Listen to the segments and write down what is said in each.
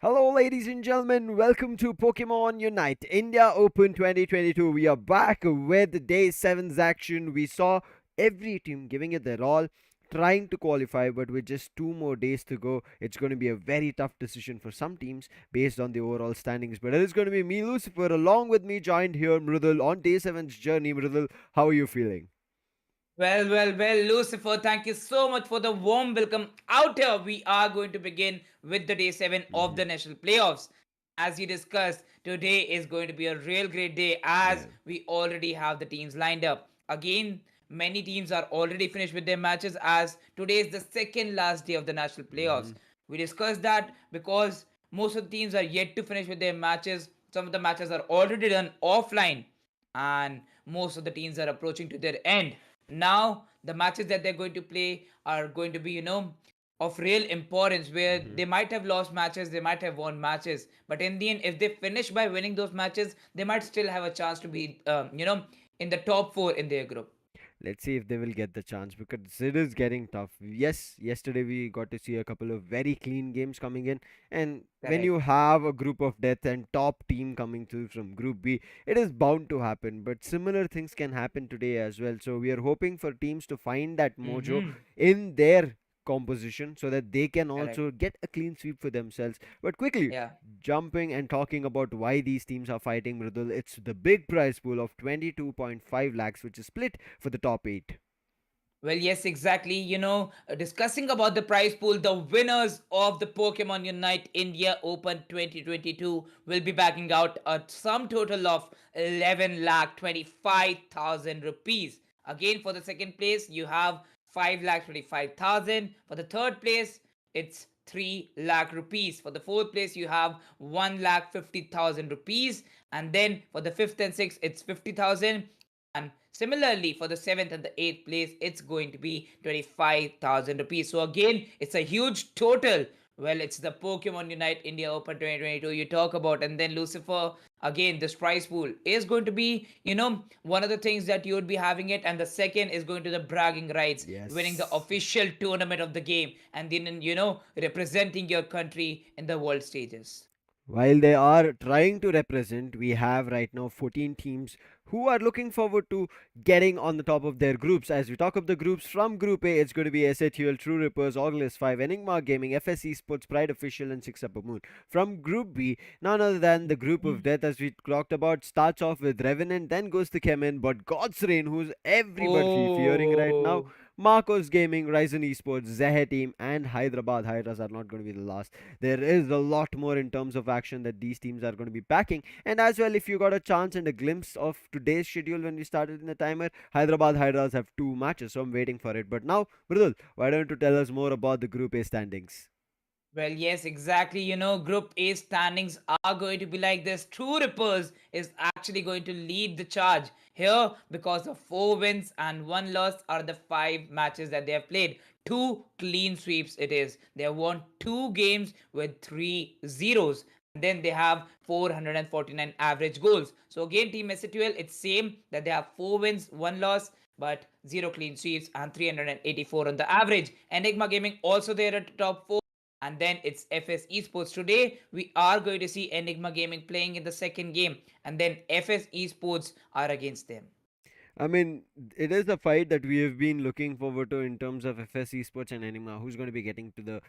Hello, ladies and gentlemen. Welcome to Pokemon Unite India Open 2022. We are back with day 7's action. We saw every team giving it their all, trying to qualify, but with just 2 more days to go, it's going to be a very tough decision for some teams based on the overall standings. But it is going to be me, Lucifer, along with me, joined here, Mrudul, on day 7's journey. Mrudul, how are you feeling? Well, Lucifer, thank you so much for the warm welcome out here. We are going to begin with the day 7 of Mm-hmm. the national playoffs. As you discussed, today is going to be a real great day as Yeah. we already have the teams lined up. Again, many teams are already finished with their matches as today is the second last day of the national Mm-hmm. playoffs. We discussed that because most of the teams are yet to finish with their matches. Some of the matches are already done offline and most of the teams are approaching to their end. Now the matches that they're going to play are going to be, of real importance where Mm-hmm. they might have lost matches, they might have won matches, but in the end, if they finish by winning those matches, they might still have a chance to be, in the top four in their group. Let's see if they will get the chance because it is getting tough. Yes, yesterday we got to see a couple of very clean games coming in, and when you Correct. have a group of death and top team coming through from Group B, it is bound to happen. But similar things can happen today as well. So we are hoping for teams to find that mojo Mm-hmm. in their composition so that they can Correct. also get a clean sweep for themselves. But quickly, Yeah. jumping and talking about why these teams are fighting, Mridul, it's the big prize pool of 22.5 lakhs, which is split for the top 8. Well, yes, exactly. Discussing about the prize pool, the winners of the Pokemon Unite India Open 2022 will be backing out a sum total of 11 lakh 25,000 rupees. Again, for the second place, you have 5 lakh 25,000. For the third place, it's 3 lakh rupees. For the fourth place, you have 1 lakh 50,000 rupees. And then for the fifth and sixth, it's 50,000. And similarly, for the seventh and the eighth place, it's going to be 25,000 rupees. So again, it's a huge total. Well, it's the Pokemon Unite India Open 2022 you talk about, and then Lucifer. Again, this prize pool is going to be, one of the things that you would be having it, and the second is going to the bragging rights, winning the Yes. official tournament of the game, and then representing your country in the world stages. While they are trying to represent, we have right now 14 teams who are looking forward to getting on the top of their groups. As we talk of the groups from Group A, it's going to be SATL, True Rippers, Oculus 5, Enigma Gaming, FSC Sports, Pride Official, and Six Upper Moon. From Group B, none other than the Group of Death, as we talked about, starts off with Revenant, then goes to Kemen, but God's Reign, who's everybody fearing right now. Oh. Marcos Gaming, Ryzen Esports, Zahe Team, and Hyderabad Hydras are not going to be the last. There is a lot more in terms of action that these teams are going to be packing. And as well, if you got a chance and a glimpse of today's schedule when we started in the timer, Hyderabad Hydras have 2 matches, so I'm waiting for it. But now, Mridul, why don't you tell us more about the Group A standings? Well, yes, exactly. Group A standings are going to be like this. True Rippers is actually going to lead the charge here because of 4 wins and 1 loss are the 5 matches that they have played. Two clean sweeps it is. They have won 2 games with 3 zeros. And then they have 449 average goals. So again, Team SATL, it's same that they have 4 wins, 1 loss, but 0 clean sweeps and 384 on the average. Enigma Gaming also there at the top 4, and then it's FS Esports. Today, we are going to see Enigma Gaming playing in the second game, and then FS Esports are against them. I mean, it is a fight that we have been looking forward to in terms of FSC Sports and Anima, who's going to be getting to the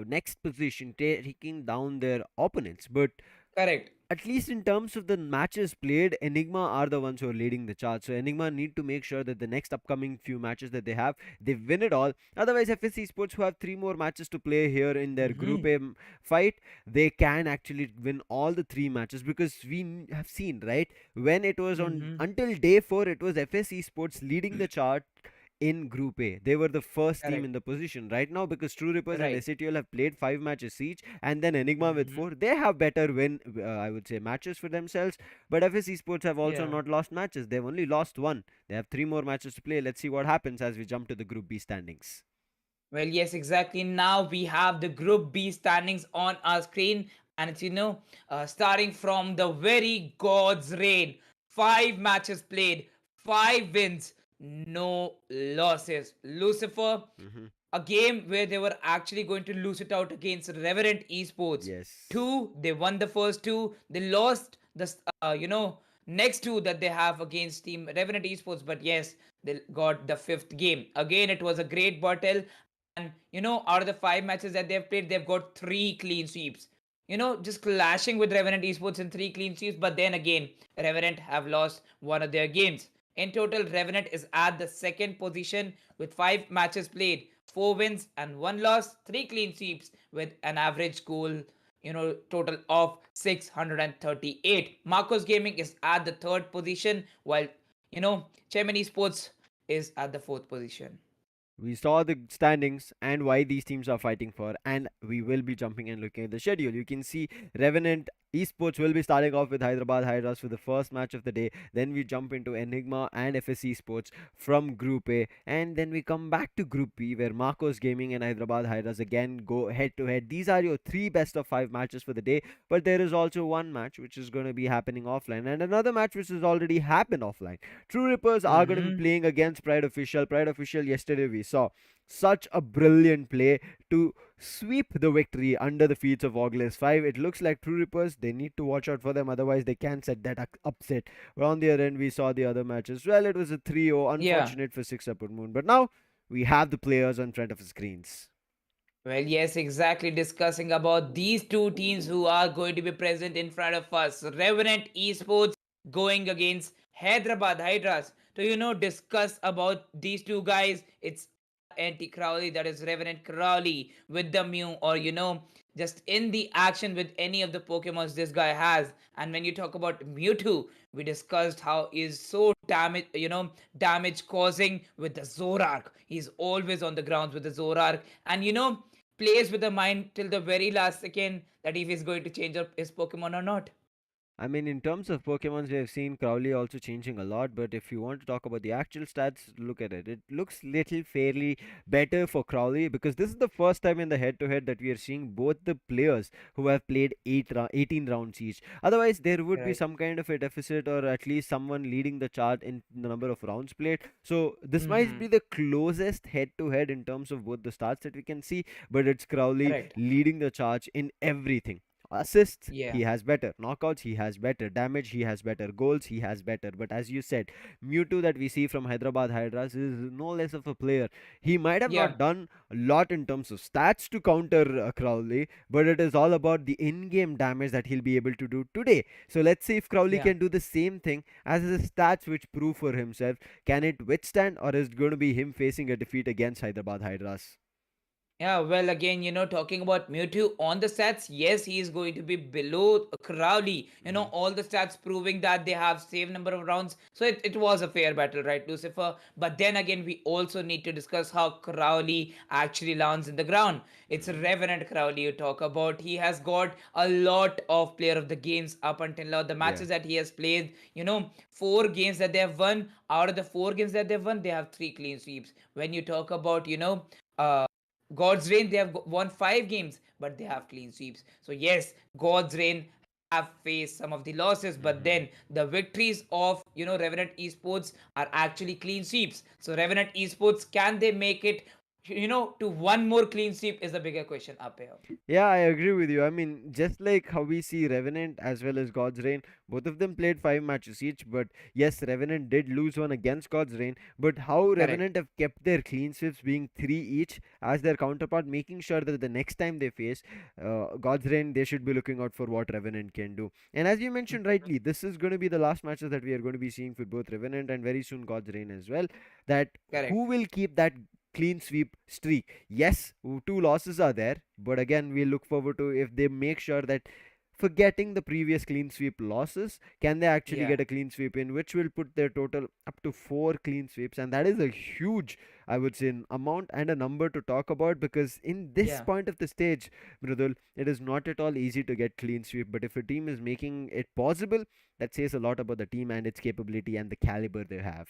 next position, taking down their opponents. But Correct. at least in terms of the matches played, Enigma are the ones who are leading the chart. So Enigma need to make sure that the next upcoming few matches that they have, they win it all. Otherwise, FSC Sports, who have 3 more matches to play here in their Group Mm-hmm. A fight, they can actually win all the 3 matches because we have seen, right, when it was on Mm-hmm. until day 4, it was FSC Sports leading the chart in Group A. They were the first team in Correct. the position. Right now, because True Rippers and Right. SATL have played 5 matches each, and then Enigma with Mm-hmm. 4, they have better I would say, matches for themselves. But FSC Sports have also Yeah. not lost matches. They've only lost one. They have 3 more matches to play. Let's see what happens as we jump to the Group B standings. Well, yes, exactly. Now we have the Group B standings on our screen, and it's starting from the very God's reign. 5 matches played, 5 wins, no losses. Lucifer, Mm-hmm. a game where they were actually going to lose it out against Revenant Esports. Yes. Two, they won the first two. They lost the next two that they have against Team Revenant Esports. But yes, they got the fifth game. Again, it was a great battle. And out of the five matches that they've played, they've got three clean sweeps. Just clashing with Revenant Esports in three clean sweeps. But then again, Revenant have lost one of their games. In total, Revenant is at the second position with five matches played, four wins and one loss, three clean sweeps with an average goal, total of 638. Marcos Gaming is at the third position, while Chairman Esports is at the fourth position. We saw the standings and why these teams are fighting for, and we will be jumping and looking at the schedule. You can see Revenant Esports will be starting off with Hyderabad Hydras for the first match of the day. Then we jump into Enigma and FSC Sports from Group A, and then we come back to Group B where Marcos Gaming and Hyderabad Hydras again go head to head. These are your three best of five matches for the day, but there is also one match which is going to be happening offline, and another match which has already happened offline. True Rippers are going to be Mm-hmm. playing against Pride Official. Pride Official yesterday we saw such a brilliant play to sweep the victory under the feet of August 5. It looks like True Rippers, they need to watch out for them, otherwise they can set that upset. But on the other end, we saw the other matches. Well, it was a 3-0, Yeah. unfortunate for Six Upper Moon. But now we have the players on front of the screens. Well, yes, exactly. Discussing about these two teams who are going to be present in front of us. Revenant Esports going against Hyderabad Hydras. To discuss about these two guys, it's anti Crowley, that is Revenant Crowley with the Mew, or just in the action with any of the Pokemons this guy has. And when you talk about Mewtwo, we discussed how is so damage causing with the Zorark. He's always on the grounds with the Zorark, and plays with the mind till the very last second that if he's going to change up his Pokemon or not. I mean, in terms of Pokemons, we have seen Crowley also changing a lot. But if you want to talk about the actual stats, look at it. It looks little fairly better for Crowley because this is the first time in the head-to-head that we are seeing both the players who have played 18 rounds each. Otherwise, there would be Right. some kind of a deficit or at least someone leading the chart in the number of rounds played. So this might Mm-hmm. be the closest head-to-head in terms of both the stats that we can see. But it's Crowley Correct. leading the charge in everything. Assists, Yeah. he has better. Knockouts, he has better. Damage, he has better. Goals, he has better. But as you said, Mewtwo that we see from Hyderabad Hydras is no less of a player. He might have Yeah. not done a lot in terms of stats to counter Crowley, but it is all about the in-game damage that he'll be able to do today. So let's see if Crowley Yeah. can do the same thing as his stats which prove for himself. Can it withstand, or is it going to be him facing a defeat against Hyderabad Hydras? Yeah, well, again, talking about Mewtwo on the stats, yes, he is going to be below Crowley. Mhm. All the stats proving that they have same number of rounds. So it was a fair battle, right, Lucifer? But then again, we also need to discuss how Crowley actually lands in the ground. It's Mhm. Revenant Crowley you talk about. He has got a lot of player of the games up until now. The Yeah. matches that he has played, four games that they have won. Out of the four games that they've won, they have three clean sweeps. When you talk about, God's Reign, they have won five games, but they have clean sweeps. So yes, God's Reign have faced some of the losses, but Mhm. then the victories of Revenant Esports are actually clean sweeps. So Revenant Esports, can they make it? To one more clean sweep is the bigger question up here. Yeah, I agree with you. I mean, just like how we see Revenant as well as God's Reign, both of them played five matches each. But yes, Revenant did lose one against God's Reign. But how Correct. Revenant have kept their clean sweeps being three each as their counterpart, making sure that the next time they face God's Reign, they should be looking out for what Revenant can do. And as you mentioned rightly, this is going to be the last matches that we are going to be seeing for both Revenant and very soon God's Reign as well. That who Correct. will keep that clean sweep streak? Yes, two losses are there, but again, we look forward to if they make sure that forgetting the previous clean sweep losses, can they actually Yeah. get a clean sweep in, which will put their total up to four clean sweeps, and that is a huge, I would say, an amount and a number to talk about because in this Yeah. point of the stage, Mridul, it is not at all easy to get clean sweep. But if a team is making it possible, that says a lot about the team and its capability and the caliber they have.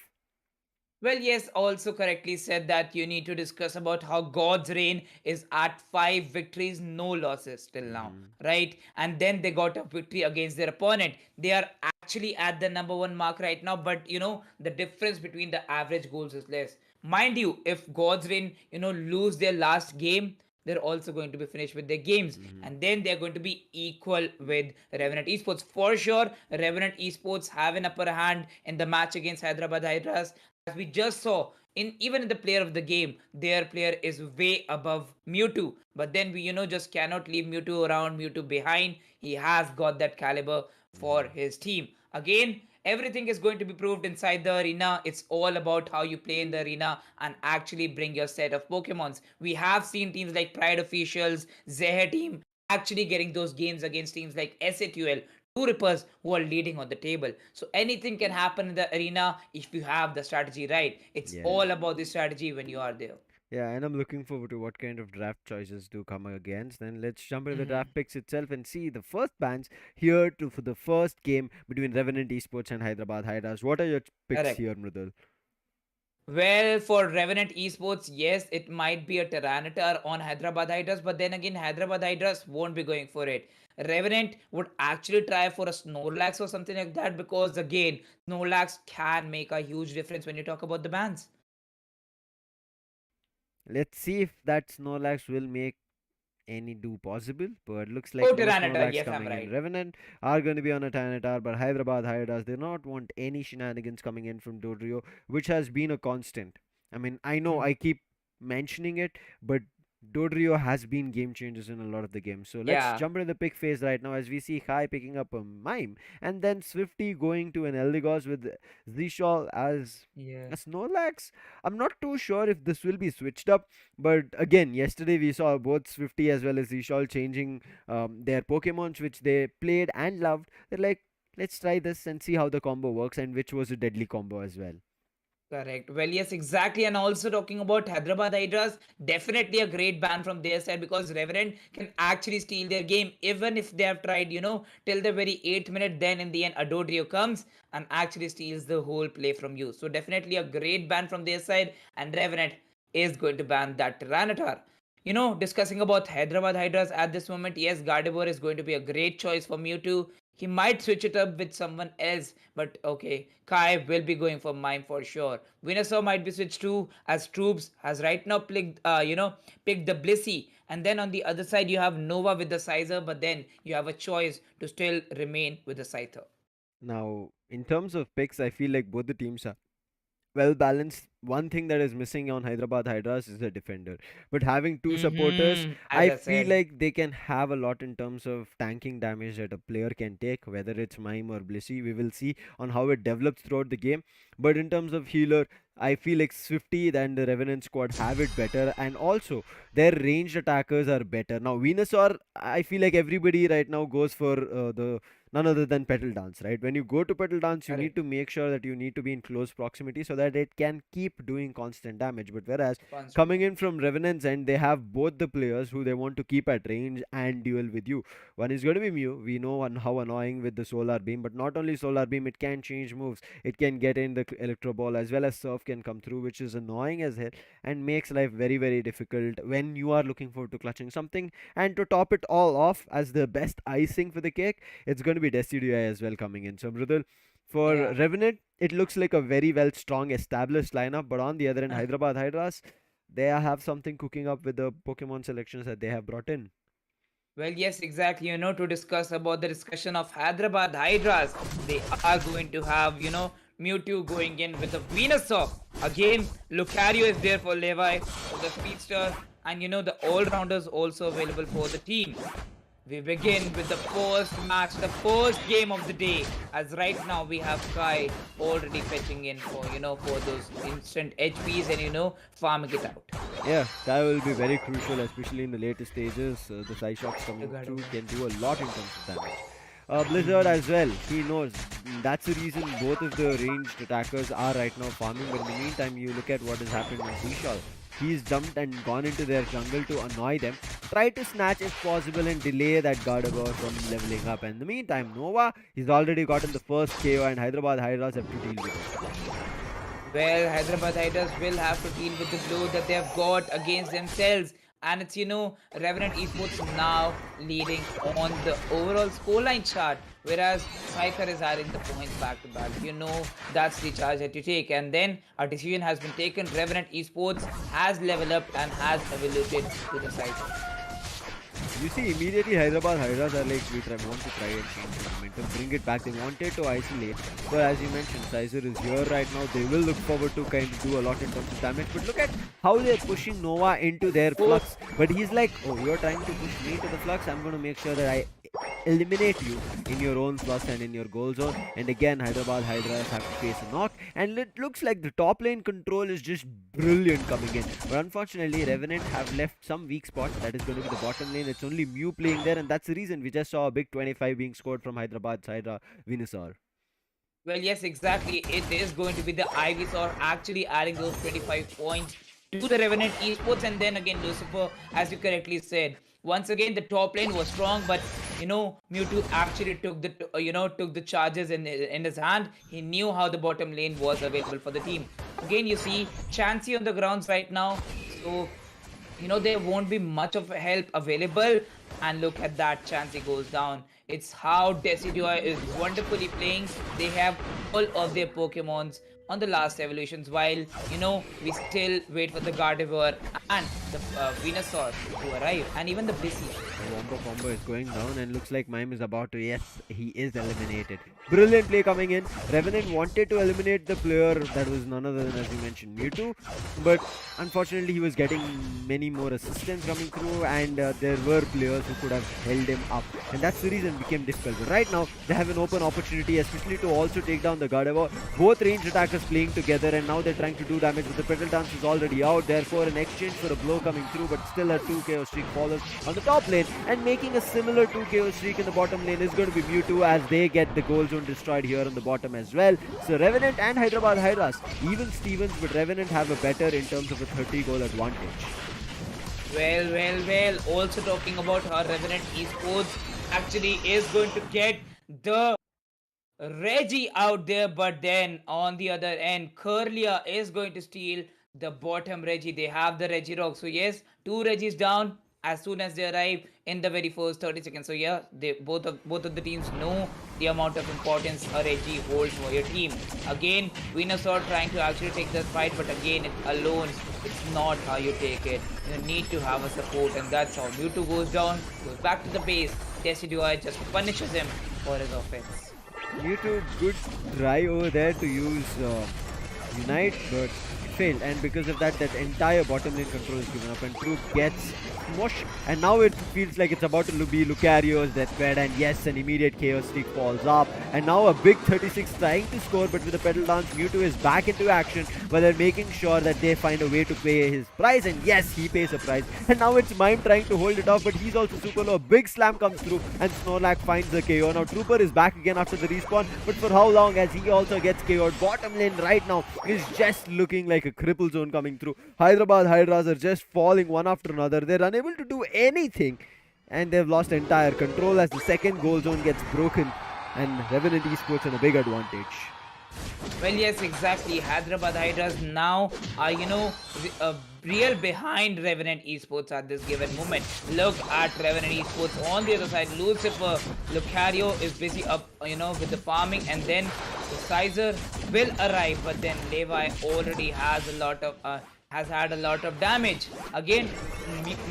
Well, yes, also correctly said that you need to discuss about how God's reign is at five victories, no losses till now, Hmm. right? And then they got a victory against their opponent. They are actually at the number one mark right now, but the difference between the average goals is less. Mind you, if God's Rain, lose their last game, they're also going to be finished with their games. Mhm. And then they're going to be equal with Revenant Esports. For sure, Revenant Esports have an upper hand in the match against Hyderabad Hydras. As we just saw, even in the player of the game, their player is way above Mewtwo. But then we, just cannot leave Mewtwo around, Mewtwo behind. He has got that caliber for Mhm. his team. Again, everything is going to be proved inside the arena. It's all about how you play in the arena and actually bring your set of Pokemons. We have seen teams like Pride Officials, Zehe team actually getting those games against teams like SATUL, two rippers who are leading on the table. So anything can happen in the arena if you have the strategy right. It's Yeah. all about the strategy when you are there. Yeah, and I'm looking forward to what kind of draft choices do come against. Then let's jump into the Mhm. draft picks itself and see the first bands here to for the first game between Revenant Esports and Hyderabad Hydras. What are your picks Correct. here, Mridul? Well, for Revenant Esports, yes, it might be a Tyranitar on Hyderabad Hydras, but then again, Hyderabad Hydras won't be going for it. Revenant would actually try for a Snorlax or something like that because, again, Snorlax can make a huge difference when you talk about the bans. Let's see if that Snorlax will make any do possible, but looks like Oh, no Tyranitar, Snorlax yes, I'm coming in. right. Revenant are going to be on a Tyranitar, but Hyderabad Hydras they not want any shenanigans coming in from Dodrio, which has been a constant. I mean, I know I keep mentioning it, but Dodrio has been game changers in a lot of the games. So let's Yeah, jump into the pick phase right now as we see Kai picking up a Mime and then Swifty going to an Eldegoss with Zishol as yeah. a Snorlax. I'm not too sure if this will be switched up, but again, yesterday we saw both Swifty as well as Zishol changing their Pokemons, which they played and loved. They're like, let's try this and see how the combo works, and which was a deadly combo as well. Correct. Well, yes, exactly. And also talking about Hyderabad Hydras, definitely a great ban from their side because Revenant can actually steal their game even if they have tried, till the very 8th minute. Then in the end, Adodrio comes and actually steals the whole play from you. So definitely a great ban from their side. And Revenant is going to ban that Tyranitar. Discussing about Hyderabad Hydras at this moment, yes, Gardevoir is going to be a great choice for Mewtwo. He might switch it up with someone else, but okay, Kai will be going for Mime for sure. Venusaur might be switched too, as Troops has right now picked the Blissey. And then on the other side, you have Nova with the Sizer, but then you have a choice to still remain with the Scyther. Now, in terms of picks, I feel like both the teams are well balanced. One thing that is missing on Hyderabad Hydras is a defender. But having two supporters, As I I feel said, like they can have a lot in terms of tanking damage that a player can take, whether it's Mime or Blissey. We will see on how it develops throughout the game. But in terms of healer, I feel like Swifty and the Revenant squad have it better, and also their ranged attackers are better. Now, Venusaur, I feel like everybody right now goes for the none other than Petal Dance, right? When you go to Petal Dance, you need correct. to make sure that you need to be in close proximity so that it can keep doing constant damage. But whereas Constant coming in damage. from Revenant's end, they have both the players who they want to keep at range and duel with you. One is going to be Mew. We know how annoying with the Solar Beam, but not only Solar Beam, it can change moves. It can get in the Electro Ball as well as Surf can come through, which is annoying as hell and makes life very, very difficult when you are looking forward to clutching something. And to top it all off, as the best icing for the cake, it's going to be Decidueye as well coming in. So, Mrudul, for Yeah. Revenant, it looks like a very well strong established lineup, but on the other end, Hyderabad Hydras, they have something cooking up with the Pokemon selections that they have brought in. Well, yes, exactly. To discuss about the discussion of Hyderabad Hydras, they are going to have, Mewtwo going in with the Venusaur. Again, Lucario is there for Levi, for the Speedster, and the all-rounders also available for the team. We begin with the first match, the first game of the day. As right now we have Kai already fetching in for those instant HPs and farming it out. Yeah, that will be very crucial, especially in the later stages. The Psyshops The coming through Gardevoir. can do a lot in terms of damage. Blizzard as well, he knows. That's the reason both of the ranged attackers are right now farming. But in the meantime, you look at what has happened with Vishal. He's jumped and gone into their jungle to annoy them. Try to snatch if possible and delay that Gardevoir from leveling up. And in the meantime, Nova, he's already gotten the first KO and Hyderabad Hydras have to deal with it. Well, Hyderabad Hydras will have to deal with the blow that they have got against themselves. and it's Revenant Esports now leading on the overall scoreline chart, whereas Cypher is adding the points back to back. That's the charge that you take, and then a decision has been taken. Revenant Esports has leveled up and has evoluted to the Cypher. You see, immediately Hyderabad Hydras are like, want to try and change the momentum, bring it back. They wanted to isolate, but as you mentioned, Sizer is here right now. They will look forward to kind of do a lot in terms of damage. But look at how they're pushing Nova into their flux. But he's like, oh, you're trying to push me to the flux. I'm going to make sure that I eliminate you in your own flux and in your goal zone. And again, Hyderabad Hydras have to face a knock. And it looks like the top lane control is just brilliant coming in. But unfortunately, Revenant have left some weak spots. That is going to be the bottom lane. It's only Mew playing there, and that's the reason we just saw a big 25 being scored from Hyderabad side, Venusaur. Well, yes, exactly. It is going to be the Ivysaur actually adding those 25 points to the Revenant Esports, and then again Lucifer, as you correctly said. Once again, the top lane was strong, but Mewtwo actually took the charges in his hand. He knew how the bottom lane was available for the team. Again, you see Chansey on the grounds right now, so there won't be much of help available. And look at that, Chansey goes down. It's how Decidueye is wonderfully playing. They have all of their Pokemons on the last evolutions, while we still wait for the Gardevoir and the Venusaur to arrive, and even the Blissey. The Wombo combo is going down, and looks like Mime is about to, yes, he is eliminated. Brilliant play coming in. Revenant wanted to eliminate the player that was none other than, as you mentioned, Mewtwo, but unfortunately he was getting many more assistance coming through, and there were players who could have held him up, and that's the reason it became difficult. But right now they have an open opportunity, especially to also take down the Gardevoir. Both ranged attackers playing together, and now they're trying to do damage, but the Petal Dance is already out. Therefore an exchange for a blow coming through, but still a 2 KO streak follows on the top lane, and making a similar 2 KO streak in the bottom lane is going to be Mewtwo, as they get the goal zone destroyed here on the bottom as well. So Revenant and Hyderabad Hydras, even Stevens, but Revenant have a better in terms of a 30 goal advantage. Well. Also talking about how Revenant Esports actually is going to get the Reggie out there, but then on the other end, Curlia is going to steal the bottom Reggie. They have the Reggie Rock. So yes, 2 Reggies down as soon as they arrive in the very first 30 seconds. So yeah, they both of the teams know the amount of importance a Reggie holds for your team. Again, Venusaur trying to actually take the fight, but again, alone, it's not how you take it. You need to have a support, and that's how Mewtwo goes down, goes back to the base. Decidueye just punishes him for his offense. Mewtwo, good try over there to use Unite, but failed, and because of that entire bottom lane control is given up, and Troop gets smushed, and now it feels like it's about to be Lucario's deathbed, and yes, an immediate chaos streak falls up, and now a big 36 trying to score, but with the Petal Dance, Mewtwo is back into action, but they're making sure that they find a way to pay his price, and yes, he pays a price, and now it's Mime trying to hold it off, but he's also super low. A big slam comes through, and Snorlax finds the KO. Now Trooper is back again after the respawn, but for how long, as he also gets KO'd. Bottom lane right now is just looking like a cripple zone coming through. Hyderabad Hydras are just falling one after another. They're unable to do anything, and they've lost entire control as the second goal zone gets broken, and Revenant Esports in a big advantage. Well, yes, exactly. Hyderabad Hydras now are, real behind Revenant Esports at this given moment. Look at Revenant Esports on the other side. Lucifer, Lucario is busy up, with the farming, and then the Sizer will arrive, but then Levi already has had a lot of damage. Again,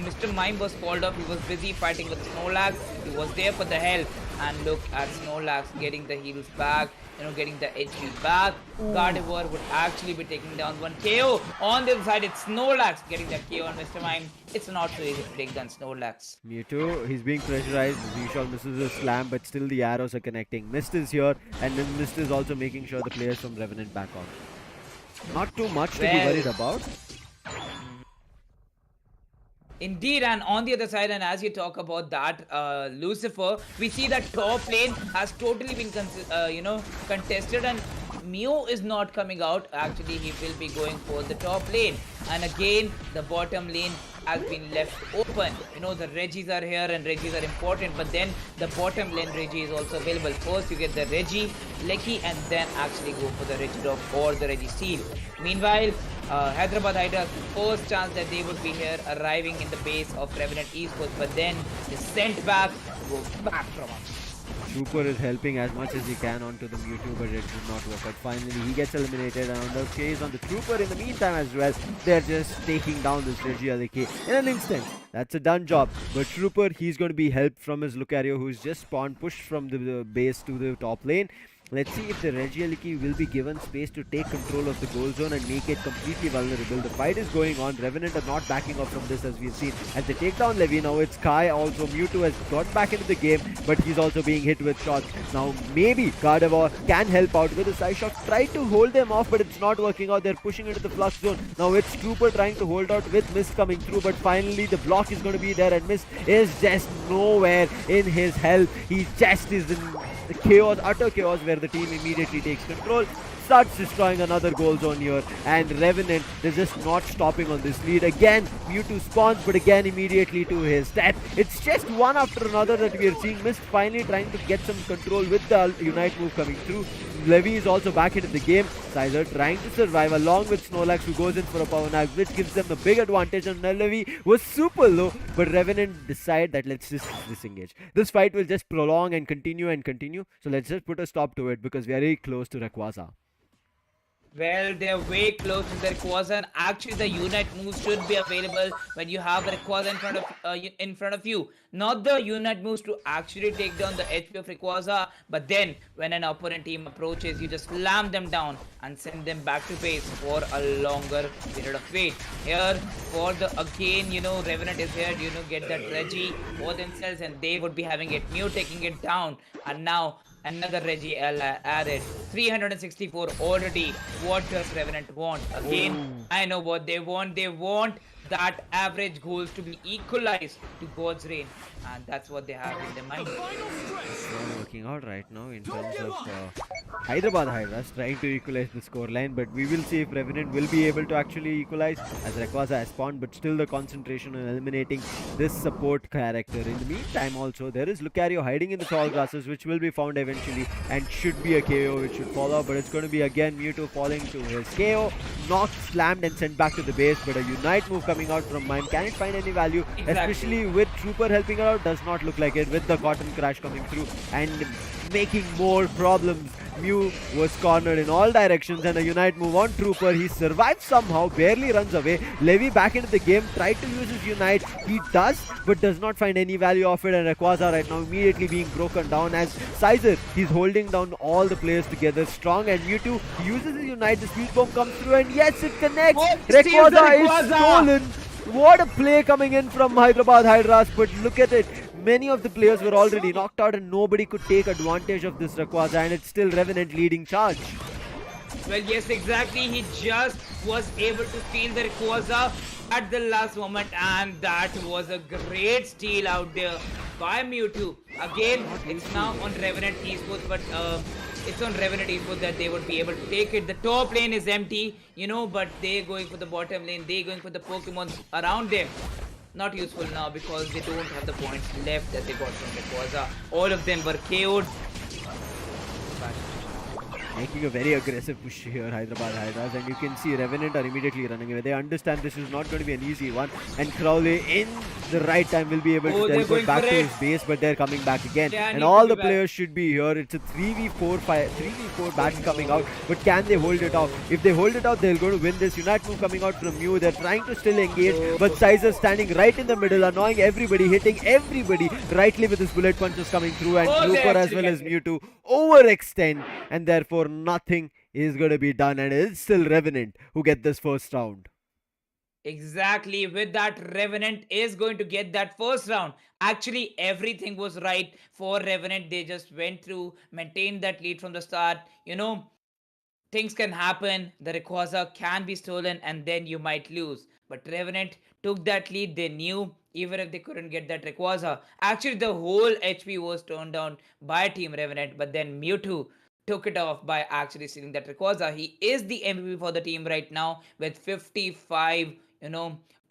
Mr. Mime was called up. He was busy fighting with Snorlax. He was there for the help. And look at Snorlax getting the heals back, getting the HP back. Gardevoir would actually be taking down one KO. On the other side, it's Snorlax getting that KO on Mr. Mime. It's not so easy to take down Snorlax. Mewtwo, he's being pressurized. Vishal misses a slam, but still the arrows are connecting. Mist is here, and then Mist is also making sure the players from Revenant back on. Not too much to be worried about. Indeed, and on the other side, and as you talk about that, Lucifer, we see that top lane has totally been contested, and Mew is not coming out. Actually, he will be going for the top lane, and again the bottom lane has been left open. The Regis are here and Regis are important, but then the bottom lane Regi is also available. First, you get the Regi, Lecky, and then actually go for the Regi Drop or the Regi Steel. Meanwhile, Hyderabad Hydras, first chance that they would be here, arriving in the base of Revenant Esports, but then they sent back, go back from us. Trooper is helping as much as he can onto the Mewtwo, but it did not work out. Finally, he gets eliminated, and on the chase on the Trooper in the meantime as well, they're just taking down this Regieleki in an instant. That's a done job. But Trooper, he's going to be helped from his Lucario, who's just spawned, pushed from the base to the top lane. Let's see if the Regieleki will be given space to take control of the goal zone and make it completely vulnerable. The fight is going on. Revenant are not backing off from this, as we've seen. As they take down Levi, now it's Sky. Also, Mewtwo has got back into the game, but he's also being hit with shots. Now, maybe Gardevoir can help out with a side shot. Try to hold them off, but it's not working out. They're pushing into the flux zone. Now, it's Trooper trying to hold out with Mist coming through, but finally the block is going to be there, and Mist is just nowhere in his health. He just is in the chaos, utter chaos, where the team immediately takes control, starts destroying another goal zone here, and Revenant, they're just not stopping on this lead. Again, Mewtwo spawns, but again immediately to his death. It's just one after another that we are seeing. Mist finally trying to get some control with the Unite move coming through. Levi is also back into the game. Sizer trying to survive along with Snorlax, who goes in for a power nag, which gives them the big advantage, and Levi was super low, but Revenant decide that let's just disengage. This fight will just prolong and continue and continue, so let's just put a stop to it because we are very close to Rayquaza. Well, they're way close to their Rayquaza, and actually the Unite moves should be available when you have a Rayquaza in front of you. Not the Unite moves to actually take down the HP of Rayquaza, but then when an opponent team approaches, you just slam them down and send them back to base for a longer period of wait. Here, for the again, Revenant is here, get that Regi for themselves, and they would be having it. Mew taking it down, and now another Regi added. 364 already. What does Revenant want? Again, I know what they want. They want that average goals to be equalized to God's reign, and that's what they have in their mind. It's not working out right now in terms of Hyderabad Hydras trying to equalize the scoreline, but we will see if Revenant will be able to actually equalize, as Rayquaza has spawned, but still the concentration on eliminating this support character. In the meantime, also, there is Lucario hiding in the tall grasses, which will be found eventually and should be a KO which should follow, but it's going to be again Mewtwo falling to his KO, knocked, slammed, and sent back to the base. But a Unite move coming out from Mime, can it find any value? Exactly. Especially with Trooper helping her out, does not look like it, with the Cotton Crash coming through and making more problems. Mew was cornered in all directions, and a Unite move on Trooper. He survives somehow, barely runs away. Levi back into the game, tried to use his Unite. He does, but does not find any value of it, and Rayquaza right now immediately being broken down as Sizer, he's holding down all the players together strong, and Mewtwo uses his Unite. The speed bomb comes through, and yes, it connects. Rayquaza is stolen. What a play coming in from Hyderabad Hydras, but look at it. Many of the players were already knocked out and nobody could take advantage of this Rayquaza, and it's still Revenant leading charge. Well, yes, exactly. He just was able to steal the Rayquaza at the last moment, and that was a great steal out there by Mewtwo. Again, it's now on Revenant Esports, but it's on Revenant Esports that they would be able to take it. The top lane is empty, but they're going for the bottom lane. They're going for the Pokemon around them. Not useful now because they don't have the points left that they got from Rayquaza. All of them were KO'd. Making a very aggressive push here, Hyderabad Hydras, and you can see Revenant are immediately running away. They understand this is not going to be an easy one, and Crowley in the right time will be able to teleport back to his base, but they're coming back again. And all the players should be here. It's a 3v4 batch coming out, but can they hold it off? If they hold it out, they're going to win this. Unite move coming out from Mew. They're trying to still engage, but Sizer standing right in the middle, annoying everybody, hitting everybody rightly with his bullet punches coming through, and Trooper as well as Mewtwo overextend, and therefore nothing is going to be done, and it's still Revenant who get this first round. Exactly, with that, Revenant is going to get that first round. Actually, everything was right for Revenant. They just went through, maintained that lead from the start. Things can happen. The Rayquaza can be stolen, and then you might lose. But Revenant took that lead. They knew even if they couldn't get that Rayquaza. Actually, the whole HP was turned down by Team Revenant, but then Mewtwo took it off by actually stealing that Rayquaza. He is the MVP for the team right now with 55,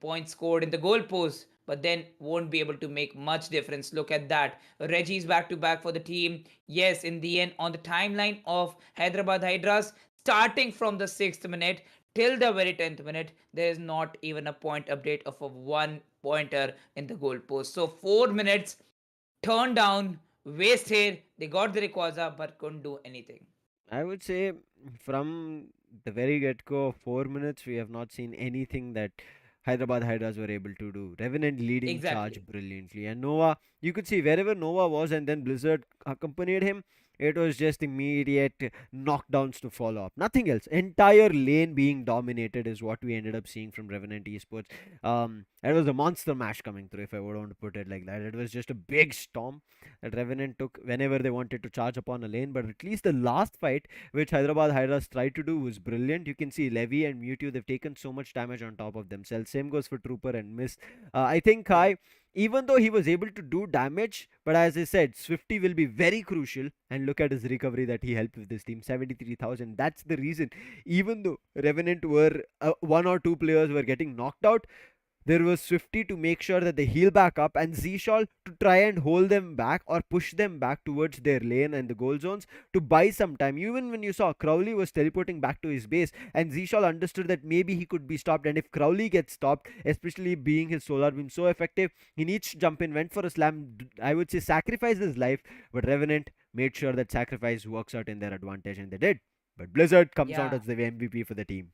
points scored in the goal post, but then won't be able to make much difference. Look at that. Reggie's back to back for the team. Yes, in the end, on the timeline of Hyderabad Hydras, starting from the 6th minute till the very 10th minute, there is not even a point update of a one pointer in the goal post. So 4 minutes turned down, wasted. They got the Rayquaza but couldn't do anything. I would say from the very get go of 4 minutes, we have not seen anything that Hyderabad Hydras were able to do. Revenant leading charge Exactly. brilliantly. And Nova, you could see wherever Nova was, and then Blizzard accompanied him, it was just immediate knockdowns to follow up. Nothing else. Entire lane being dominated is what we ended up seeing from Revenant Esports. It was a monster match coming through, if I would want to put it like that. It was just a big storm that Revenant took whenever they wanted to charge upon a lane. But at least the last fight, which Hyderabad Hydras tried to do, was brilliant. You can see Levy and Mewtwo, they've taken so much damage on top of themselves. Same goes for Trooper and Mist. I think Yeah. Kai, even though he was able to do damage, but as I said, Swifty will be very crucial. And look at his recovery that he helped with this team, 73,000. That's the reason. Even though Revenant were one or two players were getting knocked out, there was Swifty to make sure that they heal back up, and Zshal to try and hold them back or push them back towards their lane and the goal zones to buy some time. Even when you saw Crowley was teleporting back to his base, and Zshal understood that maybe he could be stopped, and if Crowley gets stopped, especially being his solar beam so effective, he needs to jump in, went for a slam. I would say sacrifice his life, but Revenant made sure that sacrifice works out in their advantage, and they did. But Blizzard comes out Yeah. as the MVP for the team.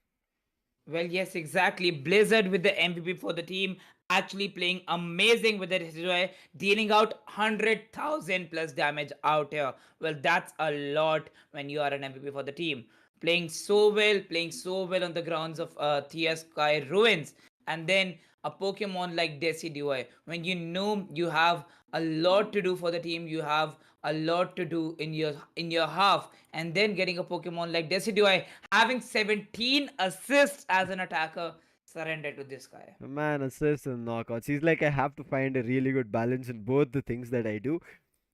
Well, yes, exactly. Blizzard with the MVP for the team, actually playing amazing with the Hidroy, dealing out 100,000 plus damage out here. Well, that's a lot when you are an MVP for the team. Playing so well on the grounds of Thea Sky Ruins. And then a Pokemon like Decidueye, when you know you have a lot to do for the team, you have a lot to do in your half, and then getting a Pokemon like Decidueye having 17 assists as an attacker, surrender to this guy. Man, assists and knockouts. He's like, I have to find a really good balance in both the things that I do.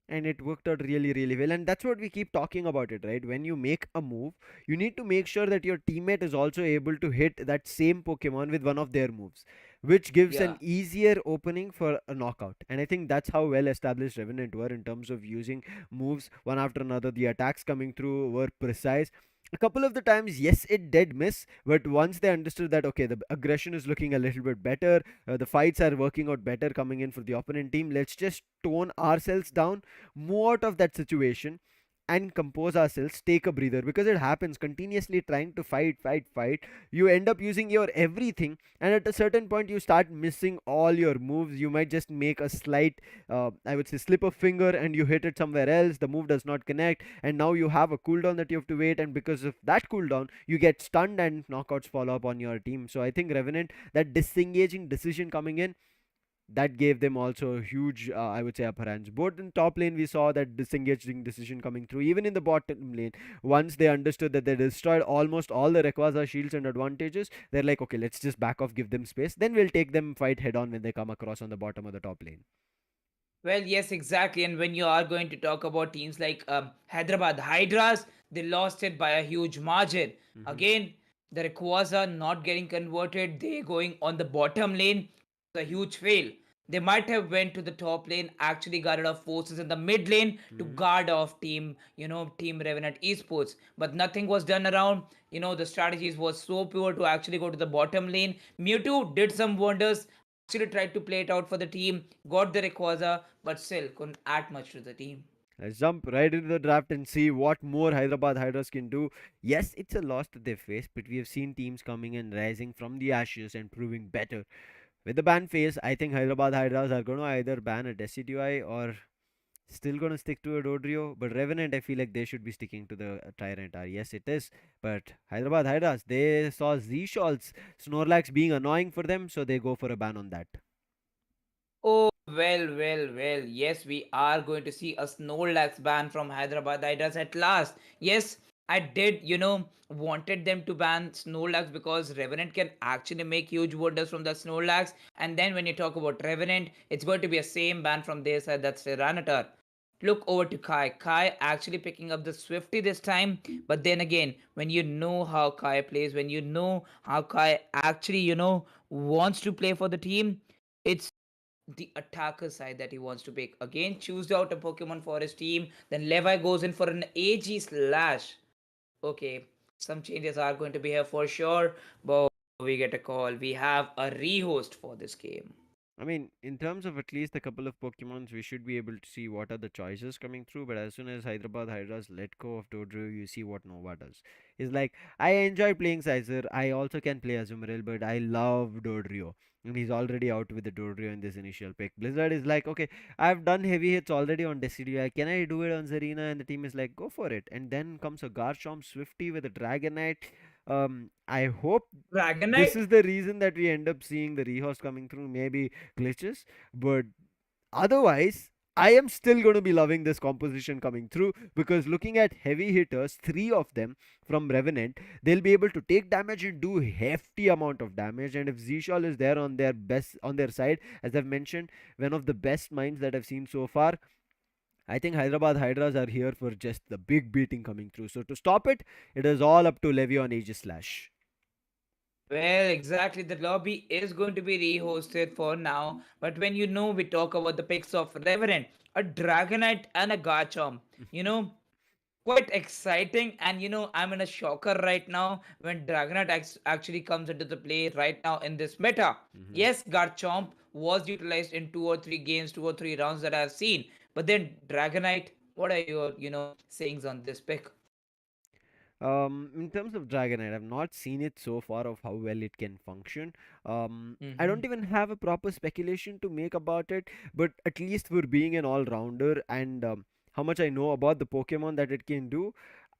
And it worked out really, really well. And that's what we keep talking about it, right? When you make a move, you need to make sure that your teammate is also able to hit that same Pokemon with one of their moves, which gives an Yeah. easier opening for a knockout. And I think that's how well established Revenant were in terms of using moves one after another. The attacks coming through were precise. A couple of the times, yes, it did miss, but once they understood that, okay, the aggression is looking a little bit better, the fights are working out better coming in for the opponent team, let's just tone ourselves down, move out of that situation, and compose ourselves, take a breather, because it happens continuously trying to fight. You end up using your everything, and at a certain point, you start missing all your moves. You might just make a slight, I would say, slip of finger, and you hit it somewhere else. The move does not connect, and now you have a cooldown that you have to wait, and because of that cooldown, you get stunned, and knockouts follow up on your team. So I think Revenant, that disengaging decision coming in, that gave them also a huge, I would say, upper hands. Both in top lane, we saw that disengaging decision coming through. Even in the bottom lane, once they understood that they destroyed almost all the Rayquaza shields and advantages, they're like, okay, let's just back off, give them space. Then we'll take them fight head on when they come across on the bottom of the top lane. Well, yes, exactly. And when you are going to talk about teams like Hyderabad Hydras, they lost it by a huge margin. Hmm. Again, the Rayquaza not getting converted, they going on the bottom lane, a huge fail. They might have went to the top lane, actually guarded off forces in the mid lane to Hmm. guard off Team Revenant Esports. But nothing was done around. The strategies was so poor to actually go to the bottom lane. Mewtwo did some wonders, actually tried to play it out for the team, got the Rayquaza, but still couldn't add much to the team. Let's jump right into the draft and see what more Hyderabad Hydras can do. Yes, it's a loss that they faced, but we have seen teams coming and rising from the ashes and proving better. With the ban phase, I think Hyderabad Hydras are going to either ban a Decidueye or still going to stick to a Dodrio. But Revenant, I feel like they should be sticking to the Tyranitar. Yes, it is. But Hyderabad Hydras, they saw Z-Shal's Snorlax being annoying for them, so they go for a ban on that. Oh, well. Yes, we are going to see a Snorlax ban from Hyderabad Hydras at last. Yes, I did, wanted them to ban Snorlax because Revenant can actually make huge wonders from the Snorlax. And then when you talk about Revenant, it's going to be a same ban from their side, that's Tyranitar. Look over to Kai. Kai actually picking up the Swifty this time. But then again, when you know how Kai plays, when you know how Kai actually, wants to play for the team, it's the attacker side that he wants to pick. Again, choose out a Pokemon for his team. Then Levi goes in for an AG slash. Okay, some changes are going to be here for sure. But we get a call. We have a rehost for this game. I mean, in terms of at least a couple of Pokemons, we should be able to see what are the choices coming through. But as soon as Hyderabad Hydras let go of Dodrio, you see what Nova does. It's like, I enjoy playing Sizer. I also can play Azumarill, but I love Dodrio. And he's already out with the Dodrio in this initial pick. Blizzard is like, okay, I've done heavy hits already on Decidueye. Can I do it on Zarina? And the team is like, go for it. And then comes a Garchomp Swifty with a Dragonite. I hope this Dragonite? is the reason that we end up seeing the rehorse coming through. Maybe glitches, but otherwise I am still going to be loving this composition coming through, because looking at heavy hitters, three of them from Revenant, they'll be able to take damage and do hefty amount of damage. And if Zishal is there on their best, on their side, as I've mentioned, one of the best minds that I've seen so far, I think Hyderabad Hydras are here for just the big beating coming through. So to stop it, it is all up to Levy on Aegis Slash. Well, exactly. The lobby is going to be rehosted for now. But when we talk about the picks of Revenant, a Dragonite, and a Garchomp, you know, quite exciting. And I'm in a shocker right now when Dragonite actually comes into the play right now in this meta. Mhm. Yes, Garchomp was utilized in 2 or 3 games, 2 or 3 rounds that I've seen. But then Dragonite, what are your, sayings on this pick? In terms of Dragonite, I've not seen it so far of how well it can function. I Mm-hmm. don't even have a proper speculation to make about it, but at least for being an all-rounder and how much I know about the Pokemon that it can do,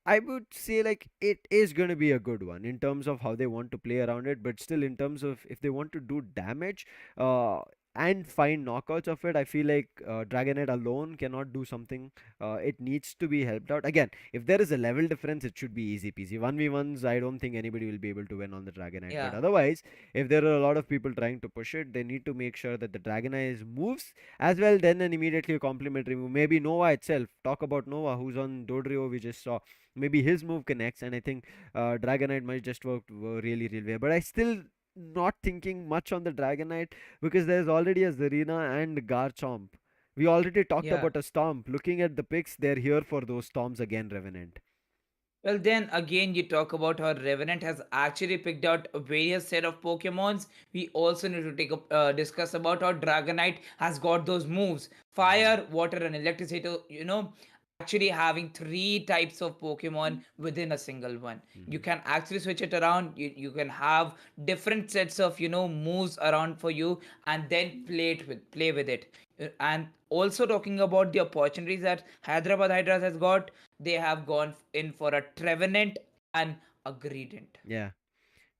I would say like it is going to be a good one in terms of how they want to play around it, but still in terms of if they want to do damage uh, and find knockouts of it, I feel like Dragonite alone cannot do something. It needs to be helped out. Again, if there is a level difference, it should be easy peasy. 1v1s, I don't think anybody will be able to win on the Dragonite. But Yeah. otherwise, if there are a lot of people trying to push it, they need to make sure that the Dragonite moves as well, then an immediately a complementary move. Maybe Nova itself. Talk about Nova, who's on Dodrio, we just saw. Maybe his move connects, and I think Dragonite might just work really, really well. But I still not thinking much on the Dragonite because there's already a Zarina and Garchomp. We already talked Yeah. about a Stomp. Looking at the picks, they're here for those Stomps again, Revenant. Well, then again, you talk about how Revenant has actually picked out a various set of Pokemons. We also need to discuss about how Dragonite has got those moves: Mm-hmm. fire, water, and electricity. Actually having three types of Pokemon within a single one. You Mm-hmm. can actually switch it around. You can have different sets of moves around for you, and then play with it. And also talking about the opportunities that Hyderabad Hydras has got, they have gone in for a Trevenant and a Greedent. Yeah.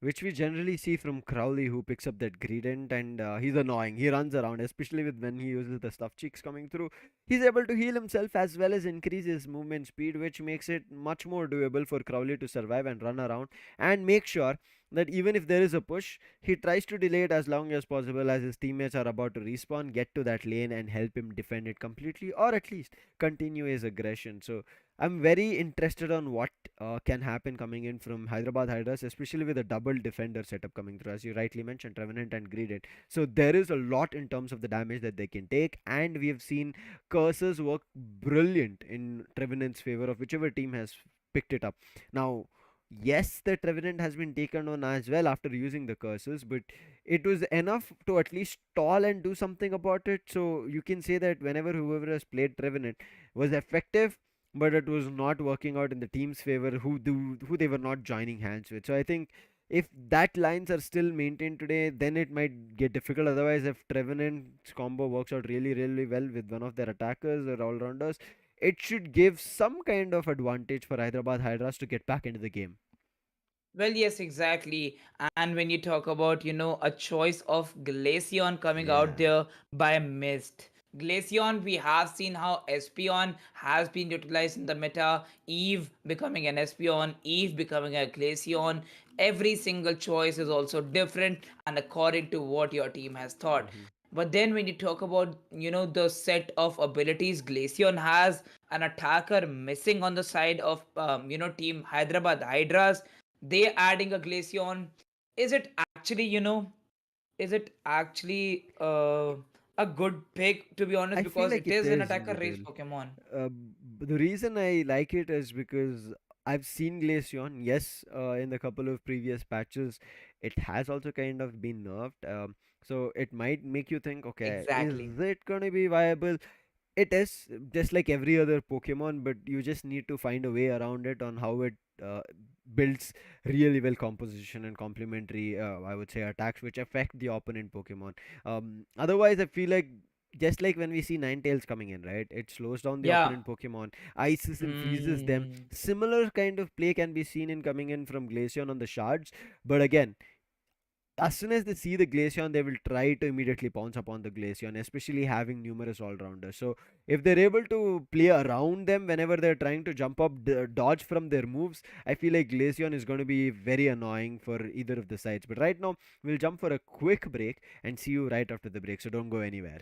Which we generally see from Crowley, who picks up that gradient, and he's annoying. He runs around, especially with when he uses the stuff cheeks coming through. He's able to heal himself as well as increase his movement speed, which makes it much more doable for Crowley to survive and run around and make sure that even if there is a push, he tries to delay it as long as possible as his teammates are about to respawn, get to that lane and help him defend it completely, or at least continue his aggression. So I'm very interested on what can happen coming in from Hyderabad Hydras, especially with a double defender setup coming through, as you rightly mentioned, Revenant and Greedent. So there is a lot in terms of the damage that they can take, and we have seen curses work brilliant in Revenant's favor of whichever team has picked it up. Now, yes, the Revenant has been taken on as well after using the curses, but it was enough to at least stall and do something about it. So you can say that whenever whoever has played Revenant was effective, but it was not working out in the team's favor, who they were not joining hands with. So I think if that lines are still maintained today, then it might get difficult. Otherwise, if Trevenant's combo works out really, really well with one of their attackers or all rounders, it should give some kind of advantage for Hyderabad Hydras to get back into the game. Well, yes, exactly. And when you talk about, a choice of Glaceon coming out Yeah. there by Mist. Glaceon, we have seen how Espeon has been utilized in the meta. Eve becoming an Espeon, Eve becoming a Glaceon. Every single choice is also different and according to what your team has thought. Hmm. But then when you talk about, the set of abilities Glaceon has, an attacker missing on the side of, team Hyderabad Hydras, they adding a Glaceon. Is it actually, Is it actually a good pick, to be honest, I feel because like it it is an is, attacker race Mridul. Pokemon? The reason I like it is because I've seen Glaceon. Yes, in the couple of previous patches, it has also kind of been nerfed. So it might make you think, okay, Exactly. is it gonna be viable? It is just like every other Pokemon, but you just need to find a way around it on how it uh, builds really well composition and complementary, I would say, attacks which affect the opponent Pokemon. Otherwise, I feel like just like when we see Ninetales coming in, right? It slows down the Yeah. opponent Pokemon, ices and freezes them. Hmm. Similar kind of play can be seen in coming in from Glaceon on the shards, but again, as soon as they see the Glaceon, they will try to immediately pounce upon the Glaceon, especially having numerous all-rounders. So if they're able to play around them whenever they're trying to jump up, dodge from their moves, I feel like Glaceon is going to be very annoying for either of the sides. But right now, we'll jump for a quick break and see you right after the break. So don't go anywhere.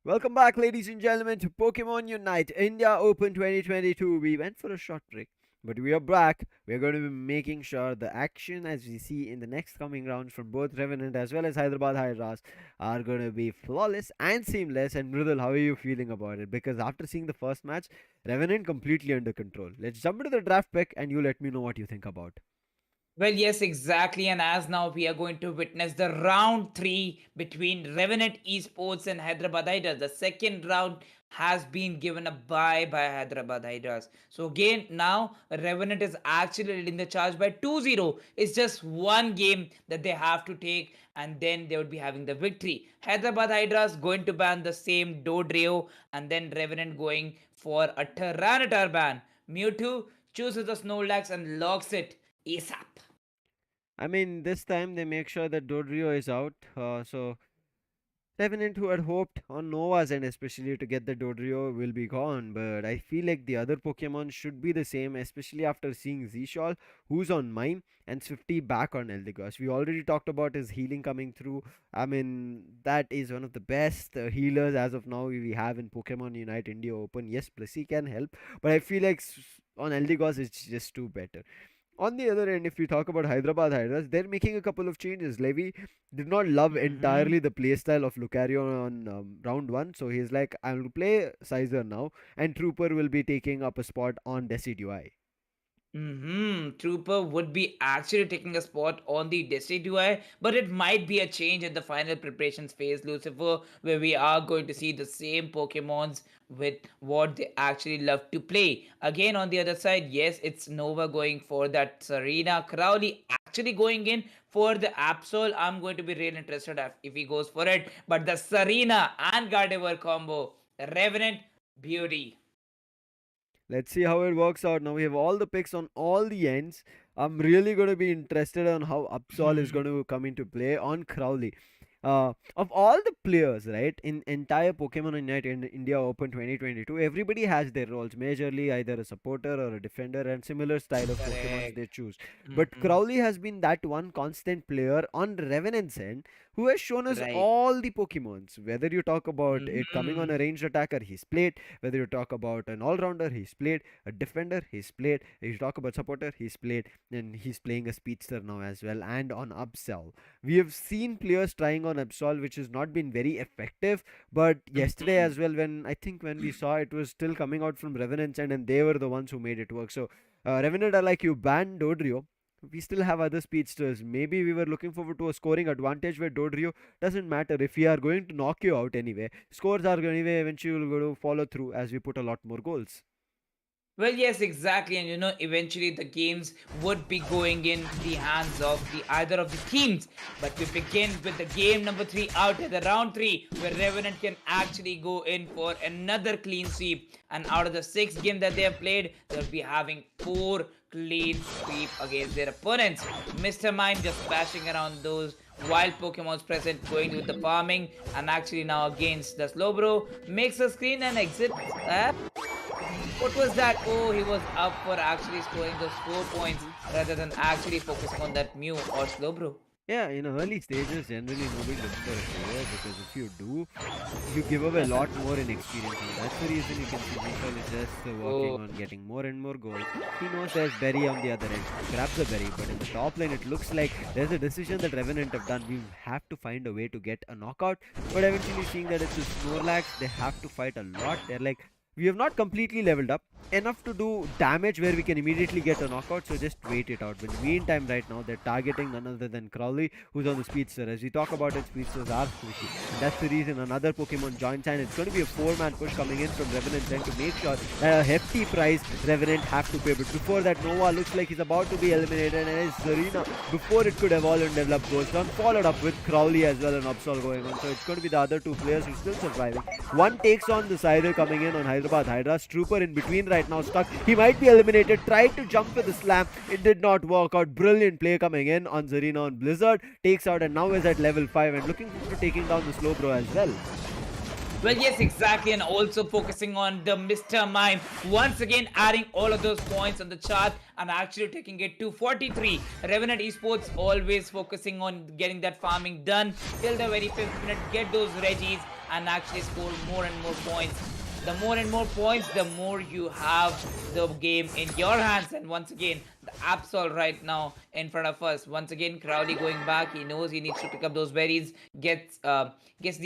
Welcome back, ladies and gentlemen, to Pokemon Unite India Open 2022. We went for a short break, but we are back. We're going to be making sure the action, as we see in the next coming rounds from both Revenant as well as Hyderabad Hydras, are going to be flawless and seamless. And Mridul, how are you feeling about it? Because after seeing the first match, Revenant completely under control. Let's jump into the draft pick, and you let me know what you think about. Well, yes, exactly. And as now we are going to witness the round three between Revenant Esports and Hyderabad Hydras. The second round has been given a bye by Hyderabad Hydras. So again, now Revenant is actually leading the charge by 2-0. It's just one game that they have to take, and then they would be having the victory. Hyderabad Hydras going to ban the same Dodrio, and then Revenant going for a Tyranitar ban. Mewtwo chooses the Snorlax and locks it ASAP. I mean, this time they make sure that Dodrio is out. So Revenant, who had hoped on Nova's end especially to get the Dodrio, will be gone, but I feel like the other Pokemon should be the same, especially after seeing Zishal, who's on Mime, and Swifty back on Eldegoss. We already talked about his healing coming through. I mean, that is one of the best healers as of now we have in Pokemon Unite India Open. Yes, Plessy can help, but I feel like on Eldegoss it's just too better. On the other end, if we talk about Hyderabad Hydras, they're making a couple of changes. Levy did not love Mm-hmm. entirely the playstyle of Lucario on round one, so he's like, I will play Sizer now, and Trooper will be taking up a spot on Decidueye. Trooper would be actually taking a spot on the Decidueye, but it might be a change in the final preparations phase, Lucifer, where we are going to see the same Pokemons with what they actually love to play. Again, on the other side, yes, it's Nova going for that Serena. Crowley actually going in for the Absol. I'm going to be really interested if he goes for it. But the Serena and Gardevoir combo, Revenant, beauty. Let's see how it works out. Now we have all the picks on all the ends. I'm really going to be interested on how Upsol is going to come into play on Crowley. Of all the players, right, in entire Pokemon Unite in India Open 2022, everybody has their roles. Majorly either a supporter or a defender, and similar style of Pokemons they Correct. choose. But Mm-hmm. Crowley has been that one constant player on Revenant's end who has shown us Right. all the Pokemons. Whether you talk about it coming on Mhm. a ranged attacker, he's played. Whether you talk about an all-rounder, he's played. A defender, he's played. If you talk about supporter, he's played. And he's playing a speedster now as well. And on Upsell, we have seen players trying on Absol, which has not been very effective. But yesterday Mhm. as well, when we saw it was still coming out from Revenant's end, and they were the ones who made it work. So Revenant are like, you banned Dodrio. We still have other speedsters. Maybe we were looking forward to a scoring advantage where Dodrio doesn't matter if we are going to knock you out anyway. Scores are anyway eventually going to follow through as we put a lot more goals. Well, yes, exactly, and eventually the games would be going in the hands of the either of the teams. But we begin with the game number three out in the round three, where Revenant can actually go in for another clean sweep. And out of the 6 games that they have played, they'll be having 4 clean sweep against their opponents. Mr. Mime just splashing around those wild Pokemons present, going with the farming, and actually now against the Slowbro makes a screen and exits. What was that? Oh, he was up for actually scoring those 4 points rather than actually focusing on that Mew or Slowbro. Yeah, in early stages, generally nobody looks for a player because if you do, you give away a lot more in experience. And that's the reason you can see Vishal is just working Oh, on getting more and more goals. He knows there's Berry on the other end. Grabs the Berry, but in the top lane, it looks like there's a decision that Revenant have done. We have to find a way to get a knockout, but eventually seeing that it's a Snorlax, they have to fight a lot. They're like, We have not completely leveled up. Enough to do damage where we can immediately get a knockout, so just wait it out. But in the meantime, right now, they're targeting none other than Crowley, who's on the Speedster. As we talk about it, Speedsters are squishy. And that's the reason another Pokemon joins, and it's going to be a 4-man push coming in from Revenant then to make sure that a hefty price Revenant have to pay. But before that, Nova looks like he's about to be eliminated, and his Serena, before it could evolve and develop, goes down, followed up with Crowley as well and Absol going on. So it's going to be the other two players who are still surviving. One takes on the Sider coming in on Hyderabad HYDRAS. Trooper in between right now stuck. He might be eliminated. Tried to jump with the slam. It did not work out. Brilliant play coming in on Zarina on Blizzard. Takes out and now is at level 5 and looking forward to taking down the Slowbro as well. Well, yes, exactly, and also focusing on the Mr. Mime. Once again, adding all of those points on the chart and actually taking it to 43. Revenant Esports always focusing on getting that farming done till the very 5th minute, get those Reggies and actually score more and more points. The more and more points, the more you have the game in your hands. And once again, the Absol right now in front of us. Once again, Crowley going back. He knows he needs to pick up those berries. Gets the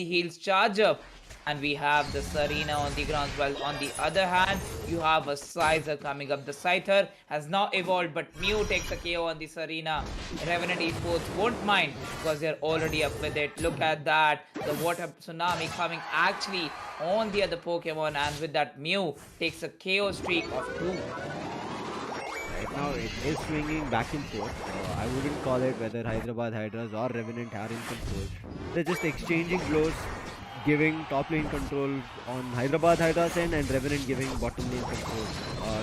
heals charge up. And we have the Serena on the ground. While on the other hand, you have a Sizer coming up. The Scyther has now evolved, but Mew takes a KO on the Serena. Revenant Esports won't mind because they're already up with it. Look at that. The water tsunami coming actually on the other Pokemon, and with that Mew takes a KO streak of 2. Right now it is swinging back and forth. I wouldn't call it whether Hyderabad HYDRAS or Revenant are in control. They're just exchanging blows, giving top lane control on Hyderabad HYDRAS end and Revenant giving bottom lane control.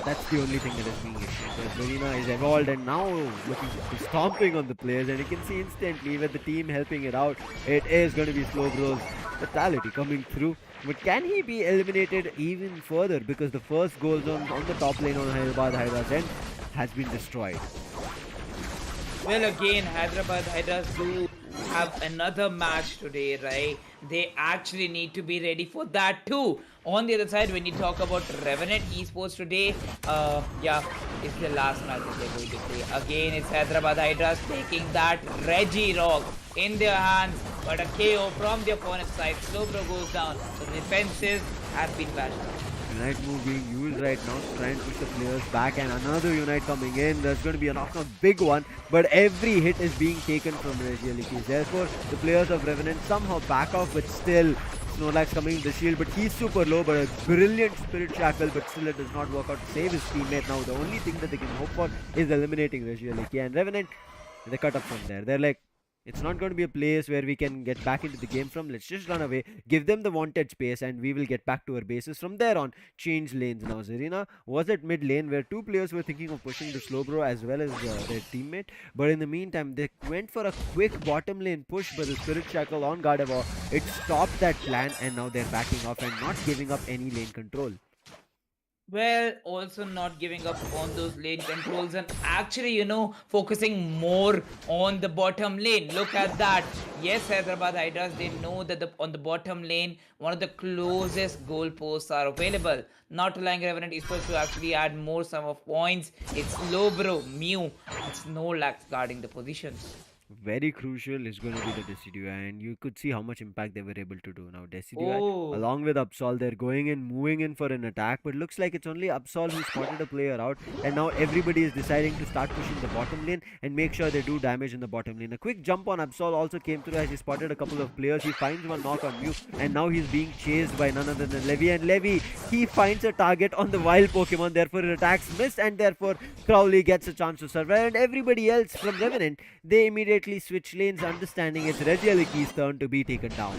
That's the only thing that is being issued. Verena is evolved and now looking stomping on the players, and you can see instantly with the team helping it out, it is going to be Slowbro's fatality coming through. But can he be eliminated even further, because the first goal zone on the top lane on Hyderabad HYDRAS end has been destroyed. Well, again, Hyderabad HYDRAS do have another match today, right? They actually need to be ready for that too. On the other side, when you talk about Revenant Esports today, it's the last match that they're going to play. Again, it's Hyderabad HYDRAS taking that Reggie Rock in their hands, but a KO from the opponent's side. Slowbro goes down. So the defenses have been bashed out. Unite move being used right now to try and push the players back, and another Unite coming in. There's going to be a knockout, big one, but every hit is being taken from Regieliki. Therefore, the players of Revenant somehow back off, but still Snorlax coming with the shield, but he's super low, but a brilliant Spirit Shackle, but still it does not work out to save his teammate. Now the only thing that they can hope for is eliminating Regieliki, and Revenant, they cut up from there. They're like, it's not going to be a place where we can get back into the game from. Let's just run away, give them the wanted space, and we will get back to our bases. From there on, change lanes. Now, Zarina was at mid lane where two players were thinking of pushing the Slowbro as well as their teammate. But in the meantime, they went for a quick bottom lane push, but the Spirit Shackle on Gardevoir, it stopped that plan, and now they're backing off and not giving up any lane control. Well, also not giving up on those lane controls and actually, focusing more on the bottom lane. Look at that. Yes, Hyderabad HYDRAS, they know that on the bottom lane, one of the closest goalposts are available. Not allowing Revenant Esports to actually add more sum of points. It's Slowbro, Mew, and Snorlax guarding the positions. Very crucial is going to be the Decidueye, and you could see how much impact they were able to do. Now Decidueye along with Absol, they're going in, moving in for an attack, but looks like it's only Absol who spotted a player out, and now everybody is deciding to start pushing the bottom lane and make sure they do damage in the bottom lane. A quick jump on Absol also came through as he spotted a couple of players. He finds one knock on Mew, and now he's being chased by none other than Levy, and Levy, he finds a target on the wild Pokemon, therefore his attacks miss, and therefore Crowley gets a chance to survive, and everybody else from Revenant, they immediately switch lanes, understanding it's Regieliki's turn to be taken down.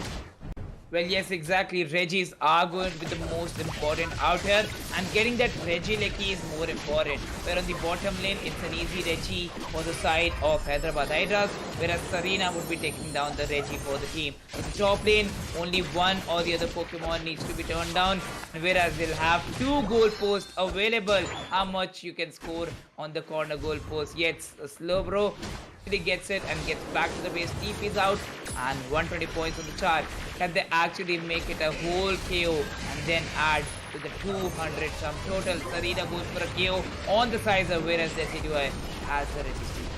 Well, yes, exactly. Reggies are going to be the most important out here, and getting that Regieleki is more important. Where on the bottom lane, it's an easy Reggie for the side of Hyderabad HYDRAS, whereas Serena would be taking down the Reggie for the team. On the top lane, only one or the other Pokemon needs to be turned down, whereas they'll have two goalposts available. How much you can score on the corner goalpost? Yes, Slowbro gets it and gets back to the base. TP's out and 120 points on the chart. Can they actually make it a whole KO and then add to the 200 some total? Serena goes for a KO on the Sizer, whereas Decidueye has the resistance.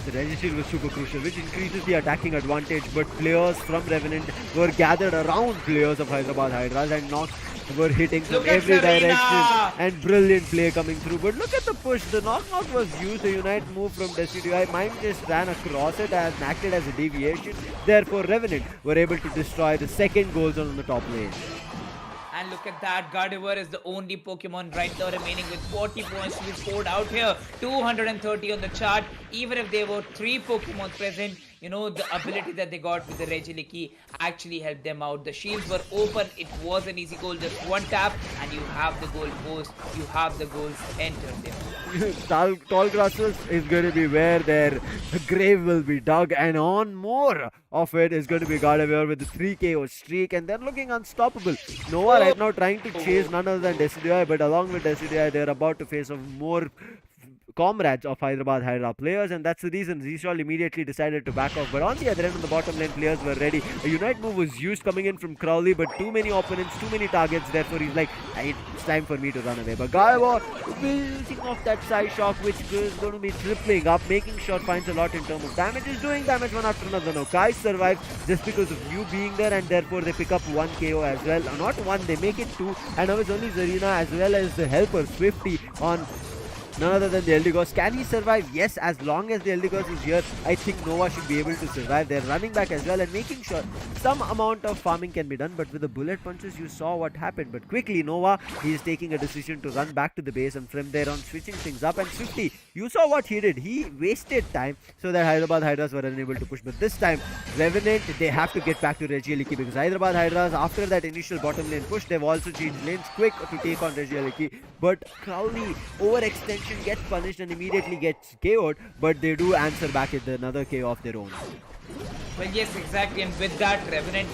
The Registeel was super crucial, which increases the attacking advantage, but players from Revenant were gathered around players of Hyderabad HYDRAS, and Nox were hitting from Look at every direction Zarina. and brilliant play coming through. But look at the push. The knockout was used. The Unite move from Decidueye. Mime just ran across it and acted as a deviation. Therefore, Revenant were able to destroy the second goal zone on the top lane. And look at that, Gardevoir is the only Pokemon right now remaining with 40 points to be scored out here. 230 on the chart. Even if there were 3 Pokemon present, the ability that they got with the Regieleki actually helped them out. The shields were open. It was an easy goal, just one tap, and you have the goal post. You have the goals entered there. Tall grasses is going to be where their grave will be dug, and on more of it is going to be Gardevoir with the 3 KO streak, and they're looking unstoppable. Nova right now trying to chase none other than Decidueye, but along with Decidueye, they're about to face off more comrades of Hyderabad Hydra players, and that's the reason Zishal immediately decided to back off. But on the other end, on the bottom lane, players were ready. A Unite move was used coming in from Crowley, but too many opponents, too many targets. Therefore, he's like, it's time for me to run away. But Gardevoir building off that side shock, which is going to be tripling up, making sure finds a lot in terms of damage. Is doing damage one after another. Now, Kai survives just because of you being there, and therefore they pick up 1 KO as well. Not one, they make it 2, and now it's only Zarina as well as the helper Swifty on none other than the Eldegoss. Can he survive? Yes, as long as the Eldegoss is here, I think Nova should be able to survive. They're running back as well and making sure some amount of farming can be done, but with the bullet punches, you saw what happened. But quickly, Nova, he is taking a decision to run back to the base, and from there on, switching things up. And 50, you saw what he did. He wasted time so that Hyderabad Hydras were unable to push. But this time, Revenant, they have to get back to Regieleki, because Hyderabad Hydras, after that initial bottom lane push, they've also changed lanes quick to take on Regieleki. But Crowley, overextension, gets punished and immediately gets KO'd, but they do answer back with another KO of their own. Well, yes, exactly. And with that, Revenant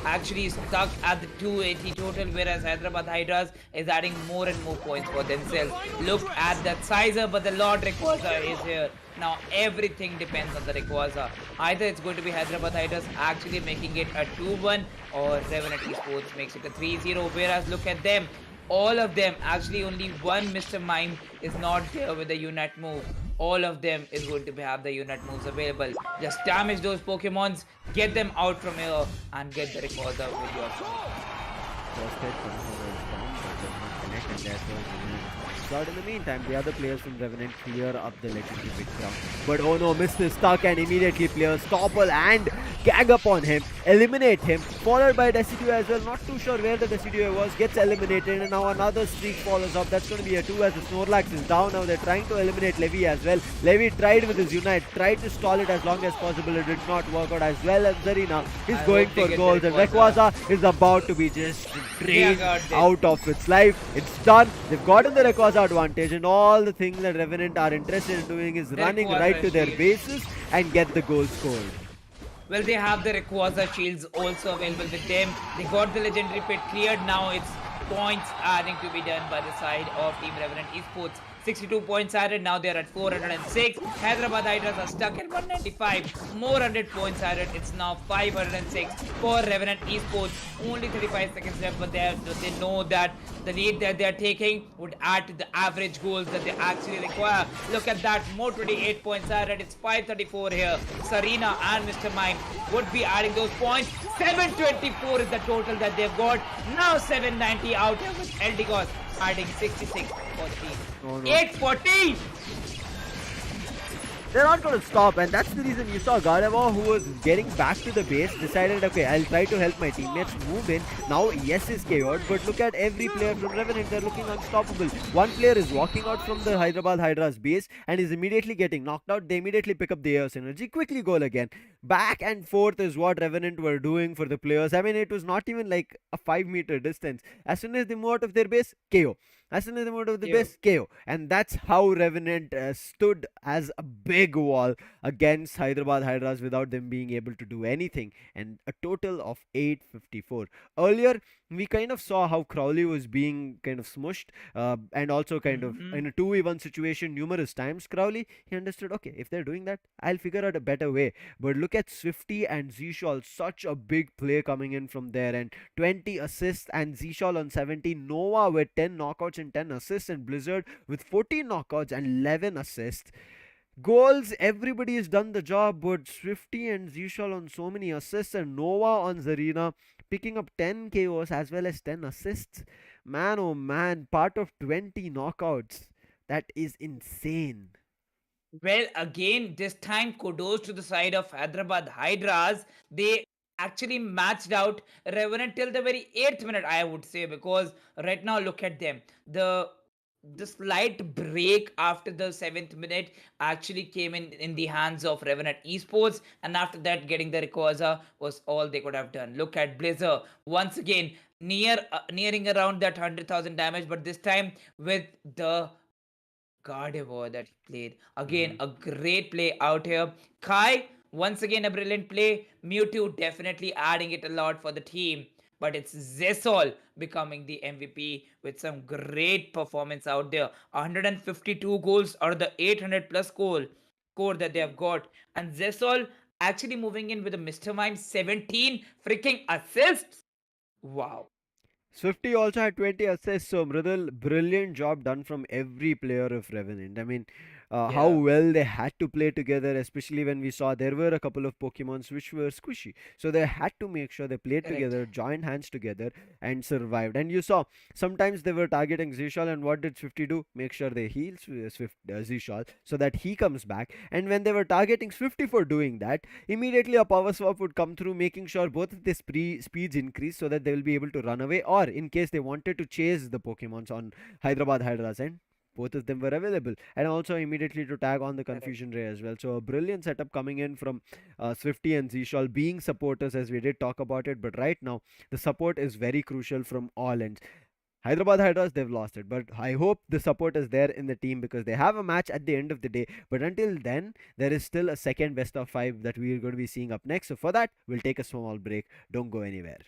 actually is stuck at the 280 total, whereas Hyderabad Hydras is adding more and more points for themselves. Look at that Sizer, but the Lord Rayquaza is here. Now, everything depends on the Rayquaza. Either it's going to be Hyderabad Hydras actually making it a 2-1, or Revenant ESPORTS makes it a 3-0, whereas look at them. All of them, actually only one Mr. Mime is not there with the Unite move. All of them is going to have the Unite moves available. Just damage those Pokemons, get them out from here, and get the Rayquaza with your shot. First hit comes over his down, but does not connect, and therefore but in the meantime, the other players from Revenant clear up the legendary big ground. But oh no, Mr. Stuck, and immediately players topple and gag upon him, eliminate him, followed by Decidueye as well. Not too sure where the Decidueye was, gets eliminated, and now another streak follows up. That's going to be a 2 as the Snorlax is down. Now they're trying to eliminate Levi as well. Levi tried with his Unite, tried to stall it as long as possible. It did not work out as well as Zarina is going for goals, and Rayquaza is about to be just drained out of its life. It's done. They've gotten the Rayquaza advantage, and all the things that Revenant are interested in doing is running right to their bases and get the goal scored. Well, they have the Rayquaza shields also available with them. They got the legendary pit cleared. Now it's points adding to be done by the side of Team Revenant ESPORTS. 62 points added, now they're at 406. Hyderabad Hydras are stuck at 195. More 100 points added, it's now 506 for Revenant ESPORTS. Only 35 seconds left, but they know that the lead that they're taking would add to the average goals that they actually require. Look at that, more 28 points added, it's 534 here. Sarina and Mr. Mime would be adding those points. 724 is the total that they've got. Now 790 out here with Eldegoss adding 66 for the team. Oh, no. 840! They're not going to stop, and that's the reason you saw Gardevoir, who was getting back to the base, decided, okay, I'll try to help my teammates move in. Now, yes, is KO'd, but look at every player from Revenant, they're looking unstoppable. One player is walking out from the Hyderabad Hydras base and is immediately getting knocked out. They immediately pick up the Air Synergy, quickly goal again. Back and forth is what Revenant were doing for the players. I mean, it was not even like a 5-meter distance. As soon as they move out of their base, KO. As soon as they moved out of the base, KO. And that's how Revenant stood as a big wall against Hyderabad Hydras without them being able to do anything. And a total of 854. Earlier, we kind of saw how Crowley was being kind of smushed and also kind of in a 2v1 situation numerous times. Crowley, he understood, okay, if they're doing that, I'll figure out a better way. But look at Swifty and Zishal, such a big play coming in from there, and 20 assists, and Zishal on 17, Nova with 10 knockouts and 10 assists, and Blizzard with 14 knockouts and 11 assists. Goals, everybody has done the job, but Swifty and Zishal on so many assists, and Nova on Zarina picking up 10 KOs as well as 10 assists. Man, oh man, part of 20 knockouts. That is insane. Well, again, this time kudos to the side of Hyderabad Hydras. They actually matched out Revenant till the very 8th minute, I would say, because right now look at them. The slight break after the 7th minute actually came in the hands of Revenant Esports, and after that, getting the Rayquaza was all they could have done. Look at Blizzard once again nearing around that 100,000 damage, but this time with the Gardevoir that he played. Again, Mhm. a great play out here. Kai, once again, a brilliant play. Mewtwo definitely adding it a lot for the team. But it's Zesol becoming the MVP with some great performance out there. 152 goals out of the 800 plus score that they have got. And Zesol actually moving in with a Mr. Mime 17 freaking assists. Wow. Swifty also had 20 assists, so Mridul, brilliant job done from every player of Revenant. I mean, how Yeah, well they had to play together, especially when we saw there were a couple of Pokemons which were squishy. So they had to make sure they played correct. together, joined hands together, and survived. And you saw sometimes they were targeting Zishal, and what did Swifty do? Make sure they heal Zishal so that he comes back. And when they were targeting Swifty for doing that, immediately a power swap would come through, making sure both of their speeds increase so that they will be able to run away, or in case they wanted to chase the Pokemons on Hyderabad Hydras end, both of them were available, and also immediately to tag on the Correct. confusion ray as well. So a brilliant setup coming in from Swifty and Zishal being supporters, as we did talk about it. But right now the support is very crucial from all ends. Hyderabad Hydras, they've lost it, but I hope the support is there in the team because they have a match at the end of the day. But until then, there is still a second best of five that we are going to be seeing up next. So for that, we'll take a small break. Don't go anywhere.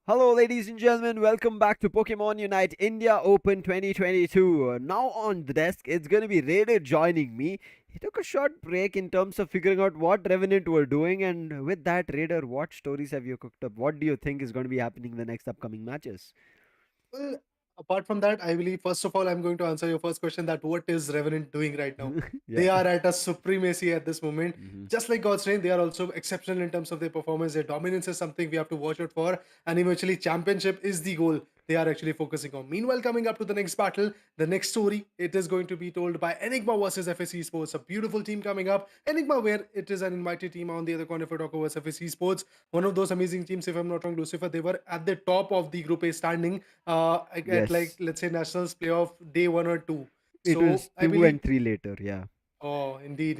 Hello, ladies and gentlemen. Welcome back to Pokemon Unite India Open 2022. Now on the desk, it's going to be Raider joining me. He took a short break in terms of figuring out what Revenant were doing, and with that, Raider, what stories have you cooked up? What do you think is going to be happening in the next upcoming matches? Well, apart from that, I believe first of all, I'm going to answer your first question that what is Revenant doing right now? Yeah. They are at a supremacy at this moment. Hmm. Just like God's Rain, they are also exceptional in terms of their performance. Their dominance is something we have to watch out for, and eventually, championship is the goal they are actually focusing on. Meanwhile, coming up to the next battle, the next story, it is going to be told by Enigma versus FSC Sports. A beautiful team coming up. Enigma, where it is an invited team on the other corner for Toko versus FSC Sports. One of those amazing teams, if I'm not wrong, Lucifer, they were at the top of the Group A standing at like Yes. let's say Nationals playoff day 1 or 2. It So was I 2 believe, and 3 later, yeah. oh, indeed.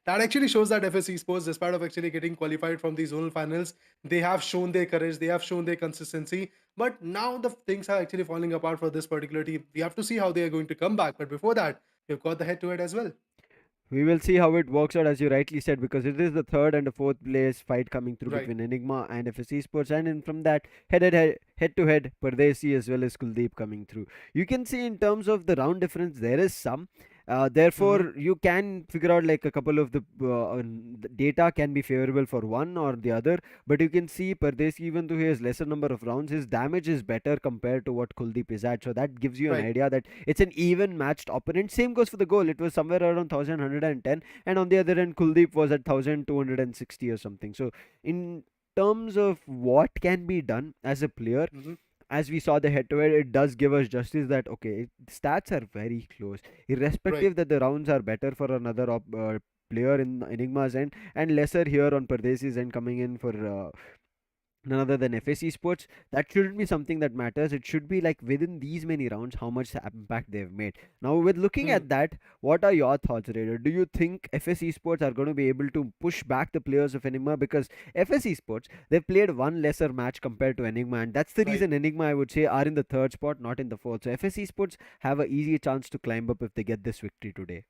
That actually shows that FSC Sports, despite of actually getting qualified from the zonal finals, they have shown their courage, they have shown their consistency. But now the things are actually falling apart for this particular team. We have to see how they are going to come back. But before that, we've got the head-to-head as well. We will see how it works out, as you rightly said, because it is the third and the fourth place fight coming through Right. between Enigma and FSC Sports, and in from that head to head, Pardesi as well as Kuldeep coming through. You can see in terms of the round difference, there is some. Mm-hmm. Therefore, you can figure out like a couple of the data can be favorable for one or the other, but you can see Pardesi, even though he has lesser number of rounds, his damage is better compared to what Kuldeep is at. So that gives you an Right. idea that it's an even matched opponent. Same goes for the goal. It was somewhere around 1110, and on the other end, Kuldeep was at 1260 or something. So, in terms of what can be done as a player, Mm-hmm. as we saw the head to head, it does give us justice that okay, stats are very close, Right. irrespective that the rounds are better for another player in Enigma's end and lesser here on Pardesi's end coming in for none other than FSC Sports. That shouldn't be something that matters. It should be like within these many rounds, how much impact they've made. Now, with looking Hmm. at that, what are your thoughts, Raider? Do you think FSC Sports are going to be able to push back the players of Enigma? Because FSC Sports, they've played one lesser match compared to Enigma, and that's the Right. reason Enigma, I would say, are in the third spot, not in the fourth. So, FSC Sports have a easy chance to climb up if they get this victory today.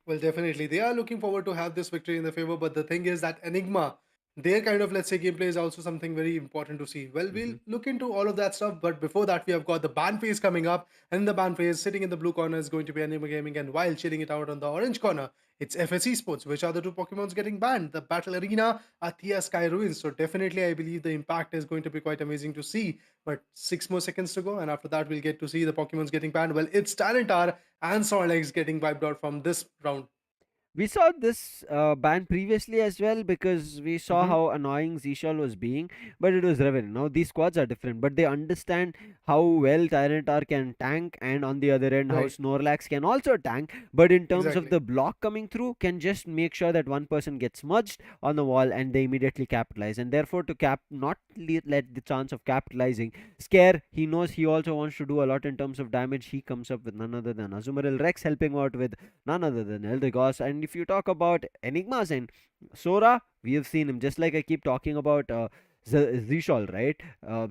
Well, definitely. They are looking forward to have this victory in their favor. But the thing is that Enigma, their kind of, let's say, gameplay is also something very important to see. Well, we'll Hmm. look into all of that stuff. But before that, we have got the ban phase coming up. And in the ban phase, sitting in the blue corner is going to be Enigma Gaming. And while chilling it out on the orange corner, it's FSC Sports, which are the two Pokemons getting banned. The Battle Arena, Athia Sky Ruins. So definitely, I believe the impact is going to be quite amazing to see. But 6 more seconds to go. And after that, we'll get to see the Pokemons getting banned. Well, it's Tyranitar and Snorlax getting wiped out from this round. We saw this ban previously as well because we saw Mhm. how annoying Zishal was being, but it was Revenant. Now these squads are different, but they understand how well Tyranitar can tank, and on the other end, how Right. Snorlax can also tank. But in terms of Exactly. the block coming through, can just make sure that one person gets smudged on the wall and they immediately capitalize. And therefore, to not let the chance of capitalizing scare, he knows he also wants to do a lot in terms of damage. He comes up with none other than Azumarill Rex helping out with none other than Eldegoss. And if you talk about Enigmas and Sora, we have seen him. Just like I keep talking about Zishal, right?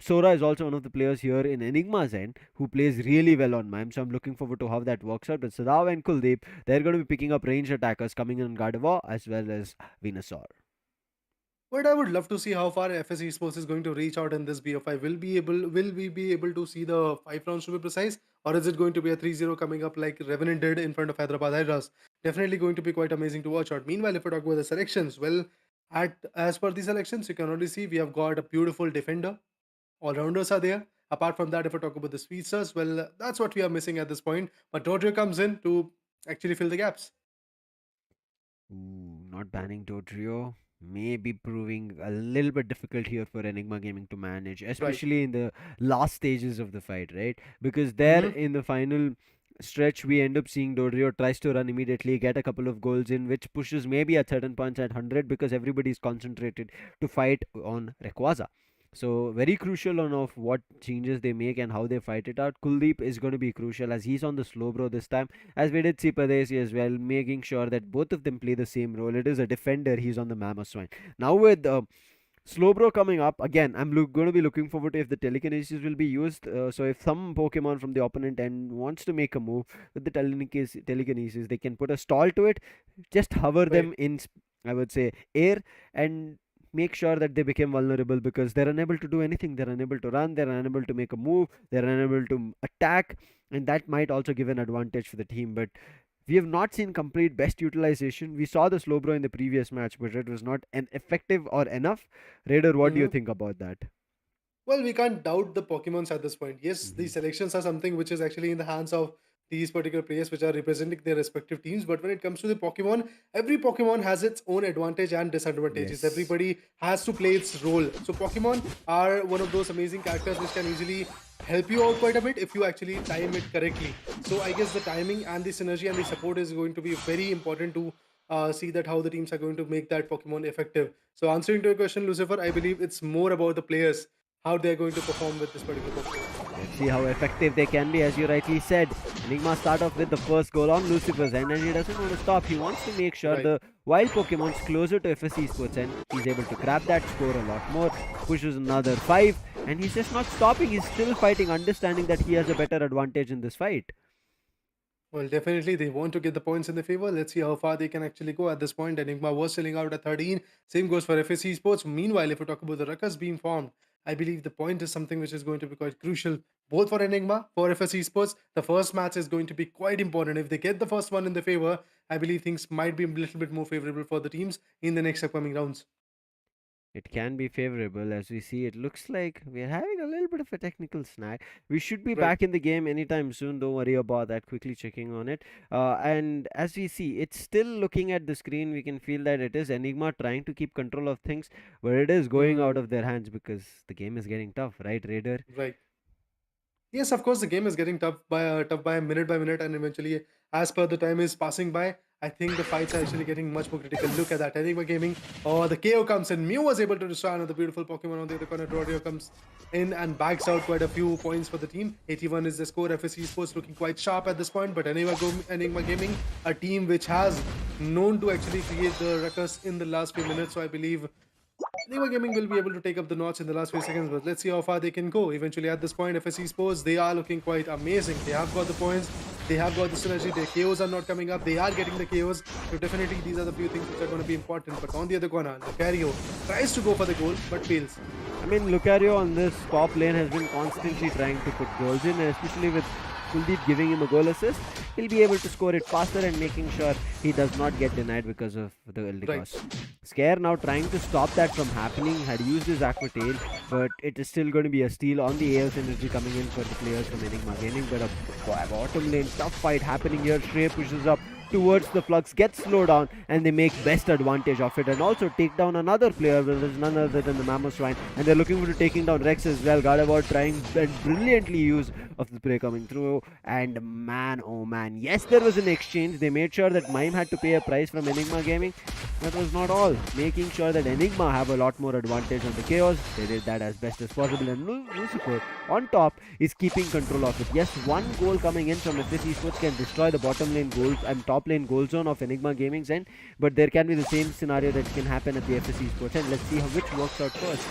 Sora is also one of the players here in Enigma's end who plays really well on Mime. So I'm looking forward to how that works out. But Sadav and Kuldeep, they're going to be picking up ranged attackers coming in Gardevoir as well as Venusaur. But I would love to see how far FSE Sports is going to reach out in this BO5. Will we be able to see the 5 rounds to be precise? Or is it going to be a 3-0 coming up like Revenant did in front of Hyderabad Hydras? Definitely going to be quite amazing to watch out. Meanwhile, if we talk about the selections, well, at as per the selections, you can already see we have got a beautiful defender. All rounders are there. Apart from that, if we talk about the speedsters, well, that's what we are missing at this point. But Dodrio comes in to actually fill the gaps. Ooh, not banning Dodrio may be proving a little bit difficult here for Enigma Gaming to manage, Right. especially in the last stages of the fight, right? Because there Mm-hmm. in the final stretch, we end up seeing Dodrio tries to run immediately, get a couple of goals in, which pushes maybe at certain points at 100 because everybody's concentrated to fight on Rayquaza. So very crucial on of what changes they make and how they fight it out. Kuldeep is going to be crucial as he's on the slow bro this time, as we did see Padesi as well, making sure that both of them play the same role. It is a defender, he's on the Mammoth Swine. Now with Slowbro coming up, again, I'm going to be looking forward to if the telekinesis will be used. So if some Pokemon from the opponent end wants to make a move with the telekinesis, they can put a stall to it, just hover Right. them in, I would say, air, and make sure that they became vulnerable because they're unable to do anything. They're unable to run, they're unable to make a move, they're unable to attack, and that might also give an advantage for the team. But we have not seen complete best utilization. We saw the slow bro in the previous match, but it was not an effective or enough. Raider, what do you Mhm. think about that? Well, we can't doubt the Pokemons at this point. Yes, the Hmm. selections are something which is actually in the hands of these particular players which are representing their respective teams. But when it comes to the Pokemon, every Pokemon has its own advantage and disadvantages. Yes. Everybody has to play its role. So Pokemon are one of those amazing characters which can easily help you out quite a bit if you actually time it correctly. So I guess the timing and the synergy and the support is going to be very important to see that how the teams are going to make that Pokemon effective. So answering to your question, Lucifer, I believe it's more about the players how they're going to perform with this particular Pokemon. Let's see how effective they can be, as you rightly said. Enigma start off with the first goal on Lucifer's end, and he doesn't want to stop. He wants to make sure Right. the wild Pokemon's closer to FSC Sports end. He's able to grab that score a lot more, pushes another 5, and he's just not stopping. He's still fighting, understanding that he has a better advantage in this fight. Well, definitely they want to get the points in the favor. Let's see how far they can actually go at this point. Enigma was selling out at 13. Same goes for FSC Sports. Meanwhile, if we talk about the ruckus being formed, I believe the point is something which is going to be quite crucial both for Enigma, for FSC Sports. The first match is going to be quite important. If they get the first one in the favor, I believe things might be a little bit more favorable for the teams in the next upcoming rounds. It can be favorable. As we see, it looks like we're having a little bit of a technical snag. We should be Right. back in the game anytime soon. Don't worry about that. Quickly checking on it. And as we see, it's still looking at the screen. We can feel that it is Enigma trying to keep control of things, but it is going out Hmm. of their hands because the game is getting tough, right, Raider? Right. Yes, of course, the game is getting tough by minute, and eventually, as per the time is passing by, I think the fights are actually getting much more critical. Look at that, Enigma Gaming. Oh, the KO comes in. Mew was able to destroy another beautiful Pokemon on the other corner. Dorio comes in and bags out quite a few points for the team. 81 is the score. FSC Sports looking quite sharp at this point, but Enigma Gaming, a team which has known to actually create the ruckus in the last few minutes. So I believe Enigma Gaming will be able to take up the notch in the last few seconds, but let's see how far they can go. Eventually, at this point, FSC Sports, they are looking quite amazing. They have got the points, they have got the synergy, their KOs are not coming up, they are getting the KOs. So, definitely, these are the few things which are going to be important. But on the other corner, Lucario tries to go for the goal, but fails. I mean, Lucario on this top lane has been constantly trying to put goals in, especially with Kuldeep giving him a goal assist. He'll be able to score it faster and making sure he does not get denied because of the early Right. cost. Scare now trying to stop that from happening, had used his Aqua Tail, but it is still going to be a steal on the AL synergy coming in for the players from Enigma Gaming. But a bottom lane tough fight happening here. Shrey pushes up towards the flux, gets slowed down, and they make best advantage of it and also take down another player, which is none other than the Mammoth Swine, and they're looking for taking down Rex as well. Gardevoir trying and brilliantly use of the play coming through, and man, oh man, yes, there was an exchange. They made sure that Mime had to pay a price from Enigma Gaming. That was not all. Making sure that Enigma have a lot more advantage on the chaos. They did that as best as possible, and Lucifer on top is keeping control of it. Yes, one goal coming in from FSC Sports can destroy the bottom lane goal and top lane goal zone of Enigma Gaming's end, but there can be the same scenario that can happen at the FSC Sports end. Let's see how which works out first.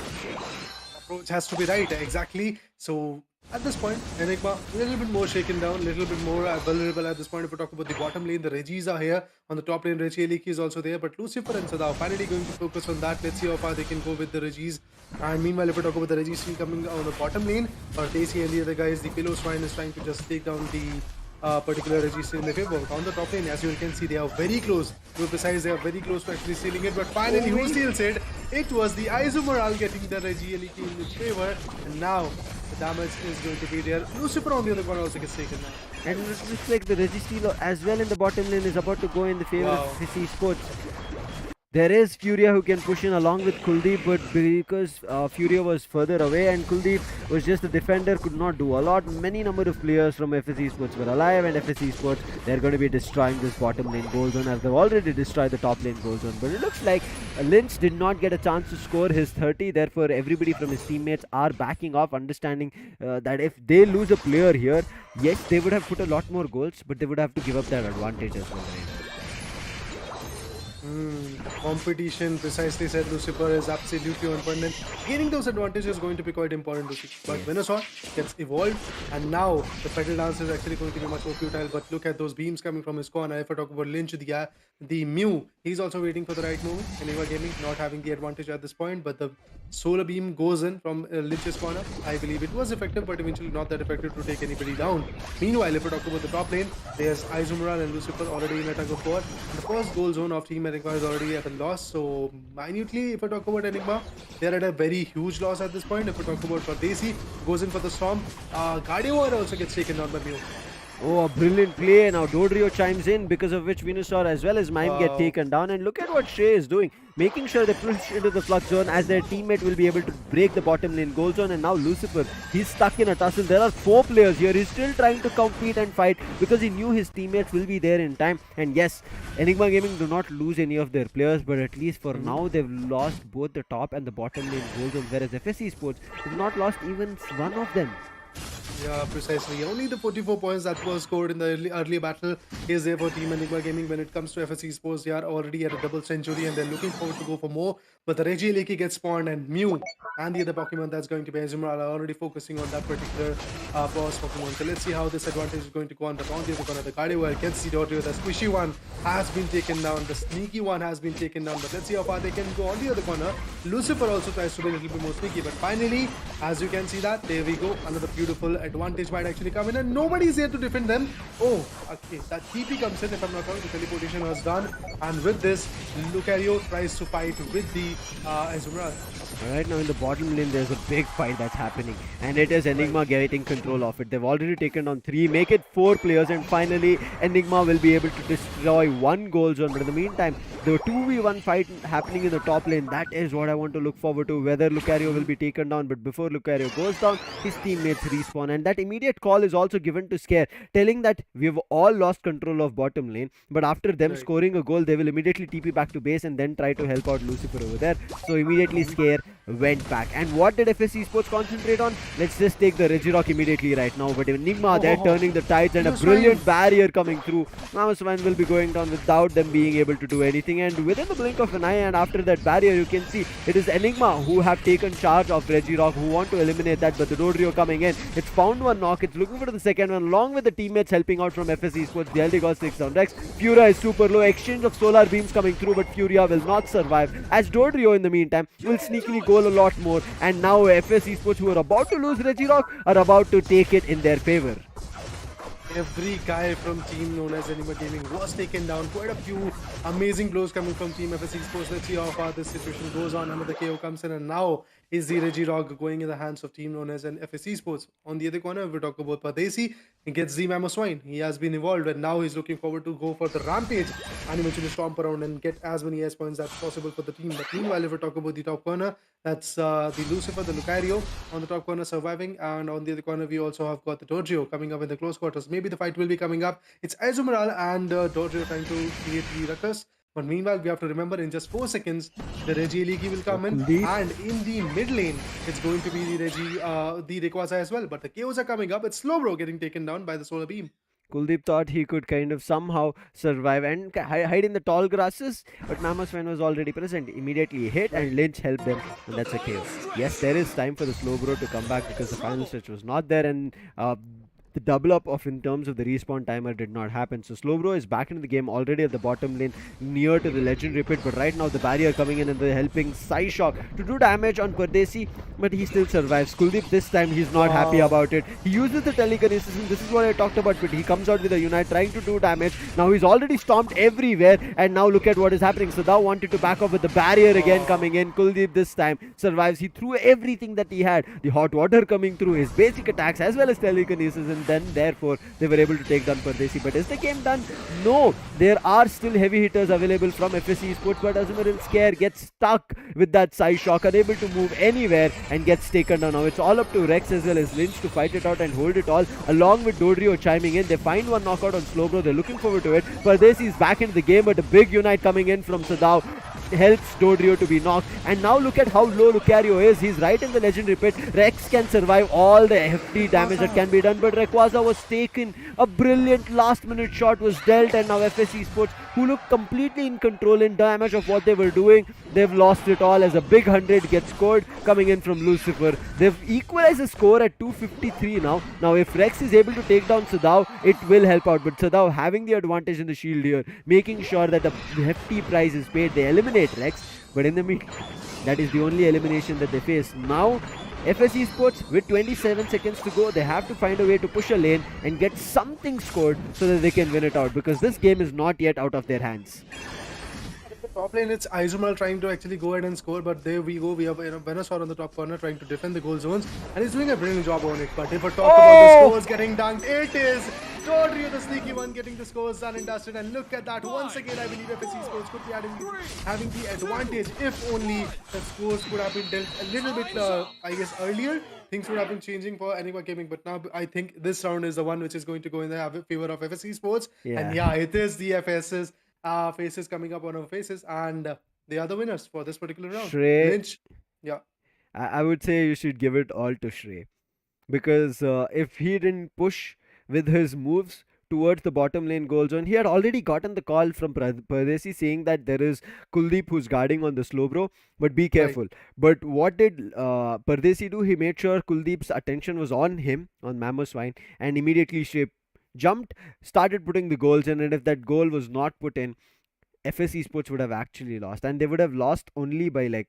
Approach has to be right, exactly. So at this point, Enigma a little bit more shaken down, a little bit more vulnerable at this point. If we talk about the bottom lane, the Regis are here. On the top lane, Reggie Aliki is also there, but Lucifer and Sadao finally going to focus on that. Let's see how far they can go with the Regis. And meanwhile, if we talk about the Regis still coming on the bottom lane, or Daisy and the other guys, the Pillow Swine is trying to just take down the particular Regis in the favor. On the top lane, as you can see, they are very close. To be precise, they are very close to actually sealing it. But finally, who steals it? It was the Izumoral getting the Reggie Aliki in his favor. And now, the damage is going to be there. Lucifer on the other corner also gets taken now. And it looks like the Registeel as well in the bottom lane is about to go in the favor Wow. of FSC Sports. There is Furia who can push in along with Kuldeep, but because Furia was further away and Kuldeep was just a defender, could not do a lot. Many number of players from FSC Sports were alive, and FSC Sports, they're going to be destroying this bottom lane goal zone as they've already destroyed the top lane goal zone. But it looks like Lynch did not get a chance to score his 30, therefore everybody from his teammates are backing off, understanding that if they lose a player here, yes, they would have put a lot more goals, but they would have to give up that advantage as well, right? competition, precisely said Lucifer, is absolutely on point. And gaining those advantages is going to be quite important to see. But Yes. Venusaur gets evolved, and now the Petal Dance is actually going to be much more futile. But look at those beams coming from his corner. If I talk about Lynch, the Mew, he's also waiting for the right move. Enigma Gaming not having the advantage at this point, but the Solar Beam goes in from Lynch's corner. I believe it was effective, but eventually not that effective to take anybody down. Meanwhile, if we talk about the top lane, there's Izumoral and Lucifer already in a tug of war. The first goal zone of Team Enigma is already at a loss. So, minutely, if I talk about Enigma, they're at a very huge loss at this point. If we talk about Pardesi, goes in for the storm. Gardevoir also gets taken down by Mew. Oh, a brilliant play. Now Dodrio chimes in, because of which Venusaur as well as Mime get Wow. taken down. And look at what Shay is doing. Making sure they push into the flux zone as their teammate will be able to break the bottom lane goal zone. And now Lucifer, he's stuck in a tussle. There are 4 players here. He's still trying to compete and fight because he knew his teammates will be there in time. And yes, Enigma Gaming do not lose any of their players, but at least for now they've lost both the top and the bottom lane goal zones, whereas FS Esports have not lost even one of them. Yeah, precisely. Only the 44 points that were scored in the earlier battle is there for Team Enigma Gaming. When it comes to FSC Sports, they are already at a double century and they're looking forward to go for more. But the Regieleki gets spawned, and Mew and the other Pokemon that's going to be Azumarill are already focusing on that particular boss Pokemon. So let's see how this advantage is going to go on the boundary. The corner. The Gardevoir gets the Dodrio. The squishy one has been taken down. The sneaky one has been taken down. But let's see how far they can go on the other corner. Lucifer also tries to be a little bit more sneaky. But finally, as you can see that, there we go. Another beautiful advantage might actually come in, and nobody's here to defend them. Oh, okay. That TP comes in, if I'm not wrong. The teleportation was done. And with this, Lucario tries to fight with the Azumarill. Right now in the bottom lane, there's a big fight that's happening, and it is Enigma getting control of it. They've already taken on 3, make it 4 players, and finally Enigma will be able to destroy 1 goal zone. But in the meantime, the 2v1 fight happening in the top lane, that is what I want to look forward to, whether Lucario will be taken down. But before Lucario goes down, his teammates respawn, and that immediate call is also given to Scare, telling that we've all lost control of bottom lane, but after them Right. scoring a goal, they will immediately TP back to base and then try to help out Lucifer over there. So immediately Scare went back. And what did FSC Sports concentrate on? Let's just take the Regirock immediately right now. But Enigma, they're turning the tides, and a Yes, brilliant Ryan. barrier coming through. Namaswan will be going down without them being able to do anything. And within the blink of an eye, and after that barrier, you can see it is Enigma who have taken charge of Regirock, who want to eliminate that. But the Dodrio coming in, it's found one knock, it's looking for the second one, along with the teammates helping out from FSC Sports. The LD got 6 down. Rex, Furia is super low. Exchange of solar beams coming through, but Furia will not survive. As Dodrio, in the meantime, will sneakily goal a lot more. And now FS Esports, who are about to lose Regirock, are about to take it in their favor. Every guy from team known as Enigma Gaming was taken down. Quite a few amazing blows coming from Team FSC Sports. Let's see how far this situation goes on. Another KO comes in, and now is the Regirock going in the hands of team known as an FSC Sports. On the other corner, we talk about Pardesi. He gets the Mamoswine. He has been evolved, and now he's looking forward to go for the Rampage and eventually stomp around and get as many S points as possible for the team. But meanwhile, if we talk about the top corner, that's the Lucifer, the Lucario on the top corner surviving, and on the other corner we also have got the Dodrio coming up in the close quarters. Maybe the fight will be coming up. It's Azumarill and Dodrio trying to create the ruckus. But meanwhile, we have to remember in just 4 seconds, the Regieleki will come in, Indeed. and in the mid lane, it's going to be the Rayquaza as well. But the KOs are coming up. It's Slowbro getting taken down by the Solar Beam. Kuldeep thought he could kind of somehow survive and hide in the tall grasses, but Mamoswine was already present. Immediately hit, and Lynch helped them, and that's a KO. Yes, there is time for the Slowbro to come back because the final stretch was not there, and the double up of in terms of the respawn timer did not happen. So Slowbro is back into the game already at the bottom lane near to the legendary pit, but right now the barrier coming in and they're helping Psyshock to do damage on Pardesi, but he still survives. Kuldeep this time he's not happy about it. He uses the telekinesis, and this is what I talked about, but he comes out with a unite trying to do damage. Now he's already stomped everywhere, and now look at what is happening. Sadao wanted to back off with the barrier again coming in. Kuldeep this time survives. He threw everything that he had. The hot water coming through, his basic attacks as well as telekinesis, and then therefore they were able to take down Pardesi. But is the game done? No, there are still heavy hitters available from FSC Sports, but Azumarill Scare gets stuck with that Psyshock, unable to move anywhere, and gets taken down. Now it's all up to Rex as well as Lynch to fight it out and hold it all, along with Dodrio chiming in. They find one knockout on Slowbro. They're looking forward to it. Pardesi is back into the game, but a big unite coming in from Sadao. helps Dodrio to be knocked. And now look at how low Lucario is. He's right in the legendary pit. Rex can survive all the hefty damage that can be done, but Rayquaza was taken. A brilliant last minute shot was dealt, and now FS Esports, who look completely in control in damage of what they were doing, they've lost it all as a big 100 gets scored coming in from Lucifer. They've equalized the score at 253 now. Now if Rex is able to take down Sadao, it will help out, but Sadao having the advantage in the shield here, making sure that the hefty prize is paid. They eliminate Rex, but in the meantime, that is the only elimination that they face. Now FS Esports, with 27 seconds to go, they have to find a way to push a lane and get something scored so that they can win it out, because this game is not yet out of their hands. Top lane, it's Izumal trying to actually go ahead and score, but there we go. We have Venusaur on the top corner trying to defend the goal zones, and he's doing a brilliant job on it. But if we talk about the scores getting dunked, it is Dodrio, the sneaky one, getting the scores done and dusted. And look at that. Once again, I believe FS Esports could be having the advantage if only the scores could have been dealt a little bit, I guess, earlier. Things would have been changing for Enigma Gaming, but now I think this round is the one which is going to go in the favor of FS Esports. And yeah, it is the FS's faces coming up on our faces, and they are the winners for this particular round. Shrey, Lynch, yeah. I would say you should give it all to Shrey, because if he didn't push with his moves towards the bottom lane goal zone, he had already gotten the call from Pardesi saying that there is Kuldeep who's guarding on the slow bro, but be careful. Right. But what did Pardesi do? He made sure Kuldeep's attention was on him, on Mamoswine, and immediately Shrey jumped, started putting the goals in, and if that goal was not put in, FS Esports would have actually lost, and they would have lost only by like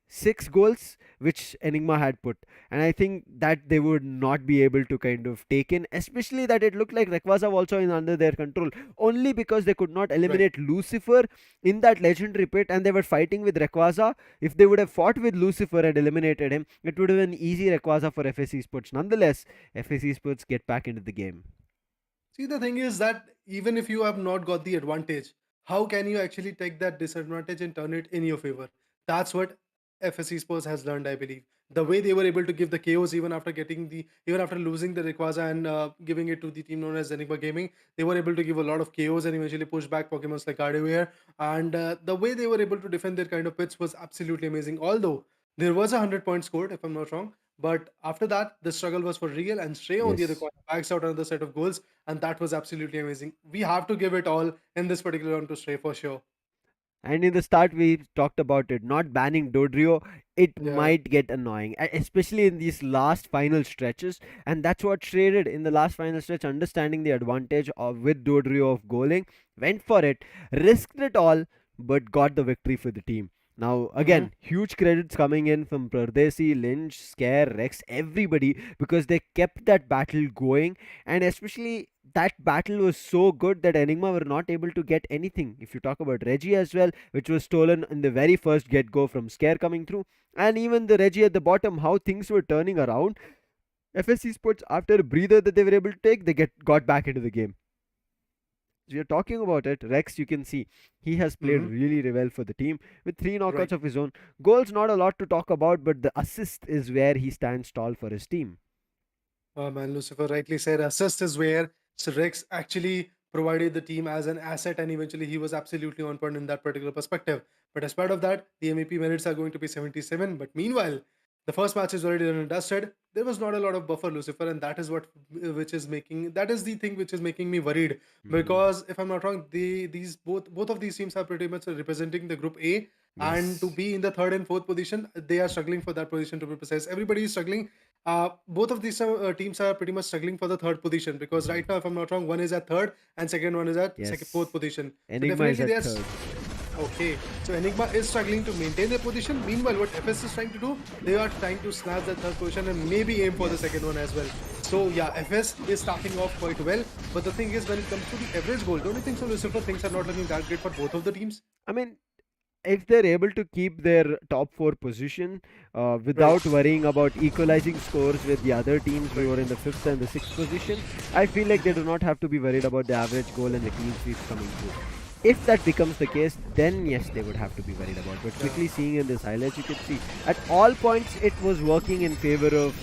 6 goals which Enigma had put. And I think that they would not be able to kind of take in, especially that it looked like Rayquaza also in under their control, only because they could not eliminate Lucifer in that legendary pit, and they were fighting with Rayquaza. If they would have fought with Lucifer and eliminated him, it would have been easy Rayquaza for FS Esports. Nonetheless, FS Esports get back into the game. See, the thing is that even if you have not got the advantage, how can you actually take that disadvantage and turn it in your favor? That's what FS Esports has learned, I believe. The way they were able to give the KOs even after losing the Rayquaza and giving it to the team known as Enigma Gaming, they were able to give a lot of KOs and eventually push back Pokemons like Gardevoir. And the way they were able to defend their kind of pits was absolutely amazing. Although there was a 100-point scored, if I'm not wrong. But after that, the struggle was for real, and Shrey on the other Yes. corner bags out another set of goals, and that was absolutely amazing. We have to give it all in this particular round to Shrey for sure. And in the start, we talked about it, not banning Dodrio. It Yeah, might get annoying, especially in these last final stretches. And that's what Shrey did in the last final stretch, understanding the advantage of with Dodrio of goaling, went for it, risked it all, but got the victory for the team. Now, again, huge credits coming in from Pardesi, Lynch, Scare, Rex, everybody, because they kept that battle going, and especially that battle was so good that Enigma were not able to get anything. If you talk about Reggie as well, which was stolen in the very first get go from Scare coming through, and even the Reggie at the bottom, how things were turning around. FS Esports, after a breather that they were able to take, they got back into the game. We are talking about it. Rex, you can see he has played Mhm. really well for the team with 3 knockouts Right. of his own. Goals, not a lot to talk about, but the assist is where he stands tall for his team. Man, Lucifer rightly said assist is where Sir Rex actually provided the team as an asset, and eventually he was absolutely on point in that particular perspective. But as part of that, the MVP minutes are going to be 77. But meanwhile, the first match is already done and dusted. There was not a lot of buffer, Lucifer, and that is that is the thing which is making me worried. Because if I'm not wrong, these both of these teams are pretty much representing the group A, and to Yes. be in the third and fourth position, they are struggling for that position, to be precise. Everybody is struggling. Both of these teams are pretty much struggling for the third position, because right now, if I'm not wrong, one is at third and second one is at fourth Yes. position. So Enigma is definitely at they are third. okay. So Enigma is struggling to maintain their position. Meanwhile, what FS is trying to do, they are trying to snatch that third position and maybe aim for the second one as well. So yeah, FS is starting off quite well. But the thing is, when it comes to the average goal, don't you think so, Lucifer? Things are not looking that great for both of the teams. I mean, if they're able to keep their top 4 position Right. without worrying about equalizing scores with the other teams who Right. are in the 5th and the 6th position, I feel like they do not have to be worried about the average goal and the clean sheets coming through. If that becomes the case, then yes, they would have to be worried about. But Yeah. quickly seeing in this highlights, you can see at all points it was working in favor of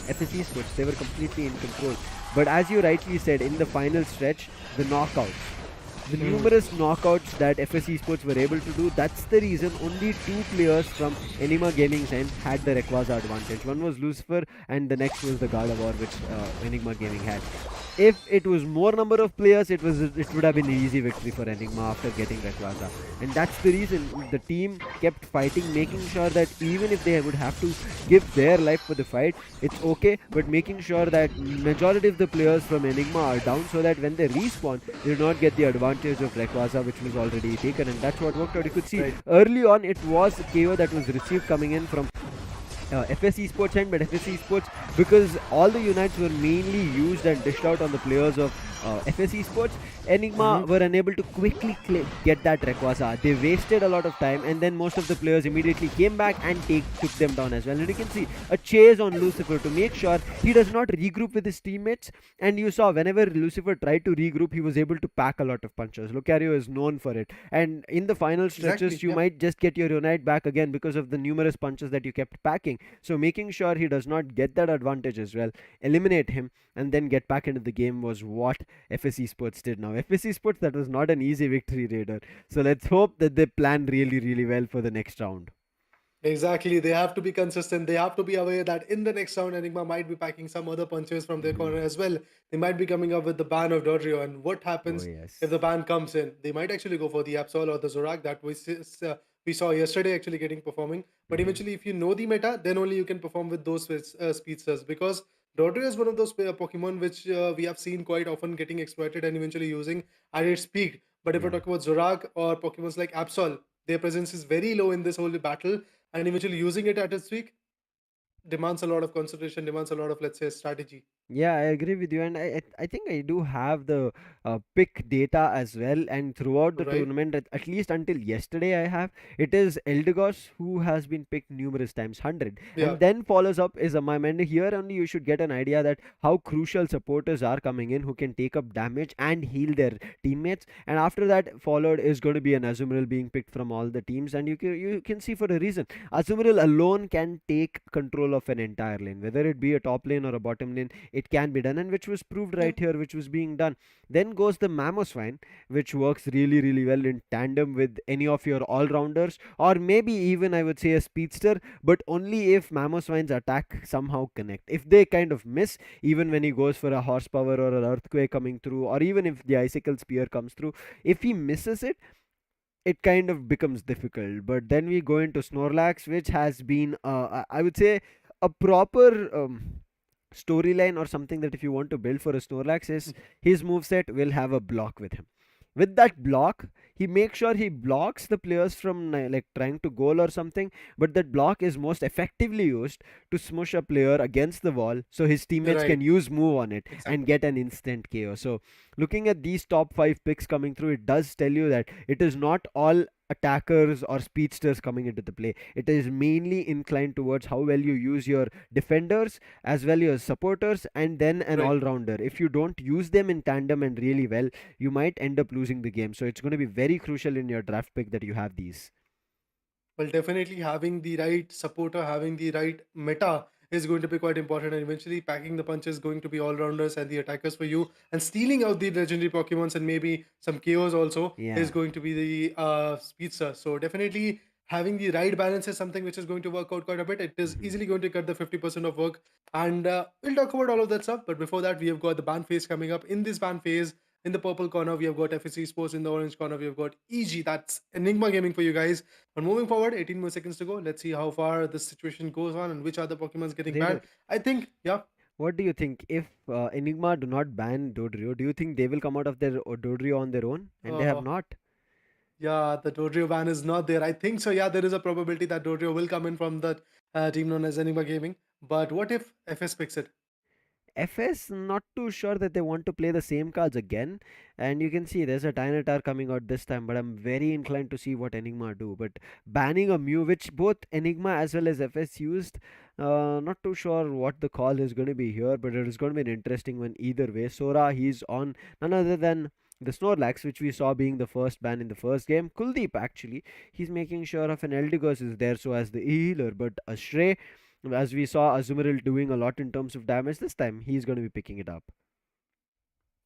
FSE Sports. They were completely in control. But as you rightly said, in the final stretch, the knockouts, the numerous knockouts that FS Esports were able to do, that's the reason only two players from Enigma Gaming's end had the Rayquaza advantage. One was Lucifer, and the next was the God of War, which Enigma Gaming had. If it was more number of players, it would have been an easy victory for Enigma after getting Rayquaza, and that's the reason the team kept fighting, making sure that even if they would have to give their life for the fight, it's okay, but making sure that majority of the players from Enigma are down, so that when they respawn, they do not get the advantage of Rayquaza, which was already taken, and that's what worked out. You could see Right. early on it was KO that was received coming in from FS Esports end, but FS Esports, because all the unites were mainly used and dished out on the players of FS Esports, Enigma Mm-hmm. were unable to quickly get that Rayquaza. They wasted a lot of time, and then most of the players immediately came back and took them down as well. And you can see a chase on Lucifer to make sure he does not regroup with his teammates. And you saw whenever Lucifer tried to regroup, he was able to pack a lot of punches. Lucario is known for it. And in the final Exactly. stretches, you Yeah. might just get your unite back again because of the numerous punches that you kept packing. So making sure he does not get that advantage as well, eliminate him, and then get back into the game was what FS Esports did now. FS Esports, that was not an easy victory, Raider. So let's hope that they plan really, really well for the next round. Exactly. They have to be consistent. They have to be aware that in the next round, Enigma might be packing some other punches from their Hmm. corner as well. They might be coming up with the ban of Dodrio. And what Oh, happens if yes. the ban comes in? They might actually go for the Absol or the Zorak that we saw yesterday actually getting performing. But Hmm. eventually, if you know the meta, then only you can perform with those speedsters, because Dodrio is one of those Pokemon which we have seen quite often getting exploited and eventually using at its peak. But if we Yeah. talk about Zorak or Pokemons like Absol, their presence is very low in this whole battle, and eventually using it at its peak demands a lot of concentration, demands a lot of, let's say, strategy. Yeah, I agree with you, and I think I do have the pick data as well. And throughout the Right. tournament, at least until yesterday, I have it is Eldegoss who has been picked numerous times, 100, Yeah. and then follows up is Amam. And here only you should get an idea that how crucial supporters are coming in who can take up damage and heal their teammates. And after that, followed is going to be an Azumarill being picked from all the teams, and you can see for a reason. Azumarill alone can take control of an entire lane, whether it be a top lane or a bottom lane. It can be done, and which was proved Yeah. right here, which was being done. Then goes the Mamoswine, which works really, really well in tandem with any of your all-rounders, or maybe even I would say a speedster, but only if Mamoswine's attack somehow connect. If they kind of miss, even when he goes for a horsepower or an earthquake coming through, or even if the icicle spear comes through, if he misses it, it kind of becomes difficult. But then we go into Snorlax, which has been, I would say, a proper storyline or something that if you want to build for a Snorlax is his moveset will have a block with him. With that block, he makes sure he blocks the players from like trying to goal or something, but that block is most effectively used to smush a player against the wall so his teammates can Right. use move on it and Exactly. get an instant KO. So looking at these top 5 picks coming through, it does tell you that it is not all attackers or speedsters coming into the play. It is mainly inclined towards how well you use your defenders as well as supporters, and then an Right. all-rounder. If you don't use them in tandem and really well, you might end up losing the game. So it's going to be very crucial in your draft pick that you have these. Well, definitely having the right supporter, having the right meta is going to be quite important. And eventually, packing the punch is going to be all rounders and the attackers for you. And stealing out the legendary Pokemons and maybe some KOs also is Yeah. going to be the speedster. So, definitely having the right balance is something which is going to work out quite a bit. It is Hmm. easily going to cut the 50% of work. And we'll talk about all of that stuff. But before that, we have got the ban phase coming up. In this ban phase, in the purple corner, we have got FSC Sports. In the orange corner, we have got EG. That's Enigma Gaming for you guys. But moving forward, 18 more seconds to go. Let's see how far this situation goes on and which other Pokemon's getting banned. Raider, I think, yeah, what do you think? If Enigma do not ban Dodrio, do you think they will come out of their Dodrio on their own? And they have uh, not. yeah, the Dodrio ban is not there. I think so. Yeah, there is a probability that Dodrio will come in from that team known as Enigma Gaming. But what if FS picks it? FS not too sure that they want to play the same cards again, and you can see there's a Tyranitar coming out this time, but I'm very inclined to see what Enigma do. But banning a Mew, which both Enigma as well as FS used, not too sure what the call is going to be here, but it is going to be an interesting one either way. Sora, he's on none other than the Snorlax, which we saw being the first ban in the first game. Kuldeep actually, he's making sure of an Eldegoss is there so as the healer, but Ashray, as we saw Azumarill doing a lot in terms of damage this time, he's going to be picking it up.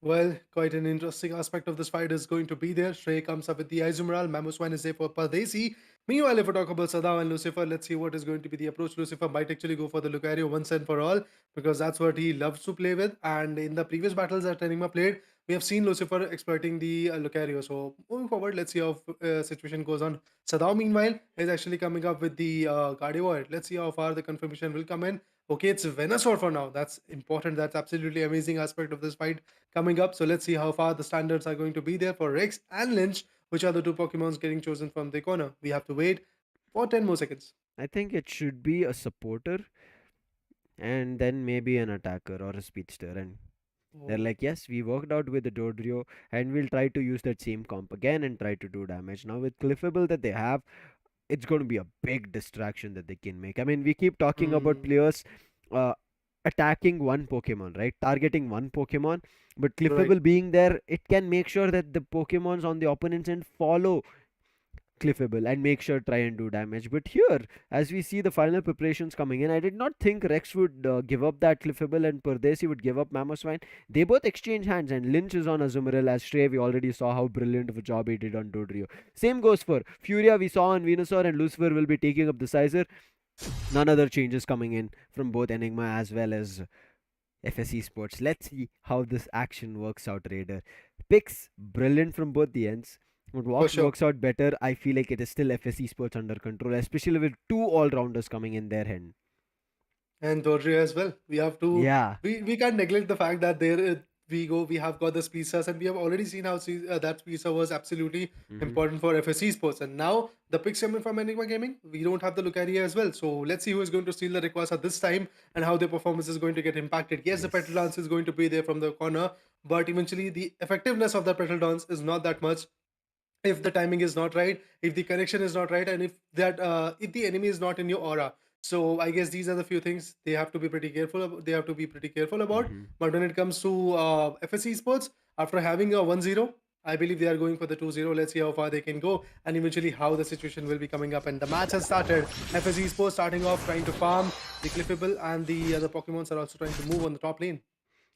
Well, quite an interesting aspect of this fight is going to be there. Shrey comes up with the Izumeral, Mamoswan is there for Pardesi. Meanwhile, if we talk about Sadao and Lucifer, let's see what is going to be the approach. Lucifer might actually go for the Lucario once and for all because that's what he loves to play with. And in the previous battles that Enigma played, we have seen Lucifer exploiting the Lucario. So moving forward, let's see how situation goes on. Sadao, meanwhile, is actually coming up with the Gardevoir. Let's see how far the confirmation will come in. Okay, it's Venusaur for now. That's important. That's absolutely amazing aspect of this fight coming up. So let's see how far the standards are going to be there for Rex and Lynch, which are the two Pokemons getting chosen from the corner. We have to wait for 10 more seconds. I think it should be a supporter and then maybe an attacker or a speedster. And they're Oh. like, yes, we worked out with the Dodrio and we'll try to use that same comp again and try to do damage. Now, with Cliffable that they have, it's going to be a big distraction that they can make. I mean, we keep talking about Hmm. players uh, attacking one Pokemon, right? Targeting one Pokemon, but Right. Cliffable being there, it can make sure that the Pokemons on the opponent's end follow Cliffable and make sure try and do damage. But here, as we see the final preparations coming in, I did not think Rex would give up that Cliffable and Pardesi would give up Mamoswine. They both exchange hands, and Lynch is on Azumarill as Stray. We already saw how brilliant of a job he did on Dodrio. Same goes for Furia. We saw on Venusaur, and Lucifer will be taking up the Sizer. None other changes coming in from both Enigma as well as FSE Sports. Let's see how this action works out, Raider. Picks brilliant from both the ends. What For walks sure. works out better, I feel like it is still FSE Sports under control, especially with two all rounders coming in their hand. And Dodrio as well. We have to Yeah. we can't neglect the fact that there we have got the Speedstars and we have already seen how that Speedstar was absolutely Hmm. important for FSC Sports. And now the picks coming from Enigma Gaming, we don't have the Lucaria as well. So let's see who is going to steal the Rayquaza this time and how their performance is going to get impacted. Yes, the Petal Yes. Dance is going to be there from the corner, but eventually the effectiveness of the Petal Dance is not that much if the timing is not right, if the connection is not right, and if the enemy is not in your aura. So I guess these are the few things they have to be pretty careful they have to be pretty careful about. Hmm. But when it comes to FSC Sports, after having a 1-0, I believe they are going for the 2-0. Let's see how far they can go and eventually how the situation will be coming up. And the match has started. FSC Sports starting off trying to farm the Cliffable, and the other Pokemons are also trying to move on the top lane.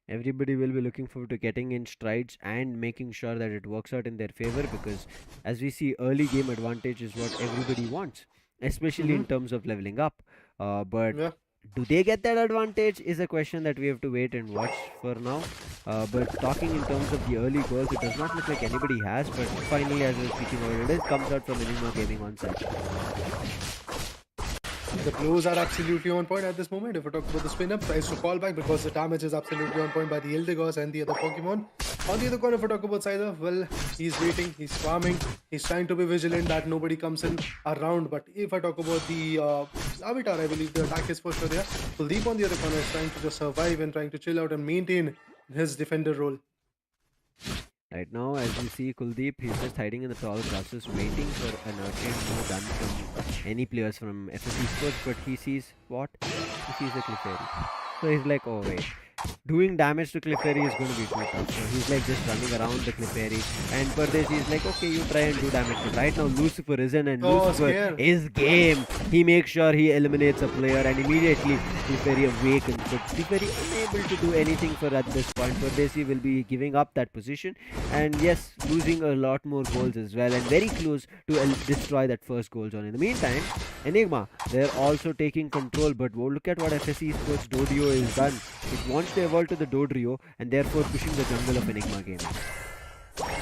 Everybody will be looking forward to getting in strides and making sure that it works out in their favor because, as we see, early game advantage is what everybody wants, especially Mm-hmm. in terms of leveling up. But Yeah. do they get that advantage is a question that we have to wait and watch for now. But talking in terms of the early goals, it does not look like anybody has. But finally, as we're speaking about it, it comes out from Enigma Gaming on side. The blows are absolutely on point at this moment. If we talk about the spin up, tries to fall back because the damage is absolutely on point by the Eldegoss and the other Pokemon. On the other corner, if we talk about Scyther, well, he's waiting, he's farming, he's trying to be vigilant that nobody comes in around. But if I talk about the Avatar, I believe the attack is for sure there. Kuldeep on the other corner is trying to just survive and trying to chill out and maintain his defender role. Right now, as you see, Kuldeep, he's just hiding in the tall grasses, waiting for an urgent move done from any players from FSC Sports. But he sees what? He sees a Clefairy. So he's like, oh wait, doing damage to Clefairy is going to be too tough. So he's like just running around the Clefairy. And Pardesi is like, okay, you try and do damage. But right now, Lucifer is in, and Oh, Lucifer scare. is game. He makes sure he eliminates a player, and immediately Clefairy awakens. But Clefairy unable to do anything for at this point. Pardesi will be giving up that position. And yes, losing a lot more goals as well, and very close to destroy that first goal zone. In the meantime, Enigma, they're also taking control, but look at what FSC Sports Dodio is done. It wants to evolve to the Dodrio and therefore pushing the jungle of Enigma Gaming.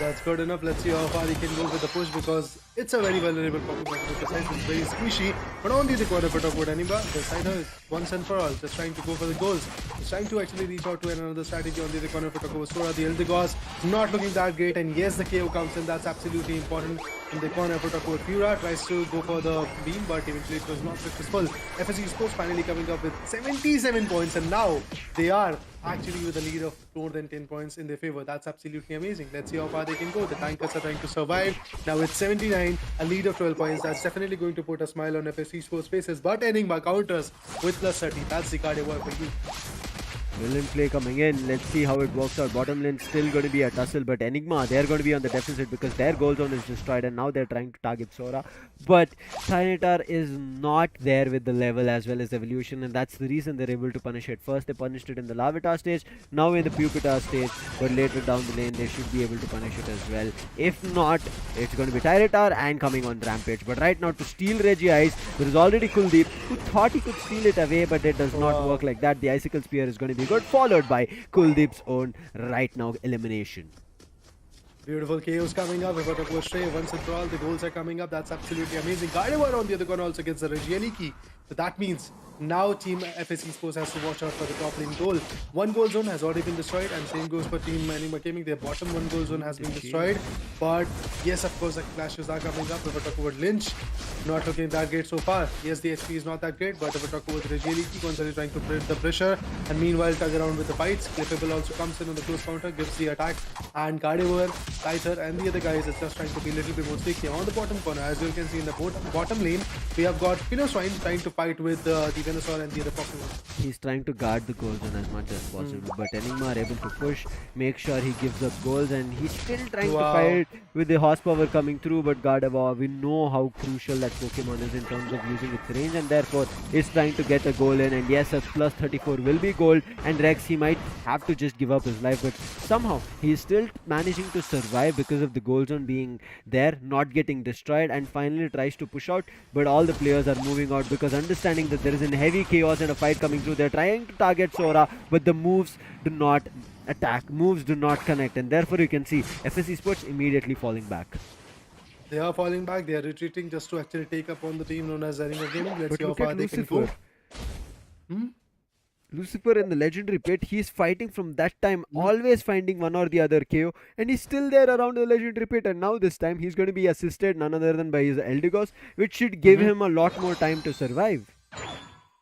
That's good enough. Let's see how far he can go with the push because it's a very vulnerable Pokemon. The size is very squishy. But on the other corner, if we talk about Anima, the Sider is once and for all just trying to go for the goals. He's trying to actually reach out to another strategy on the other corner. If we talk about Sora, the Eldegoss, not looking that great. And yes, the KO comes in. That's absolutely important. In the corner, if we talk about Fura, tries to go for the beam, but eventually it was not successful. FSC Sports finally coming up with 77 points, and now they are actually with a lead of more than 10 points in their favor. That's absolutely amazing. Let's see how far they can go. The tankers are trying to survive. Now it's 79, a lead of 12 points. That's definitely going to put a smile on FSC Sports faces. But Enigma counters with plus 30. That's the card for you. Villain play coming in. Let's see how it works out. Bottom lane still going to be a tussle, but Enigma, they're going to be on the deficit because their goal zone is destroyed and now they're trying to target Sora. But Tyranitar is not there with the level as well as evolution, and that's the reason they're able to punish it. First, they punished it in the Larvitar stage, now in the Pupitar stage, but later down the lane, they should be able to punish it as well. If not, it's going to be Tyranitar and coming on Rampage. But right now, to steal Reggie Ice, there is already Kuldeep, who thought he could steal it away, but it does not work like that. The Icicle Spear is going to be good, followed by Kuldeep's own right now elimination. Beautiful chaos coming up. We've got a go stray once and for all. The goals are coming up. That's absolutely amazing. Gardevoir on the other corner also gets the Regielli key. So that means now Team FS Esports has to watch out for the top lane goal. One goal zone has already been destroyed, and same goes for Team Enigma Gaming. Their bottom one goal zone has been destroyed. But yes, of course, the clashes are coming up. If we talk about Lynch, not looking that great so far. Yes, the HP is not that great, but if we talk about Regielli, constantly trying to break the pressure, and meanwhile tug around with the bites. Clippable also comes in on the close counter, gives the attack, and Gardevoir, Scyther, and the other guys is just trying to be a little bit more sticky on the bottom corner. As you can see in the bottom lane, we have got Swine trying to fight with the Venusaur and the other Pokémon. He's trying to guard the goal zone as much as possible, but Enigma are able to push, make sure he gives up goals, and he's still trying to fight with the horsepower coming through. But Gardevoir, we know how crucial that Pokemon is in terms of using its range, and therefore is trying to get a goal in. And yes, a plus 34 will be gold, and Rex, he might have to just give up his life, but somehow he's still managing to survive because of the goal zone being there, not getting destroyed, and finally tries to push out, but all the players are moving out because understanding that there is a heavy chaos and a fight coming through. They're trying to target Sora, but the moves do not attack, moves do not connect, and therefore you can see FS Esports immediately falling back. They are falling back. They are retreating just to actually take up on the team known as Enigma Gaming. Let's But see how look far at they can go. Lucifer. Lucifer in the legendary pit, he's fighting from that time, always finding one or the other KO, and he's still there around the legendary pit. And now this time he's going to be assisted none other than by his Eldegoss, which should give him a lot more time to survive.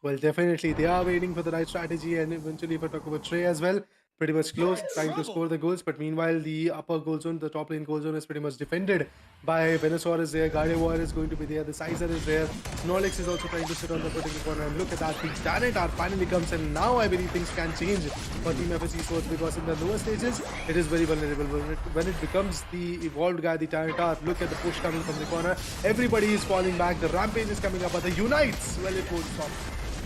Well, definitely they are waiting for the right strategy, and eventually if I talk about Trey as well, pretty much close, trying to score the goals, but meanwhile the upper goal zone, the top lane goal zone is pretty much defended by Venusaur is there, Gardevoir is going to be there, the Scyther is there, Snorlax is also trying to sit on the particular corner, and look at that, the Tyranitar finally comes in. Now I believe things can change for Team FS Esports, because in the lower stages it is very vulnerable. When it becomes the evolved guy, the Tyranitar, look at the push coming from the corner, everybody is falling back, the Rampage is coming up, but the Unites, well, it won't stop.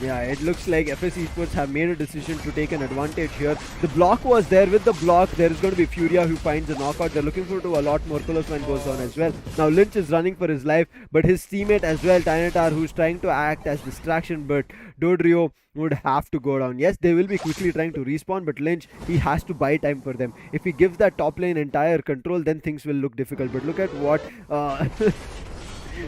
Yeah, it looks like FS Esports have made a decision to take an advantage here. The block was there. With the block, there is going to be Furia who finds a knockout. They're looking forward to a lot more. Coloswan goes on as well. Now Lynch is running for his life, but his teammate as well, Tyranitar, who's trying to act as distraction, but Dodrio would have to go down. Yes, they will be quickly trying to respawn, but Lynch, he has to buy time for them. If he gives that top lane entire control, then things will look difficult. But look at what...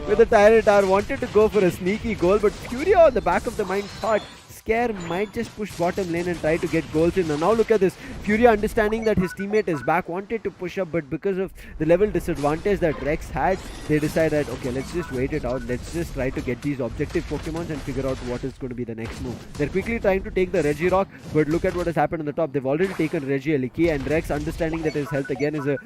with the Tyranitar wanted to go for a sneaky goal, but Furia on the back of the mind thought Scare might just push bottom lane and try to get goals in. And now look at this. Furia, understanding that his teammate is back, wanted to push up, but because of the level disadvantage that Rex had, they decided, okay, let's just wait it out. Let's just try to get these objective Pokemons and figure out what is going to be the next move. They're quickly trying to take the Regirock, but look at what has happened on the top. They've already taken Regieleki, and Rex, understanding that his health again is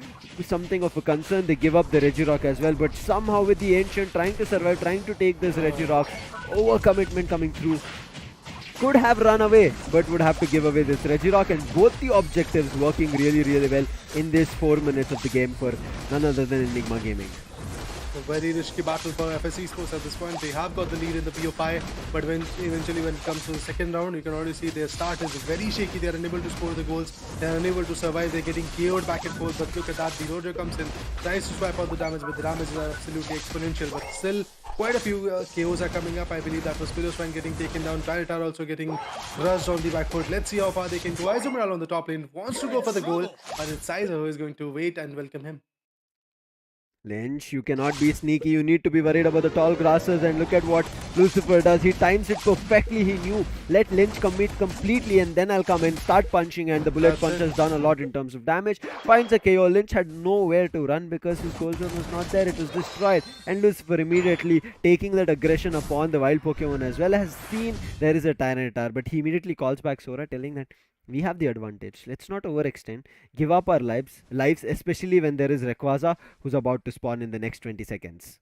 something of a concern, they give up the Regirock as well. But somehow with the Ancient trying to survive, trying to take this Regirock, overcommitment coming through. Could have run away, but would have to give away this Regirock, and both the objectives working really well in this 4 minutes of the game for none other than Enigma Gaming. A very risky battle for FS Esports at this point. They have got the lead in the PO5, but eventually when it comes to the second round, you can already see their start is very shaky. They are unable to score the goals. They are unable to survive. They're getting KO'd back and forth. But look at that. The Roger comes in, tries to swipe out the damage, but the damage is absolutely exponential. But still, quite a few KOs are coming up. I believe that was Piloswine getting taken down. Tyranitar also getting rushed on the back foot. Let's see how far they can go. Izumoral on the top lane wants to go for the goal, but it's Scyther who is going to wait and welcome him. Lynch, you cannot be sneaky. You need to be worried about the tall grasses, and look at what Lucifer does. He times it perfectly. He knew, let Lynch commit completely and then I'll come in, start punching, and the bullet punch has done a lot in terms of damage. Finds a KO. Lynch had nowhere to run because his goal zone was not there. It was destroyed, and Lucifer immediately taking that aggression upon the wild Pokemon as well, has seen there is a Tyranitar, but he immediately calls back Sora, telling that we have the advantage. Let's not overextend. Give up our lives, especially when there is Rayquaza who's about to spawn in the next 20 seconds.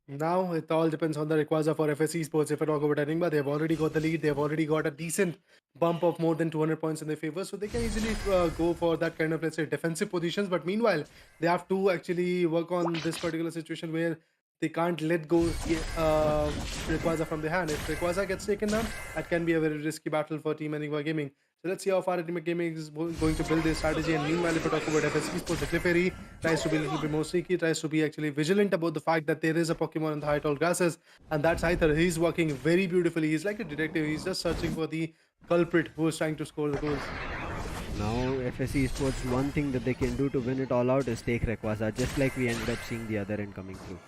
Now it all depends on the Rayquaza for FS Esports. If I talk about Enigma, they've already got the lead. They've already got a decent bump of more than 200 points in their favor, so they can easily go for that kind of, let's say, defensive positions. But meanwhile, they have to actually work on this particular situation where they can't let go Rayquaza from their hand. If Rayquaza gets taken down, that can be a very risky battle for Team Enigma Gaming. So let's see how far Enigma Gaming is going to build their strategy. And meanwhile, if we talk about FS Esports, the Clefairy tries to be a little bit more sneaky, tries to be actually vigilant about the fact that there is a Pokemon in the high tall grasses, and that's Hyther. He's working very beautifully. He's like a detective. He's just searching for the culprit who is trying to score the goals. Now, FSC Sports, one thing that they can do to win it all out is take Rayquaza, just like we ended up seeing the other end coming through.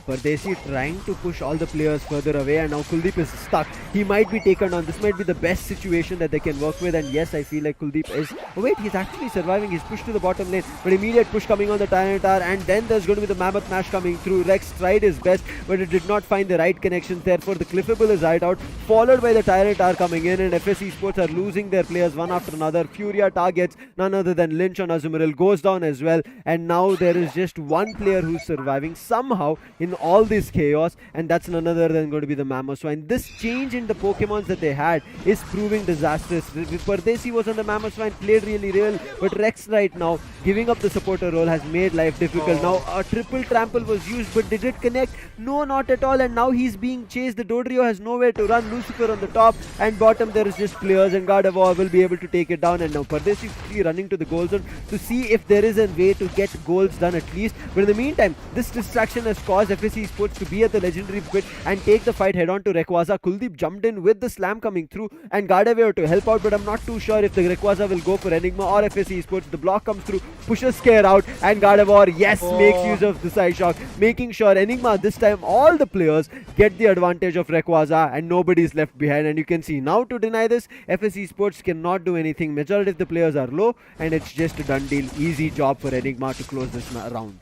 Pardesi trying to push all the players further away, and now Kuldeep is stuck. He might be taken on. This might be the best situation that they can work with, and yes, I feel like Kuldeep is. Oh, wait, he's actually surviving. He's pushed to the bottom lane, but immediate push coming on the Tyranitar, and then there's going to be the Mammoth Mash coming through. Rex tried his best, but it did not find the right connections. Therefore, the Cliffable is right out, followed by the Tyranitar coming in, and FSC Sports are losing their players one after another. Furia targets none other than Lynch on Azumarill, goes down as well, and now there is just one player who's surviving somehow in all this chaos, and that's none other than going to be the Mamoswine. This change in the Pokemons that they had is proving disastrous. Pardesi was on the Mamoswine, played really real, but Rex right now giving up the supporter role has made life difficult. Now a triple trample was used, but did it connect? No, not at all, and now he's being chased. The Dodrio has nowhere to run. Lucifer on the top, and bottom there is just players, and Gardevoir will be able to take it down, and now Pardesi running to the goal zone to see if there is a way to get goals done at least. But in the meantime, this distraction has caused FSC Sports to be at the legendary pit and take the fight head on to Rayquaza. Kuldeep jumped in with the slam coming through, and Gardevoir to help out, but I'm not too sure if the Rayquaza will go for Enigma or FSC Sports. The block comes through, pushes Scare out, and Gardevoir, yes, makes use of the side shock, making sure Enigma this time all the players get the advantage of Rayquaza and nobody's left behind. And you can see now, to deny this, FSC Sports cannot do anything. Majority of the players are low, and it's just a done deal. Easy job for Enigma to close this round.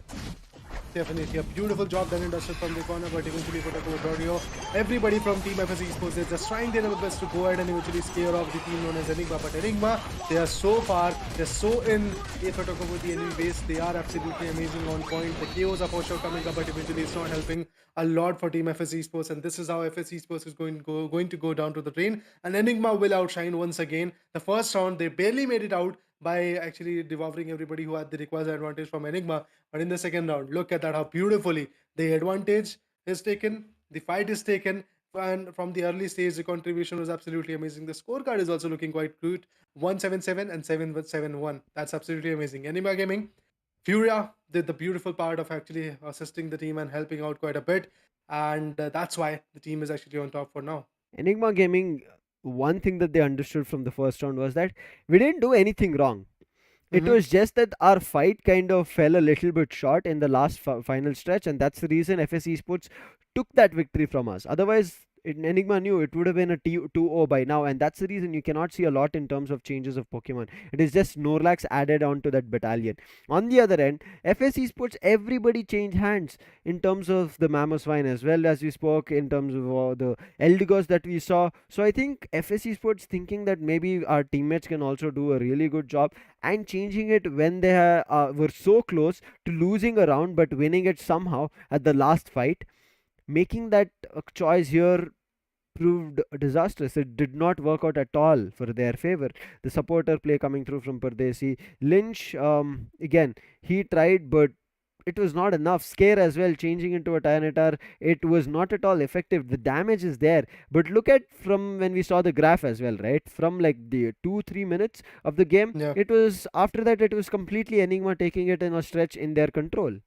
Definitely a beautiful job done and dusted from the corner, but eventually put up with Dodrio. Everybody from Team FS Esports is just trying their level best to go ahead and eventually scare off the team known as Enigma. But Enigma, they are so far, they're so in. If I talk about the enemy base, they are absolutely amazing on point. The KOs are for sure coming up, but eventually it's not helping a lot for Team FS Esports. And this is how FS Esports is going to go down to the drain. And Enigma will outshine once again. The first round, they barely made it out by actually devouring everybody who had the required advantage from Enigma. But in the second round, look at that, how beautifully the advantage is taken, the fight is taken, and from the early stage, the contribution was absolutely amazing. The scorecard is also looking quite good, 177 and 771. That's absolutely amazing. Enigma Gaming, Furia did the beautiful part of actually assisting the team and helping out quite a bit. And that's why the team is actually on top for now. Enigma Gaming, one thing that they understood from the first round was that we didn't do anything wrong. It Mm-hmm. was just that our fight kind of fell a little bit short in the last final stretch, and that's the reason FS Esports took that victory from us. Otherwise, Enigma knew it would have been a 2-0 by now, and that's the reason you cannot see a lot in terms of changes of Pokemon. It is just Snorlax added on to that battalion. On the other end, FS Esports, everybody changed hands in terms of the Mamoswine as well as we spoke in terms of the Eldigos that we saw. So I think FS Esports thinking that maybe our teammates can also do a really good job and changing it when they were so close to losing a round but winning it somehow at the last fight, making that choice here proved disastrous. It did not work out at all for their favor. The supporter play coming through from Pardesi. Lynch, again, he tried, but it was not enough. Scare as well, changing into a Tyranitar, it was not at all effective. The damage is there, but look at from when we saw the graph as well, right? From like the 2-3 minutes of the game, Yeah. it was after that it was completely Enigma taking it in a stretch in their control.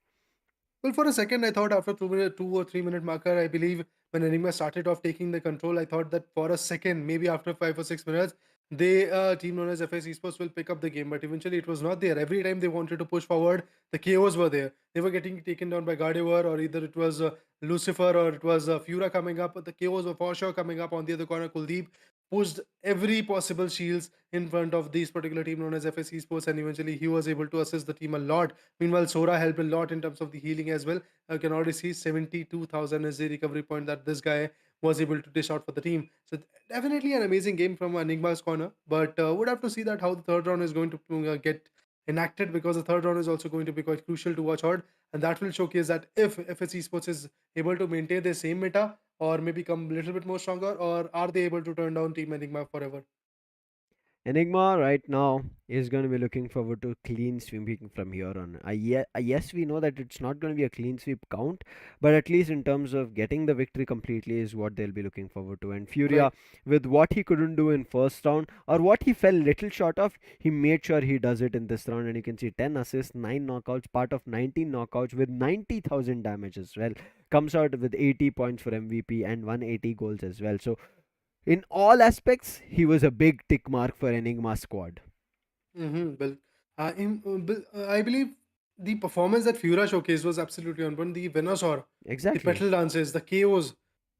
Well, for a second, I thought after 2 or 3 minute marker, I believe when Enigma started off taking the control, I thought that for a second, maybe after 5 or 6 minutes, they team known as FS Esports will pick up the game. But eventually, it was not there. Every time they wanted to push forward, the KOs were there. They were getting taken down by Gardevoir, or either it was Lucifer or it was Fura coming up. But the KOs were for sure coming up on the other corner. Kuldeep pushed every possible shields in front of this particular team known as FS Esports, and eventually he was able to assist the team a lot. Meanwhile, Sora helped a lot in terms of the healing as well. I can already see 72,000 is the recovery point that this guy was able to dish out for the team. So definitely an amazing game from Enigma's corner, but would have to see that how the third round is going to get enacted, because the third round is also going to be quite crucial to watch out. and that will showcase that if FS Esports is able to maintain the same meta or maybe come a little bit more stronger, or are they able to turn down Team Enigma forever? Enigma right now is going to be looking forward to clean sweeping from here on. Yes, we know that it's not going to be a clean sweep count, but at least in terms of getting the victory completely is what they'll be looking forward to. And Furia, Right. with what he couldn't do in first round or what he fell little short of, he made sure he does it in this round. And you can see 10 assists, 9 knockouts, part of 19 knockouts with 90,000 damage as well. Comes out with 80 points for MVP and 180 goals as well. So in all aspects, he was a big tick mark for Enigma squad. Well, I believe the performance that Fura showcased was absolutely on point. The Venusaur, the Exactly. petal dances, the KOs.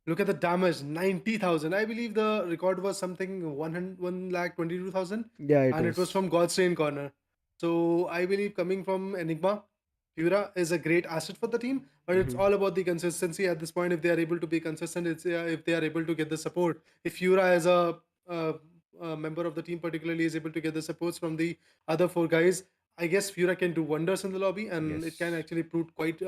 Look at the damage, 90,000. I believe the record was something 122,000, Yeah, it and it was was. from Godstrain Corner. So I believe coming from Enigma, Fura is a great asset for the team, but it's Hmm. all about the consistency at this point. If they are able to be consistent, it's if they are able to get the support. If Fura as a member of the team particularly is able to get the supports from the other four guys, I guess Fura can do wonders in the lobby, and it can Yes. actually prove quite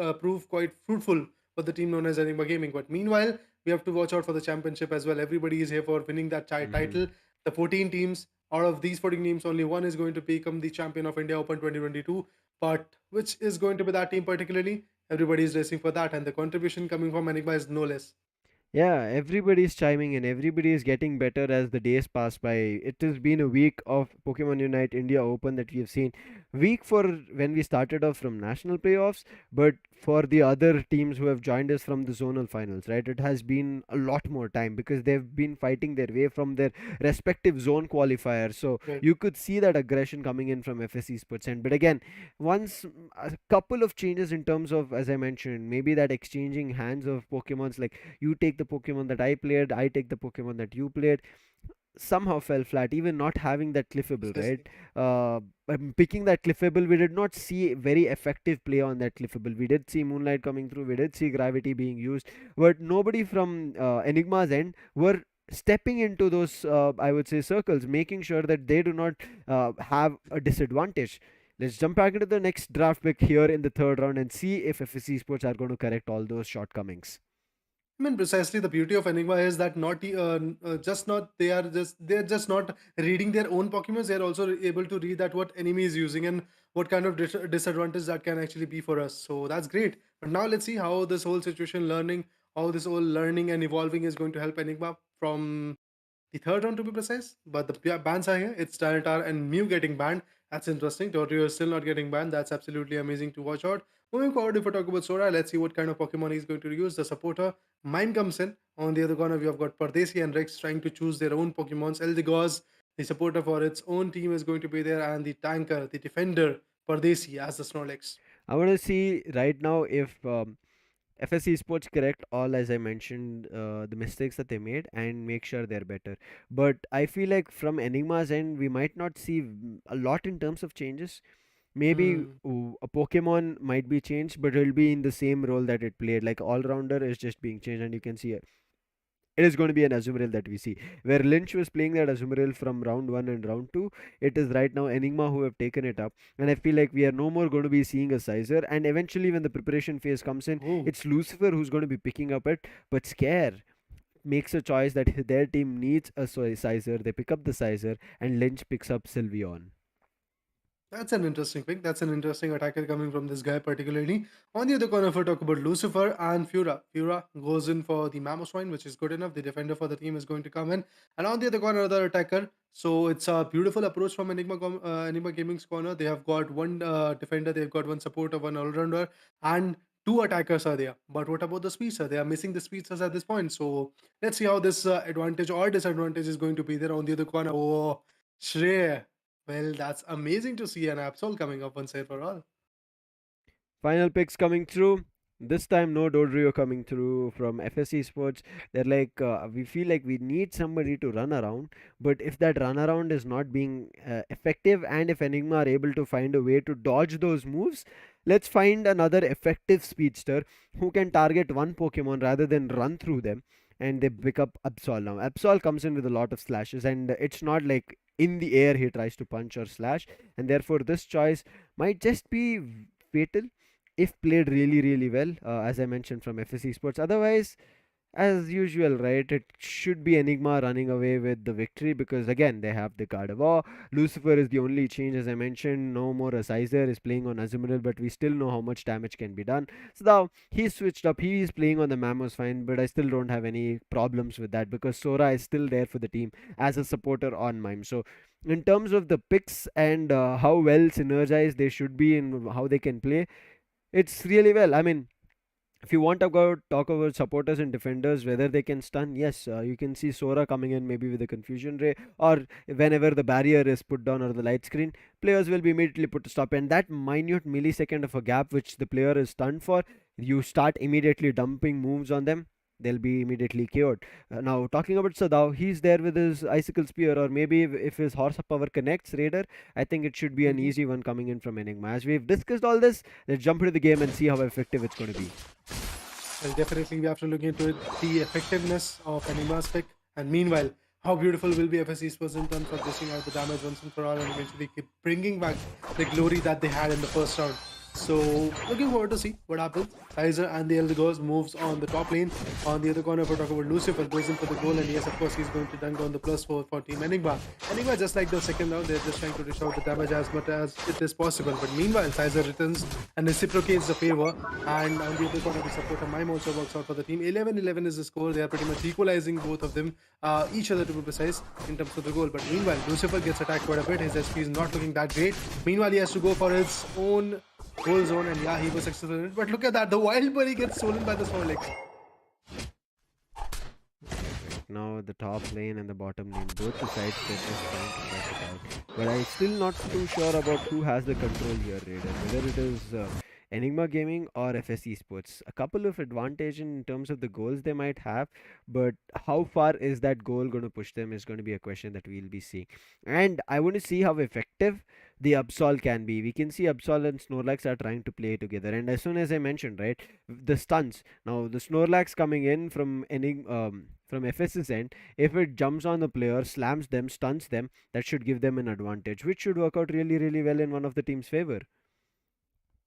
fruitful for the team known as Enigma Gaming. But meanwhile, we have to watch out for the championship as well. Everybody is here for winning that Hmm. title. The 14 teams, out of these 14 teams, only one is going to become the champion of India Open 2022. But which is going to be that team particularly? Everybody is racing for that, and the contribution coming from Enigma is no less. Yeah, everybody's chiming in. Everybody is getting better as the days pass by. It has been a week of Pokemon Unite India Open that we have seen. Week for when we started off from national playoffs, but for the other teams who have joined us from the zonal finals, right? It has been a lot more time because they've been fighting their way from their respective zone qualifiers. So Right. you could see that aggression coming in from FSC Sports. And but again, once a couple of changes in terms of, as I mentioned, maybe that exchanging hands of Pokemons, like you take the Pokemon that I played, I take the Pokemon that you played, somehow fell flat. Even not having that cliffable, right? Precisely. Picking that cliffable, we did not see very effective play on that cliffable. We did see Moonlight coming through, we did see Gravity being used, but nobody from Enigma's end were stepping into those, I would say, circles, making sure that they do not have a disadvantage. Let's jump back into the next draft pick here in the third round and see if FSC Sports are going to correct all those shortcomings. I mean, precisely the beauty of Enigma is that just not they're just not reading their own Pokemon. They're also able to read that what enemy is using and what kind of disadvantage that can actually be for us. So that's great. But now let's see how this whole situation how this whole learning and evolving is going to help Enigma from the third round to be precise. But the bans are here. It's Tyranitar and Mew getting banned. That's interesting. Torrio is still not getting banned. That's absolutely amazing to watch out. Moving forward, if we talk about Sora, let's see what kind of Pokemon he's going to use. The supporter, Mine comes in. On the other corner, we have got Pardesi and Rex trying to choose their own Pokemons. Eldegoss, the supporter for its own team, is going to be there, and the tanker, the defender, Pardesi as the Snorlax. I want to see right now if FSC Sports correct all, as I mentioned, the mistakes that they made and make sure they're better. But I feel like from Enigma's end, we might not see a lot in terms of changes. Maybe Hmm. a Pokemon might be changed, but it'll be in the same role that it played. Like all rounder is just being changed, and you can see it is going to be an Azumarill that we see. Where Lynch was playing that Azumarill from round 1 and round 2, it is right now Enigma who have taken it up. And I feel like we are no more going to be seeing a Sizer. And eventually, when the preparation phase comes in, Oh, it's Lucifer who's going to be picking up it. But Scare makes a choice that their team needs a Sizer. They pick up the Sizer, and Lynch picks up Sylveon. that's an interesting pick. That's an interesting attacker coming from this guy, particularly. On the other corner, if we talk about Lucifer and Fura, Fura goes in for the Mamoswine, which is good enough. The defender for the team is going to come in. And on the other corner, another attacker. So it's a beautiful approach from Enigma Gaming's corner. They have got one defender, they've got one supporter, one all rounder, and two attackers are there. But what about the speedster? They are missing the speedsters at this point. So let's see how this advantage or disadvantage is going to be there on the other corner. Oh, Shrey. Well, that's amazing to see an Absol coming up once and for all. Final picks coming through. This time, no Dodrio coming through from FSC Sports. They're like, we feel like we need somebody to run around, but if that run around is not being effective, and if Enigma are able to find a way to dodge those moves, let's find another effective speedster who can target one Pokemon rather than run through them. And they pick up Absol now. Absol comes in with a lot of slashes, and it's not like in the air he tries to punch or slash, and therefore this choice might just be fatal. if played really well, as I mentioned from FSC Sports. Otherwise, as usual, right? It should be Enigma running away with the victory because again they have the card of war. Lucifer is the only change, as I mentioned. No more Azizer is playing on Azumaril, but we still know how much damage can be done. So now he's switched up. He is playing on the Mamos fine, but I still don't have any problems with that because Sora is still there for the team as a supporter on Mime. So in terms of the picks and how well synergized they should be in how they can play, it's really well. I mean, if you want to go talk about supporters and defenders, whether they can stun, yes, you can see Sora coming in maybe with a confusion ray, or whenever the barrier is put down or the light screen, players will be immediately put to stop. And that minute millisecond of a gap which the player is stunned for, you start immediately dumping moves on them. They'll be immediately KO'd. Now, talking about Sadao, he's there with his Icicle Spear, or maybe if his Horsepower connects Raider, I think it should be an Mhm. easy one coming in from Enigma. As we've discussed all this, let's jump into the game and see how effective it's going to be. Well, definitely we have to look into it, the effectiveness of Anima's pick, and meanwhile, how beautiful will be FSC Sports in terms of dishing out the damage once and for all, and eventually keep bringing back the glory that they had in the first round. So, looking forward to see what happens. Kaiser and the Elder Ghost moves on the top lane. On the other corner, if we're talking about Lucifer, goes in for the goal, and yes, of course, he's going to dunk on the +4 for Team Enigma. Enigma, just like the second round, they're just trying to dish out the damage as much as it is possible. But meanwhile, Kaiser returns and reciprocates the favor. And on the other corner, the supporter Mime also works out for the team. 11-11 is the score. They are pretty much equalizing both of them, each other to be precise, in terms of the goal. But meanwhile, Lucifer gets attacked quite a bit. His SP is not looking that great. Meanwhile, he has to go for his own goal zone, and yeah, he was successful in it. But look at that, the wild bunny gets stolen by the Snorlax. Now the top lane and the bottom lane, both the sides they're just trying to fight it out. But I'm still not too sure about who has the control here, Raider. Whether it is Enigma Gaming or FSC Sports. A couple of advantage in terms of the goals they might have, but how far is that goal going to push them is going to be a question that we'll be seeing. And I want to see how effective the Absol can be. We can see Absol and Snorlax are trying to play together. And as soon as I mentioned, right, the stuns. Now the Snorlax coming in from from FS's end, if it jumps on the player, slams them, stuns them, that should give them an advantage, which should work out really well in one of the team's favor.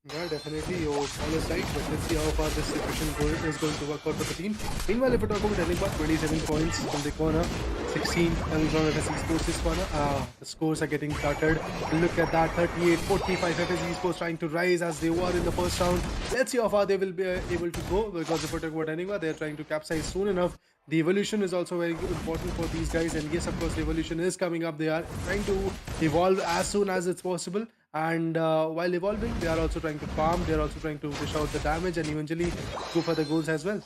Yeah, definitely. Your call is right, but let's see how far this situation is going to work out for the team. Meanwhile, if we talk about Enigma, 27 points from the corner, 16 coming from FSC Sports' corner. The scores are getting cluttered. Look at that, 38-45. FSC Sports trying to rise as they were in the first round. Let's see how far they will be able to go, because if we talk about Enigma, they're trying to capsize soon enough. The evolution is also very important for these guys, and yes, of course, the evolution is coming up. They are trying to evolve as soon as it's possible. And while evolving, they are also trying to farm, they are also trying to dish out the damage and eventually go for the goals as well.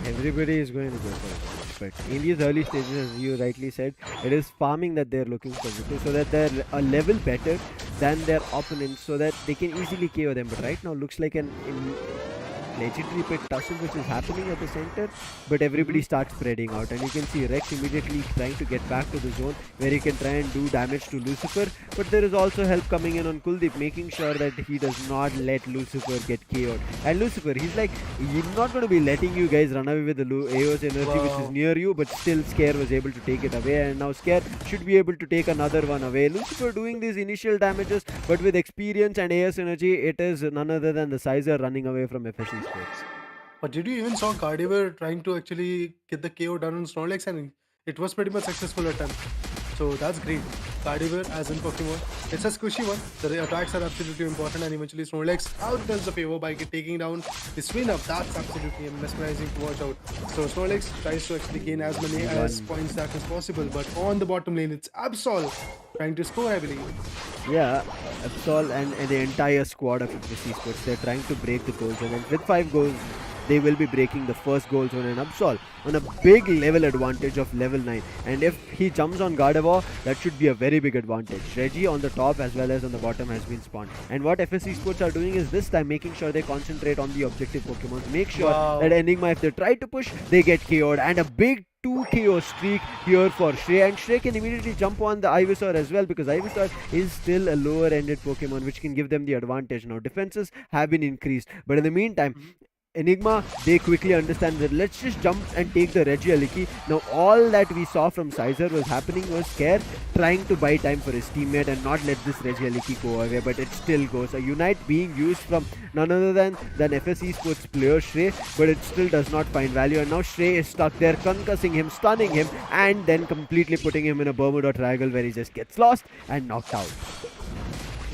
Everybody is going to go for it. But in these early stages, as you rightly said, it is farming that they're looking for, so that they're a level better than their opponents, so that they can easily KO them. But right now, looks like an legendary pit tussle which is happening at the center, but everybody starts spreading out, and you can see Rex immediately trying to get back to the zone where he can try and do damage to Lucifer. But there is also help coming in on Kuldeep, making sure that he does not let Lucifer get KO'd. And Lucifer, he's like, he's not going to be letting you guys run away with the AO's energy which is near you, but still Scare was able to take it away, and now Scare should be able to take another one away. Lucifer doing these initial damages, but with experience and AS energy, it is none other than the Sizer running away from FSC Sports. But did you even saw Gardevoir trying to actually get the KO done on Snorlax, and it was pretty much successful attempt. So that's great. Gardevoir, as in Pokemon, it's a squishy one. The attacks are absolutely important, and eventually Snorlax outdoes the favor by taking down the swing up. That's absolutely mesmerizing to watch out. So Snorlax tries to actually gain as many as points that is possible, but on the bottom lane, it's Absol trying to score, I believe. Yeah, Absol and the entire squad of FSC Sports, they're trying to break the goal zone, and with 5 goals, they will be breaking the first goal zone, and Absol on a big level advantage of level 9. And if he jumps on Gardevoir, that should be a very big advantage. Reggie on the top as well as on the bottom has been spawned. And what FSC Sports are doing is this time making sure they concentrate on the objective Pokemon. Make sure that Enigma, if they try to push, they get KO'd. And a big 2 KO streak here for Shrey, and Shrey can immediately jump on the Ivysaur as well, because Ivysaur is still a lower ended Pokemon which can give them the advantage. Now defenses have been increased, but in the meantime, Enigma, they quickly understand that let's just jump and take the Regieleki. Now all that we saw from Sizer was happening was Scare trying to buy time for his teammate and not let this Regieleki go away, but it still goes. A Unite being used from none other than FS Esports player Shrey, but it still does not find value, and now Shrey is stuck there, concussing him, stunning him, and then completely putting him in a Bermuda Triangle where he just gets lost and knocked out.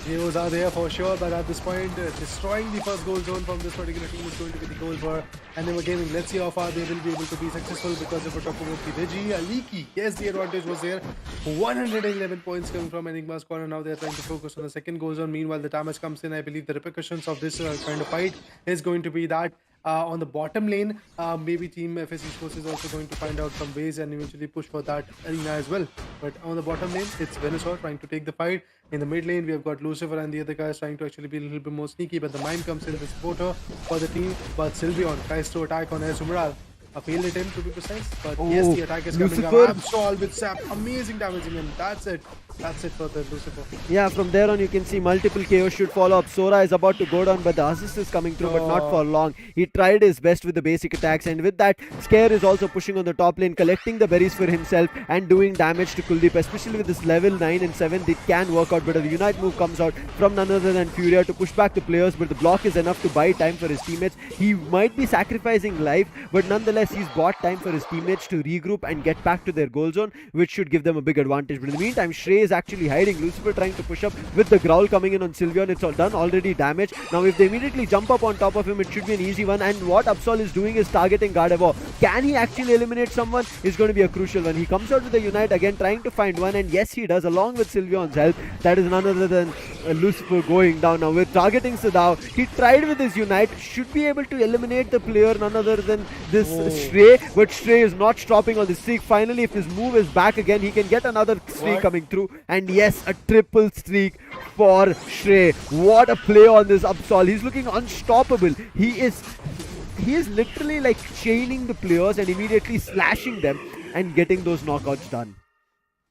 Heroes are there for sure, but at this point, destroying the first goal zone from this particular team is going to be the goal for Enigma Gaming. Let's see how far they will be able to be successful, because if we're talking about the Reggie, Aliki, yes, the advantage was there. 111 points coming from Enigma's corner. Now they're trying to focus on the second goal zone. Meanwhile, the damage comes in. I believe the repercussions of this kind of fight is going to be that on the bottom lane, maybe Team FS Esports is also going to find out some ways and eventually push for that arena as well. But on the bottom lane, it's Venusaur trying to take the fight. In the mid lane, we have got Lucifer and the other guys trying to actually be a little bit more sneaky, but the mine comes in as a supporter for the team. But Sylveon tries to attack on Ezumral. A failed attempt to be precise, but yes, the attack is coming up. Lucifer. Absol with Sap, amazing damaging him. That's it. That's it for the Lucifer. Yeah, from there on you can see multiple KOs should follow up. Sora is about to go down, but the assist is coming through, but not for long. He tried his best with the basic attacks, and with that, Scare is also pushing on the top lane, collecting the berries for himself and doing damage to Kuldeep, especially with this level 9 and 7. They can work out, but a Unite move comes out from none other than Furia to push back the players, but the block is enough to buy time for his teammates. He might be sacrificing life, but nonetheless, he's bought time for his teammates to regroup and get back to their goal zone, which should give them a big advantage. But in the meantime, Shrey is actually hiding. Lucifer trying to push up with the growl coming in on Sylveon. It's all done already damage. Now if they immediately jump up on top of him, it should be an easy one. And what Absol is doing is targeting Gardevoir. Can he actually eliminate someone? Is going to be a crucial one. He comes out with the Unite again, trying to find one, and yes, he does, along with Sylveon's help. That is none other than Lucifer going down. Now with targeting Sadao, he tried with his Unite, should be able to eliminate the player, none other than this Shrey, but Shrey is not stopping on the streak. Finally, if his move is back again, he can get another streak coming through, and yes, a triple streak for Shrey. What a play on this Absol. He's looking unstoppable. He is literally like chaining the players and immediately slashing them and getting those knockouts done.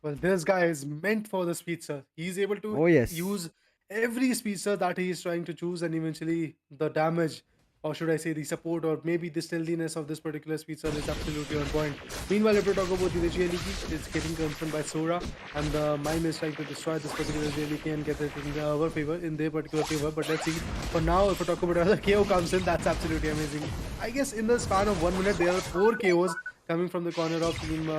Well, this guy is meant for the speedster. He's able to use every speedster that he is trying to choose, and eventually the damage, or should I say the support, or maybe the stealthiness of this particular speedster is absolutely on point. Meanwhile, if we talk about the Regieleki, it's getting confronted by Sora, and the Mime is trying to destroy this particular Regieleki and get it in our favor, in their particular favor. But let's see. For now, if we talk about another KO comes in, that's absolutely amazing. I guess in the span of 1 minute, there are 4 KOs coming from the corner of Team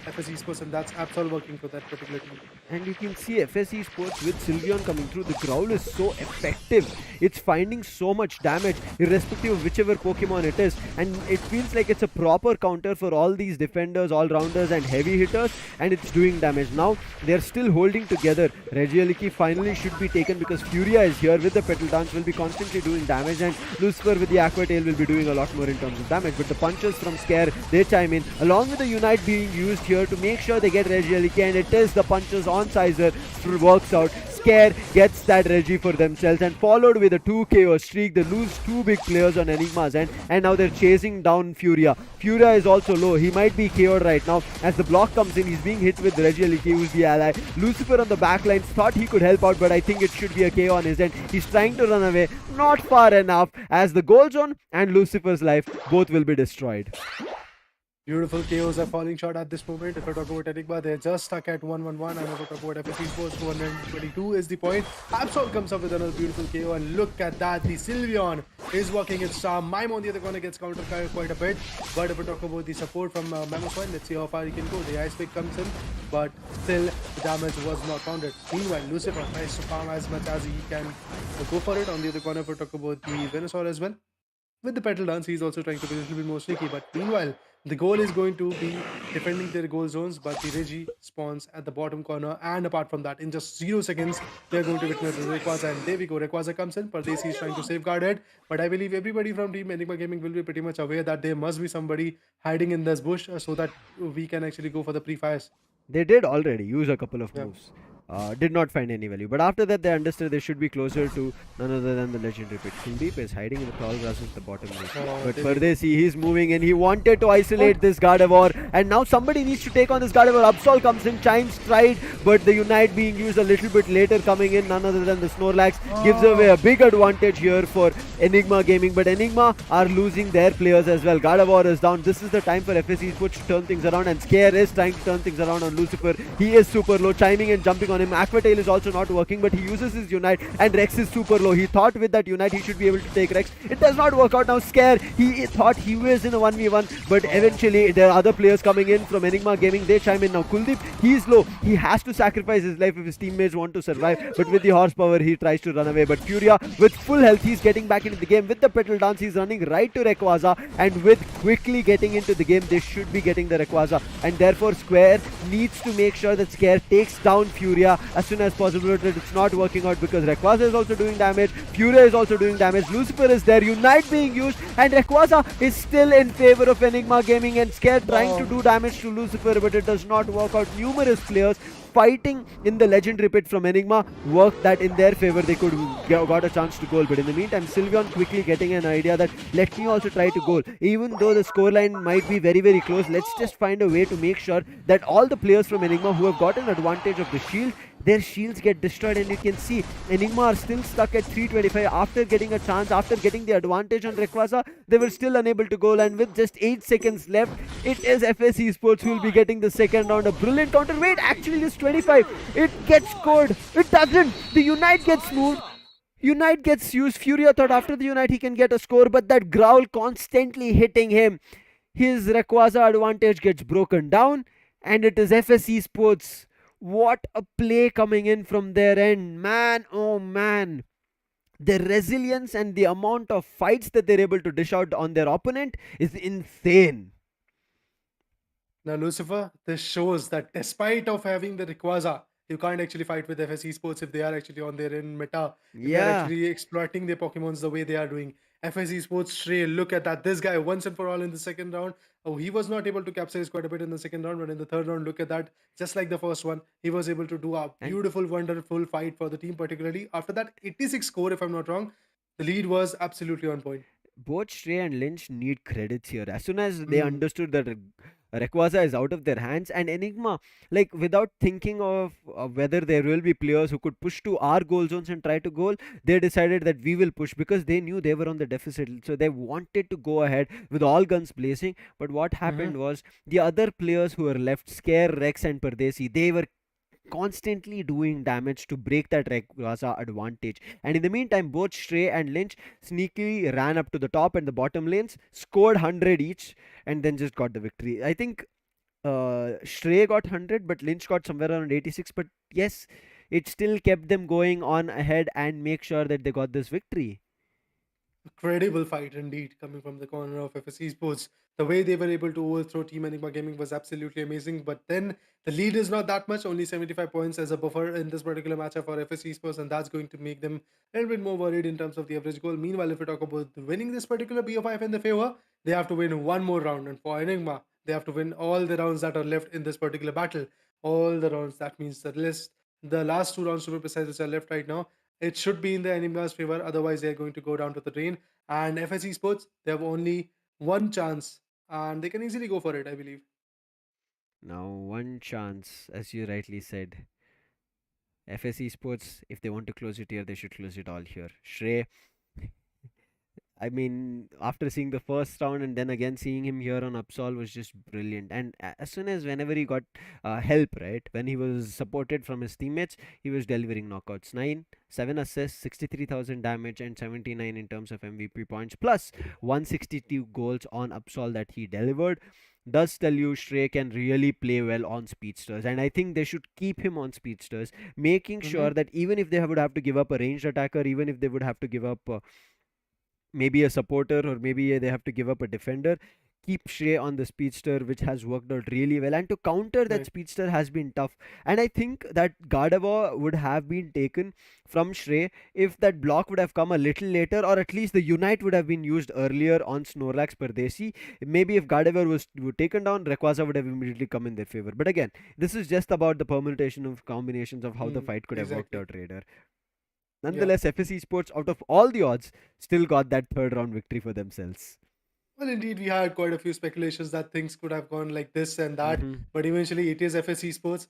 FS Esports, and that's Absol working for that particular team. And you can see FS Esports with Sylveon coming through. The growl is so effective. It's finding so much damage irrespective of whichever Pokemon it is. And it feels like it's a proper counter for all these defenders, all-rounders and heavy hitters. And it's doing damage. Now they're still holding together. Regieleki finally should be taken because Furia is here with the Petal Dance, will be constantly doing damage. And Lucifer with the Aqua Tail will be doing a lot more in terms of damage. But the punches from Scare, they chime in. Along with the Unite being used here to make sure they get Regieleki, and it is the punches on Sizer works out. Scare gets that Regi for themselves, and followed with a 2 KO streak. They lose 2 big players on Enigma's end, and now they're chasing down Furia. Furia is also low. He might be KO'd right now. As the block comes in, he's being hit with Regieleki, who's the ally. Lucifer on the back lines thought he could help out, but I think it should be a KO on his end. He's trying to run away. Not far enough, as the goal zone and Lucifer's life both will be destroyed. Beautiful KOs are falling short at this moment. If I talk about Enigma, they're just stuck at 1-1-1. And if I talk about FS Esports, 222 is the point. Absol comes up with another beautiful KO, and look at that. The Sylveon is working its charm. Mime on the other corner gets countered quite a bit. But if we talk about the support from Mamoswine, let's see how far he can go. The Ice Pick comes in, but still the damage was not counted. Meanwhile, Lucifer tries to farm as much as he can go for it. On the other corner, if we talk about the Venusaur as well, with the Petal Dance, he's also trying to be a little bit more sneaky. But meanwhile, the goal is going to be defending their goal zones, but the Regi spawns at the bottom corner. And apart from that, in just 0 seconds, they're going to witness the Rayquaza. And there we go. Rayquaza comes in. Pardesi is trying to safeguard it. But I believe everybody from Team Enigma Gaming will be pretty much aware that there must be somebody hiding in this bush so that we can actually go for the pre-fires. They did already use a couple of moves. did not find any value. But after that, they understood they should be closer to none other than the legendary pit. Kuldeep is hiding in the tall grasses at the bottom lane. But There we go. Pardesi, he's moving and he wanted to isolate this Gardevoir. And now somebody needs to take on this Gardevoir. Absol comes in, Chimes tried, but the Unite being used a little bit later coming in, none other than the Snorlax, gives away a big advantage here for Enigma Gaming. But Enigma are losing their players as well. Gardevoir is down. This is the time for FSE Esports to turn things around, and Scare is trying to turn things around on Lucifer. He is super low, chiming and jumping on him. Aqua Tail is also not working, but he uses his Unite, and Rex is super low. He thought with that Unite he should be able to take Rex. It does not work out now. Scare, he thought he was in a 1v1, but eventually there are other players coming in from Enigma Gaming. They chime in now. Kuldeep, he's low. He has to sacrifice his life if his teammates want to survive, but with the horsepower, he tries to run away. But Furia, with full health, he's getting back into the game with the Petal Dance. He's running right to Rayquaza, and with quickly getting into the game, they should be getting the Rayquaza, and therefore Square needs to make sure that Scare takes down Furia as soon as possible. But it's not working out because Rayquaza is also doing damage, Furia is also doing damage, Lucifer is there, Unite being used, and Rayquaza is still in favor of Enigma Gaming, and Scare trying to do damage to Lucifer, but it does not work out. Numerous players fighting in the legendary pit from Enigma worked that in their favor. They could got a chance to goal, but in the meantime Sylveon quickly getting an idea that let me also try to goal. Even though the scoreline might be very close, let's just find a way to make sure that all the players from Enigma who have got an advantage of the shield, their shields get destroyed. And you can see Enigma are still stuck at 325 after getting a chance, after getting the advantage on Rayquaza. They were still unable to goal, and with just 8 seconds left, it is FS Esports who will be getting the second round. A brilliant counter. Wait, actually it's 25. It gets scored. It doesn't. The Unite gets moved. Unite gets used. Furia thought after the Unite he can get a score, but that Growl constantly hitting him. His Rayquaza advantage gets broken down, and it is FS Esports. What a play coming in from their end. Man, oh man. Their resilience and the amount of fights that they're able to dish out on their opponent is insane. Now, Lucifer, this shows that despite of having the Rayquaza, you can't actually fight with FS Esports if they are actually on their in meta. If they're Yeah. actually exploiting their Pokemons the way they are doing. FS Esports, Stray, look at that. This guy, once and for all in the second round. Oh, he was not able to capitalize quite a bit in the second round, but in the third round, look at that. Just like the first one, he was able to do a And beautiful, wonderful fight for the team, particularly. After that 86 score, if I'm not wrong, the lead was absolutely on point. both Stray and Lynch need credits here. As soon as they Mm. understood that Rayquaza is out of their hands, and Enigma, like without thinking of whether there will be players who could push to our goal zones and try to goal, they decided that we will push because they knew they were on the deficit. So they wanted to go ahead with all guns blazing. But what Mhm. happened was the other players who were left, Scare, Rex, and Pardesi, they were constantly doing damage to break that Rayquaza advantage. And in the meantime, both Stray and Lynch sneakily ran up to the top and the bottom lanes, scored 100 each, and then just got the victory. I think Stray got 100, but Lynch got somewhere around 86. But yes, it still kept them going on ahead and make sure that they got this victory. Credible fight indeed, coming from the corner of FSC Sports. The way they were able to overthrow Team Enigma Gaming was absolutely amazing. But then the lead is not that much, only 75 points as a buffer in this particular matchup for FSC Sports, and that's going to make them a little bit more worried in terms of the average goal. Meanwhile, if we talk about winning this particular BO5 in the favor, they have to win one more round, and for Enigma, they have to win all the rounds that are left in this particular battle. All the rounds. That means the last two rounds to be precise, which are left right now, it should be in the Enigma's favor. Otherwise, they're going to go down to the drain. And FSC Sports, they have only one chance, and they can easily go for it, I believe. Now, one chance, as you rightly said. FSE Sports, if they want to close it here, they should close it all here. Shrey, I mean, after seeing the first round and then again seeing him here on Upsol was just brilliant. And as soon as whenever he got help, right, when he was supported from his teammates, he was delivering knockouts. 9, 7 assists, 63,000 damage, and 79 in terms of MVP points, plus 162 goals on Upsol that he delivered. Does tell you Shrey can really play well on speedsters, and I think they should keep him on speedsters, making Mm-hmm. sure that even if they would have to give up a ranged attacker, even if they would have to give up maybe a supporter, or maybe they have to give up a defender, keep Shrey on the speedster, which has worked out really well. And to counter that Right. speedster has been tough. And I think that Gardevoir would have been taken from Shrey if that block would have come a little later, or at least the Unite would have been used earlier on Snorlax Pardesi. Maybe if Gardevoir was taken down, Rayquaza would have immediately come in their favor. But again, this is just about the permutation of combinations of how the fight could have worked Exactly. out, Raider. Yeah. Nonetheless, FSC Sports, out of all the odds, still got that third round victory for themselves. Well, indeed, we had quite a few speculations that things could have gone like this and that, Hmm. but eventually it is FSC Sports.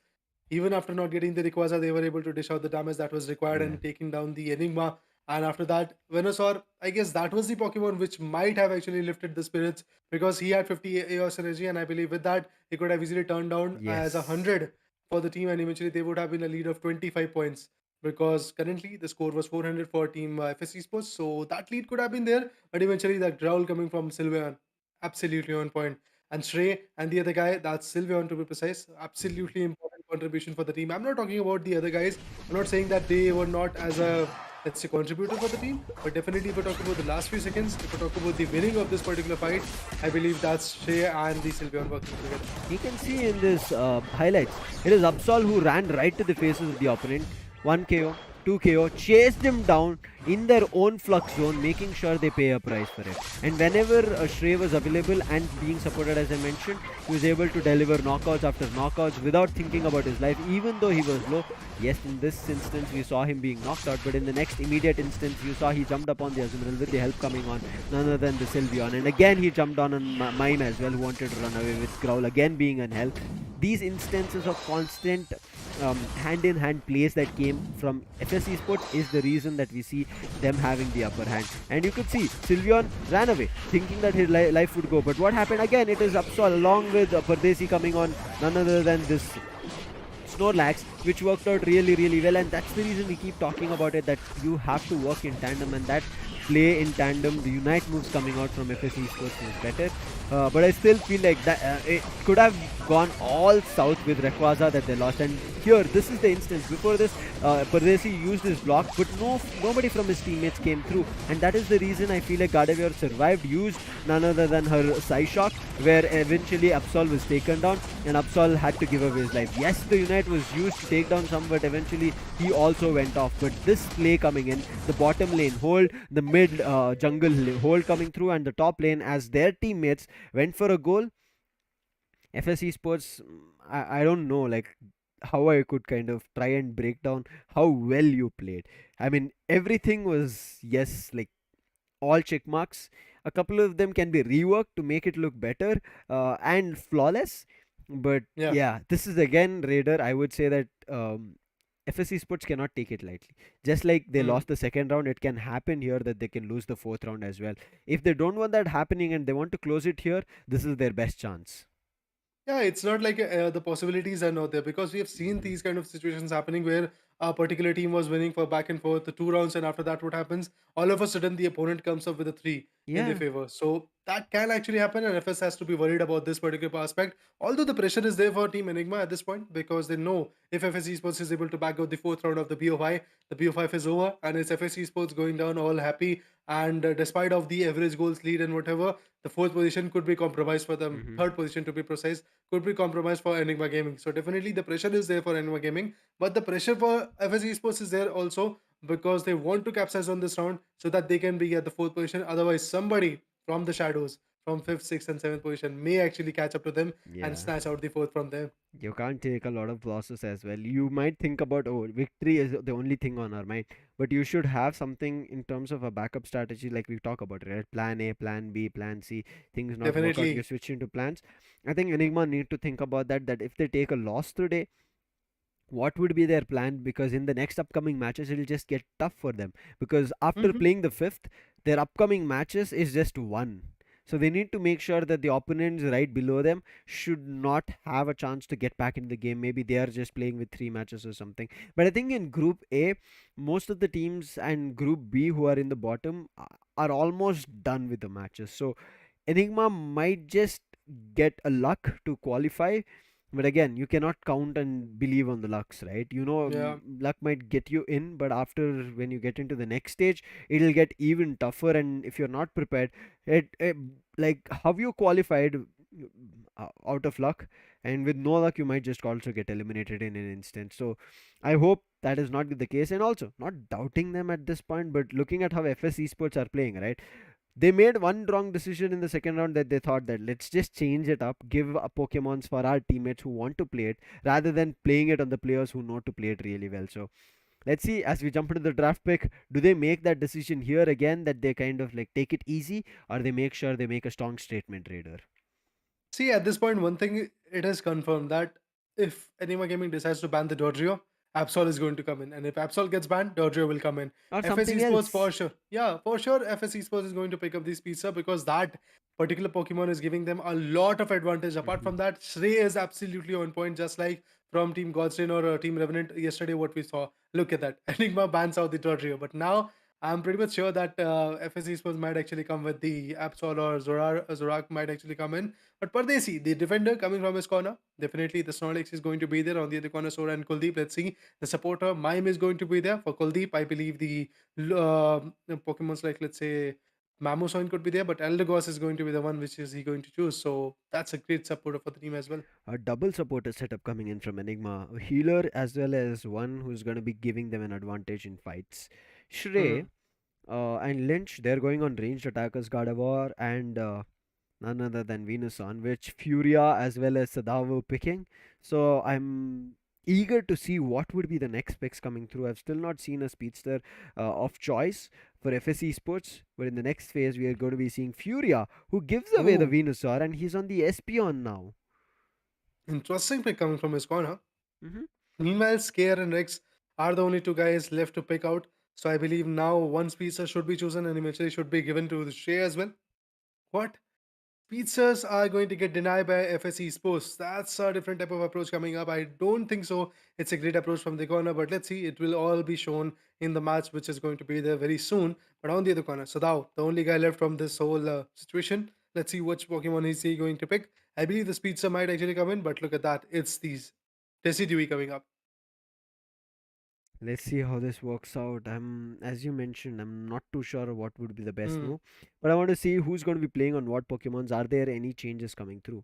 Even after not getting the Rayquaza, they were able to dish out the damage that was required Yeah. and taking down the Enigma. And after that, Venusaur, I guess that was the Pokemon which might have actually lifted the spirits because he had 50 AOS energy, and I believe with that, he could have easily turned down as a Yes. 100 for the team, and eventually they would have been a lead of 25 points because currently the score was 400 for team FSC Sports. So that lead could have been there, but eventually that growl coming from Sylveon, absolutely on point. And Shrey and the other guy, that's Sylveon to be precise, Hmm. absolutely important contribution for the team. I'm not talking about the other guys. I'm not saying that they were not as a, let's say, contributor for the team, but definitely if we talk about the last few seconds, if we talk about the winning of this particular fight, I believe that's Shrey and the Sylveon working together. You can see in this highlights, it is Absol who ran right to the faces of the opponent. 1 KO, 2 KO, chased him down in their own flux zone, making sure they pay a price for it. And whenever Shrey was available and being supported, as I mentioned, he was able to deliver knockouts after knockouts without thinking about his life, even though he was low. Yes, in this instance, we saw him being knocked out, but in the next immediate instance, you saw he jumped upon the Azumarill with the help coming on none other than the Sylveon. And again, he jumped on Mime as well, who wanted to run away with Growl again being in help. These instances of constant hand in hand plays that came from FSC Sports is the reason that we see them having the upper hand. And you could see Sylveon ran away thinking that his life would go. But what happened again? It is Absol along with Pardesi coming on, none other than this Snorlax, which worked out really, really well. And that's the reason we keep talking about it, that you have to work in tandem, and that play in tandem, the Unite moves coming out from FSC Sports was better. But I still feel like that it could have gone all south with Rayquaza that they lost. And here, this is the instance. Before this, Pardesi used his block, but nobody from his teammates came through. And that is the reason I feel like Gardevoir survived, used none other than her Psyshock, where eventually Absol was taken down, and Absol had to give away his life. Yes, the Unite was used to take down some, but eventually he also went off. But this play coming in, the bottom lane hold, the mid jungle hold coming through, and the top lane as their teammates went for a goal. FSC Sports, I don't know, like how I could kind of try and break down how well you played. I mean, everything was, yes, like all check marks. A couple of them can be reworked to make it look better and flawless. But Yeah. yeah, this is again Raider. I would say that FSC Sports cannot take it lightly. Just like they Hmm. lost the second round, it can happen here that they can lose the fourth round as well. If they don't want that happening and they want to close it here, this is their best chance. Yeah, it's not like the possibilities are not there because we have seen Hmm. these kind of situations happening where a particular team was winning for back and forth the 2 rounds, and after that, what happens? All of a sudden, the opponent comes up with a three in their Yeah. favor. So that can actually happen, and FS has to be worried about this particular aspect. Although the pressure is there for Team Enigma at this point because they know if FS Esports is able to back out the fourth round of the BO5, the BO5 is over, and it's FS Esports going down all happy. And despite of the average goals lead and whatever, the fourth position could be compromised for them. Hmm. Third position to be precise could be compromised for Enigma Gaming. So definitely the pressure is there for Enigma Gaming, but the pressure for FS Esports is there also because they want to capitalize on this round so that they can be at the fourth position. Otherwise, somebody from the shadows from fifth, sixth, and seventh position may actually catch up to them and Yeah. snatch out the fourth from them. You can't take a lot of losses as well. You might think about, oh, victory is the only thing on our mind, but you should have something in terms of a backup strategy, like we talk about, right? Plan A, Plan B, Plan C. Things not work out, you Definitely. switch into plans. I think Enigma need to think about that. That if they take a loss today, what would be their plan? Because in the next upcoming matches, it'll just get tough for them. Because after Mhm. playing the fifth, their upcoming matches is just one. So they need to make sure that the opponents right below them should not have a chance to get back into the game. Maybe they are just playing with three matches or something. But I think in Group A, most of the teams and Group B who are in the bottom are almost done with the matches. So Enigma might just get a luck to qualify, But again, you cannot count and believe on the lucks, right? Yeah. Luck might get you in, but after when you get into the next stage, it'll get even tougher. And if you're not prepared, it like how you qualified out of luck, and with no luck, you might just also get eliminated in an instant. So, I hope that is not the case. And also, not doubting them at this point, but looking at how FS Esports are playing, right? They made one wrong decision in the second round, that they thought that let's just change it up, give a Pokemons for our teammates who want to play it, rather than playing it on the players who know to play it really well. So let's see, as we jump into the draft pick, do they make that decision here again, that they kind of like take it easy, or they make sure they make a strong statement, Raider? See, at this point, one thing it is confirmed that if Enigma Gaming decides to ban the Dodrio, Absol is going to come in. And if Absol gets banned, Dodrio will come in. Or FS something Esports for else? sure. Yeah, for sure, FS Esports is going to pick up this pizza because that particular Pokemon is giving them a lot of advantage. Apart Hmm. from that, Shrey is absolutely on point, just like from Team Godstain or Team Revenant yesterday, what we saw. Look at that. Enigma bans out the Dodrio. But now I'm pretty much sure that FS Esports might actually come with the Absol or Zorak might actually come in, but Pardesi, the defender coming from his corner, definitely the Snorlax is going to be there. On the other corner, Sora and Kuldeep. Let's see. The supporter, Mime is going to be there. For Kuldeep, I believe the Pokemons like, let's say, Mamoswine could be there, but Eldegoss is going to be the one which is he going to choose. So that's a great supporter for the team as well. A double supporter setup coming in from Enigma, a healer as well as one who's going to be giving them an advantage in fights. Shrey Hmm. and Lynch, they're going on ranged attackers, Gardevoir, and none other than Venusaur, which Furia as well as Sadao were picking. So I'm eager to see what would be the next picks coming through. I've still not seen a speedster of choice for FSE Sports, but in the next phase we are going to be seeing Furia, who gives away the Oh, Venusaur, and he's on the Espeon now. interesting pick coming from his corner. Hmm. Meanwhile, Scare and Rex are the only two guys left to pick out. So I believe now one pizza should be chosen and eventually should be given to the Shrey as well. What? Pizzas are going to get denied by FSE Sports. That's a different type of approach coming up. I don't think so. It's a great approach from the corner, but let's see. It will all be shown in the match, which is going to be there very soon. But on the other corner, Sadao, the only guy left from this whole situation. Let's see which Pokemon is he going to pick. I believe this pizza might actually come in, but look at that. It's these Decidui coming up. Let's see how this works out. As you mentioned, I'm not too sure what would be the best Hmm. move, but I want to see who's going to be playing on what Pokemons. Are there any changes coming through?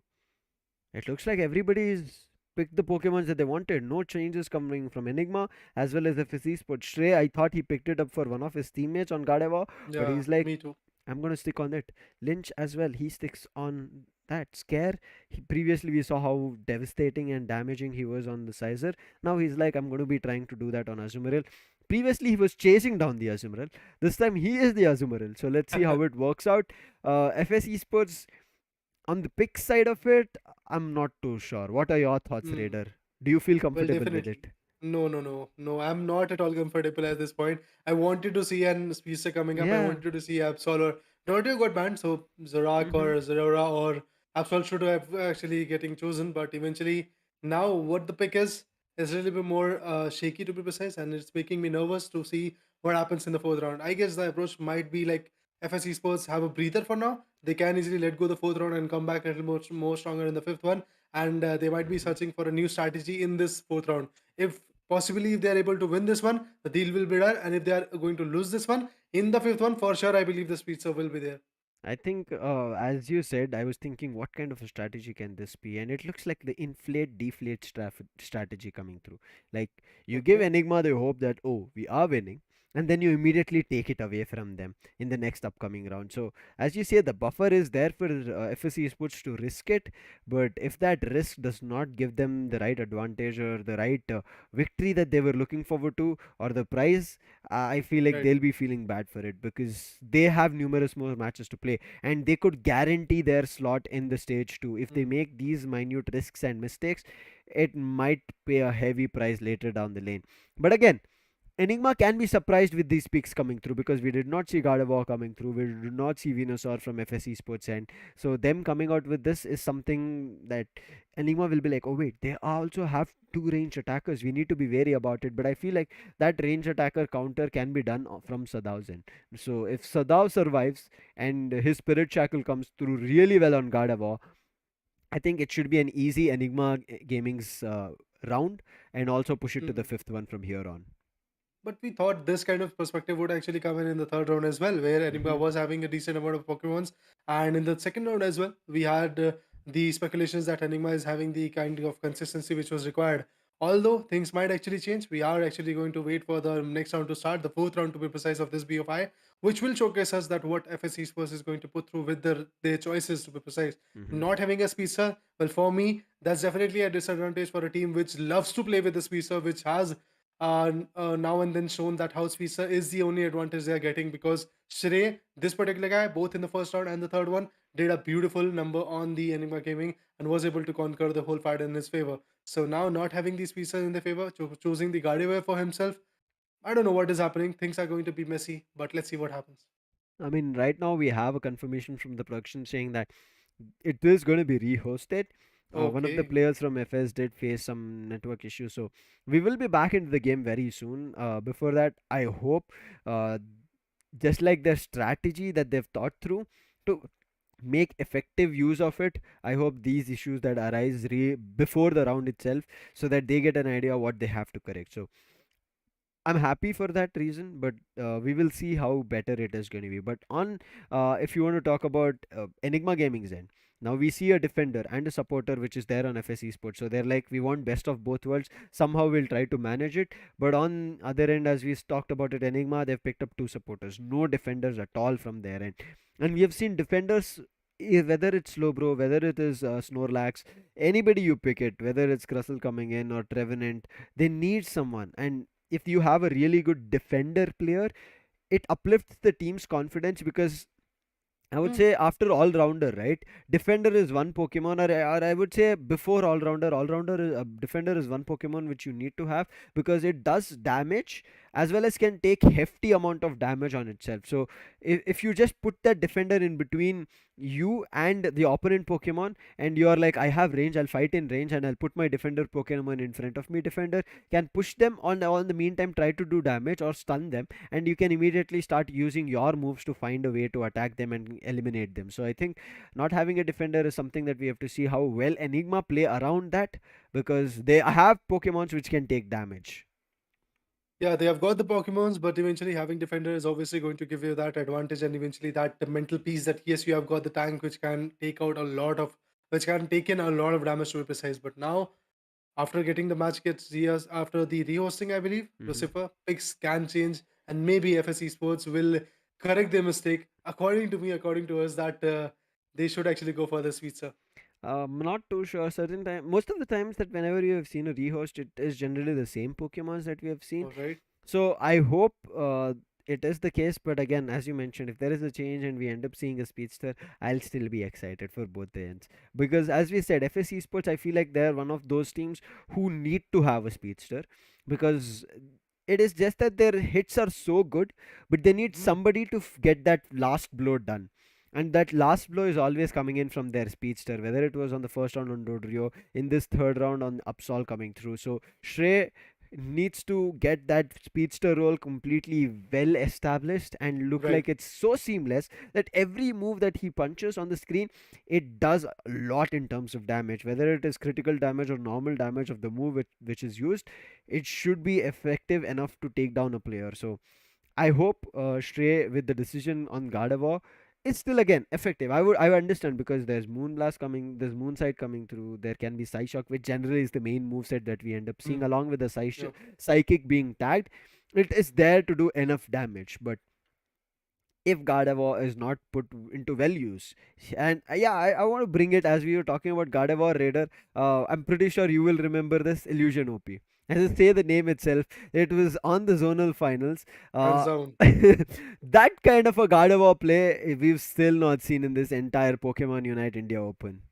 It looks like everybody's picked the Pokemons that they wanted. No changes coming from Enigma as well as the Fizzy. But Shrey, I thought he picked it up for one of his teammates on Gardevoir, but Yeah, he's like, me too. I'm gonna stick on it. Lynch as well, he sticks on that. Scare, previously we saw how devastating and damaging he was on the Sizer. Now he's like, I'm gonna be trying to do that on Azumarill. Previously he was chasing down the Azumarill. This time he is the Azumarill. So let's see how it works out. FS Esports, on the pick side of it, I'm not too sure. What are your thoughts, Hmm. Raider? Do you feel Well, comfortable with definitely. it? No, no, no, no. I'm not at all comfortable at this point. I wanted to see an speedster coming up. I Yeah. wanted to see Absol or Dotto got banned, so Zorak Mm-hmm. or Zerora or Absol should have actually getting chosen. But eventually, now what the pick is a little bit more shaky to be precise, and it's making me nervous to see what happens in the fourth round. I guess the approach might be like FSC Sports have a breather for now. They can easily let go the fourth round and come back a little more stronger in the fifth one, and they might be Mm-hmm. searching for a new strategy in this fourth round. If possibly if they are able to win this one, the deal will be done, and if they are going to lose this one in the fifth one, for sure, I believe the pizza will be there. I think, as you said, I was thinking, what kind of a strategy can this be? And it looks like the inflate deflate strategy coming through. Like, you give Okay. Enigma the hope that, oh, we are winning, and then you immediately take it away from them in the next upcoming round. So, as you say, the buffer is there for FSC Sports to risk it, but if that risk does not give them the right advantage or the right victory that they were looking forward to, or the prize, I feel like Right. they'll be feeling bad for it, because they have numerous more matches to play, and they could guarantee their slot in the stage 2. If they Mm. make these minute risks and mistakes, it might pay a heavy price later down the lane. But again, Enigma can be surprised with these picks coming through, because we did not see Gardevoir coming through. We did not see Venusaur from FSE Sports, and so them coming out with this is something that Enigma will be like, oh wait, they also have two range attackers. We need to be wary about it. But I feel like that range attacker counter can be done from Sadao's end. So if Sadao survives and his Spirit Shackle comes through really well on Gardevoir, I think it should be an easy Enigma Gaming's round, and also push it to the Mhm. fifth one from here on. But we thought this kind of perspective would actually come in the third round as well, where Enigma Hmm. was having a decent amount of Pokemons, and in the second round as well, we had the speculations that Enigma is having the kind of consistency which was required. Although things might actually change, we are actually going to wait for the next round to start, the fourth round to be precise of this BFI, which will showcase us that what FS Esports is going to put through with their choices to be precise. Hmm. Not having a speedster, well, for me, that's definitely a disadvantage for a team which loves to play with the speedster, which has now and then shown that House Visa is the only advantage they're getting, because Shrey, this particular guy, both in the first round and the third one, did a beautiful number on the Enigma Gaming and was able to conquer the whole fight in his favor. So now, not having these pieces in their favor, choosing the Gardevoir for himself, I don't know what is happening. Things are going to be messy, but let's see what happens. I mean, right now we have a confirmation from the production saying that it is going to be rehosted. One of the Okay. players from FS did face some network issues, so we will be back into the game very soon. Before that, I hope, uh, just like their strategy that they've thought through to make effective use of it, I hope these issues that arise before the round itself, so that they get an idea what they have to correct. So I'm happy for that reason, but we will see how better it is going to be. But on, if you want to talk about Enigma Gaming's end, now we see a defender and a supporter which is there on FS Esports. So they're like, we want best of both worlds. Somehow we'll try to manage it. But on other end, as we talked about it, Enigma, they've picked up two supporters, no defenders at all from their end. And we have seen defenders, whether it's Slowbro, whether it is Snorlax, anybody you pick it, whether it's Crustle coming in or Trevenant, they need someone. And if you have a really good defender player, it uplifts the team's confidence, because I would Hmm. say after all rounder, right? Defender is one Pokemon, or I would say before all rounder is, defender is one Pokemon which you need to have, because it does damage as well as can take hefty amount of damage on itself. So if you just put that defender in between you and the opponent Pokemon, and you are like, I have range, I'll fight in range, and I'll put my defender Pokemon in front of me. Defender can push them on the meantime, try to do damage or stun them, and you can immediately start using your moves to find a way to attack them and eliminate them. So I think not having a defender is something that we have to see how well Enigma play around that, because they have Pokemons which can take damage. Yeah, they have got the Pokemons, but eventually having defender is obviously going to give you that advantage, and eventually that the mental piece that yes, you have got the tank which can take out a lot of, which can take in a lot of damage to be precise. But now, after getting the match gets years after the rehosting, I believe Hmm. Lucifer picks can change, and maybe FSC Sports will correct their mistake. According to me, according to us, that they should actually go for the sweetser. Not too sure. Certain time, most of the times that whenever you have seen a rehost, it is generally the same Pokemons that we have seen. All right. So I hope it is the case. But again, as you mentioned, if there is a change and we end up seeing a speedster, I'll still be excited for both the ends, because as we said, FSC Sports, I feel like they're one of those teams who need to have a speedster, because it is just that their hits are so good, but they need Hmm. somebody to get that last blow done. And that last blow is always coming in from their speedster, whether it was on the first round on Dodrio, in this third round on Upsol coming through. So Shrey needs to get that speedster role completely well established and look Right. like it's so seamless that every move that he punches on the screen, it does a lot in terms of damage, whether it is critical damage or normal damage of the move which is used. It should be effective enough to take down a player. So I hope Stray with the decision on Gardevoir is still again effective. I would understand, because there's Moonblast coming, there's Moonsight coming through. There can be Psyshock, which generally is the main moveset that we end up seeing, Hmm. along with the Yeah. Psychic being tagged. It is there to do enough damage, but if Gardevoir is not put into well use. And yeah, I want to bring it, as we were talking about Gardevoir Raider. I'm pretty sure you will remember this Illusion OP. As I say the name itself, it was on the zonal finals. Hands Uh, down. that kind of a Gardevoir play we've still not seen in this entire Pokemon Unite India Open.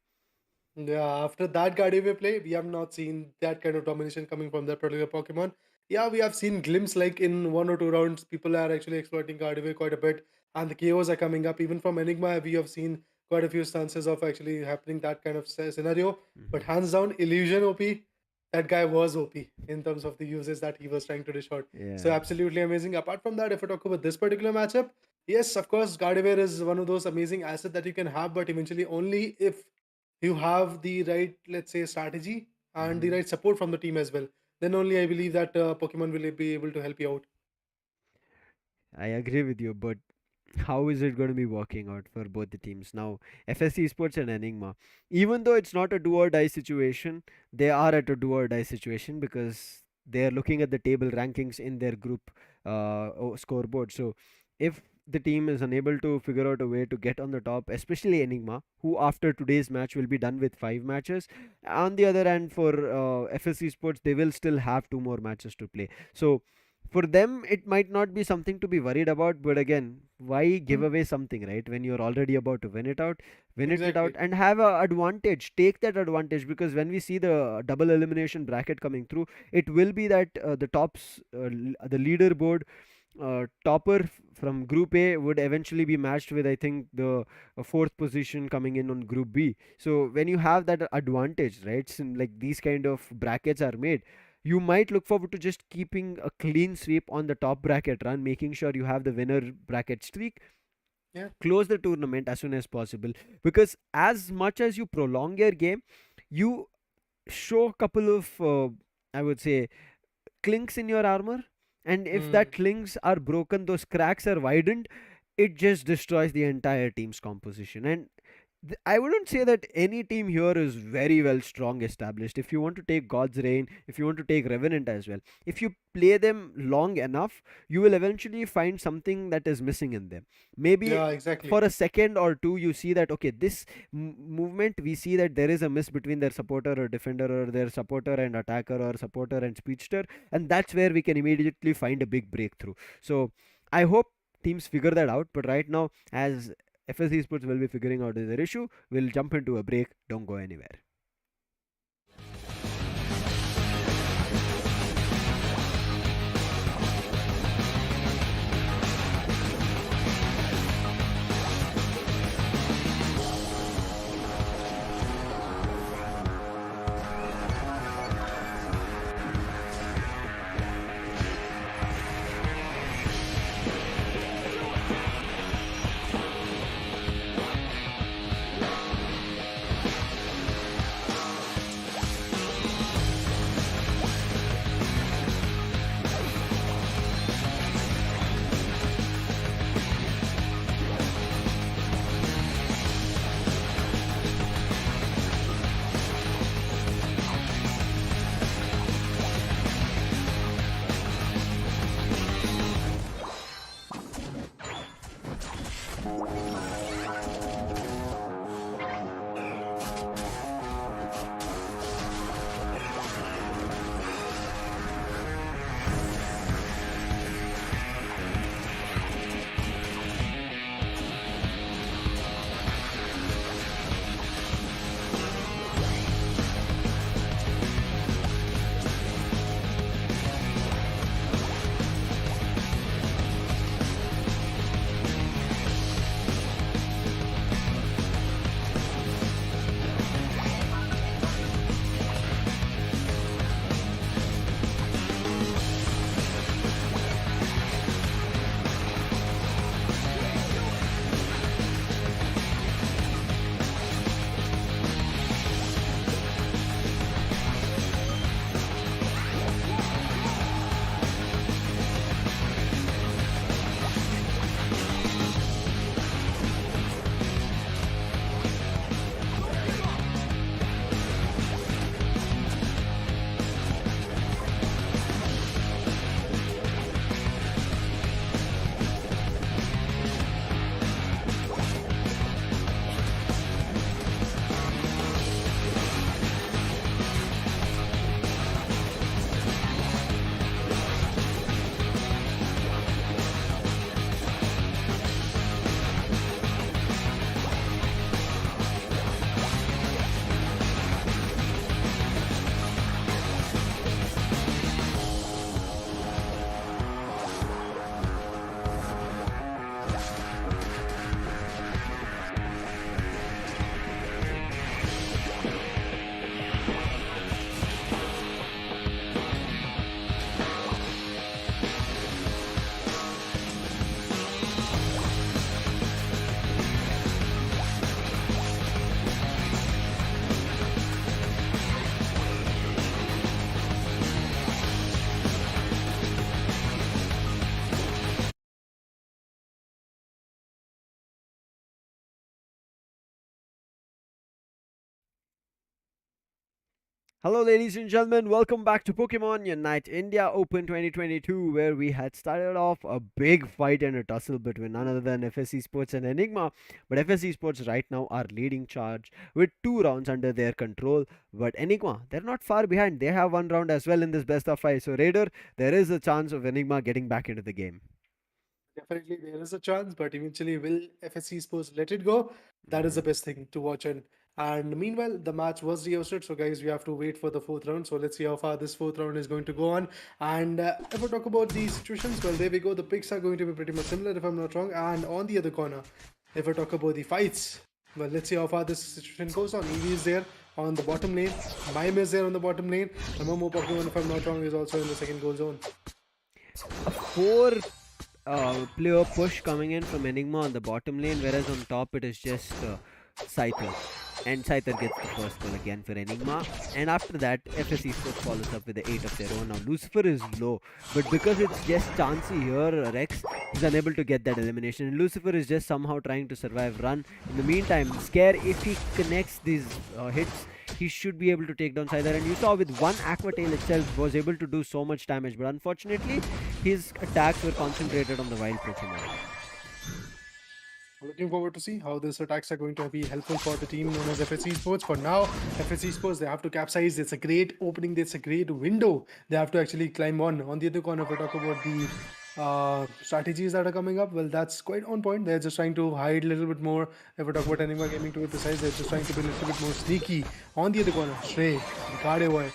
Yeah, after that Gardevoir play, we have not seen that kind of domination coming from that particular Pokemon. Yeah, we have seen glimpse like in one or two rounds, people are actually exploiting Gardevoir quite a bit, and the KOs are coming up. Even from Enigma, we have seen quite a few stances of actually happening that kind of scenario. But Hmm. hands down, Illusion OP, that guy was OP in terms of the uses that he was trying to dish out. So Yeah. absolutely amazing. Apart from that, if I talk about this particular matchup, yes, of course, Gardevoir is one of those amazing assets that you can have, but eventually only if you have the right, let's say, strategy and the Mhm. right support from the team as well, then only I believe that Pokemon will be able to help you out. I agree with you, but how is it going to be working out for both the teams now? FSC Sports and Enigma, even though it's not a do or die situation, they are at a do or die situation because they are looking at the table rankings in their group scoreboard. So if the team is unable to figure out a way to get on the top, especially Enigma, who after today's match will be done with 5 matches. On the other hand, for FSC Sports, they will still have 2 more matches to play. So for them it might not be something to be worried about, but again, why give Hmm, away something, right, when you're already about to win it out exactly. and have a advantage, take that advantage, because when we see the double elimination bracket coming through, it will be that the tops the leaderboard topper from group A would eventually be matched with, I think, the fourth position coming in on group B. So when you have that advantage, right, like these kind of brackets are made, you might look forward to just keeping a clean sweep on the top bracket run, making sure you have the winner bracket streak, Yeah. close the tournament as soon as possible. Because as much as you prolong your game, you show a couple of, I would say, clinks in your armor. And if Hmm. that clinks are broken, those cracks are widened, it just destroys the entire team's composition. And I wouldn't say that any team here is very well strong established. If you want to take God's Reign, if you want to take Revenant as well, if you play them long enough, you will eventually find something that is missing in them. Maybe Yeah, exactly. for a second or two, you see that, okay, this movement, we see that there is a miss between their supporter or defender, or their supporter and attacker, or supporter and speedster, and that's where we can immediately find a big breakthrough. So I hope teams figure that out, but right now, as FS Esports will be figuring out their issue, we'll jump into a break. Don't go anywhere. Hello, ladies and gentlemen. Welcome back to Pokemon Unite India Open 2022, where we had started off a big fight and a tussle between none other than FSC Sports and Enigma. But FSC Sports right now are leading charge with 2 rounds under their control. But Enigma, they're not far behind. They have 1 round as well in this best of 5. So, Raider, there is a chance of Enigma getting back into the game. Definitely, there is a chance, but eventually, will FSC Sports let it go? That is the Mhm. best thing to watch. And meanwhile, the match was rehosted. So, guys, we have to wait for the fourth round. So, let's see how far this fourth round is going to go on. And if I talk about the situations, well, there we go. The picks are going to be pretty much similar, if I'm not wrong. And on the other corner, if I talk about the fights, well, let's see how far this situation goes on. Eevee is there on the bottom lane. Mime is there on the bottom lane. And Momo Pokemon, if I'm not wrong, is also in the second goal zone. A four player push coming in from Enigma on the bottom lane, whereas on top it is just Scyther. And Scyther gets the first goal again for Enigma. And after that, FSC Sports follows up with the 8 of their own. Now, Lucifer is low, but because it's just Chansey here, Rex is unable to get that elimination. And Lucifer is just somehow trying to survive run. In the meantime, Scare, if he connects these hits, he should be able to take down Scyther. And you saw with one Aqua Tail itself was able to do so much damage, but unfortunately, his attacks were concentrated on the wild Pokemon. Looking forward to see how these attacks are going to be helpful for the team known as FSC Sports. For now, FSC Sports, they have to capsize. It's a great opening. It's a great window. They have to actually climb on the other corner, if we talk about the strategies that are coming up, well, that's quite on point. They're just trying to hide a little bit more. If we talk about Anima Gaming to be precise, they're just trying to be a little bit more sneaky. On the other corner, Shrey, Gardevoir.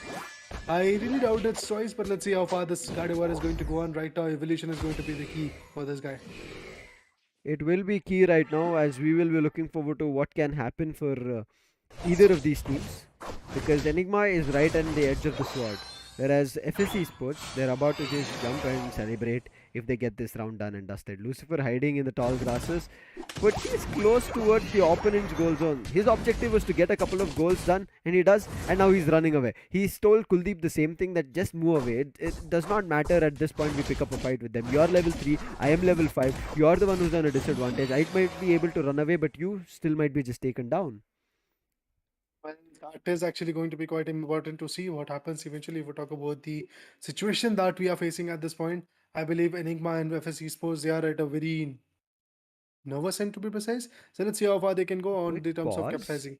I really doubt its choice, but let's see how far this Gardevoir is going to go on. Right now, evolution is going to be the key for this guy. It will be key right now, as we will be looking forward to what can happen for either of these teams, because Enigma is right on the edge of the sword, whereas FSC Sports, they're about to just jump and celebrate if they get this round done and dusted. Lucifer hiding in the tall grasses, but he's close towards the opponent's goal zone. His objective was to get a couple of goals done, and he does, and now he's running away. He's told Kuldeep the same thing, that just move away. It does not matter at this point we pick up a fight with them. You're level 3, I am level 5. You're the one who's on a disadvantage. I might be able to run away, but you still might be just taken down. Well, that is actually going to be quite important to see what happens eventually. If we talk about the situation that we are facing at this point, I believe Enigma and FS Esports, they are at a very nervous end to be precise. So let's see how far they can go on Quick the terms of pause. capsizing.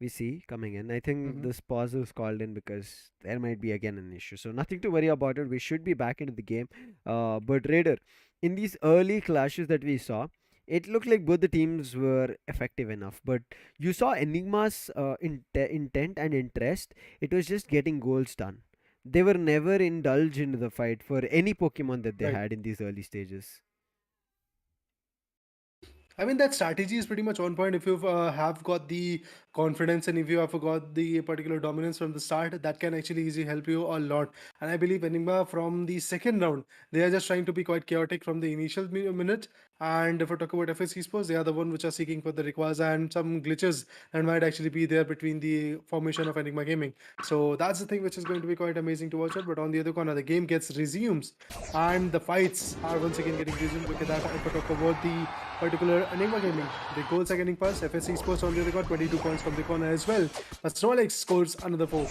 We see coming in. I think Mhm. this pause was called in because there might be again an issue. So nothing to worry about it. We should be back into the game. But Raider, in these early clashes that we saw, it looked like both the teams were effective enough. But you saw Enigma's intent and interest. It was just getting goals done. They were never indulged into the fight for any Pokemon that they Right. had in these early stages. I mean, that strategy is pretty much on point. If you have got the confidence and if you have got the particular dominance from the start, that can actually easily help you a lot. And I believe Enigma from the second round, they are just trying to be quite chaotic from the initial minute. And if we talk about FS Esports, they are the one which are seeking for the Rayquaza and some glitches that might actually be there between the formation of Enigma Gaming. So that's the thing which is going to be quite amazing to watch out. But on the other corner, the game gets resumes and the fights are once again getting resumed. Look at that. If we talk about the particular Enigma Gaming, the goals are getting passed. FS Esports on the other corner, 22 points from the corner as well. But Snorlax scores another 4.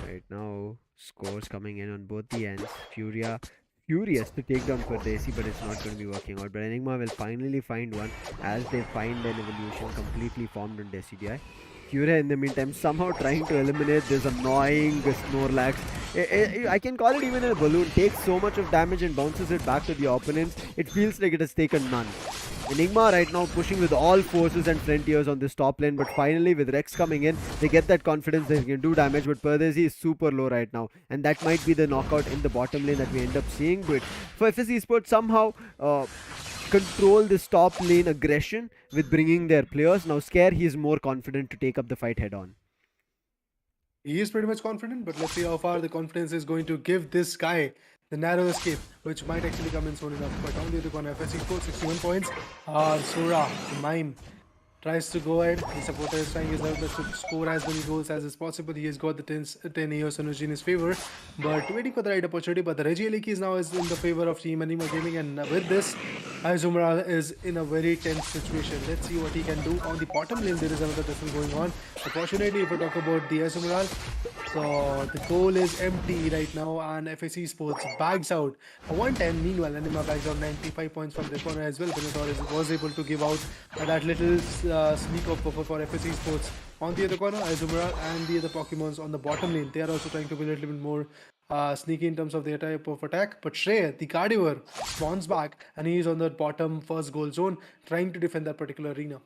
Right now, scores coming in on both the ends. Furia furious to take down Pardesi, but it's not going to be working out. But Enigma will finally find one as they find an evolution completely formed on Decidueye. Furia in the meantime somehow trying to eliminate this annoying Snorlax. I can call it even a balloon. Takes so much of damage and bounces it back to the opponents. It feels like it has taken none. Enigma right now pushing with all forces and frontiers on this top lane, but finally with Rex coming in, they get that confidence they can do damage, but Pardesi is super low right now, and that might be the knockout in the bottom lane that we end up seeing. But for FS Esports somehow control this top lane aggression with bringing their players. Now Scare, he is more confident to take up the fight head on. He is pretty much confident, but let's see how far the confidence is going to give this guy the narrow escape, which might actually come in soon enough. But on the other corner, FS Esports 61 points. Sura, Mime tries to go ahead. The supporter is trying his level best to score as many goals as is possible. He has got the 10 AO synergy in his favor, but waiting for the right opportunity. But the Reggie Aliki is now is in the favor of Team Enigma Gaming, and with this, Izumra is in a very tense situation. Let's see what he can do. On the bottom lane, there is another difference going on. Unfortunately, if we talk about the Izumra, so the goal is empty right now, and FSC Sports bags out a 110. Meanwhile, Enigma bags out 95 points from the corner as well. Venator was able to give out that little sneak of buffer for FSC Sports. On the other corner, Azumara and the other Pokemons on the bottom lane, they are also trying to be a little bit more sneaky in terms of their type of attack. But Shrey, the Gardevoir, spawns back and he is on the bottom first goal zone trying to defend that particular arena.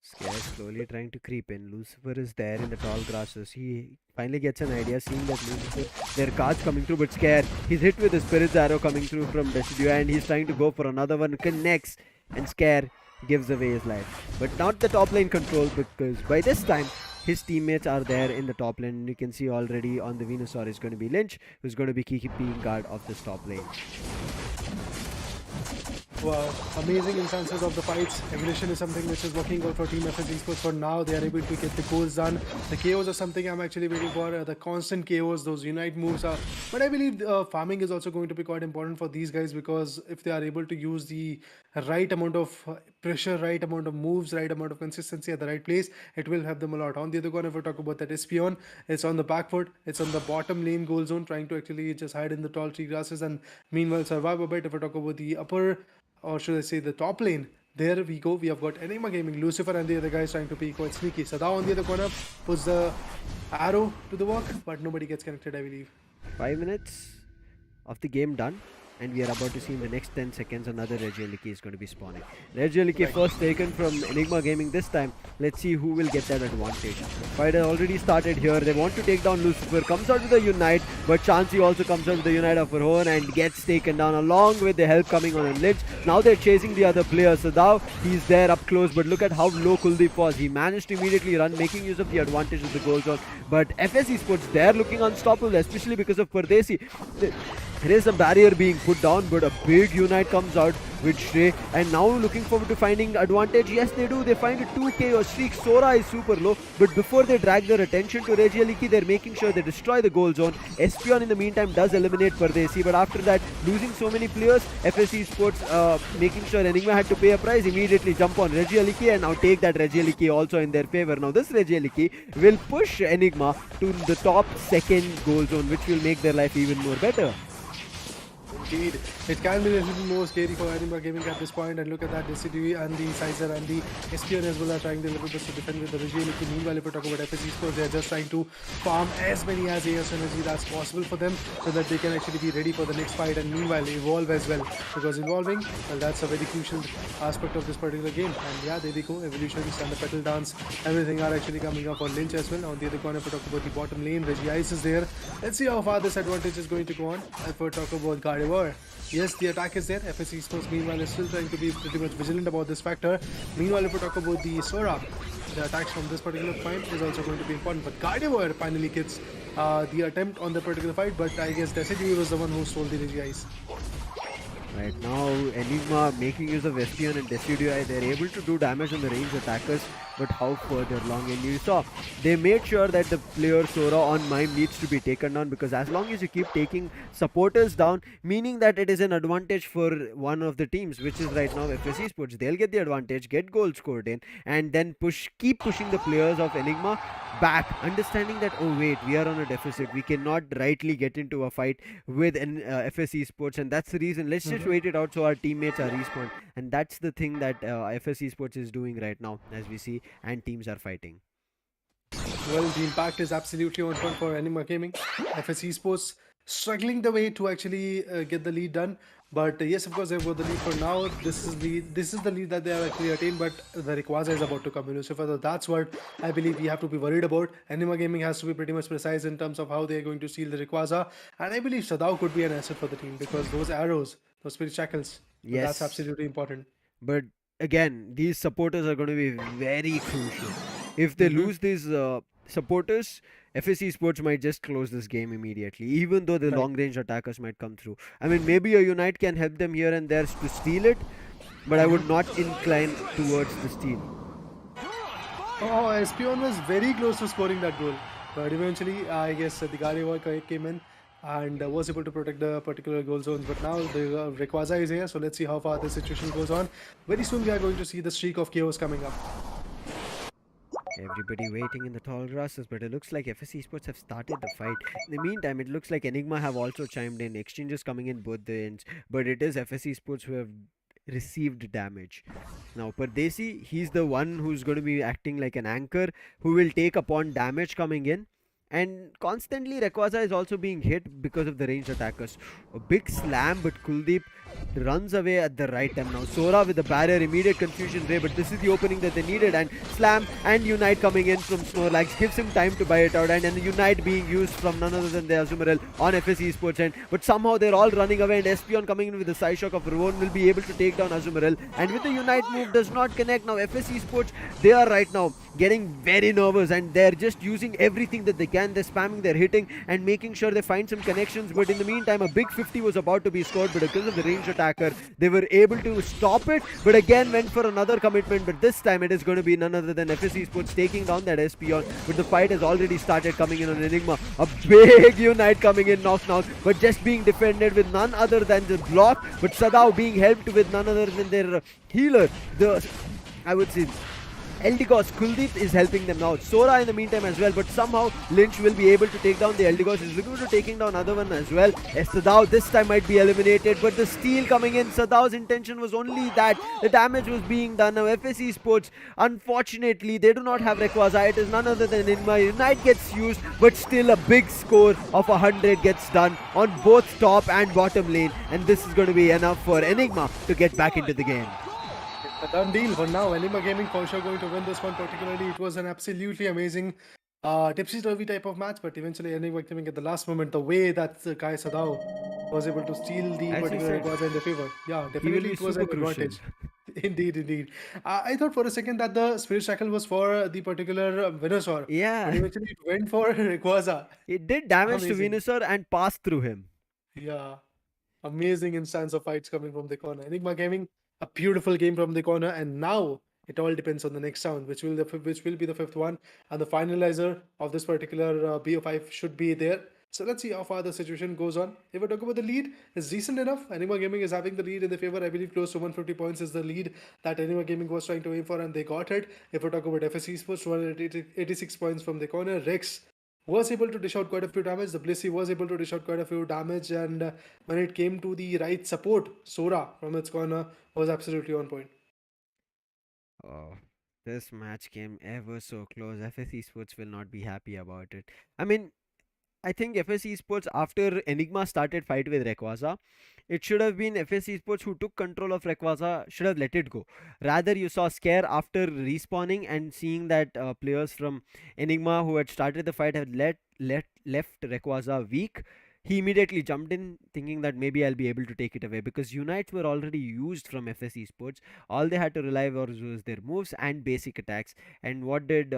Scare slowly trying to creep in. Lucifer is there in the tall grasses. He finally gets an idea, seeing that Lucifer, there are cards coming through, but Scare, he's hit with the Spirit's Arrow coming through from Decidueye, and he's trying to go for another one. Connects, and Scare gives away his life. But not the top lane control, because by this time, his teammates are there in the top lane. You can see already on the Venusaur is going to be Lynch, who's going to be keeping guard of this top lane. Wow, amazing instances of the fights. Evolution is something which is working well for Team FS Esports for now. They are able to get the goals done. The KOs are something I'm actually waiting for. The constant KOs, those unite moves are. But I believe farming is also going to be quite important for these guys, because if they are able to use the right amount of pressure, right amount of moves, right amount of consistency at the right place, it will help them a lot. On the other corner, if we talk about that Espion, it's on the back foot. It's on the bottom lane goal zone, trying to actually just hide in the tall tree grasses and meanwhile survive a bit. If we talk about the upper, or should I say the top lane, there we go. We have got Enigma Gaming, Lucifer, and the other guys trying to be quite sneaky. Sada on the other corner puts the arrow to the work, but nobody gets connected, I believe. 5 minutes of the game done, and we are about to see in the next 10 seconds another Regieliki is going to be spawning. Regieliki first taken from Enigma Gaming this time. Let's see who will get that advantage. Fight has already started here. They want to take down Lucifer. Comes out with a Unite, but Chansey also comes out with a Unite of her own and gets taken down along with the help coming on a Lynch. Now they're chasing the other players. So now he's there up close, but look at how low Kuldeep was. He managed to immediately run, making use of the advantage of the goal zone. But FS Esports, they're looking unstoppable, especially because of Pardesi. There is a barrier being put down, but a big Unite comes out with Shrey, and now looking forward to finding advantage. Yes, they do. They find a 2k or streak. Sora is super low, but before they drag their attention to Regieliki, they're making sure they destroy the goal zone. Espion in the meantime does eliminate Pardesi, but after that, losing so many players, FSC Sports making sure Enigma had to pay a price, immediately jump on Regieliki and now take that Regieliki also in their favor. Now this Regieliki will push Enigma to the top second goal zone, which will make their life even more better. Indeed, it can be a little bit more scary for Enigma Gaming at this point. And look at that, Decidueye and the Sizer and the Espion as well are trying their little best to defend with the Regieliki. Meanwhile, if we talk about FSC Sports, they are just trying to farm as many as AS energy that's possible for them, so that they can actually be ready for the next fight and meanwhile evolve as well. Because evolving, well, that's a very crucial aspect of this particular game. And yeah, there we go, evolutions and the petal dance, everything are actually coming up on Lynch as well. On the other corner, if we talk about the bottom lane, Reggie Ice is there. Let's see how far this advantage is going to go on. If we talk about Gardevoir, yes, the attack is there. FSC Sports meanwhile is still trying to be pretty much vigilant about this factor. Meanwhile, if we talk about the Sora, the attacks from this particular fight is also going to be important. But Gardevoir finally gets the attempt on the particular fight, but I guess Decidueye was the one who stole the Regi Ice. Right now, Enigma making use of Espion and Decidueye, they're able to do damage on the ranged attackers, but how further along? And you saw, they made sure that the player Sora on Mime needs to be taken down, because as long as you keep taking supporters down, meaning that it is an advantage for one of the teams, which is right now FS Esports. They'll get the advantage, get goals scored in, and then keep pushing the players of Enigma back, understanding that, oh wait, we are on a deficit, we cannot rightly get into a fight with an FS Esports, and that's the reason. Let's just wait it out so our teammates are respawned, and that's the thing that FS Esports is doing right now, as we see, and teams are fighting. Well, the impact is absolutely on point for Enigma Gaming. FS Esports struggling the way to actually get the lead done. But yes, of course, they've got the lead for now. This is the lead that they have actually attained, but the Rayquaza is about to come in. So that's what I believe we have to be worried about. Enigma Gaming has to be pretty much precise in terms of how they are going to steal the Rayquaza. And I believe Sadao could be an asset for the team, because those arrows, those spirit shackles, Yes. that's absolutely important. But again, these supporters are going to be very crucial. If they lose these supporters, FSC Sports might just close this game immediately, even though the Right. long range attackers might come through. I mean, maybe a Unite can help them here and there to steal it, but I would not incline towards the steal. Oh, Espion was very close to scoring that goal, but eventually, I guess the Gary came in and was able to protect the particular goal zones. But now the Rayquaza is here, so let's see how far the situation goes on. Very soon, we are going to see the streak of chaos coming up. Everybody waiting in the tall grasses, but it looks like FS Esports have started the fight. In the meantime, it looks like Enigma have also chimed in. Exchanges coming in both the ends, but it is FS Esports who have received damage. Now, Pardesi, he's the one who's going to be acting like an anchor who will take upon damage coming in. And constantly, Rayquaza is also being hit because of the ranged attackers. A big slam, but Kuldeep runs away at the right time. Now, Sora with the barrier, immediate confusion there, but this is the opening that they needed. And Slam and Unite coming in from Snorlax gives him time to buy it out. And Unite being used from none other than the Azumarill on FS Esports end. But somehow they're all running away, and Espeon coming in with the side shock of Ravon will be able to take down Azumarill. And with the Unite move, does not connect. Now, FS Esports, they are right now getting very nervous, and they're just using everything that they can. They're spamming, they're hitting, and making sure they find some connections. But in the meantime, a big 50 was about to be scored, but because of the ranged attacker, they were able to stop it. But again, went for another commitment. But this time, it is going to be none other than FS Esports taking down that Espeon. But the fight has already started coming in on Enigma. A big Unite coming in, knock, but just being defended with none other than the block. But Sadao being helped with none other than their healer. I would say Eldegoss, Kuldeep is helping them now. Sora in the meantime as well, but somehow Lynch will be able to take down the Eldegoss. He's looking to taking down other one as well. Sadao this time might be eliminated, but the steal coming in. Sadao's intention was only that the damage was being done. Now FS Esports, unfortunately, they do not have Rayquaza. It is none other than Enigma. Unite gets used, but still a big score of 100 gets done on both top and bottom lane. And this is going to be enough for Enigma to get back into the game. A done deal for now. Enigma Gaming for sure going to win this one particularly. It was an absolutely amazing tipsy-turvy type of match, but eventually Enigma Gaming at the last moment, the way that Kai Sadao was able to steal the As you particular said, Rayquaza in the favor. Yeah, he will definitely be it was an super crucial. advantage. Indeed. I thought for a second that the Spirit Shackle was for the particular Venusaur. But Yeah, eventually it went for Rayquaza. it did damage to Amazing. Venusaur and passed through him. Yeah. Amazing instance of fights coming from the corner. Enigma Gaming, a beautiful game from the corner, and now it all depends on the next round, which will be the fifth one, and the finalizer of this particular BO5 should be there. So let's see how far the situation goes on. If we talk about the lead, it's decent enough. Enigma Gaming is having the lead in their favor. I believe close to 150 points is the lead that Enigma Gaming was trying to aim for, and they got it. If we talk about FS Esports, 286 points from the corner. Rex was able to dish out quite a few damage. The Blissey was able to dish out quite a few damage, and when it came to the right support, Sora from its corner was absolutely on point. Oh, this match came ever so close. FS Esports will not be happy about it. I mean, I think FS Esports, after Enigma started fight with Rayquaza, it should have been FS Esports who took control of Rayquaza, should have let it go. Rather, you saw Scare after respawning and seeing that players from Enigma who had started the fight had left Rayquaza weak. He immediately jumped in thinking that maybe I'll be able to take it away because Unites were already used from FS Esports. All they had to rely was their moves and basic attacks. And what did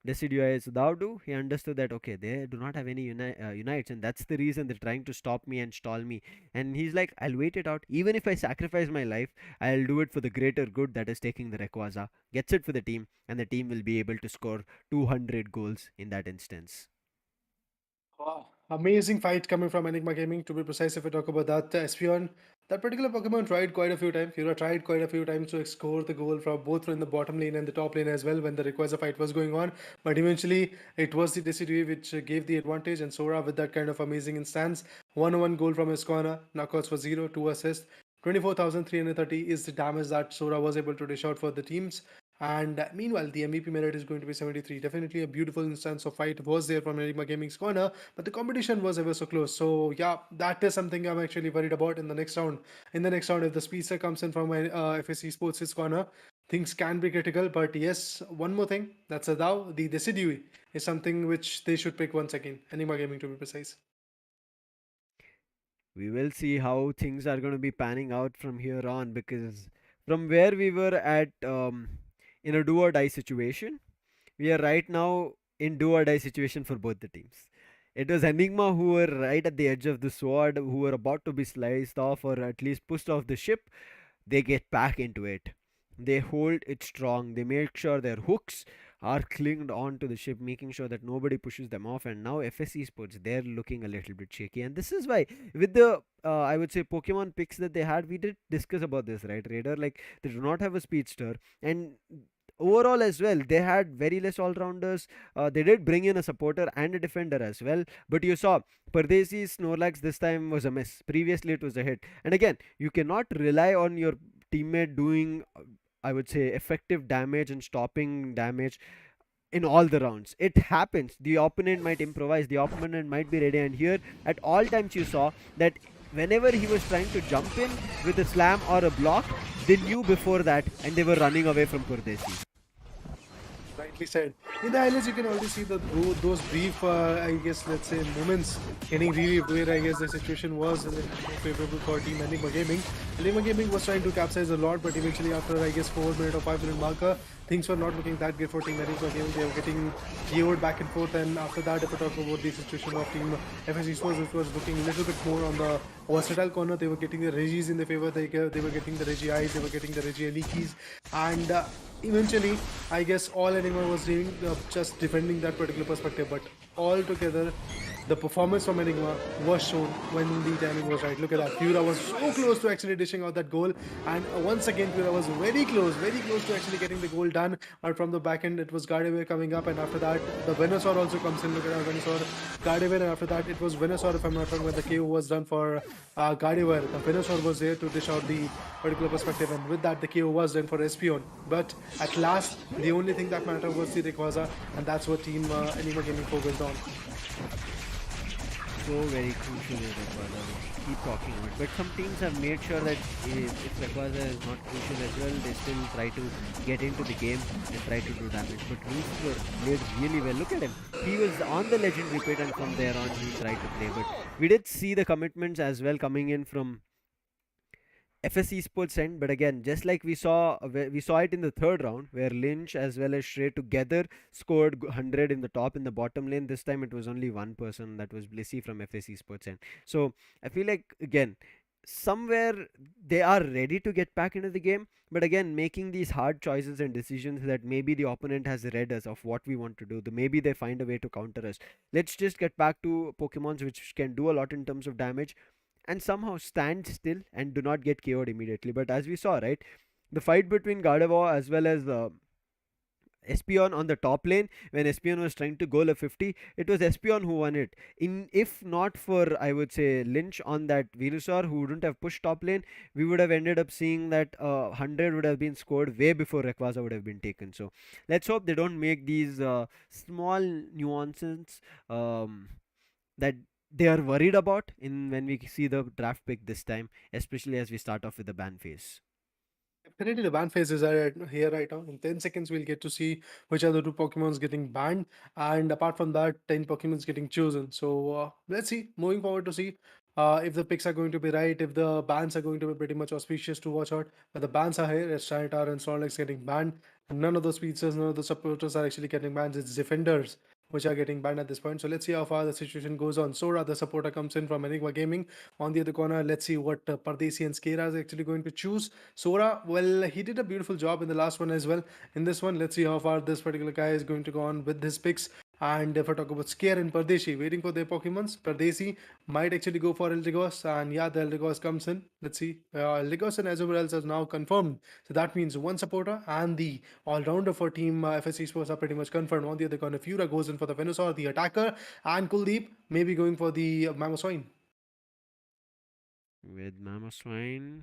Decidueye Sudhao do? He understood that okay, they do not have any unites, and that's the reason they're trying to stop me and stall me. And he's like, I'll wait it out. Even if I sacrifice my life, I'll do it for the greater good that is taking the Rayquaza. Gets it for the team, and the team will be able to score 200 goals in that instance. Wow. Amazing fight coming from Enigma Gaming. To be precise, if we talk about that, Espeon, that particular Pokemon tried quite a few times. Fura tried quite a few times to score the goal from both from the bottom lane and the top lane as well when the Rayquaza fight was going on. But eventually, it was the Decidueye which gave the advantage, and Sora with that kind of amazing instance. 1-1 goal from his corner. Knockouts for 0, 2 assists. 24,330 is the damage that Sora was able to dish out for the teams. And meanwhile, the MVP merit is going to be 73. Definitely a beautiful instance of fight was there from Enigma Gaming's corner, but the competition was ever so close. So yeah, that is something I'm actually worried about in the next round. In the next round, if the speedster comes in from FSC Sports' corner, things can be critical. But yes, one more thing, that's a Dao. The Decidueye is something which they should pick once again. Enigma Gaming to be precise. We will see how things are going to be panning out from here on because from where we were at in a do or die situation, we are right now in do or die situation for both the teams. It was Enigma who were right at the edge of the sword, who were about to be sliced off or at least pushed off the ship. They get back into it. They hold it strong. They make sure their hooks are clinged on to the ship, making sure that nobody pushes them off. And now FSC Sports, they're looking a little bit shaky. And this is why, with the I would say Pokemon picks that they had, we did discuss about this, right, Raider? Like, they do not have a speedster, and overall as well, they had very less all rounders. They did bring in a supporter and a defender as well, but you saw Pardesi Snorlax this time was a miss. Previously, it was a hit. And again, you cannot rely on your teammate doing, I would say, effective damage and stopping damage in all the rounds. It happens. The opponent might improvise, the opponent might be ready, and here at all times you saw that whenever he was trying to jump in with a slam or a block, they knew before that and they were running away from Purdesi. Rightly said. In the highlights, you can already see those brief, I guess, let's say, moments getting relieved where I guess the situation was more favorable for Team Enigma Gaming. Enigma Gaming was trying to capsize a lot, but eventually, after I guess 4 minute or 5 minute marker, things were not looking that great for Team Enigma Gaming. They were getting geoed back and forth, and after that, if I talk about the situation of Team FSC Sports, which was looking a little bit more on the versatile corner, they were getting the Regis in their favor. They were getting the Regi Eyes, they were getting the Regi Alikis, and eventually, I guess all Enigma was doing just defending that particular perspective, but all together, the performance from Enigma was shown when the timing was right. Look at that. Pura was so close to actually dishing out that goal, and once again, Pura was very close to actually getting the goal done. But from the back end, it was Gardevoir coming up, and after that, the Venusaur also comes in. Look at that Venusaur, Gardevoir, and after that, it was Venusaur, if I'm not wrong, when the KO was done for Gardevoir. The Venusaur was there to dish out the particular perspective, and with that, the KO was done for Espeon. But at last, the only thing that mattered was the Rayquaza, and that's what Team Enigma Gaming focused on. So very crucial is Rayquaza, which keep talking about. But some teams have made sure that if Rayquaza is not crucial as well, they still try to get into the game and try to do damage. But Lucifer played really well. Look at him. He was on the legendary pit, and from there on he tried to play. But we did see the commitments as well coming in from FS Esports end, but again, just like we saw it in the third round, where Lynch as well as Shrey together scored 100 in the top, in the bottom lane. This time it was only one person, that was Blissey from FS Esports end. So I feel like, again, somewhere they are ready to get back into the game, but again, making these hard choices and decisions that maybe the opponent has read us of what we want to do. Maybe they find a way to counter us. Let's just get back to Pokemons which can do a lot in terms of damage and somehow stand still and do not get KO'd immediately. But as we saw, right, the fight between Gardevoir as well as Espeon on the top lane, when Espeon was trying to goal a 50, it was Espeon who won it. If not for, I would say, Lynch on that Venusaur, who wouldn't have pushed top lane, we would have ended up seeing that 100 would have been scored way before Rayquaza would have been taken. So let's hope they don't make these small nuances that they are worried about in when we see the draft pick this time, especially as we start off with the ban phase. Definitely, the ban phases are here right now. In 10 seconds, we'll get to see which are the two Pokemons getting banned. And apart from that, 10 Pokemons getting chosen. So let's see. Moving forward to see if the picks are going to be right, if the bans are going to be pretty much auspicious to watch out. But the bans are here. It's Sanitar and Snorlax getting banned. None of the speedsters, none of the supporters are actually getting banned. It's defenders which are getting banned at this point. So let's see how far the situation goes on. Sora, the supporter, comes in from Enigma Gaming. On the other corner, let's see what Pardesi and Skera is actually going to choose. Sora, well, he did a beautiful job in the last one as well. In this one, let's see how far this particular guy is going to go on with his picks. And if I talk about Scare and Pardesi waiting for their Pokemons, Pardesi might actually go for Eldegoss. And yeah, the Eldegoss comes in. Let's see. Eldegoss and Azumarill are now confirmed. So that means one supporter and the all-rounder for Team FSC Sports are pretty much confirmed. On the other corner, Fura goes in for the Venusaur, the attacker. And Kuldeep may be going for the Mamoswine. With Mamoswine,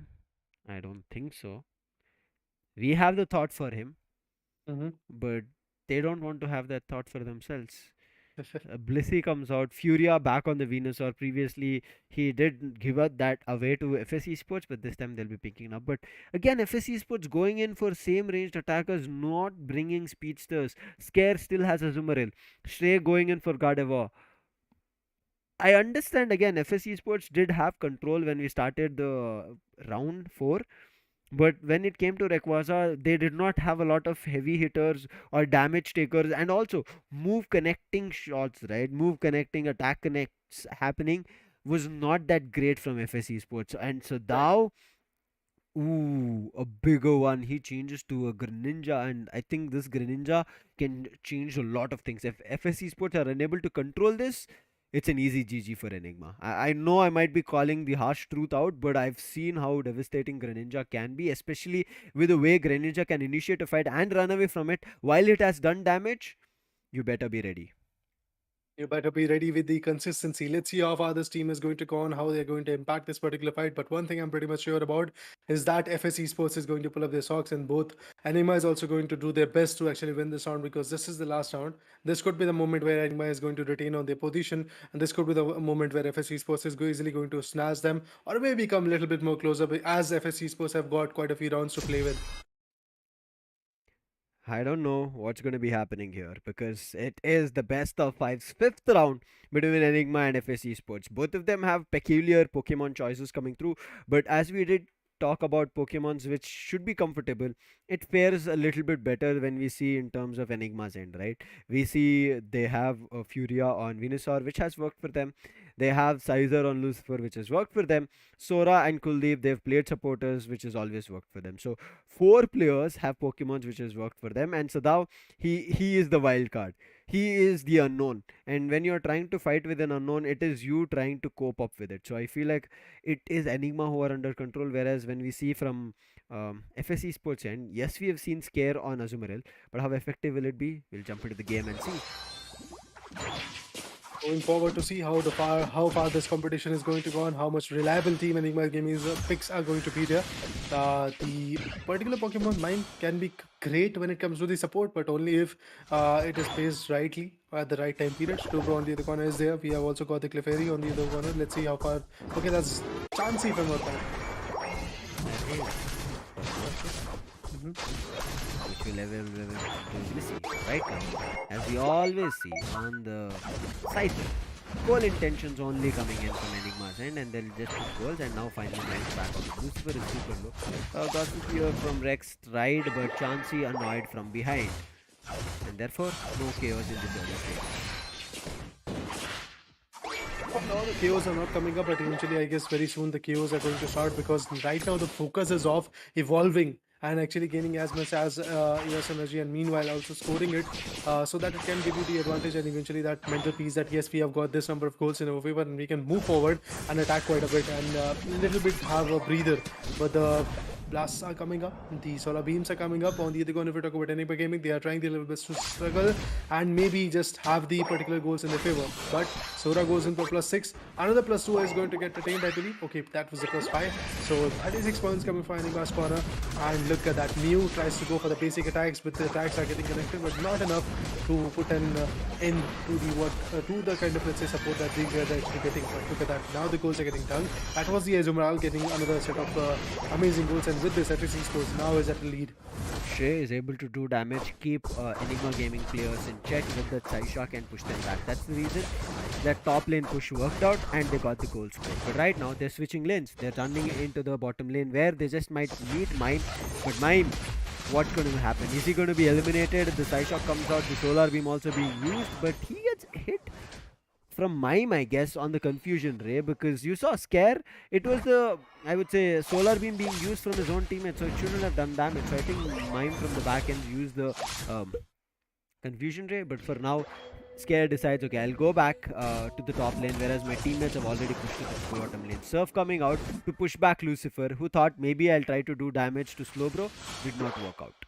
I don't think so. We have the thought for him, but they don't want to have that thought for themselves. Blissey comes out, Furia back on the Venusaur. Previously, he did give out that away to FSC Sports, but this time they'll be picking up. But again, FSC Sports going in for same ranged attackers, not bringing speedsters. Scare still has Azumarill. Shrey going in for Gardevoir. I understand, again, FSC Sports did have control when we started the round 4, but when it came to Rayquaza, they did not have a lot of heavy hitters or damage takers, and also move connecting shots, right? Move connecting, attack connects happening was not that great from FSC Sports. And so now Ooh, a bigger one. He changes to a Greninja, and I think this Greninja can change a lot of things. If FSC Sports are unable to control this, it's an easy GG for Enigma. I know I might be calling the harsh truth out, but I've seen how devastating Greninja can be, especially with the way Greninja can initiate a fight and run away from it while it has done damage. You better be ready. You better be ready with the consistency. Let's see how far this team is going to go and how they're going to impact this particular fight. But one thing I'm pretty much sure about is that FSE Sports is going to pull up their socks, and both Anima is also going to do their best to actually win this round, because this is the last round. This could be the moment where Anima is going to retain on their position, and this could be the moment where FSE Sports is easily going to snatch them or maybe come a little bit more closer, as FSE Sports have got quite a few rounds to play with. I don't know what's going to be happening here because it is the best of five's fifth round between Enigma and FSC Sports. Both of them have peculiar Pokemon choices coming through, but as we did talk about Pokemons which should be comfortable, it fares a little bit better when we see in terms of Enigma's end, right? We see they have a Furia on Venusaur, which has worked for them. They have Sizer on Lucifer, which has worked for them. Sora and Kuldeep, they've played supporters, which has always worked for them. So four players have Pokemons which has worked for them, and Sadao, he is the wild card. He is the unknown, and when you're trying to fight with an unknown, it is you trying to cope up with it. So I feel like it is Enigma who are under control. Whereas when we see from FSE Sports end, yes, we have seen Scare on Azumarill, but how effective will it be? We'll jump into the game and see. Going forward to see how far this competition is going to go and how much reliable team Enigma Gaming's picks are going to be there. The particular Pokemon mine can be great when it comes to the support, but only if it is placed rightly at the right time period. Stubro on the other corner is there. We have also got the Clefairy on the other corner. Let's see how far. Okay, that's Chansey from our corner. Which will see right now, as we always see on the cycle. Goal intentions only coming in from Enigma's end, and they'll just put goals. And now finally nice back on Lucifer is super low. Got to fear from Rex tried, but Chansey annoyed from behind, and therefore no chaos in this early stage. Now the KOs are not coming up, but eventually I guess very soon the KOs are going to start, because right now the focus is off evolving and actually gaining as much as ES energy, and meanwhile also scoring it so that it can give you the advantage and eventually that mental peace that yes, we have got this number of goals in our favor and we can move forward and attack quite a bit and a little bit have a breather. But the blasts are coming up, the solar beams are coming up. On the other corner, if we talk about Enigma Gaming, they are trying their little best to struggle and maybe just have the particular goals in their favor. But Sora goes in for +6. Another +2 is going to get retained, I believe. Okay, that was the +5. So 36 points coming for Enigma's corner. And look at that. Mew tries to go for the basic attacks, but the attacks are getting connected, but not enough to put an end to the kind of, let's say, support that they are actually getting. But look at that. Now the goals are getting done. That was the Azumarill getting another set of amazing goals, and with this, FSC Sports now is at the lead. Shay is able to do damage, keep Enigma Gaming players in check with the Psyshock and push them back. That's the reason that top lane push worked out and they got the goal score. But right now they're switching lanes. They're running into the bottom lane where they just might meet Mime. But Mime, what's going to happen? Is he going to be eliminated? The Psyshock comes out, the Solar Beam also being used, but he gets hit from Mime, I guess, on the Confusion Ray, because you saw Scare. It was the, I would say, Solar Beam being used from his own teammate, so it shouldn't have done damage. So I think Mime from the back end used the Confusion Ray, but for now, Scare decides, okay, I'll go back to the top lane, whereas my teammates have already pushed to the bottom lane. Surf coming out to push back Lucifer, who thought maybe I'll try to do damage to Slowbro. Did not work out.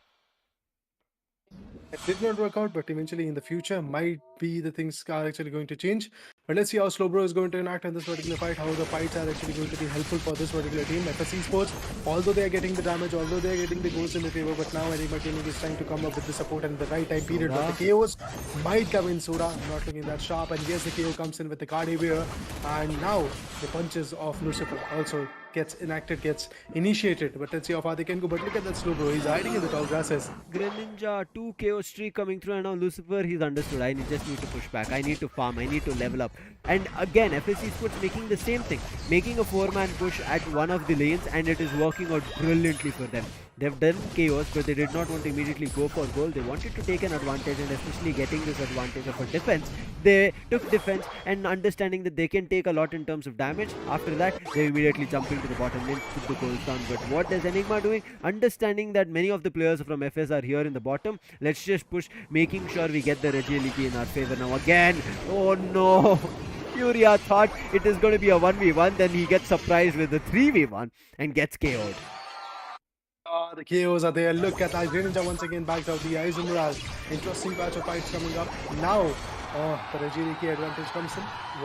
It did not work out, but eventually in the future might be the things are actually going to change. But let's see how Slowbro is going to enact in this particular fight, how the fights are actually going to be helpful for this particular team. FSC Sports, although they are getting the damage, although they are getting the goals in their favor, but now Enigma Gaming is trying to come up with the support and the right time period. But the KOs might come in. Sora not looking that sharp, and yes, the KO comes in with the Cardibeer, and now the punches of Lucifer also gets enacted, gets initiated. But let's see how far they can go. But look at that Slowbro, he's hiding in the tall grasses. Greninja, 2 KO streak coming through, and now Lucifer, he's understood. I just need to push back. I need to farm. I need to level up. And again, FSC Sports making the same thing, making a 4-man push at one of the lanes, and it is working out brilliantly for them. They've done chaos, but they did not want to immediately go for goal. They wanted to take an advantage, and especially getting this advantage of a defense, they took defense and understanding that they can take a lot in terms of damage. After that, they immediately jump into the bottom lane, put the goals down. But what is Enigma doing? Understanding that many of the players from FS are here in the bottom, let's just push, making sure we get the Regieliki in our favor now again. Oh no! Furia thought it is going to be a 1v1, then he gets surprised with the 3v1 and gets KO'd. The KOs are there. Look at that. Greninja once again backed out the Izumiraz. Interesting patch of fights coming up now. The Regieliki advantage comes in.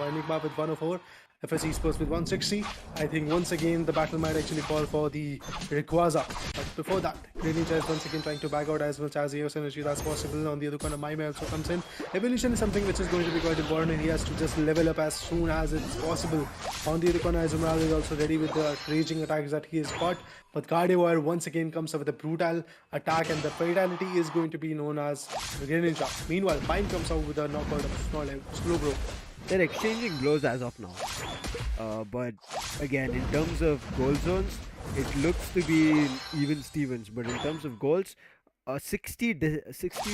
Enigma with 104. FS Esports with 160. I think once again the battle might actually call for the Rayquaza. But before that, Greninja is once again trying to back out as much as EOS energy as possible. On the other corner, Maime also comes in. Evolution is something which is going to be quite important, and he has to just level up as soon as it's possible. On the other corner, Izumiraz is also ready with the raging attacks that he has got. But Gardevoir once again comes up with a brutal attack, and the fatality is going to be known as Greninja. Meanwhile, Mime comes out with a knockout of Slowbro. They're exchanging blows as of now. But again, in terms of goal zones, it looks to be even Stevens. But in terms of goals, a 60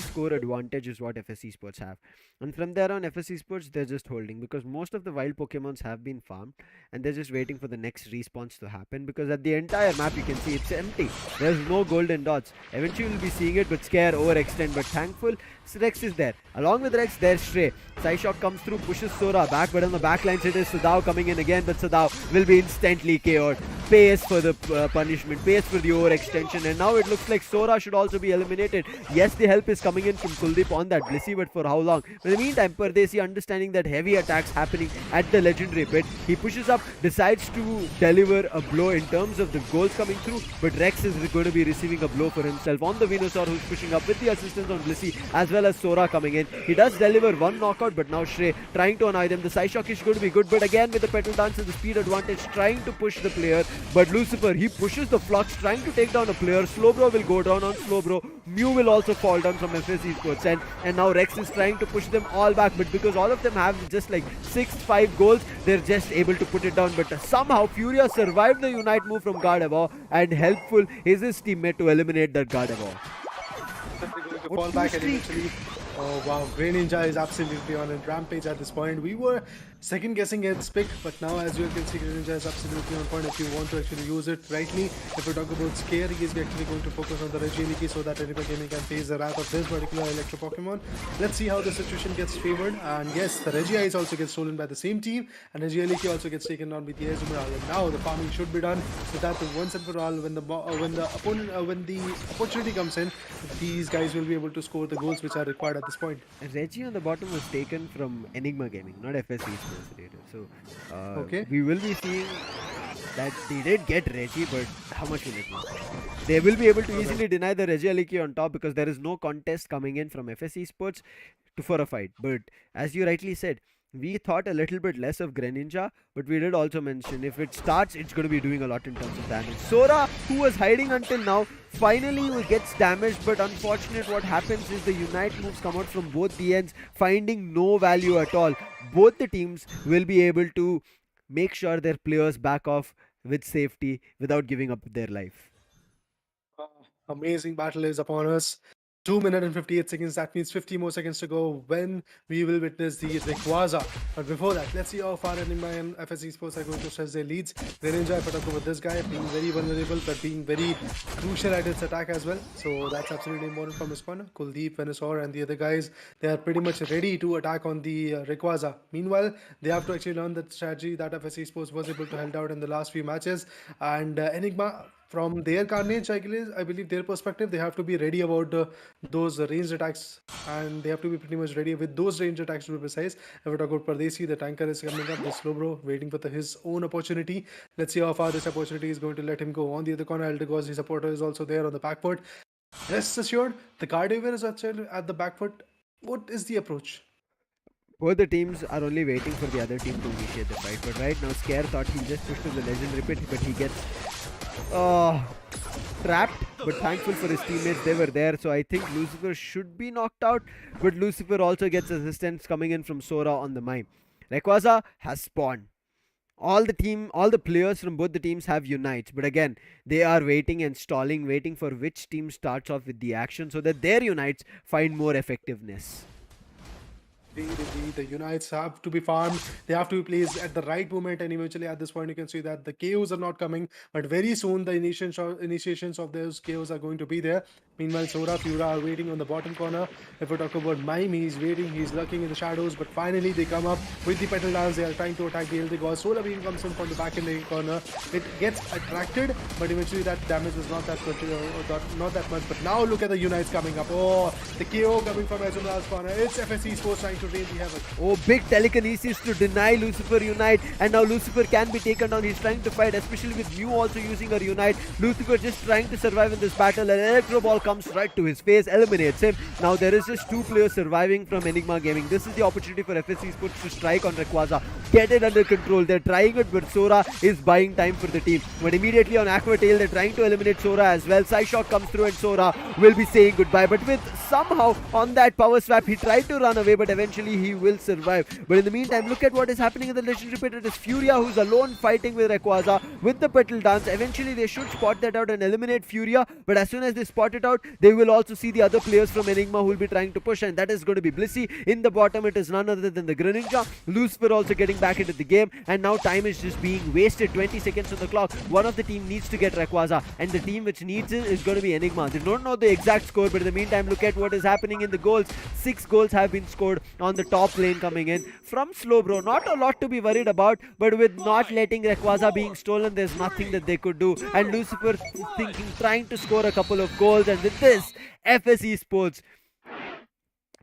score advantage is what FS Esports have. And from there on, FS Esports, they're just holding because most of the wild Pokemons have been farmed and they're just waiting for the next response to happen, because at the entire map you can see it's empty. There's no golden dots. Eventually you'll be seeing it, but Scare overextend. But thankful, Rex is there. Along with Rex, there's Stray. Psyshock comes through, pushes Sora back, but on the backlines it is Sudao coming in again, but Sudao will be instantly KO'd. Pays for the punishment, pays for the overextension, and now it looks like Sora should also be eliminated. Yes, the help is coming in from Kuldeep on that Blissey, but for how long? But in the meantime, Pardesi, understanding that heavy attacks happening at the legendary pit, he pushes up, decides to deliver a blow in terms of the goals coming through, but Rex is going to be receiving a blow for himself on the Venusaur, who's pushing up with the assistance on Blissey, as well as Sora coming in. He does deliver one knockout, but now Shrey trying to annoy them. The Psyshock is going to be good, but again with the Petal Dance and the speed advantage, trying to push the player, but Lucifer, he pushes the Flux, trying to take down a player. Slowbro will go down on Slowbro. Mew will also fall down from FS Esports, and now Rex is trying to push them all back, but because all of them have just like 6-5 goals, they're just able to put it down. But somehow Furia survived the Unite move from Gardevoir, and helpful is his teammate to eliminate that Gardevoir. Fall back and eventually, oh wow, Greninja is absolutely on a rampage at this point. We were second guessing its pick, but now as you can see, Greninja is absolutely on point if you want to actually use it rightly. If we talk about Scare, he is actually going to focus on the Regieliki so that Enigma Gaming can face the wrath of this particular Electro Pokemon. Let's see how the situation gets favored. And yes, the Regieyes also gets stolen by the same team, and Regieliki also gets taken on with the Azumarill. And now the farming should be done so that once and for all, when the opportunity comes in, these guys will be able to score the goals which are required at this point. Reggie on the bottom was taken from Enigma Gaming, not FS Esports. So Okay. we will be seeing that they did get Reggie, but how much will it be? They will be able to easily deny the Regieliki on top because there is no contest coming in from FS Esports for a fight. But as you rightly said, we thought a little bit less of Greninja, but we did also mention if it starts, it's going to be doing a lot in terms of damage. Sora, who was hiding until now, finally gets damaged, but unfortunate what happens is the Unite moves come out from both the ends, finding no value at all. Both the teams will be able to make sure their players back off with safety without giving up their life. Amazing battle is upon us. 2 minutes and 58 seconds. That means 50 more seconds to go when we will witness the Rayquaza. But before that, let's see how far Enigma and FS Esports are going to stretch their leads. Greninja, if I talk about this guy, being very vulnerable but being very crucial at its attack as well. So that's absolutely important from his corner. Kuldeep, Venusaur, and the other guys, they are pretty much ready to attack on the Rayquaza. Meanwhile, they have to actually learn the strategy that FS Esports was able to hold out in the last few matches. And Enigma, from their carnage, I believe their perspective, they have to be ready about those ranged attacks, and they have to be pretty much ready with those ranged attacks to be precise. If we talk about Pardesi, the tanker is coming up, the Slowbro waiting for his own opportunity. Let's see how far this opportunity is going to let him go. On the other corner, Eldegoss, the supporter, is also there on the back foot. Rest assured, the Gardevoir is actually at the back foot. What is the approach? Both the teams are only waiting for the other team to initiate the fight, but right now Scare thought he'll just push to the legendary pit, but he gets trapped, but thankful for his teammates, they were there. So I think Lucifer should be knocked out, but Lucifer also gets assistance coming in from Sora on the Mime. Rayquaza has spawned. All the players from both the teams have unites, but again, they are waiting and stalling, waiting for which team starts off with the action so that their unites find more effectiveness. Indeed, the Unites have to be farmed. They have to be placed at the right moment, and eventually at this point, you can see that the KOs are not coming, but very soon the initiations of those KOs are going to be there. Meanwhile, Sora, Fura are waiting on the bottom corner. If we talk about Mime, he's waiting, he's lurking in the shadows, but finally they come up with the petal dance. They are trying to attack the Elder God. Solar Beam comes in from the back in the corner. It gets attracted, but eventually that damage is not that good, not that much. But now look at the Unites coming up. Oh, the KO coming from Azumala's corner. It's FSC Sports trying to rain the heaven. Oh, big telekinesis to deny Lucifer unite, and now Lucifer can be taken down. He's trying to fight, especially with Mew also using her unite. Lucifer just trying to survive in this battle. An electro ball comes right to his face, eliminates him. Now there is just two players surviving from Enigma Gaming. This is the opportunity for FSC Sports to strike on Rayquaza, get it under control. They're trying it, but Sora is buying time for the team. But immediately on Aqua Tail, they're trying to eliminate Sora as well. Psyshock comes through, and Sora will be saying goodbye. But with somehow on that power swap, he tried to run away, but eventually he will survive. But in the meantime, look at what is happening in the legendary pit. It is Furia who's alone fighting with Rayquaza with the petal dance. Eventually they should spot that out and eliminate Furia, but as soon as they spot it out, they will also see the other players from Enigma who will be trying to push, and that is going to be Blissey. In the bottom, it is none other than the Greninja. Lucifer also getting back into the game, and now time is just being wasted. 20 seconds on the clock. One of the team needs to get Rayquaza, and the team which needs it is going to be Enigma. They don't know the exact score, but in the meantime, look at what is happening in the goals. 6 goals have been scored on the top lane coming in from Slowbro. Not a lot to be worried about, but with not letting Rayquaza being stolen, there's nothing that they could do. And Lucifer thinking, trying to score a couple of goals, and with this, FSE Sports,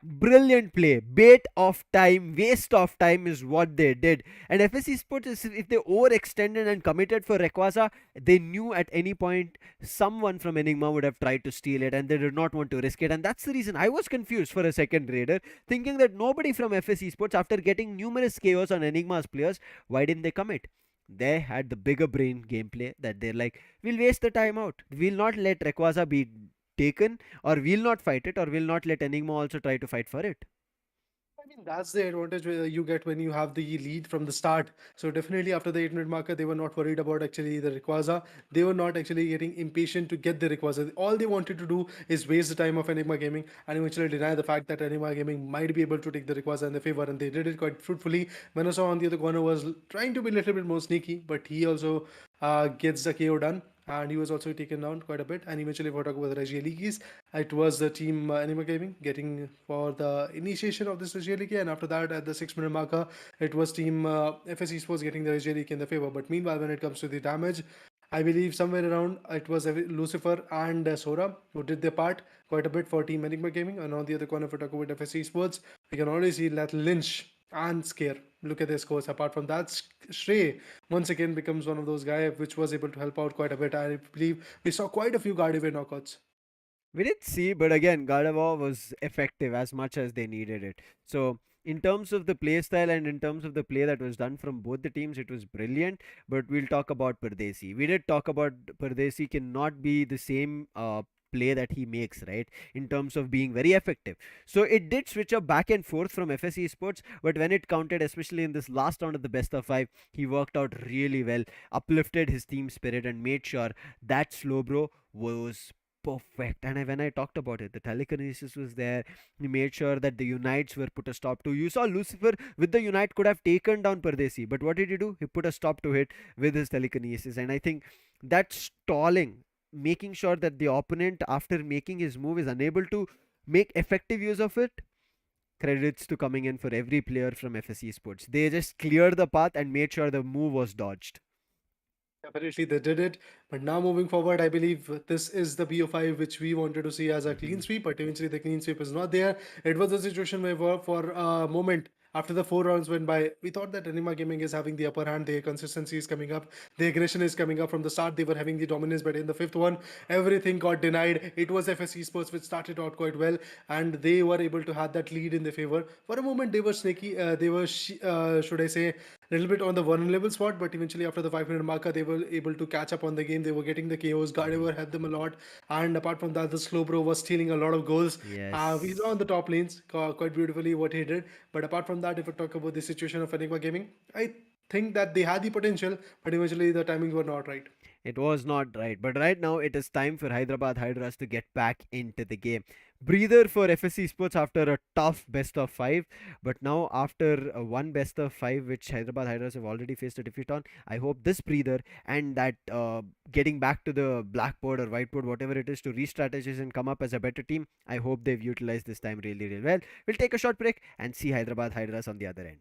brilliant play, bait of time, waste of time is what they did. And FSC Sports, if they overextended and committed for Rayquaza, they knew at any point someone from Enigma would have tried to steal it, and they did not want to risk it. And that's the reason I was confused for a second, Raider, thinking that nobody from FSC Sports, after getting numerous KOs on Enigma's players, why didn't they commit? They had the bigger brain gameplay that they're like, we'll waste the time out, we'll not let Rayquaza be taken, or we'll not fight it, or we'll not let Enigma also try to fight for it. I mean, that's the advantage you get when you have the lead from the start. So definitely after the 8-minute marker, they were not worried about actually the Rayquaza. They were not actually getting impatient to get the Rayquaza. All they wanted to do is waste the time of Enigma Gaming and eventually deny the fact that Enigma Gaming might be able to take the Rayquaza in their favor, and they did it quite fruitfully. Manasaw on the other corner was trying to be a little bit more sneaky, but he also gets the KO done. And he was also taken down quite a bit. And eventually, if we talk about the Regielekis, it was the team Anima Gaming getting for the initiation of this Regieleki. And after that, at the 6-minute marker, it was team FS Esports getting the Regieleki in the favor. But meanwhile, when it comes to the damage, I believe somewhere around it was Lucifer and Sora who did their part quite a bit for Team Enigma Gaming. And on the other corner, if we talk about FS Esports, we can already see that Lynch and Scare. Look at their scores. Apart from that, Shrey once again becomes one of those guys which was able to help out quite a bit. I believe we saw quite a few Gardevoir knockouts. We did see, but again, Gardevoir was effective as much as they needed it. So, in terms of the play style and in terms of the play that was done from both the teams, it was brilliant. But we'll talk about Pardesi. We did talk about Pardesi cannot be the same play that he makes, right? In terms of being very effective. So it did switch up back and forth from FSE Sports, but when it counted, especially in this last round of the best of 5, he worked out really well, uplifted his team spirit, and made sure that Slowbro was perfect. And when I talked about it, the telekinesis was there. He made sure that the unites were put a stop to. You saw Lucifer with the unite could have taken down Pardesi, but what did he do? He put a stop to it with his telekinesis. And I think that stalling, making sure that the opponent after making his move is unable to make effective use of it, credits to coming in for every player from FSE Sports. They just cleared the path and made sure the move was dodged. Definitely they did it. But now moving forward, I believe this is the BO5 which we wanted to see as a clean sweep, but eventually the clean sweep is not there. It was a situation where for a moment after the 4 rounds went by, we thought that Anima Gaming is having the upper hand. Their consistency is coming up. The aggression is coming up. From the start, they were having the dominance, but in the 5th one, everything got denied. It was FS Esports which started out quite well, and they were able to have that lead in their favor. For a moment, they were sneaky. They were, should I say, a little bit on the vulnerable spot, but eventually after the 5-minute marker, they were able to catch up on the game. They were getting the KOs. Gardevoir helped them a lot, and apart from that, the Slowbro was stealing a lot of goals. We Yes. saw on the top lanes quite beautifully what he did. But apart from that, if we talk about the situation of Enigma Gaming, I think that they had the potential, but eventually the timings were not right. It was not right. But right now, it is time for Hyderabad Hydras to get back into the game. Breather for FSC Sports after a tough best of five. But now, after one best of five, which Hyderabad Hydras have already faced a defeat on, I hope this breather and that getting back to the blackboard or whiteboard, whatever it is, to re strategize and come up as a better team, I hope they've utilized this time really, really well. We'll take a short break and see Hyderabad Hydras on the other end.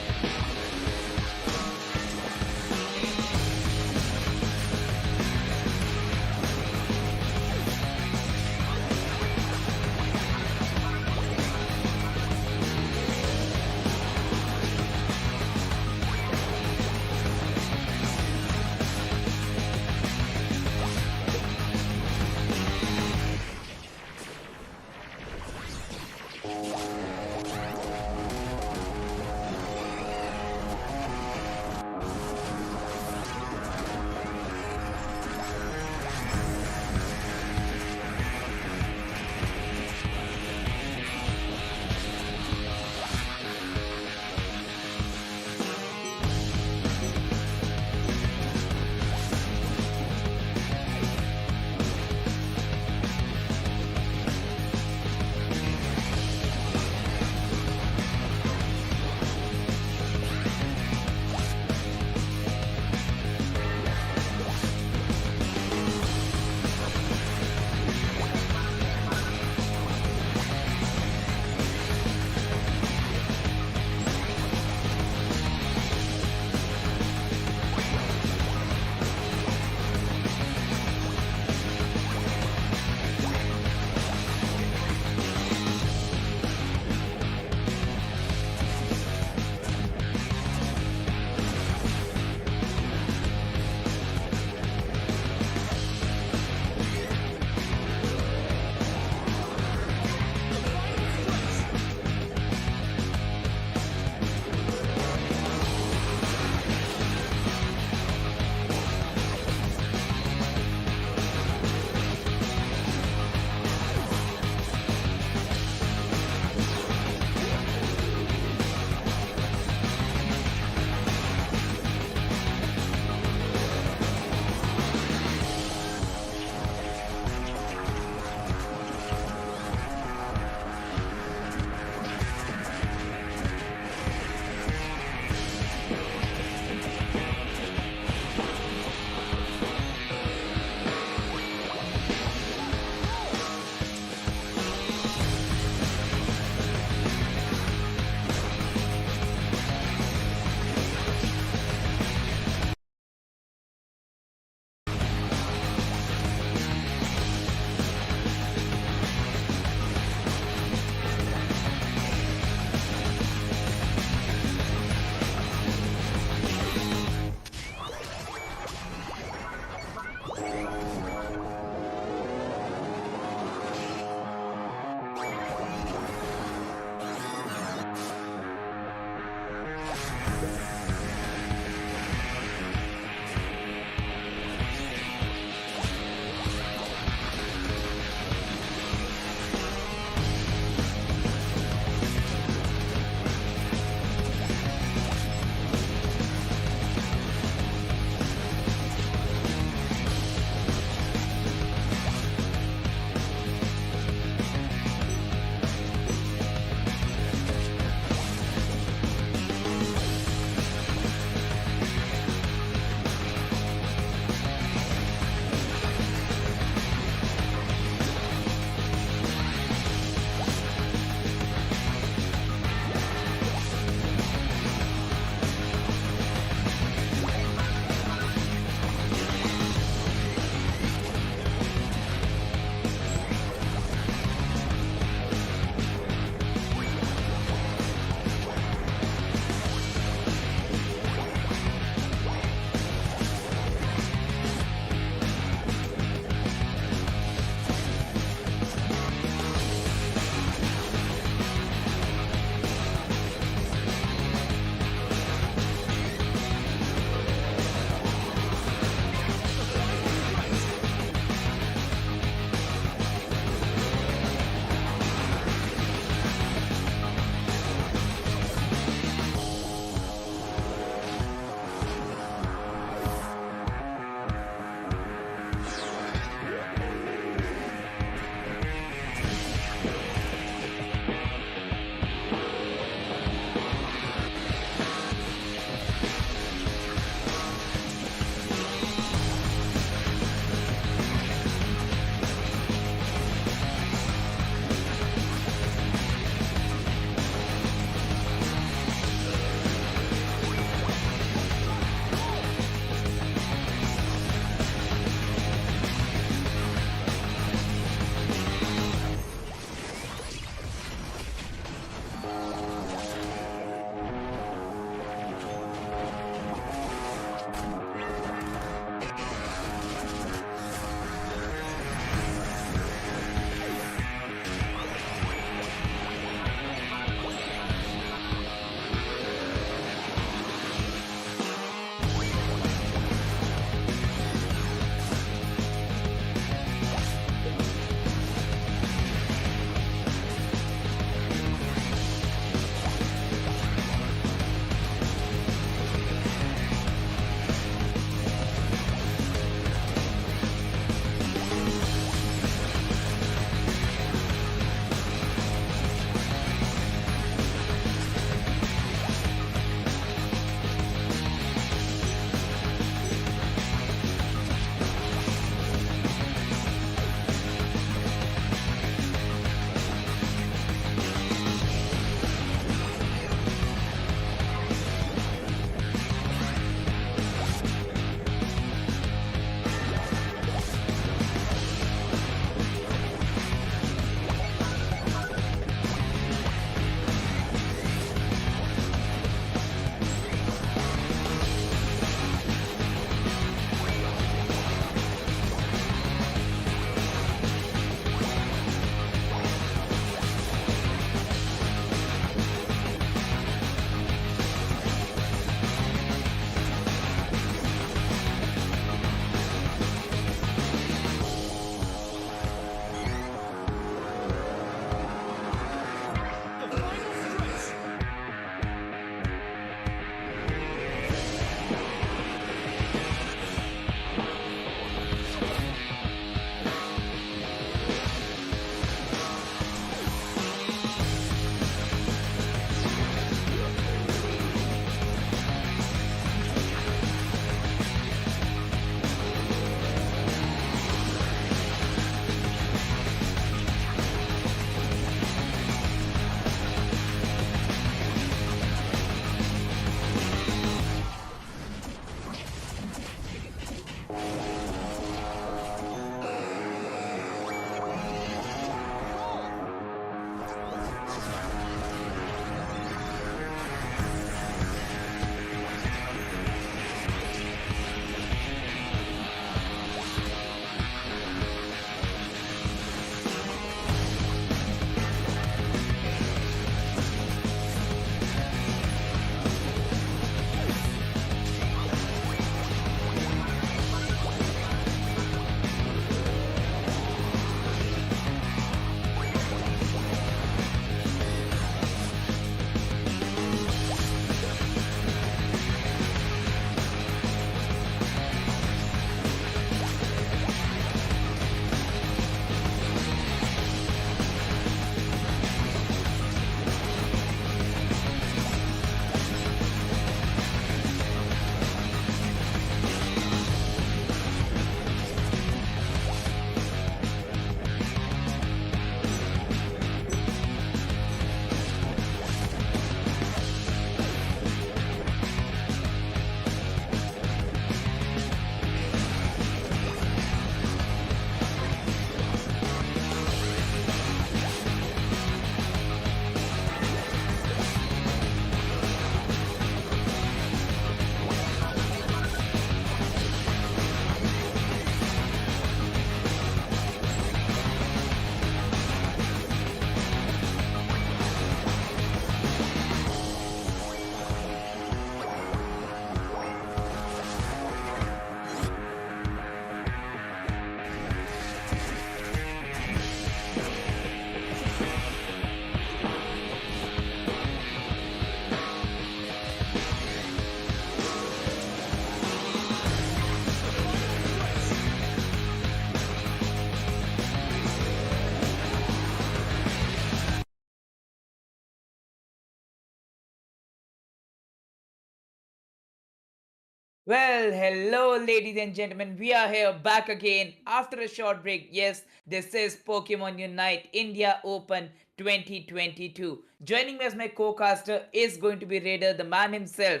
Well, hello, ladies and gentlemen. We are here back again after a short break. Yes, this is Pokemon Unite India Open 2022. Joining me as my co-caster is going to be Raider, the man himself.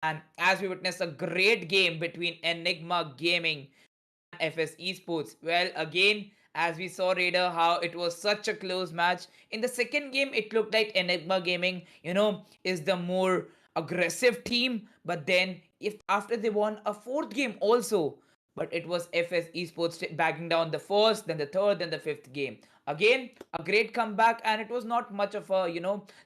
And as we witness a great game between Enigma Gaming FS Esports. Well, again, as we saw, Raider, how it was such a close match. In the second game, it looked like Enigma Gaming, is the more aggressive team. But then, if after they won a fourth game also, but it was FS Esports backing down the first, then the third, then the fifth game. Again, a great comeback, and it was not much of a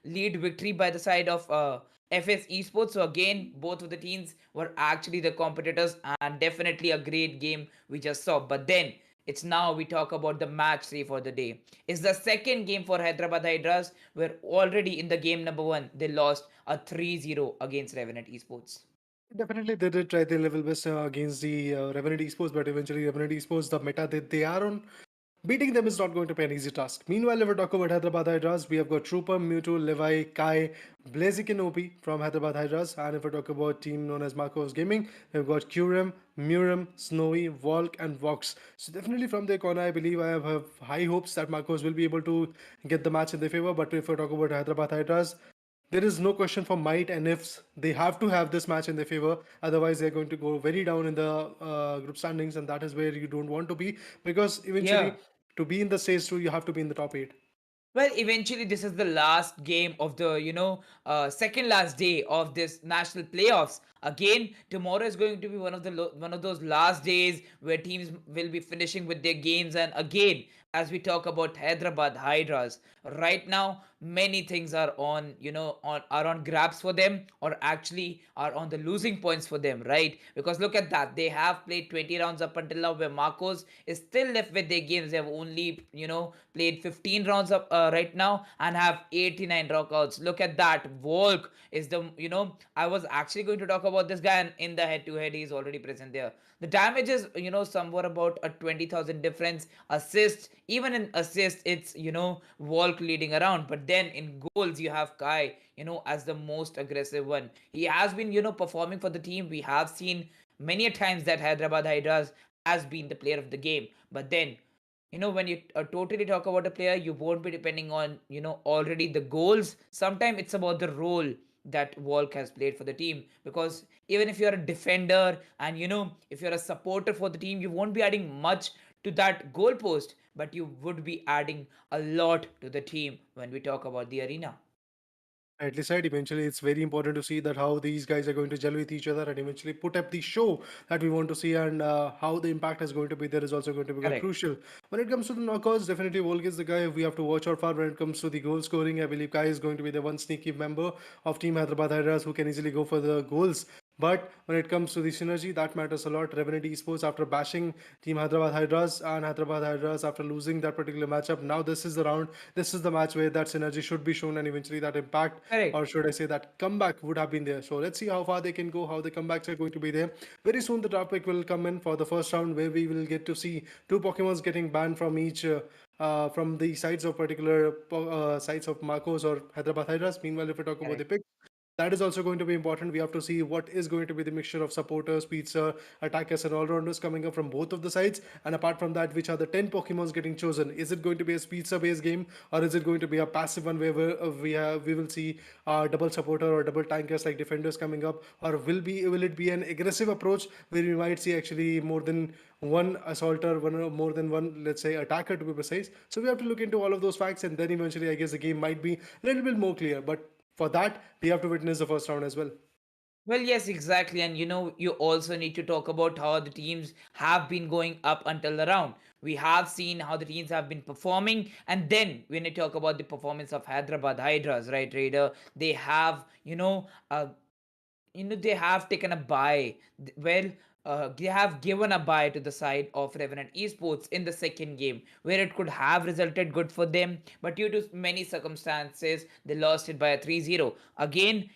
lead victory by the side of FS Esports. So again, both of the teams were actually the competitors, and definitely a great game we just saw. But then it's now we talk about the match three for the day. It's the second game for Hyderabad Hydras, where already in the game number one they lost a 3-0 against Revenant Esports. Definitely, they did try their level best against the Revenant Esports, but eventually, Revenant Esports, the meta that they are on, beating them is not going to be an easy task. Meanwhile, if we talk about Hyderabad Hydras, we have got Trooper, Mewtwo, Levi, Kai, Blaziken OP from Hyderabad Hydras. And if we talk about team known as Marcos Gaming, we've got Curem, Muram, Snowy, Volk, and Vox. So definitely from their corner, I believe I have high hopes that Marcos will be able to get the match in their favor. But if we talk about Hyderabad Hydras, there is no question for might and ifs. They have to have this match in their favor. Otherwise, they're going to go very down in the group standings, and that is where you don't want to be because Yeah. eventually, to be in the stage two, you have to be in the top eight. Well, eventually, this is the last game of the, second last day of this national playoffs. Again, tomorrow is going to be one of those last days where teams will be finishing with their games. And again, as we talk about Hyderabad Hydras, right now many things are on, are on grabs for them, or actually are on the losing points for them, right? Because look at that, they have played 20 rounds up until now, where Marcos is still left with their games. They have only played 15 rounds up right now and have 89 knockouts. Look at that. Volk is the I was actually going to talk about this guy, and in the head to head he's already present there. The damage is somewhat about a 20,000 difference. Assists, even in assists, it's Volk leading around. But then in goals, you have Kai, as the most aggressive one. He has been performing for the team. We have seen many a times that Hyderabad Hydras has been the player of the game. But then when you totally talk about a player, you won't be depending on already the goals. Sometimes it's about the role that Volk has played for the team, because even if you're a defender and if you're a supporter for the team, you won't be adding much to that goal post, but you would be adding a lot to the team when we talk about the arena. Rightly said. Eventually, it's very important to see that how these guys are going to gel with each other and eventually put up the show that we want to see, and how the impact is going to be there is also going to be Correct. crucial. When it comes to the knockouts, definitely Volk is the guy we have to watch out for. When it comes to the goal scoring, I believe Kai is going to be the one sneaky member of Team Hyderabad Hydras who can easily go for the goals. But when it comes to the synergy, that matters a lot. Revenant Esports, after bashing Team Hyderabad Hydras and Hyderabad Hydras after losing that particular matchup, now this is the round, this is the match where that synergy should be shown, and eventually that impact, or Correct. should I say that comeback, would have been there. So let's see how far they can go, how the comebacks are going to be there. Very soon the draft pick will come in for the first round, where we will get to see two Pokemons getting banned from each. From the sides of particular sides of Marcos or Hyderabad Hydras. Meanwhile, if we talk about the Correct. pick, that is also going to be important. We have to see what is going to be the mixture of supporters, speedster, attackers, and all rounders coming up from both of the sides. And apart from that, which are the 10 Pokemons getting chosen? Is it going to be a speedster based game, or is it going to be a passive one where we will see double supporter or double tankers like defenders coming up, or will it be an aggressive approach where we might see actually more than one assaulter, one or more than one, let's say, attacker to be precise. So we have to look into all of those facts, and then eventually, I guess the game might be a little bit more clear. But for that, we have to witness the first round as well. Well, yes, exactly. And you also need to talk about how the teams have been going up until the round. We have seen how the teams have been performing. And then when you talk about the performance of Hyderabad Hydras, right, Raider, they have, they have taken a buy. Well, they have given a buy to the side of Revenant Esports in the second game, where it could have resulted good for them, but due to many circumstances, they lost it by a 3-0. Again,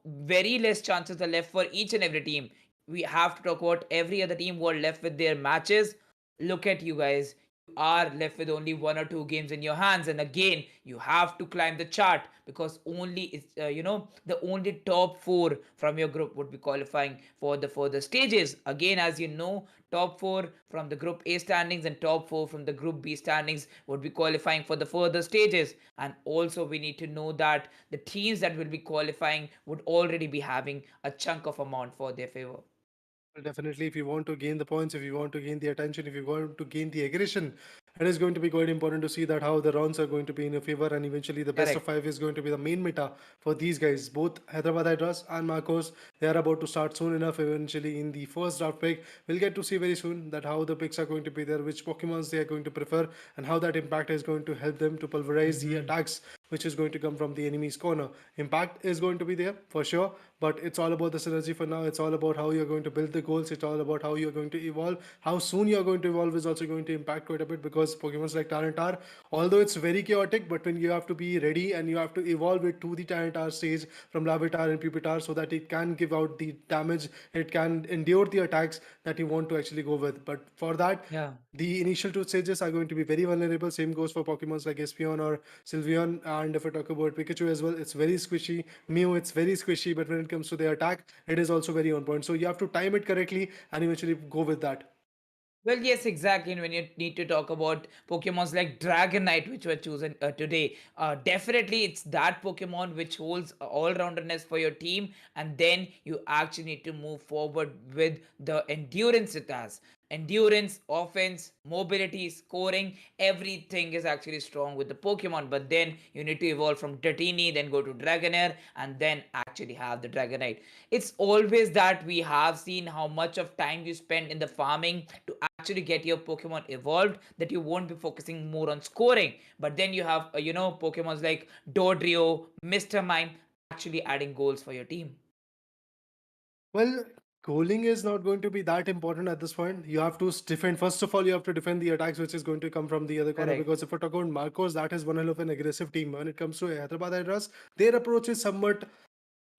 very less chances are left for each and every team. We have to talk about every other team who are left with their matches. Look at you guys. are left with only 1 or 2 games in your hands, and again you have to climb the chart, because only it's the only top 4 from your group would be qualifying for the further stages. Again, as you know, top 4 from the group A standings and top 4 from the group B standings would be qualifying for the further stages. And also we need to know that the teams that will be qualifying would already be having a chunk of amount for their favor. Well, definitely, if you want to gain the points, if you want to gain the attention, if you want to gain the aggression, it is going to be quite important to see that how the rounds are going to be in your favor, and eventually the best of Correct. five is going to be the main meta for these guys. Both Hyderabad Hydras and Marcos, they are about to start soon enough. Eventually, in the first draft pick, we'll get to see very soon that how the picks are going to be there, which Pokemons they are going to prefer, and how that impact is going to help them to pulverize the Mm-hmm. attacks which is going to come from the enemy's corner. Impact is going to be there for sure, but it's all about the synergy for now. It's all about how you're going to build the goals. It's all about how you're going to evolve. How soon you're going to evolve is also going to impact quite a bit, because Pokemons like Tyranitar, although it's very chaotic, but when you have to be ready and you have to evolve it to the Tyranitar stage from Larvitar and Pupitar so that it can give out the damage, it can endure the attacks that you want to actually go with. But for that, Yeah. the initial 2 stages are going to be very vulnerable. Same goes for Pokemons like Espeon or Sylveon. And if I talk about Pikachu as well, it's very squishy. Mew, it's very squishy, but when it comes to the attack, it is also very on point. So you have to time it correctly and eventually go with that. Well, yes, exactly. And when you need to talk about Pokemons like Dragonite, which were chosen today, definitely it's that Pokemon which holds all roundedness for your team, and then you actually need to move forward with the endurance it has. Endurance, offense, mobility, scoring, everything is actually strong with the Pokemon. But then you need to evolve from Dratini, then go to Dragonair, and then actually have the Dragonite. It's always that we have seen how much of time you spend in the farming to actually get your Pokemon evolved, that you won't be focusing more on scoring. But then you have, Pokemons like Dodrio, Mr. Mime actually adding goals for your team. Well, goaling is not going to be that important at this point. You have to defend. First of all, you have to defend the attacks which is going to come from the other corner. Correct. Because if I talk about Marcos, that is one hell of an aggressive team. When it comes to Hyderabad Hydras, their approach is somewhat,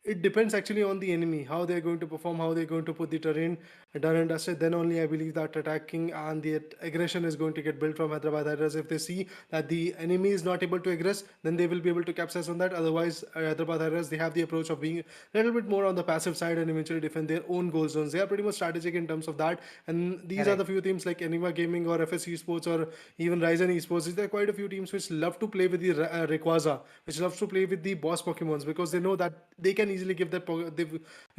it depends actually on the enemy, how they're going to perform, how they're going to put the terrain done and dusted. Then only I believe that attacking and the aggression is going to get built from Hyderabad Hydras. If they see that the enemy is not able to aggress, then they will be able to capitalize on that. Otherwise, Hyderabad Hydras, they have the approach of being a little bit more on the passive side and eventually defend their own goal zones. They are pretty much strategic in terms of that. And these are the Correct. few teams like Enigma Gaming or FS Esports or even Ryzen Esports. There are quite a few teams which love to play with the Rayquaza, which loves to play with the boss Pokemons, because they know that they can easily give they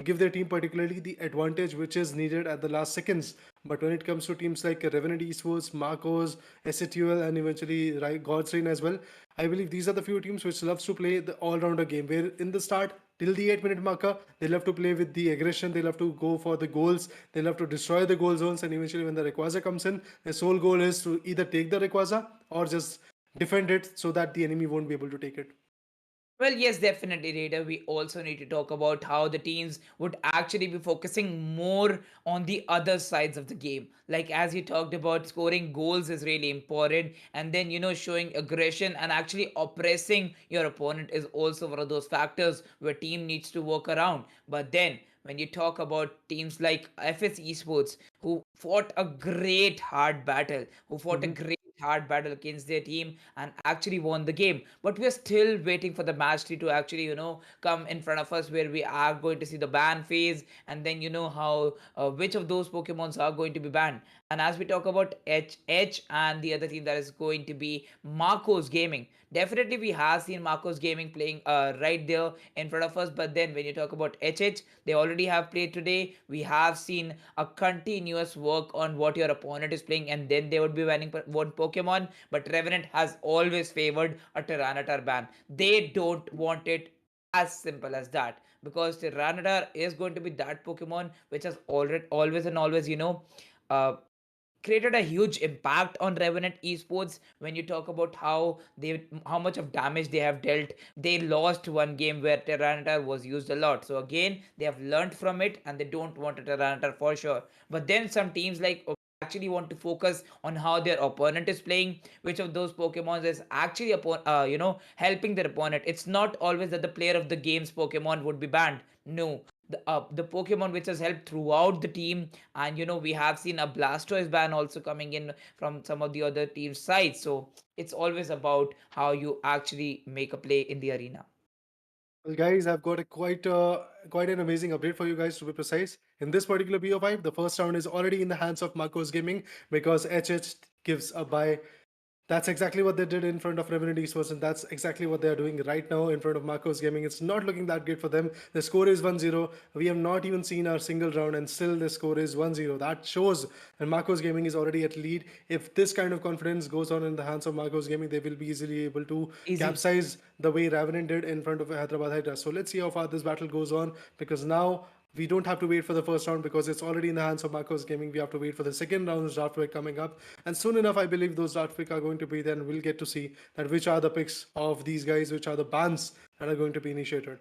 give their team particularly the advantage which is needed at the last seconds. But when it comes to teams like Revenant Esports, Marcos, SATUL, and eventually God's Reign as well, I believe these are the few teams which loves to play the all-rounder game, where in the start till the 8 minute marker they love to play with the aggression, they love to go for the goals, they love to destroy the goal zones, and eventually when the Rayquaza comes in, their sole goal is to either take the Rayquaza or just defend it so that the enemy won't be able to take it. Well, yes, definitely, Raider. We also need to talk about how the teams would actually be focusing more on the other sides of the game. Like, as you talked about, scoring goals is really important, and then, showing aggression and actually oppressing your opponent is also one of those factors where team needs to work around. But then, when you talk about teams like FS Esports, who fought a great hard battle, who fought a Mhm. great hard battle against their team and actually won the game, but we are still waiting for the match 3 to actually come in front of us, where we are going to see the ban phase, and then how which of those Pokemons are going to be banned. And as we talk about H and the other team that is going to be Marcos Gaming, definitely we have seen Marcos Gaming playing right there in front of us. But then when you talk about HH, they already have played today. We have seen a continuous work on what your opponent is playing, and then they would be banning one Pokemon. But Revenant has always favored a Tyranitar ban. They don't want it as simple as that, because Tyranitar is going to be that Pokemon which has already always and always uh, created a huge impact on Revenant Esports. When you talk about how much of damage they have dealt, they lost one game where Tyranitar was used a lot. So again, they have learned from it and they don't want a Tyranitar for sure. But then some teams like actually want to focus on how their opponent is playing, which of those Pokemons is actually helping their opponent. It's not always that the player of the game's Pokemon would be banned. No, the Pokemon which has helped throughout the team. And we have seen a Blastoise ban also coming in from some of the other teams' sides. So it's always about how you actually make a play in the arena. Well, guys, I've got a quite an amazing update for you guys. To be precise, in this particular BO5, the first round is already in the hands of Marcos Gaming because HH gives a bye. That's exactly what they did in front of Revenant Esports, and that's exactly what they are doing right now in front of Marcos Gaming. It's not looking that great for them. The score is 1-0. We have not even seen our single round, and still the score is 1-0. That shows that Marcos Gaming is already at lead. If this kind of confidence goes on in the hands of Marcos Gaming, they will be easily able to Easy. capsize the way Revenant did in front of Hyderabad Hydras. So let's see how far this battle goes on, because now we don't have to wait for the first round because it's already in the hands of Marcos Gaming. We have to wait for the second round's draft pick coming up, and soon enough, I believe those draft picks are going to be there, and we'll get to see that which are the picks of these guys, which are the bans that are going to be initiated.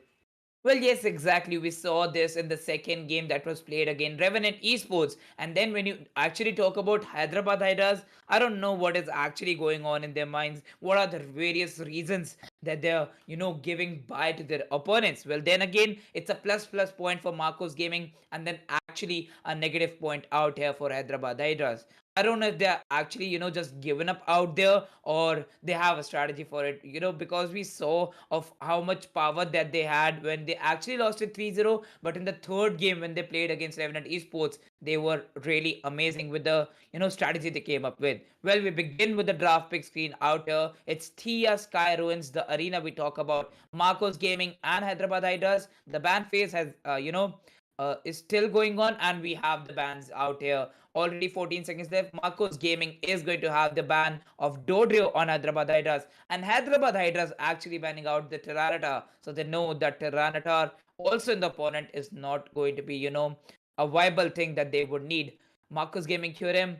Well, yes, exactly. We saw this in the second game that was played again, Revenant Esports. And then when you actually talk about Hyderabad Hydras, I don't know what is actually going on in their minds. What are the various reasons that they're, giving bye to their opponents? Well, then again, it's a plus point for Marcos Gaming, and then actually a negative point out here for Hyderabad Hydras. I don't know if they're actually, just giving up out there, or they have a strategy for it, because we saw of how much power that they had when they actually lost it 3-0. But in the third game, when they played against Revenant Esports, they were really amazing with the, strategy they came up with. Well, we begin with the draft pick screen out here. It's Thea Sky Ruins, the arena we talk about, Marcos Gaming and Hyderabad Hydras. The ban phase has, is still going on, and we have the bans out here. Already 14 seconds left. Marcos Gaming is going to have the ban of Dodrio on Hyderabad Hydras, and Hyderabad Hydras actually banning out the Tyranitar. So they know that Tyranitar also in the opponent is not going to be, a viable thing that they would need. Marcos Gaming Kyurem,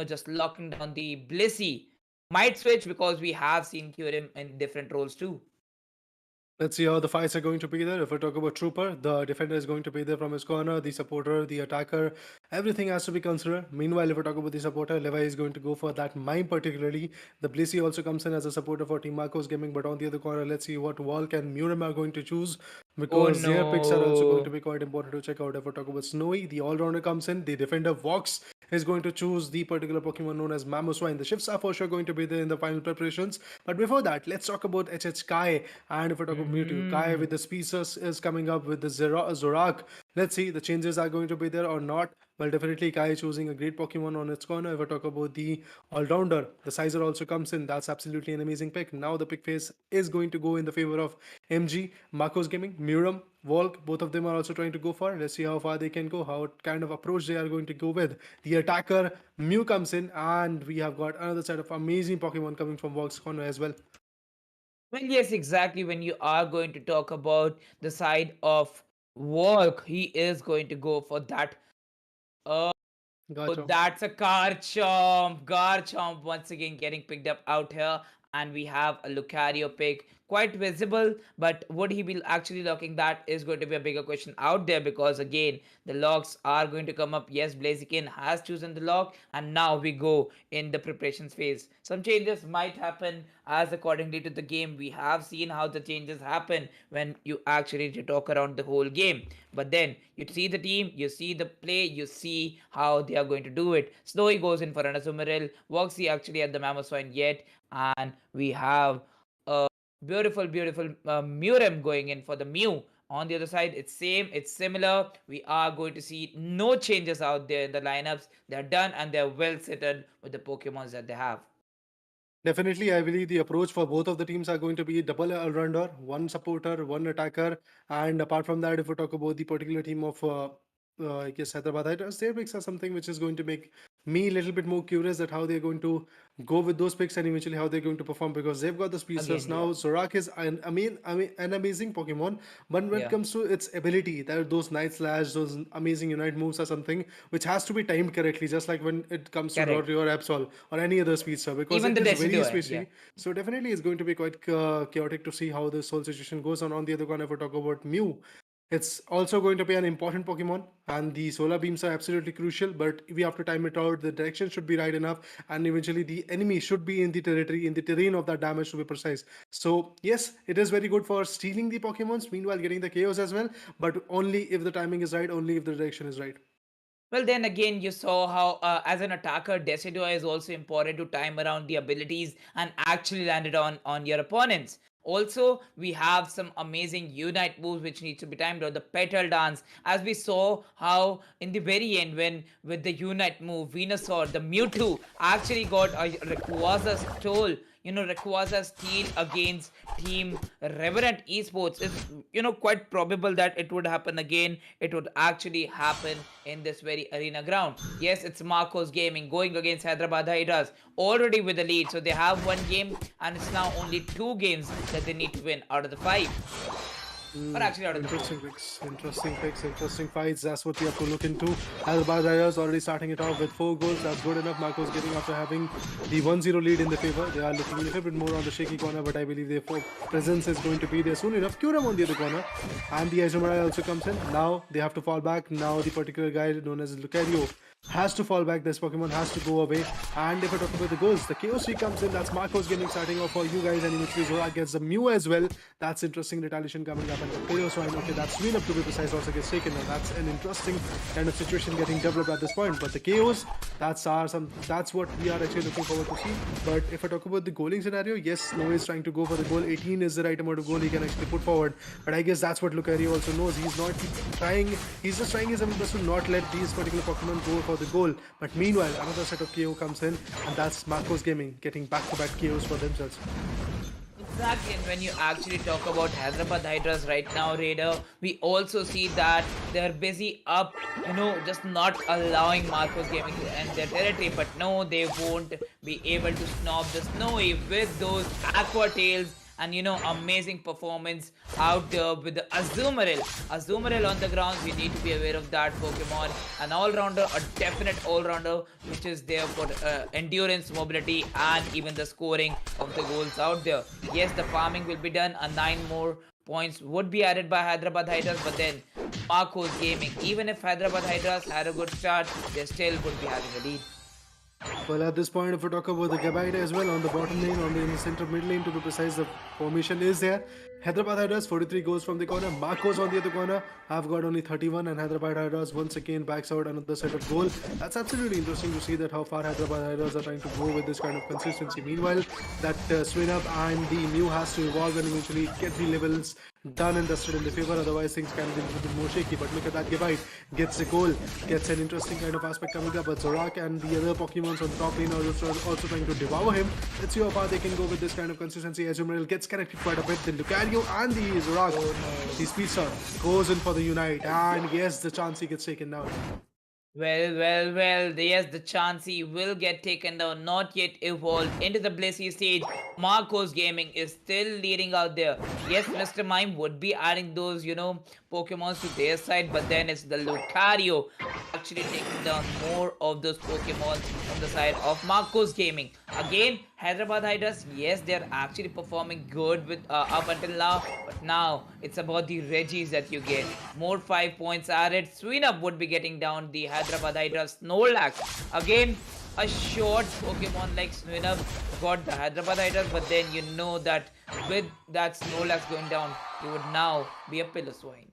just locking down the Blissey. Might switch because we have seen Kyurem in different roles too. Let's see how the fights are going to be there. If we talk about Trooper, the defender is going to be there from his corner, the supporter, the attacker, everything has to be considered. Meanwhile, if we talk about the supporter, Levi is going to go for that mime particularly. The Blissey also comes in as a supporter for Team Marcos Gaming, but on the other corner, let's see what Walk and Murim are going to choose, Oh because their picks are also going to no. be quite important to check out. If we talk about Snowy, the all-rounder comes in, the defender walks is going to choose the particular Pokemon known as Mamoswine. The shifts are for sure going to be there in the final preparations. But before that, let's talk about HH Kai. And if we talk about Mewtwo, Kai with the Species is coming up with the Zorak. Let's see the changes are going to be there or not. Well, definitely Kai choosing a great Pokemon on its corner. If I talk about the all-rounder, the Sizer also comes in. That's absolutely an amazing pick. Now the pick phase is going to go in the favor of MG, Marcos Gaming, Muram, Volk. Both of them are also trying to go for. Let's see how far they can go, how kind of approach they are going to go with. The attacker Mew comes in, and we have got another set of amazing Pokemon coming from Volk's corner as well. Well, yes, exactly. When you are going to talk about the side of work, he is going to go for that. Uh, Oh, Gotcha. that's a Garchomp. Garchomp once again getting picked up out here. And we have a Lucario pick. Quite visible, but would he be actually locking that is going to be a bigger question out there, because again, the locks are going to come up. Yes, Blaziken has chosen the lock, and now we go in the preparations phase. Some changes might happen as accordingly to the game. We have seen how the changes happen when you actually talk around the whole game. But then you see the team, you see the play, you see how they are going to do it. Snowy goes in for an Azumarill. Voxy actually at the Mamoswine yet. And we have a beautiful Murem going in for the Mew. On the other side, it's same, it's similar. We are going to see no changes out there in the lineups. They're done and they're well settled with the Pokemons that they have. Definitely, I believe the approach for both of the teams are going to be double all-rounder, one supporter, one attacker, and apart from that, if we talk about the particular team of, I guess Hyderabad Hydras, their picks are something which is going to make me a little bit more curious at how they're going to go with those picks and eventually how they're going to perform, because they've got the speedsters Again, now. yeah. Zorak is an amazing Pokemon, but when it Yeah. comes to its ability, that those Night Slash, those amazing Unite moves are something which has to be timed correctly, just like when it comes to Correct. Dodrio or Absol or any other speedster, because Even it the is very Decidueye, yeah. squishy. So definitely it's going to be quite chaotic to see how this whole situation goes on. On the other corner, if we talk about Mew, It's also going to be an important Pokemon, and the solar beams are absolutely crucial. But we have to time it out. The direction should be right enough, and eventually the enemy should be in the territory, in the terrain of that damage to be precise. So yes, it is very good for stealing the Pokemons, meanwhile getting the KOs as well. But only if the timing is right, only if the direction is right. Well, then again, you saw how, as an attacker, Decidua is also important to time around the abilities and actually land it on your opponents. Also, we have some amazing Unite moves which needs to be timed on the Petal Dance, as we saw how in the very end, when with the Unite move, Venusaur, the Mewtwo actually got a Rayquaza stole. Rayquaza steal against Team Revenant Esports is, quite probable that it would happen again. It would actually happen in this very arena ground. Yes, it's Marcos Gaming going against Hyderabad Hydras, already with the lead. So they have one game, and it's now only 2 games that they need to win out of the 5. Or actually out of the 4. Interesting fights. That's what we have to look into. Hyderabad Riders already starting it off with 4 goals. That's good enough. Marcos getting after having the 1-0 lead in the favor. They are looking a little bit more on the shaky corner, but I believe their presence is going to be there soon enough. Kyurem on the other corner, and the HYDRAS also comes in. Now they have to fall back. Now the particular guy known as Lucario has to fall back. This Pokemon has to go away. And if I talk about the goals, the KO streak comes in. That's Marcos getting starting off for you guys, and eventually Zora gets the Mew as well. That's interesting retaliation coming up, and the KO swine. Okay, that's Sween up to be precise. Also gets taken. Now that's an interesting kind of situation getting developed at this point. But the KOs, that's what we are actually looking forward to see. But if I talk about the goaling scenario, yes, Snow is trying to go for the goal. 18 is the right amount of goal he can actually put forward. But I guess that's what Lucario also knows. He's not trying. He's just trying his best to not let these particular Pokemon go for the goal. But meanwhile, another set of KO comes in, and that's Marcos Gaming getting back-to-back KOs for themselves. Exactly, and when you actually talk about Hyderabad Hydras right now, Raider, we also see that they're busy up, just not allowing Marcos Gaming to end their territory. But no, they won't be able to snob the Snowy with those Aqua Tails and amazing performance out there with the Azumarill on the ground. We need to be aware of that Pokemon. An all-rounder, a definite all-rounder, which is there for endurance, mobility, and even the scoring of the goals out there. Yes, the farming will be done, and 9 more points would be added by Hyderabad Hydras, but then Marcos Gaming, even if Hyderabad Hydras had a good start, they still would be having a lead. Well, at this point, if we talk about the Gabite as well, on the bottom lane, in the center mid lane to be precise, the formation is there. Hyderabad Hydras 43 goals from the corner. Marcos on the other corner have got only 31, and Hyderabad Hydras once again backs out another set of goal. That's absolutely interesting to see that how far Hyderabad Hydras are trying to go with this kind of consistency. Meanwhile, that swing up and the Mew has to evolve and eventually get the levels done and dusted in the favor. Otherwise, things can be a little bit more shaky. But look at that Gabite gets a goal, gets an interesting kind of aspect coming up. But Zorak and the other Pokemons on the top lane are also trying to devour him. Let's see how far they can go with this kind of consistency. Azumarill gets connected quite a bit. Then Lucario and the Zorak, the Speedster, goes in for the Unite. And yes, the chance he gets taken down. Well. Yes, the Chansey will get taken down, not yet evolved into the Blissey stage. Marcos Gaming is still leading out there. Yes, Mr. Mime would be adding those, Pokemons to their side, but then it's the Lucario actually taking down more of those Pokemon on the side of Marcos Gaming. Again, Hyderabad Hydras, yes, they're actually performing good with up until now, but now it's about the Reggies that you get. More 5 points added. Sweenup would be getting down the Hyderabad Hydras Snorlax. Again, a short Pokemon like Sweenup got the Hyderabad Hydras, but then you know that with that Snorlax going down, you would now be a Piloswine.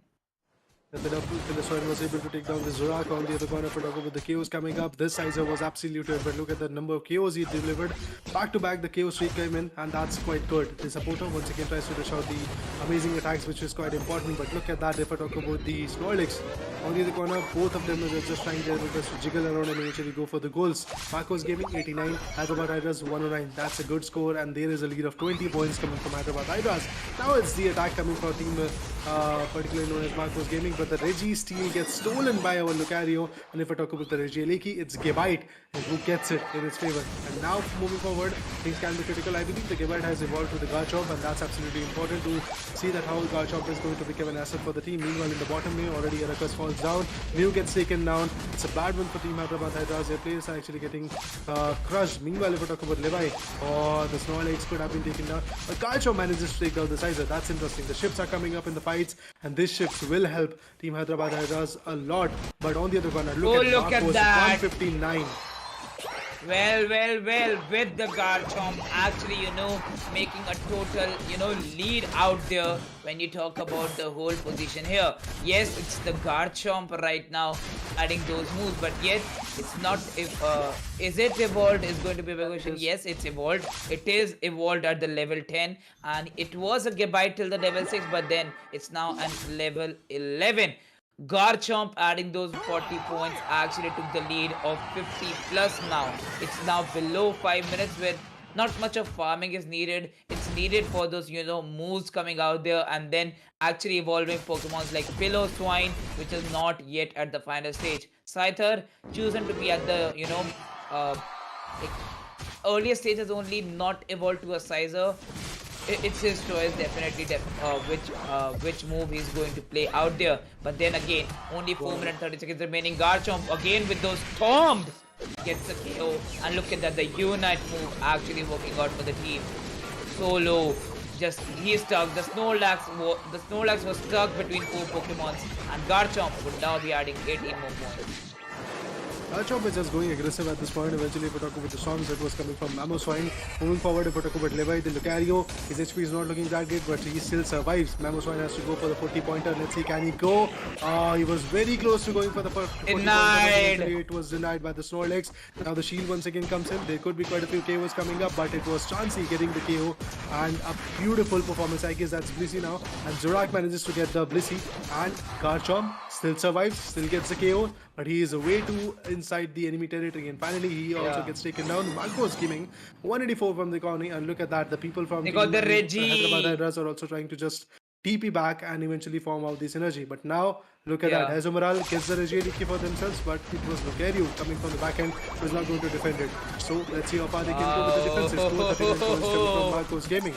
Piloswine was able to take down the Zorak on the other corner. For talking with the KOs coming up, this Sizer was absolute, but look at the number of KOs he delivered. Back to back, the KO streak came in, and that's quite good. The supporter once again tries to dish out the amazing attacks, which is quite important. But look at that, if I talk about the Snorlax on the other corner, both of them are just trying their best to jiggle around and eventually go for the goals. Marcos Gaming 89, Hyderabad Hydras 109. That's a good score, and there is a lead of 20 points coming from Hyderabad Hydras. Now it's the attack coming for team particularly known as Marcos Gaming, but the Reggie steal gets stolen by our Lucario, and if I talk about the Reggie Aleki, it's Gabite who gets it in his favor. And now moving forward, things can be critical. I believe the Gabite has evolved to the Garchomp, and that's absolutely important to see that how Garchomp is going to become an asset for the team. Meanwhile, in the bottom lane, already Arakas falls down, Mew gets taken down. It's a bad one for Team Hyderabad Hydras. Their players are actually getting crushed. Meanwhile, if we talk about Levi, the Snorlax could have been taken down, but Garchomp manages to take down the Sizer. That's interesting. The ships are coming up in the fight. fights, and this shift will help Team Hyderabad Hydras a lot. But on the other corner, Oh, look at look at Marcos, that. 159. Well, with the Garchomp actually, making a total, lead out there when you talk about the whole position here. Yes, it's the Garchomp right now adding those moves, but yet it's not, is it evolved is going to be a big question. Yes, it's evolved. It is evolved at the level 10, and it was a Gabite till the level 6, but then it's now at level 11. Garchomp adding those 40 points actually took the lead of 50 plus now. It's now below 5 minutes with not much of farming is needed. It's needed for those, moves coming out there and then actually evolving Pokemons like Pillow Swine, which is not yet at the final stage. Scyther chosen to be at the, like earlier stages only, not evolved to a Sizer. It's his choice definitely which move he's going to play out there. But then again, only 4 minutes 30 seconds remaining. Garchomp again with those tombs gets the KO, and look at that, the Unite move actually working out for the team. Solo, just he's stuck. The Snorlax was stuck between 4 Pokemons, and Garchomp would now be adding 18 more points. Garchomp is just going aggressive at this point. Eventually, if we talk about the storms, it was coming from Mamoswine. Moving forward, if we talk about Levi, the Lucario, his HP is not looking that great, but he still survives. Mamoswine has to go for the 40-pointer. Let's see, can he go? He was very close to going for the 40-pointer. Denied. It was denied by the Snorlax. Now the shield once again comes in. There could be quite a few KOs coming up, but it was Chansey getting the KO. And a beautiful performance. I guess that's Blissey now. And Zorak manages to get the Blissey. And Garchomp still survives, still gets the KO, but he is way too inside the enemy territory, and finally he also gets taken down. Marcos Gaming 184 from the corner, and look at that, the people from They got the Reggie. Hyderabad Hydras are also trying to just TP back and eventually form out the synergy. But now look at that, Hazumaral gets the Reggie DK for themselves, but it was Lucario coming from the back end who is not going to defend it. So let's see how far they can go with the defenses. 239 points coming from Marcos Gaming.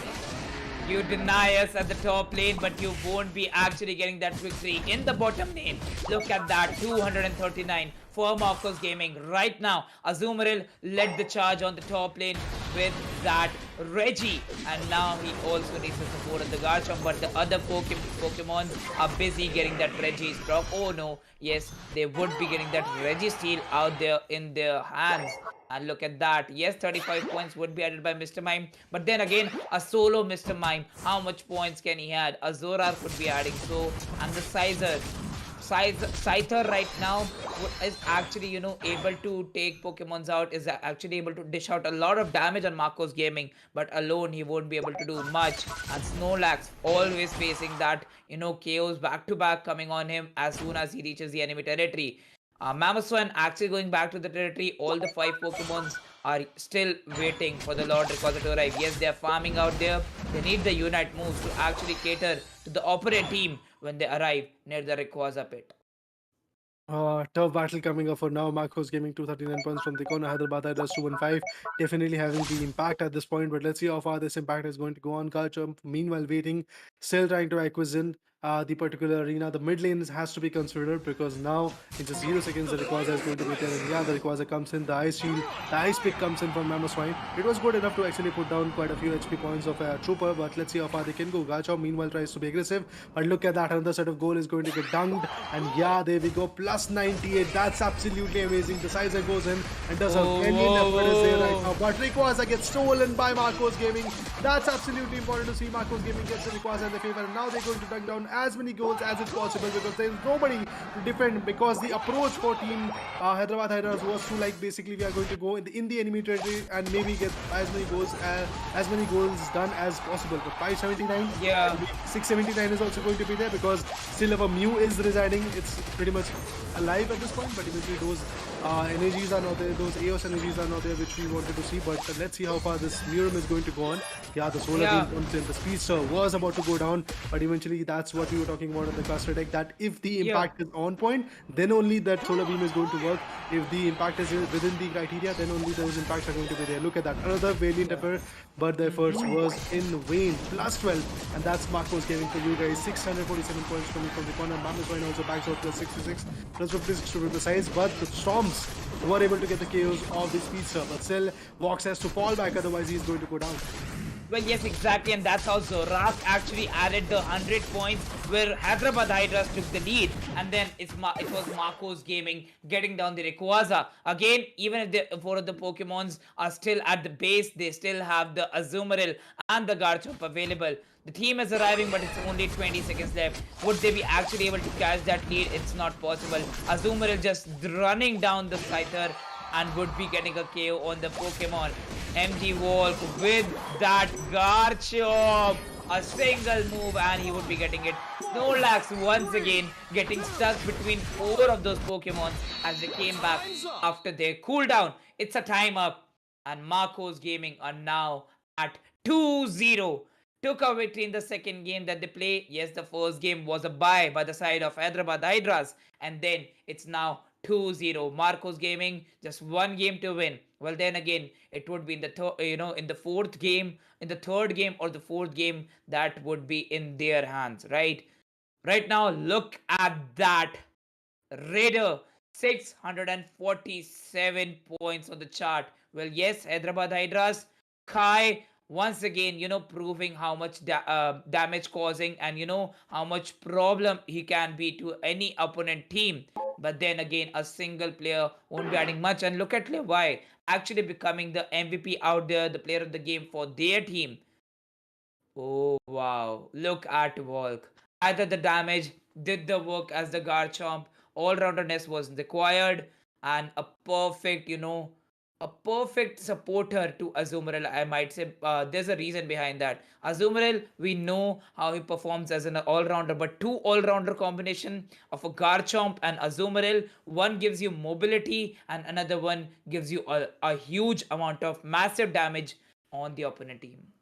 You deny us at the top lane, but you won't be actually getting that victory in the bottom lane. Look at that, 239 for Marcos Gaming. Right now, Azumarill led the charge on the top lane with that Reggie, and now he also needs the support of the Garchomp, but the other Pokemon are busy getting that Reggie's drop. Oh no, yes, they would be getting that Reggie steal out there in their hands. And look at that. Yes, 35 points would be added by Mr. Mime. But then again, a solo Mr. Mime. How much points can he add? A Zorar could be adding so. And the Scyther right now is actually, able to take Pokemons out. Is actually able to dish out a lot of damage on Marcos Gaming. But alone, he won't be able to do much. And Snorlax always facing that, KOs back to back coming on him as soon as he reaches the enemy territory. Mamoswine actually going back to the territory. All the 5 Pokemons are still waiting for the Lord Rayquaza to arrive. Yes, they are farming out there. They need the Unite moves to actually cater to the opponent team when they arrive near the Rayquaza pit. Tough battle coming up for now. Marcos Gaming 239 points from the corner. Hyderabad Hydras 215. Definitely having the impact at this point, but let's see how far this impact is going to go on. Garchomp, meanwhile, waiting, still trying to acquisition the particular arena. The mid lane has to be considered because now in just 0 seconds the Rayquaza is going to be there, and yeah, the Rayquaza comes in, the ice shield, the ice pick comes in from Mamoswine. It was good enough to actually put down quite a few HP points of a trooper, but let's see how far they can go. Garchomp meanwhile tries to be aggressive, but look at that, another set of goal is going to get dunked, and yeah, there we go, plus 98. That's absolutely amazing. The Sizer goes in and does a valiant effort is there right now, but Rayquaza gets stolen by Marcos Gaming. That's absolutely important to see. Marcos Gaming gets the Rayquaza in the favor, and now they're going to dunk down as many goals as it's possible because there's nobody to defend, because the approach for team Hyderabad Hydras was to, like, basically we are going to go in the enemy territory and maybe get as many goals done as possible. But 579, 679 is also going to be there because still if a Mew is residing, it's pretty much alive at this point, but eventually those energies are not there, those AOS energies are not there, which we wanted to see. But let's see how far this Murum is going to go on. Yeah, the solar beam comes in, the speedster was about to go down, but eventually that's what we were talking about on the caster deck, that if the impact is on point, then only that solar beam is going to work. If the impact is within the criteria, then only those impacts are going to be there. Look at that, another valiant effort, but the efforts was in vain. Plus 12, and that's Marcos Gaming for you guys. 647 points coming from the corner. Mamoswine also backs out plus 66, plus 56 to be precise, but the Storms were able to get the KOs of the speedster, but still Vox has to fall back, otherwise he's going to go down. Well, yes, exactly, and that's how Zorak actually added the 100 points where Hyderabad Hydras took the lead, and then it was Marcos Gaming getting down the Rayquaza. Again, even if the four of the Pokemons are still at the base, they still have the Azumarill and the Garchomp available. The team is arriving, but it's only 20 seconds left. Would they be actually able to catch that lead? It's not possible. Azumarill just running down the Scyther and would be getting a KO on the Pokemon. MG Wolf with that Garchomp. A single move and he would be getting it. Snorlax once again getting stuck between four of those Pokemon as they came back after their cooldown. It's a time up and Marcos Gaming are now at 2-0. Took a victory in the second game that they play. Yes, the first game was a bye by the side of Hyderabad Hydras, and then it's now 2-0. Marcos Gaming just one game to win. Well, then again, it would be in the in the fourth game, in the third game or the fourth game that would be in their hands, right? Right now, look at that. Raider 647 points on the chart. Well, yes, Hyderabad Hydras, Kai once again, proving how much damage causing and how much problem he can be to any opponent team. But then again, a single player won't be adding much. And look at Levi actually becoming the MVP out there, the player of the game for their team. Oh wow, look at Volk. Either the damage did the work as the Garchomp, all-rounderness was required, and a perfect supporter to Azumarill, I might say. There's a reason behind that. Azumarill, we know how he performs as an all-rounder, but two all-rounder combination of a Garchomp and Azumarill, one gives you mobility and another one gives you a huge amount of massive damage on the opponent team.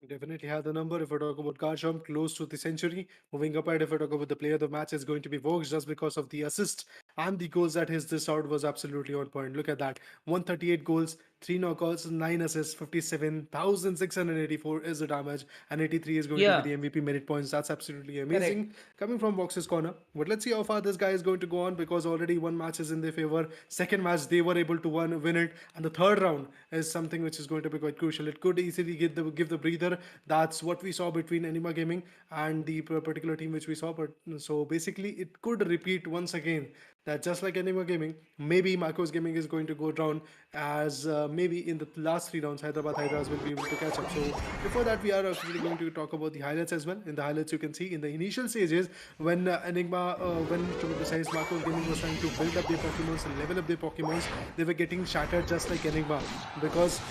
Definitely have the number. If I talk about Garchomp, close to the century. Moving up ahead, if I talk about the player of the match, is going to be Vox just because of the assist and the goals that his this out was absolutely on point. Look at that. 138 goals, 3 knockouts, 9 assists, 57,684 is the damage, and 83 is going to be Yeah, the MVP merit points. That's absolutely correct. amazing. Coming from Vox's corner. But let's see how far this guy is going to go on because already one match is in their favor. Second match, they were able to win it. And the third round is something which is going to be quite crucial. It could easily give the breather. That's what we saw between Enigma Gaming and the particular team which we saw. But so basically, it could repeat once again. That just like Enigma Gaming, maybe Marcos Gaming is going to go down as maybe in the last 3 rounds, Hyderabad Hydras will be able to catch up. So before that, we are actually going to talk about the highlights as well. In the highlights, you can see in the initial stages when Enigma, when to be precise, Marcos Gaming was trying to build up their Pokemons and level up their Pokemons, they were getting shattered just like Enigma because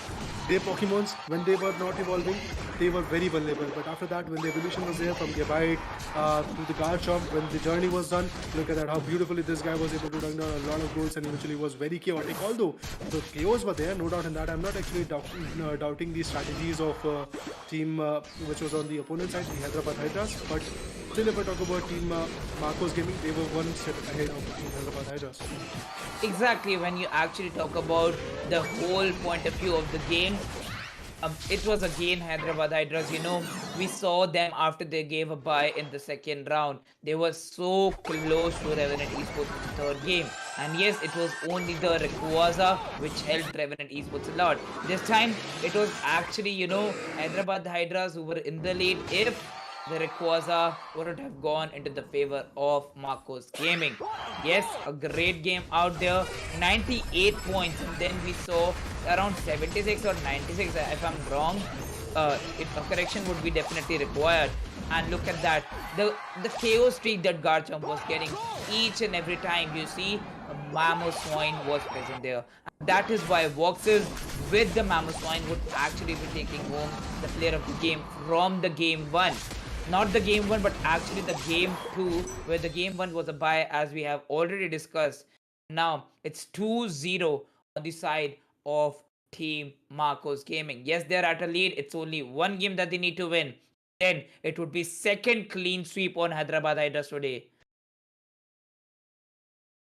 their Pokemons, when they were not evolving, they were very vulnerable. But after that, when the evolution was there from the Bite to the Garchomp, when the journey was done, look at that, how beautifully this guy was able to dunk down a lot of goals and eventually was very chaotic. Although the chaos were there, no doubt in that. I'm not actually doubting the strategies of team which was on the opponent side, the Hyderabad Hydras. But still, if I talk about team Marcos Gaming, they were one step ahead of team Hyderabad Hydras. Exactly, when you actually talk about the whole point of view of the game, it was again Hyderabad Hydras. We saw them after they gave a bye in the second round. They were so close to Revenant Esports in the third game. And yes, it was only the Rayquaza which helped Revenant Esports a lot. This time, it was actually, Hyderabad Hydras who were in the lead if the Rayquaza wouldn't have gone into the favor of Marcos Gaming. Yes, a great game out there. 98 points. And then we saw around 76 or 96, if I'm wrong. A correction would be definitely required. And look at that. The KO streak that Garchomp was getting each and every time you see a Mamoswine was present there. And that is why Voxes with the Mamoswine would actually be taking home the player of the game from the game 1. Not the game 1, but actually the game 2, where the game 1 was a bye, as we have already discussed. Now it's 2-0 on the side of Team Marcos Gaming. Yes, they're at a lead. It's only one game that they need to win. Then it would be second clean sweep on Hyderabad Hydras today.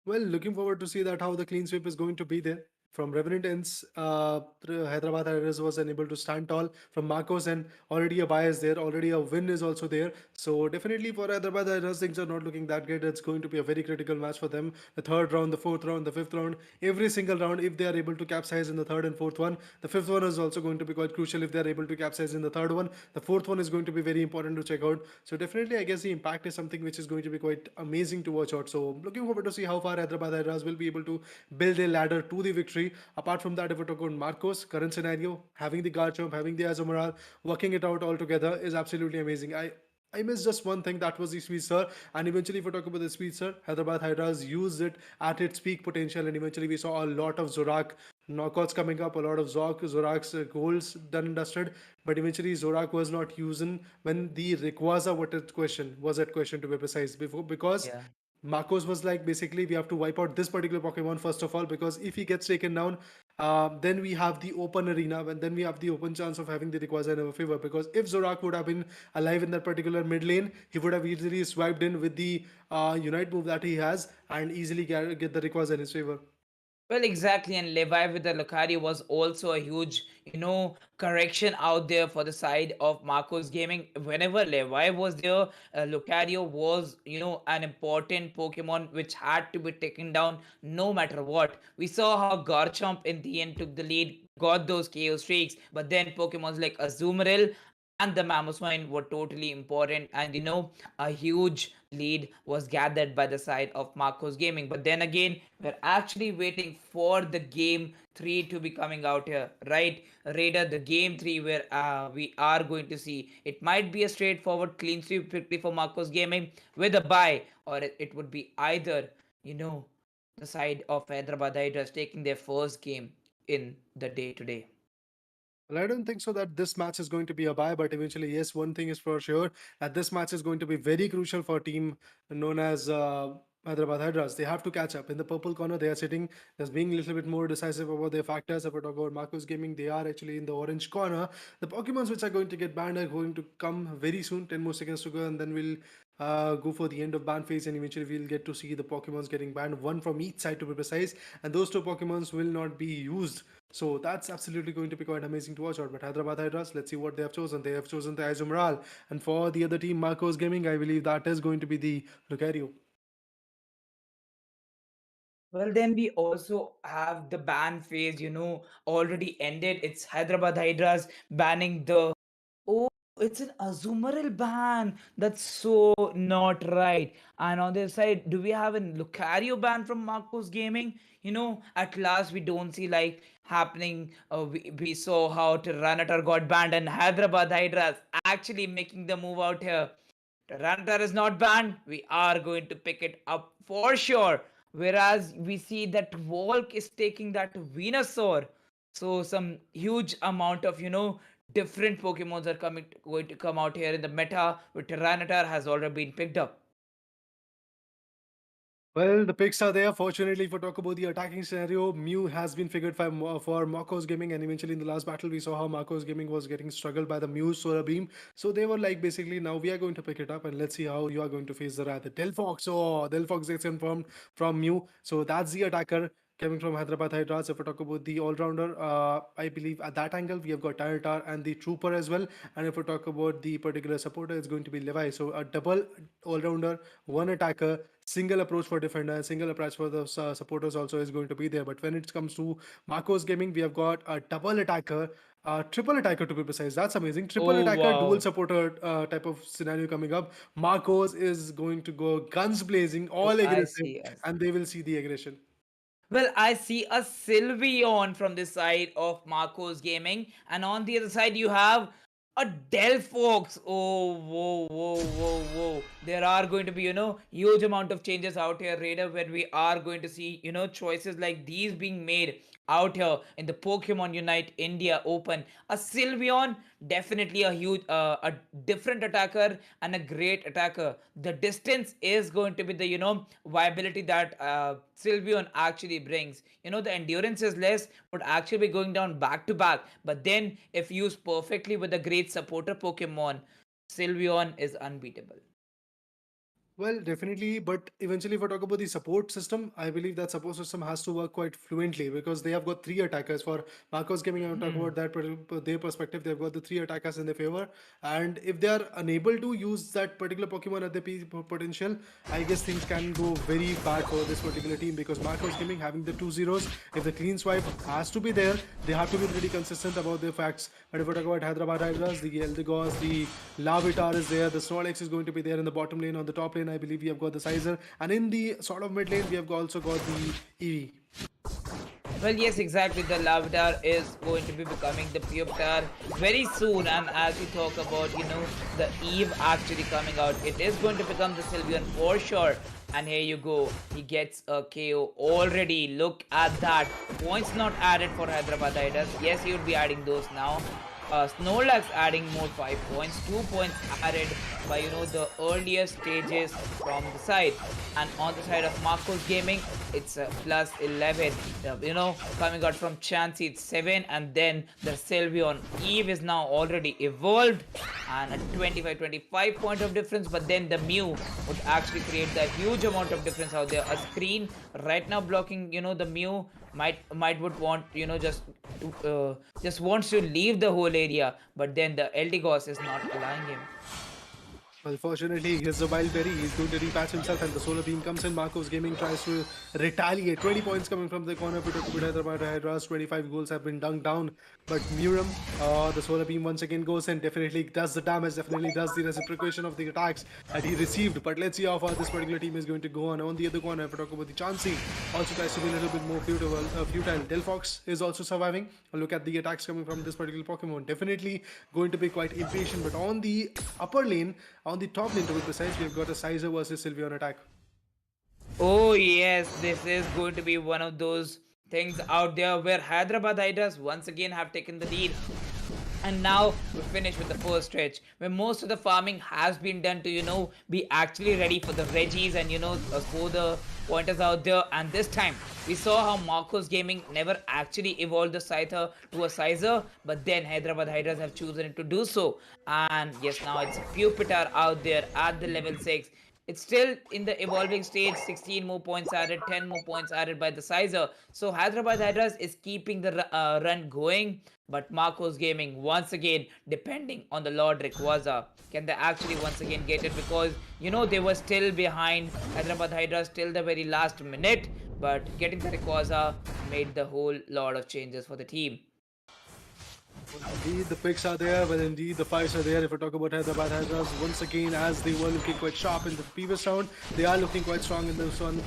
Well, looking forward to see that how the clean sweep is going to be there. from Revenant ends, Hyderabad Tigers was unable to stand tall from Marcos, and already a bias there, already a win is also there. So definitely for Hyderabad Tigers, things are not looking that great. It's going to be a very critical match for them. The third round, the fourth round, the fifth round, every single round, if they are able to capsize in the third and fourth one, the fifth one is also going to be quite crucial if they are able to capsize in the third one. The fourth one is going to be very important to check out. So definitely, I guess the impact is something which is going to be quite amazing to watch out. So looking forward to see how far Hyderabad Hydras will be able to build a ladder to the victory. Apart from that, if we talk about Marcos, current scenario, having the Garchomp, having the Azumaral, working it out all together is absolutely amazing. I missed just one thing, that was the Sweet Sir. And eventually, if we talk about the Sweet Sir, Hyderabad Hydras used it at its peak potential, and eventually we saw a lot of Zorak knockouts coming up, a lot of Zorak's goals done and dusted. But eventually, Zorak was not using when the Rayquaza was at question to be precise, before, because Yeah. Marcos was like, basically we have to wipe out this particular Pokemon first of all, because if he gets taken down, then we have the open arena, and then we have the open chance of having the Rayquaza in our favor. Because if Zorak would have been alive in that particular mid lane, he would have easily swiped in with the Unite move that he has and easily get the Rayquaza in his favor. Well, exactly, and Levi with the Lucario was also a huge, correction out there for the side of Marcos Gaming. Whenever Levi was there, Lucario was, an important Pokemon which had to be taken down no matter what. We saw how Garchomp in the end took the lead, got those KO streaks, but then Pokemons like Azumarill and the Mamoswine were totally important, and a huge lead was gathered by the side of Marcos Gaming. But then again, we're actually waiting for the game 3 to be coming out here, right? Raider, the game 3 where we are going to see, it might be a straightforward clean sweep victory for Marcos Gaming with a bye, or it would be either, you know, the side of Hyderabad Hydras taking their first game in the day today. Well, I don't think so that this match is going to be a bye, but eventually, yes, one thing is for sure, that this match is going to be very crucial for a team known as Hyderabad Hydras. They have to catch up. In the purple corner, they are sitting as being a little bit more decisive about their factors. If we talk about Marcos Gaming, they are actually in the orange corner. The Pokemons which are going to get banned are going to come very soon, 10 more seconds to go, and then we'll go for the end of ban phase, and eventually we'll get to see the Pokemons getting banned, one from each side to be precise, and those two Pokemons will not be used. So that's absolutely going to be quite amazing to watch out. But Hyderabad Hydras, let's see what they have chosen. They have chosen the Izumaral. And for the other team, Marcos Gaming, I believe that is going to be the Lucario. Well, then we also have the ban phase, already ended. It's Hyderabad Hydras banning the. Oh, it's an Azumaril ban. That's so not right. And on the other side, do we have a Lucario ban from Marcos Gaming? At last we don't see like happening. We saw how Tyranitar got banned and Hyderabad Hydras actually making the move out here. Tyranitar is not banned. We are going to pick it up for sure. Whereas we see that Volk is taking that Venusaur. So some huge amount of different Pokemons are going to come out here in the meta. With Tyranitar has already been picked up. Well, the picks are there. Fortunately, if we talk about the attacking scenario, Mew has been figured for Marcos Gaming, and eventually in the last battle, we saw how Marcos Gaming was getting struggled by the Mew Solar Beam. So they were like, basically, now we are going to pick it up, and let's see how you are going to face the Wrath. Delphox, oh, Delphox gets confirmed from Mew. So that's the attacker coming from Hyderabad Hydras. If we talk about the all-rounder, I believe at that angle we have got Tyranitar and the Trooper as well. And if we talk about the particular supporter, it's going to be Levi. So a double all-rounder, one attacker, single approach for defender, and single approach for the supporters also is going to be there. But when it comes to Marcos Gaming, we have got a double attacker, triple attacker to be precise. That's amazing. Triple Oh attacker, dual wow. supporter type of scenario coming up. Marcos is going to go guns blazing, Oh, all I aggressive, see. I and see. they will see the aggression. Well, I see a Sylveon from the side of Marcos Gaming, and on the other side, you have a Delphox. Oh, whoa, whoa, whoa, whoa. There are going to be, huge amount of changes out here, Raider, when we are going to see, choices like these being made out here in the Pokemon Unite India Open. A Sylveon, definitely a huge, a different attacker and a great attacker. The distance is going to be the viability that Sylveon actually brings. The endurance is less, would actually be going down back to back. But then, if used perfectly with a great supporter Pokemon, Sylveon is unbeatable. Well, definitely, but eventually, if I talk about the support system, I believe that support system has to work quite fluently because they have got three attackers. For Marcos Gaming, I'm talking about that their perspective. They've got the three attackers in their favor, and if they are unable to use that particular Pokemon at their potential, I guess things can go very bad for this particular team because Marcos Gaming having the two zeros, if the clean swipe has to be there, they have to be pretty consistent about their facts. But if we talk about Hyderabad Hydras, the Eldegoss, the Larvitar is there, the Snorlax is going to be there in the bottom lane. On the top lane, I believe we have got the Sizer, and in the sort of mid lane, we have also got the Eevee. Well, yes, exactly. The Lavatar is going to be becoming the Pupitar very soon. And as we talk about, the Eve actually coming out, it is going to become the Sylveon for sure. And here you go. He gets a KO already. Look at that. Points not added for Hyderabad Hydras. Yes, he would be adding those now. Snorlax adding more 5 points, 2 points added by the earlier stages from the side, and on the side of Marcos Gaming it's a plus 11. Coming out from Chansey it's 7, and then the Sylveon Eve is now already evolved and a 25 point of difference, but then the Mew would actually create the huge amount of difference out there. A screen right now blocking the Mew might would want just wants to leave the whole area, but then the Eldegoss is not allowing him. Well, fortunately, here's the Wild Berry. He's going to repatch himself, and the Solar Beam comes in. Marcos Gaming tries to retaliate. 20 points coming from the corner. Hyderabad Hydras. 25 goals have been dunked down. But Muram, the Solar Beam once again goes in. Definitely does the damage. Definitely does the reciprocation of the attacks that he received. But let's see how far this particular team is going to go on. On the other corner, if we talk about the Chansey, also tries to be a little bit more futile. Delphox is also surviving. Look at the attacks coming from this particular Pokemon. Definitely going to be quite impatient. But on the upper lane, on the top lane to be precise, we've got a Sizer versus Sylveon attack. Oh yes, this is going to be one of those things out there where Hyderabad Hydras once again have taken the lead. And now we finish with the first stretch where most of the farming has been done to be actually ready for the Reggies and for the pointers out there. And this time we saw how Marcos Gaming never actually evolved the Scyther to a Sizer, but then Hyderabad Hydras have chosen to do so. And yes, now it's Pupitar out there at the level 6. It's still in the evolving stage. 16 more points added, 10 more points added by the Sizer. So Hyderabad Hydras is keeping the run going, but Marcos Gaming once again depending on the Lord Rayquaza. Can they actually once again get it? Because they were still behind Hyderabad Hydras till the very last minute, but getting the Rayquaza made the whole lot of changes for the team. Indeed, the picks are there, but indeed the fights are there. If we talk about Hyderabad Hydras, once again, as they were looking quite sharp in the previous round, they are looking quite strong in this one.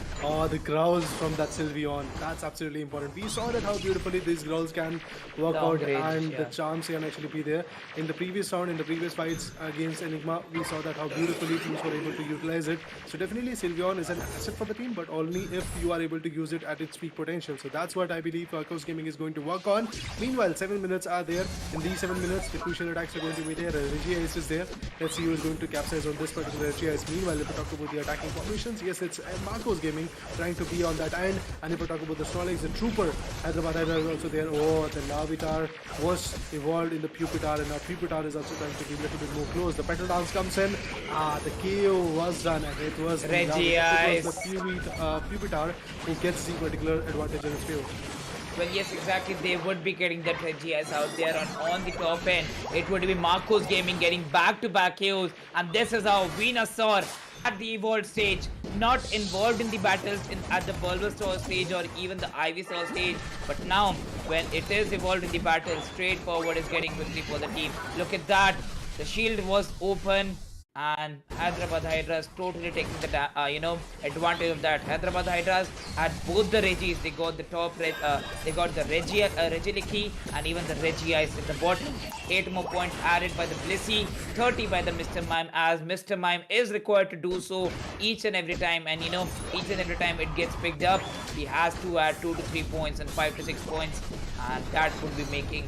The growls from that Sylveon, that's absolutely important. We saw that how beautifully these growls can work out, and the charms can actually be there. In the previous round, in the previous fights against Enigma, we saw that how beautifully teams were able to utilize it. So definitely Sylveon is an asset for the team, but only if you are able to use it at its peak potential. So that's what I believe Marcos Gaming is going to work on. Meanwhile, 7 minutes are there. In these 7 minutes, the crucial attacks are going to be there. Regice is there. Let's see who is going to capsize on this particular Regice. Meanwhile, if we talk about the attacking formations, yes, it's Marcos Gaming trying to be on that end. And if we talk about the Snorlax, the Trooper, Hyderabad Hydra is also there. Oh, the Larvitar was evolved in the Pupitar, and now Pupitar is also trying to be a little bit more close. The Petal Dance comes in. The KO was done, and it was the Pupitar who gets the particular advantage in his favor. Well, yes, exactly. They would be getting that Regias out there on the top end. It would be Marcos Gaming getting back-to-back KOs. And this is how Venusaur at the evolved stage, not involved in the battles at the Bulbasaur stage or even the Ivysaur stage. But now, when it is evolved in the battle, straightforward is getting victory for the team. Look at that. The shield was open, and Hyderabad Hydras totally taking the advantage of that. Hyderabad Hydras had both the Regis. They got the they got the Regiliki and even the Regice in the bottom. 8 more points added by the Blissey, 30 by the Mr. Mime, as Mr. Mime is required to do so each and every time, and each and every time it gets picked up, he has to add 2 to 3 points and 5 to 6 points, and that would be making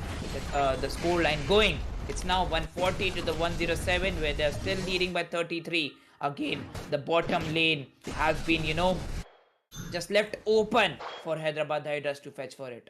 the score line going. It's now 140 to the 107, where they're still leading by 33. Again, the bottom lane has been, just left open for Hyderabad Hydras to fetch for it.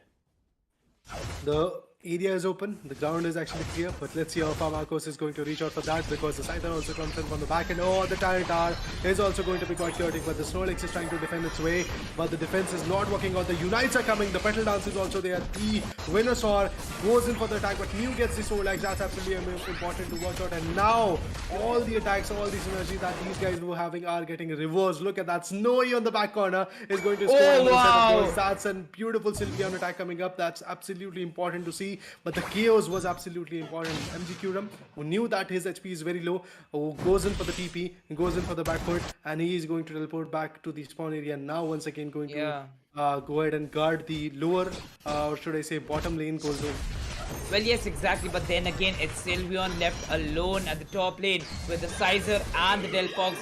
The area is open, the ground is actually clear, but let's see how far Marcos is going to reach out for that, because the Scyther also comes in from the back end. Oh, the Tyranitar is also going to be quite chaotic, but the Snorlax is trying to defend its way, but the defense is not working out. The Unites are coming, the Petal Dance is also there. The Venusaur goes in for the attack, but Mew gets the Snorlax. That's absolutely important to watch out. And now all the attacks, all these energy that these guys were having are getting reversed. Look at that. Snowy on the back corner is going to score Oh, another set of wow. goals. That's a beautiful Sylveon attack coming up. That's absolutely important to see. But the chaos was absolutely important. MGQ who knew that his HP is very low, who goes in for the TP, goes in for the back foot, and he is going to teleport back to the spawn area. Now once again going Yeah. to go ahead and guard the lower, or should I say bottom lane goal zone. Well, yes, exactly. But then again, it's Sylveon left alone at the top lane, where the Sizer and the Delphox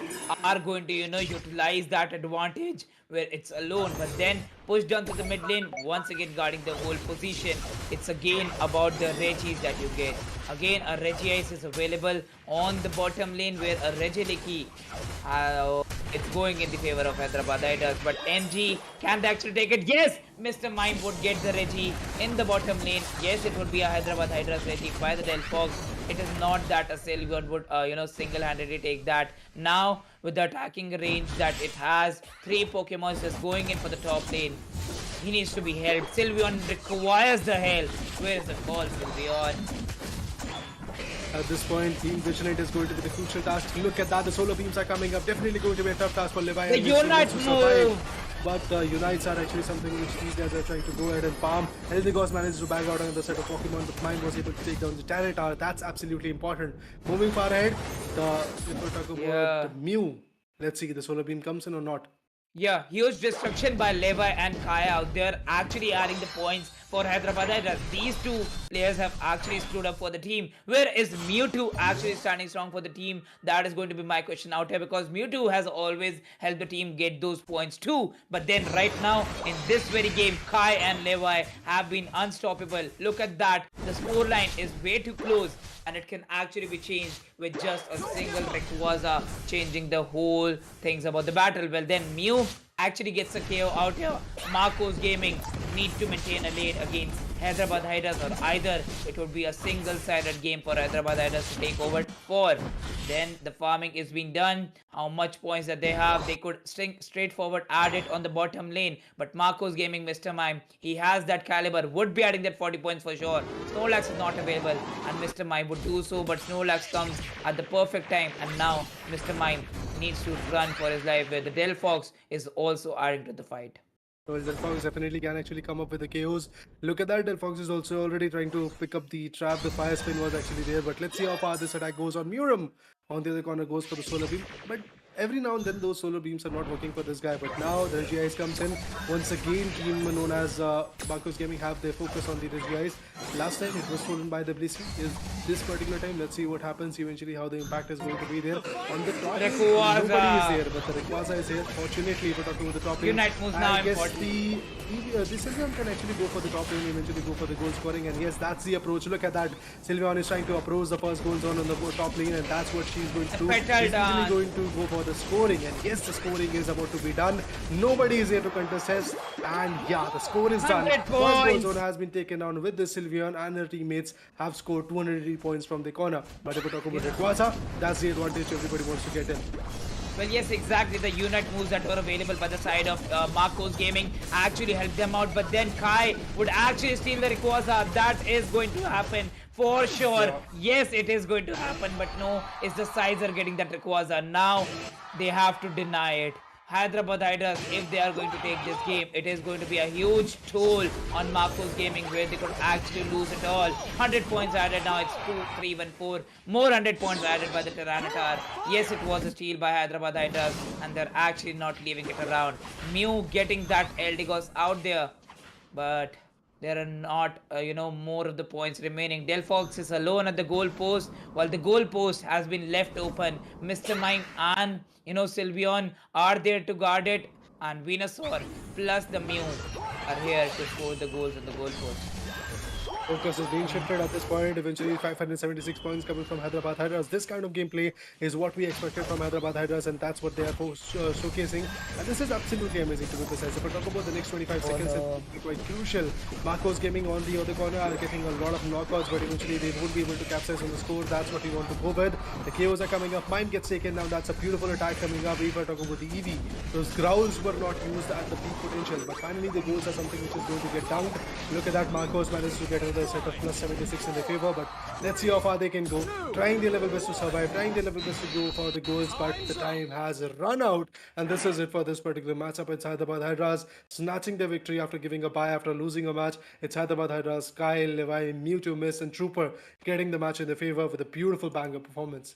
are going to, utilize that advantage where it's alone. But then pushed down to the mid lane, once again guarding the whole position. It's again about the Regis that you get. Again, a Regice is available on the bottom lane, where a Regieleki, it's going in the favor of Hyderabad HYDRAS. But MG can't actually take it. Yes, Mr. Mime would get the Regi in the bottom lane. Yes, it would be a Hyderabad HYDRAS Regi by the Delphox. It is not that a Sylveon would, single-handedly take that. Now, with the attacking range that it has, 3 Pokemon just going in for the top lane. He needs to be helped. Sylveon requires the help. Where is the call, Sylveon? At this point, being vigilant is going to be the crucial task. Look at that, the solar beams are coming up. Definitely going to be a tough task for Levi. The and Mr. Unite to survive. move! But Unites are actually something which these guys are trying to go ahead and farm. Eldegoss managed to bag out another set of Pokemon, but Mine was able to take down the Tyranitar. That's absolutely important. Moving far ahead, if we talk about Yeah. Mew, let's see, the solar beam comes in or not. Yeah, huge destruction by Levi and Kaya out there, actually adding the points for Hyderabad HYDRAS. These two players have actually screwed up for the team. Where is Mewtwo actually standing strong for the team? That is going to be my question out here, because Mewtwo has always helped the team get those points too. But then right now, in this very game, Kai and Levi have been unstoppable. Look at that. The scoreline is way too close, and it can actually be changed with just a single Rayquaza changing the whole things about the battle. Well, then Mew actually gets a KO out here. Marcos Gaming need to maintain a lead against Hyderabad HYDRAS, or either it would be a single-sided game for Hyderabad HYDRAS to take over 4. Then the farming is being done. How much points that they have, they could straightforward add it on the bottom lane. But Marcos Gaming, Mr. Mime, he has that caliber, would be adding that 40 points for sure. Snorlax is not available, and Mr. Mime would do so, but Snorlax comes at the perfect time, and now Mr. Mime needs to run for his life, where the Delphox is also adding to the fight. Well, Delphox definitely can actually come up with the KOs. Look at that, Delphox is also already trying to pick up the trap. The fire spin was actually there, but let's see how far this attack goes on. Muram on the other corner goes for the solar beam, but every now and then those solar beams are not working for this guy. But now the Regice comes in. Once again, team known as Marcos Gaming have their focus on the Regice. Last time it was stolen by the Blissey. Is this particular time? Let's see what happens eventually, how the impact is going to be there. On the top, Rayquaza. nobody is there, but the Rayquaza is here. Fortunately, if we're talking about the top lane, Unite moves now I guess important. the Sylveon can actually go for the top lane, eventually go for the goal scoring, and yes, that's the approach. Look at that. Sylveon is trying to approach the first goal zone on the top lane, and that's what she's going to do. Petal She's dance. going to go for the scoring, and yes, the scoring is about to be done. Nobody is here to contest, and yeah, the score is done. 100 First goal points. zone has been taken down with the Sylveon, and her teammates have scored 280 points from the corner. But if we talk about Rayquaza, that's the advantage everybody wants to get in. Well, yes, exactly. The unit moves that were available by the side of Marcos Gaming actually helped them out. But then Kai would actually steal the Rayquaza. That is going to happen for sure. Yeah. Yes, it is going to happen. But no, it's the Sizer getting that Rayquaza. Now they have to deny it. Hyderabad HYDRAS, if they are going to take this game, it is going to be a huge toll on Marcos Gaming, where they could actually lose it all. 100 points added, now it's 2, 3, 1, 4. More 100 points added by the Tyranitar. Yes, it was a steal by Hyderabad HYDRAS, and they're actually not leaving it around. Mew getting that Eldegoss out there, but there are not, more of the points remaining. Delphox is alone at the goal post, while the goal post has been left open. Mr. Mime and, Sylveon are there to guard it, and Venusaur plus the Mew are here to score the goals on the goal post. Focus is being shifted at this point. Eventually, 576 points coming from Hyderabad Hydras. This kind of gameplay is what we expected from Hyderabad Hydras, and that's what they are showcasing. And this is absolutely amazing to be precise. If we talk about the next 25 Oh seconds, it's no. quite crucial. Marcos Gaming on the other corner are getting a lot of knockouts, but eventually they won't be able to capitalize on the score. That's what we want to go with. The KOs are coming up. Mine gets taken down. That's a beautiful attack coming up. If we're talking about the EV, those growls were not used at the peak potential, but finally the goals are something which is going to get down. Look at that. Marcos managed to get another set of plus 76 in their favor, but let's see how far they can go. Trying their level best to survive, trying their level best to go for the goals, but the time has run out, and this is it for this particular matchup. It's Hyderabad Hydras snatching the victory after giving a bye after losing a match. It's Hyderabad Hydras, Sky, Levi, Mewtwo, Miss, and Trooper getting the match in their favor with a beautiful banger performance.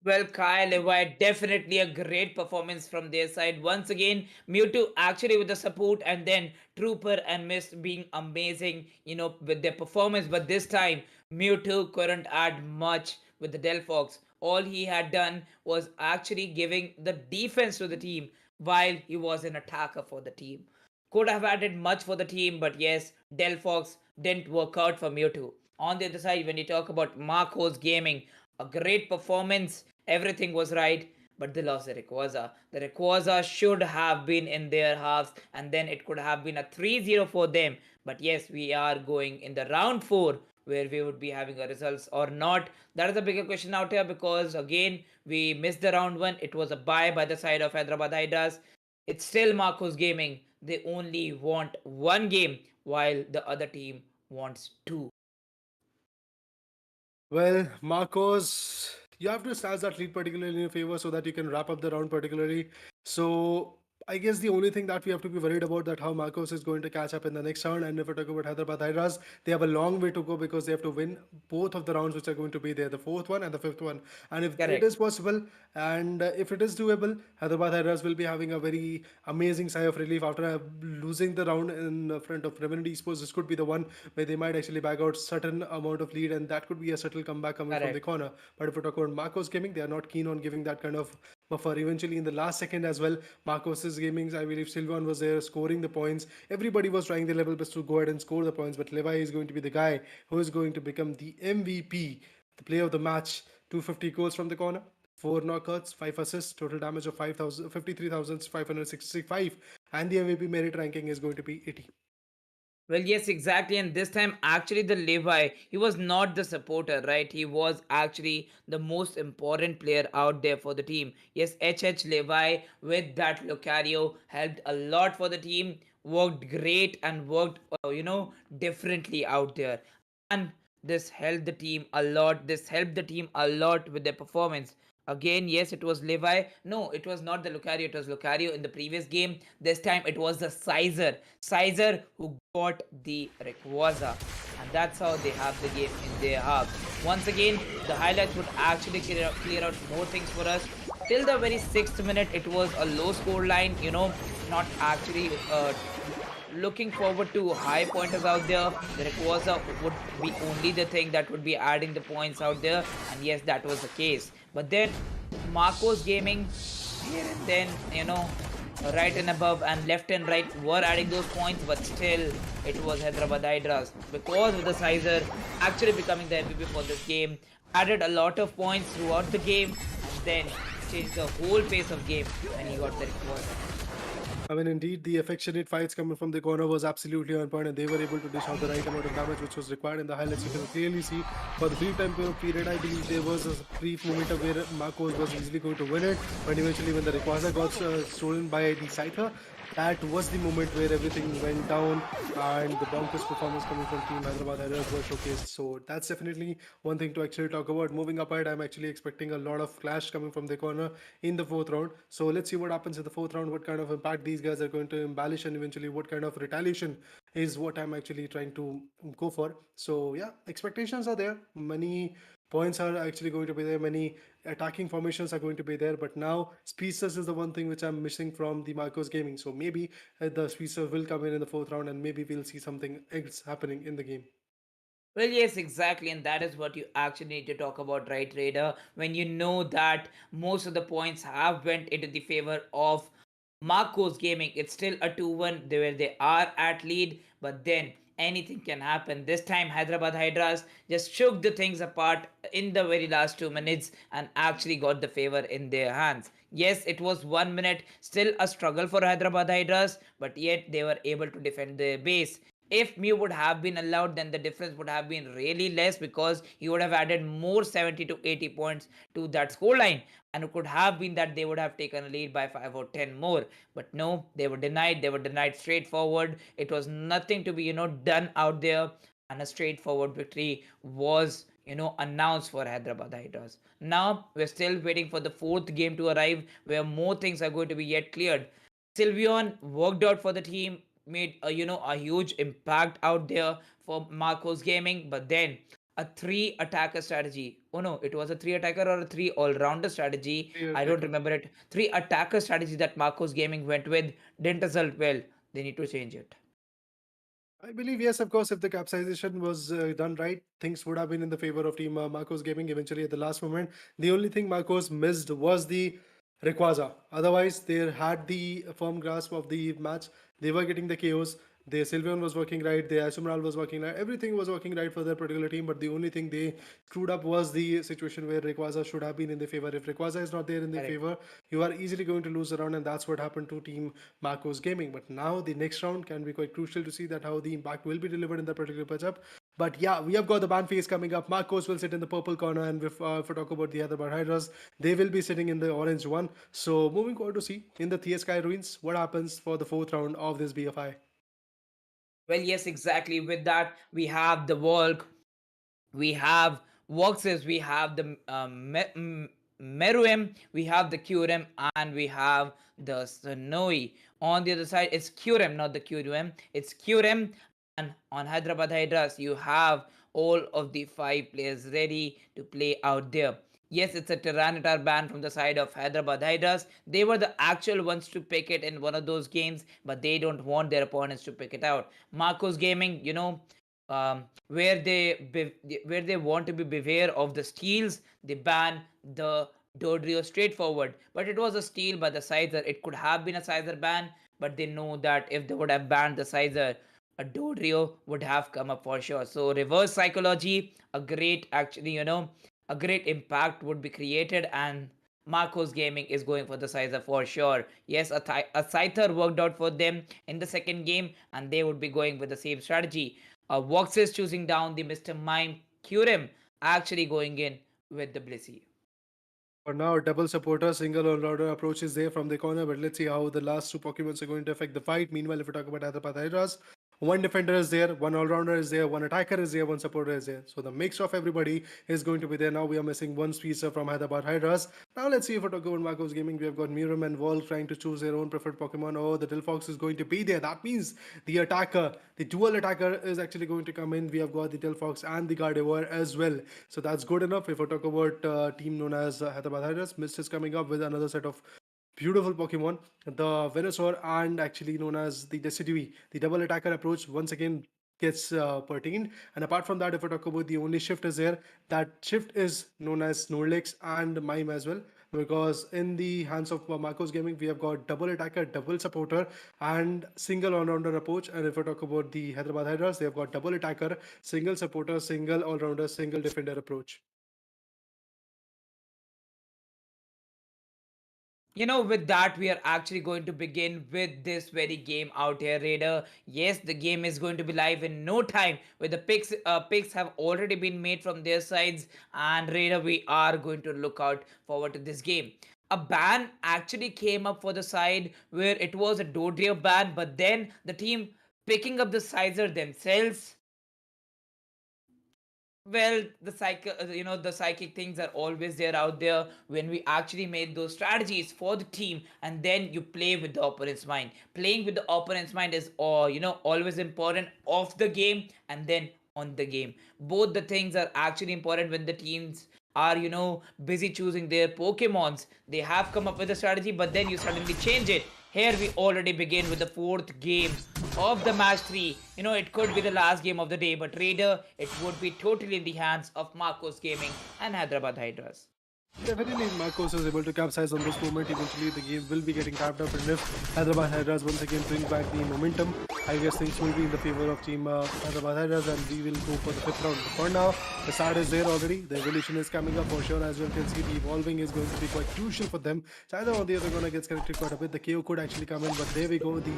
Well, Kyle Levi, definitely a great performance from their side. Once again, Mewtwo actually with the support, and then Trooper and Mist being amazing, with their performance. But this time, Mewtwo couldn't add much with the Delphox. All he had done was actually giving the defense to the team while he was an attacker for the team. Could have added much for the team, but yes, Delphox didn't work out for Mewtwo. On the other side, when you talk about Marcos Gaming, a great performance, everything was right, but they lost the Rayquaza. The Rayquaza should have been in their halves, and then it could have been a 3-0 for them. But yes, we are going in the round 4 where we would be having a results or not. That is a bigger question out here because again, we missed the round 1. It was a bye by the side of Hyderabad Hydras. It's still Marcos Gaming. They only want one game while the other team wants two. Well, Marcos, you have to start that lead particularly in your favor so that you can wrap up the round particularly. So I guess the only thing that we have to be worried about that how Marcos is going to catch up in the next round. And if we talk about Hyderabad Hydras, they have a long way to go because they have to win both of the rounds which are going to be there, the fourth one and the fifth one. And if it Correct. is possible and if it is doable, Hyderabad Hydras will be having a very amazing sigh of relief after losing the round in front of Revenant Esports. This could be the one where they might actually back out certain amount of lead, and that could be a subtle comeback coming from the Correct. corner. But if we talk about Marcos Gaming, they are not keen on giving that kind of buffer. Eventually, in the last second as well, Marcos's Gaming, I believe Sylvan was there scoring the points. Everybody was trying their level best to go ahead and score the points, but Levi is going to be the guy who is going to become the MVP, the player of the match. 250 goals from the corner. 4 knockouts, 5 assists, total damage of 53,565, and the MVP merit ranking is going to be 80. Well, yes, exactly. And this time, actually, the Levi, he was not the supporter, right? He was actually the most important player out there for the team. Yes, HH Levi with that Lucario helped a lot for the team, worked great and worked, differently out there. And this helped the team a lot. This helped the team a lot with their performance. Again, yes, it was Levi. No, it was not the Lucario. It was Lucario in the previous game. This time it was the Sizer. Sizer who got the Rayquaza. And that's how they have the game in their half. Once again, the highlights would actually clear out more things for us. Till the very 6th minute, it was a low score line, not actually looking forward to high pointers out there. The Rayquaza would be only the thing that would be adding the points out there, and yes, that was the case. But then Marcos Gaming here and then, right and above and left and right were adding those points, but still it was Hyderabad Hydras because of the Sizer actually becoming the MVP for this game. Added a lot of points throughout the game and then changed the whole pace of game when he got the Rayquaza. I mean, indeed, the affectionate fights coming from the corner was absolutely on point, and they were able to dish out the right amount of damage which was required in the highlights. You can clearly see for the brief time period, I believe there was a brief moment of where Marcos was easily going to win it, but eventually, when the Rayquaza got stolen by the Scyther, that was the moment where everything went down and the bonkers performance coming from Team Hyderabad Hydras was showcased. So that's definitely one thing to actually talk about. Moving up ahead, I'm actually expecting a lot of clash coming from the corner in the fourth round. So let's see what happens in the fourth round, what kind of impact these guys are going to embellish, and eventually what kind of retaliation is what I'm actually trying to go for. So yeah, expectations are there. Many points are actually going to be there. Many attacking formations are going to be there. But now speedsters is the one thing which I'm missing from the Marcos Gaming. So maybe the speedster will come in the fourth round, and maybe we'll see something else happening in the game. Well, yes, exactly, and that is what you actually need to talk about, right, Raider? When you know that most of the points have went into the favor of Marcos Gaming, it's still a 2-1 where they are at lead, but then anything can happen. This time, Hyderabad Hydras just shook the things apart in the very last 2 minutes and actually got the favor in their hands. Yes, it was 1 minute, still a struggle for Hyderabad Hydras, but yet they were able to defend their base. If Mew would have been allowed, then the difference would have been really less because he would have added more 70 to 80 points to that scoreline. And it could have been that they would have taken a lead by 5 or 10 more. But no, they were denied. They were denied straightforward. It was nothing to be, done out there. And a straightforward victory was, announced for Hyderabad Hydras. Now, we're still waiting for the fourth game to arrive where more things are going to be yet cleared. Sylveon worked out for the team, made a huge impact out there for Marcos Gaming, but then a three attacker strategy. Oh no, it was a three attacker or a three all rounder strategy. Clear I don't attacker. remember it. Three attacker strategy that Marcos Gaming went with didn't result well. They need to change it. I believe yes, of course. If the capsization was done right, things would have been in the favor of Team Marcos Gaming. Eventually, at the last moment, the only thing Marcos missed was the Rayquaza. Otherwise, they had the firm grasp of the match. They were getting the KOs. Their Sylveon was working right. Their Asumeral was working right. Everything was working right for their particular team. But the only thing they screwed up was the situation where Rayquaza should have been in their favor. If Rayquaza is not there in their Correct. favor, you are easily going to lose the round, and that's what happened to Team Marcos Gaming. But now the next round can be quite crucial to see that how the impact will be delivered in that particular matchup. But yeah, we have got the ban phase coming up. Marcos will sit in the purple corner, and if we talk about the Hyderabad Hydras, they will be sitting in the orange one. So moving forward to see in the Sky Ruins what happens for the fourth round of this BFI. Well, yes, exactly. With that, we have the Volk, we have Voxes, we have the Meruem, we have the Curem, and we have the Snowy. On the other side, it's Curem, not the Curem. It's Curem, and on Hyderabad Hydras, you have all of the five players ready to play out there. Yes, it's a Tyranitar ban from the side of Hyderabad Hydras. They were the actual ones to pick it in one of those games, but they don't want their opponents to pick it out. Marcos Gaming, where they want to be beware of the steals, they ban the Dodrio straightforward. But it was a steal by the Sizer. It could have been a Sizer ban, but they know that if they would have banned the Sizer, a Dodrio would have come up for sure. So reverse psychology, a great impact would be created, and Marcos Gaming is going for the Sizer for sure. Yes, a Scyther worked out for them in the second game, and they would be going with the same strategy. Vox is choosing down the Mr. Mime Curem, actually going in with the Blissey. For now, double supporter, single all-rounder approach is there from the corner, but let's see how the last two Pokemons are going to affect the fight. Meanwhile, if we talk about Hyderabad Hydras, one defender is there, one all-rounder is there, one attacker is there, one supporter is there. So the mix of everybody is going to be there. Now we are missing one speedster from Hyderabad Hydras. Now let's see if we talk about Marcos Gaming. We have got Miram and Wall trying to choose their own preferred Pokemon. Oh, the Dilfox is going to be there. That means the attacker, the dual attacker is actually going to come in. We have got the Dilfox and the Gardevoir as well. So that's good enough. If we talk about team known as Hyderabad Hydras, Mist is coming up with another set of beautiful Pokemon, the Venusaur and actually known as the Decidueye. The double attacker approach once again gets pertained. And apart from that, if we talk about the only shift is there, that shift is known as Snorlax and Mime as well. Because in the hands of Marcos Gaming, we have got double attacker, double supporter, and single all-rounder approach. And if we talk about the Hyderabad Hydras, they have got double attacker, single supporter, single all-rounder, single defender approach. With that, we are actually going to begin with this very game out here, Raider. Yes, the game is going to be live in no time, where the picks have already been made from their sides, and Raider, we are going to look out forward to this game. A ban actually came up for the side where it was a Dodrio ban, but then the team picking up the Sizer themselves, well, the psychic things are always there out there when we actually made those strategies for the team, and then you play with the opponent's mind. Playing with the opponent's mind is always important off the game and then on the game. Both the things are actually important when the teams are busy choosing their Pokemons. They have come up with a strategy, but then you suddenly change it. Here we already begin with the fourth game of the match 3. It could be the last game of the day, but Raider, it would be totally in the hands of Marcos Gaming and Hyderabad Hydras. Definitely, Marcos is able to capsize on this moment. Eventually, the game will be getting wrapped up, and if Hyderabad Hydras once again brings back the momentum, I guess things will be in the favor of team Hyderabad Hydras, and we will go for the 5th round. For now, the start is there already. The evolution is coming up for sure. As you can see, the evolving is going to be quite crucial for them. So either on the other corner gets connected quite a bit. The KO could actually come in, but there we go. The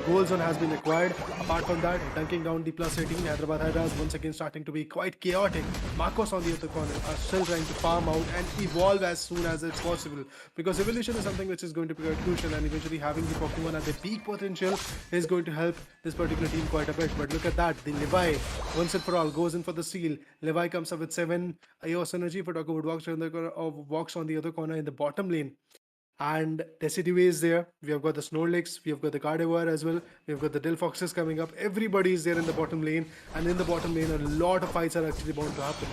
goal zone has been acquired. Apart from that, dunking down the plus 18. Hyderabad Hydras once again starting to be quite chaotic. Marcos on the other corner are still trying to farm out and evolve as soon as it's possible, because evolution is something which is going to be quite crucial, and eventually having the Pokemon at their peak potential is going to help this particular team quite a bit. But look at that, the Levi once and for all goes in for the steal. Levi comes up with 7 IO synergy for Taco Wood walks on the other corner in the bottom lane. And Decidueye is there. We have got the Snorlax, we have got the Gardevoir as well, we have got the Dilfoxes coming up. Everybody is there in the bottom lane, and in the bottom lane a lot of fights are actually bound to happen.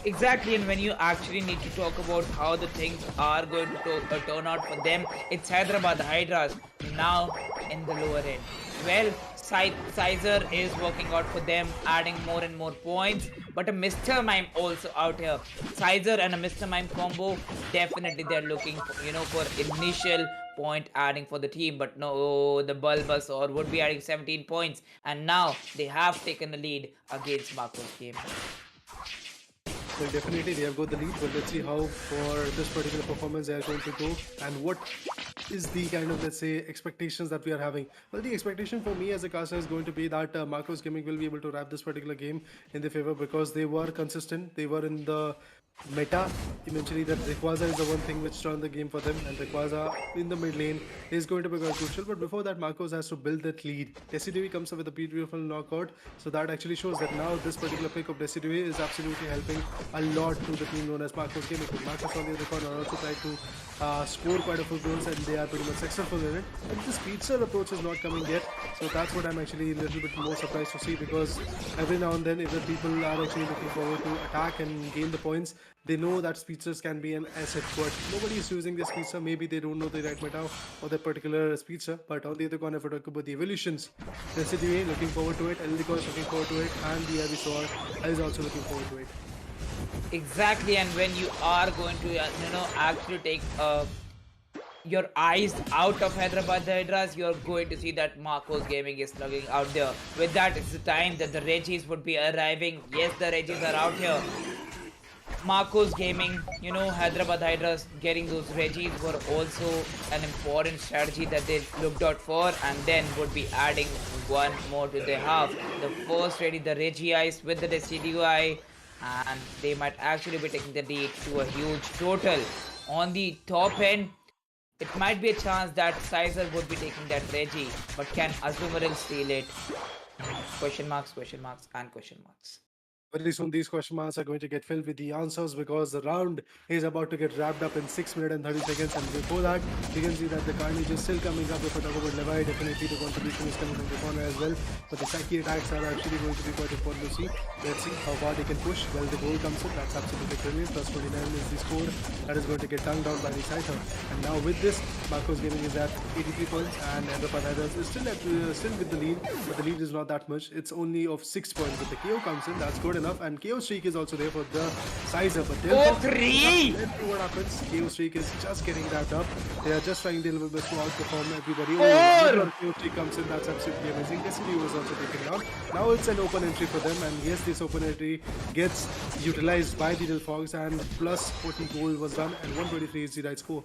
Exactly, and when you actually need to talk about how the things are going to turn out for them, it's Hyderabad Hydras now in the lower end. Well, Sizer is working out for them, adding more and more points, but a Mr. Mime also out here. Sizer and a Mr. Mime combo, definitely they're looking for initial point adding for the team, but no, the Bulbasaur would be adding 17 points, and now they have taken the lead against Marco's game. Well, definitely they have got the lead, but let's see how for this particular performance they are going to go, and what is the kind of, let's say, expectations that we are having. Well, the expectation for me as a caster is going to be that Marcos Gaming will be able to wrap this particular game in their favor, because they were consistent, they were in the meta. Eventually that Rayquaza is the one thing which turned the game for them, and Rayquaza in the mid lane is going to be quite crucial. But before that, Marcos has to build that lead. Decidueye comes up with a beautiful knockout, so that actually shows that now this particular pick of Decidueye is absolutely helping a lot to the team known as Marcos Gaming. Marcos on the other corner also tried to score quite a few goals, and they are pretty much successful in it. But the speedster approach is not coming yet, so that's what I'm actually a little bit more surprised to see, because every now and then if the people are actually looking forward to attack and gain the points, they know that speedsters can be an asset, but nobody is using the speedster. Maybe they don't know the right meta or the particular speedster. But on the other corner, if we talk about the evolutions, Decidueye looking forward to it, Eldikos looking forward to it, and the Ivysaur is also looking forward to it. Exactly, and when you are going to actually take your eyes out of Hyderabad Hydras, you're going to see that Marcos Gaming is slugging out there. With that, it's the time that the Regis would be arriving. Yes, the Regis are out here. Marcos Gaming, Hyderabad Hydras getting those Regis were also an important strategy that they looked out for, and then would be adding one more to their half. The first Regi, the Regice with the Decidueye, and they might actually be taking the lead to a huge total. On the top end, it might be a chance that Sizer would be taking that Regi, but can Azumarill steal it? Question marks, and question marks. Very soon these question marks are going to get filled with the answers, because the round is about to get wrapped up in 6 minutes and 30 seconds, and before that we can see that the carnage is still coming up. If we talk about Levi, definitely the contribution is coming from the corner as well, but the psyche attacks are actually going to be quite important to see. Let's see how far they can push. Well, the goal comes in, that's absolutely brilliant. Plus 29 is the score that is going to get dunked down by the Scyther, and now with this Marcos Gaming is at 83 points, and Hyderabad Hydras is still with the lead, but the lead is not that much. It's only of 6 points, but the KO comes in, that's good enough. And KO streak is also there for the Sizer, but Oh, 3! let's see what happens. KO streak is just getting wrapped up. They are just trying their level best to outperform everybody. Oh, KO streak comes in, that's absolutely amazing. Decidueye was also taken down. Now it's an open entry for them, and yes, this open entry gets utilized by the Dilfox, and plus 40 goal was done, and 123 is the right score.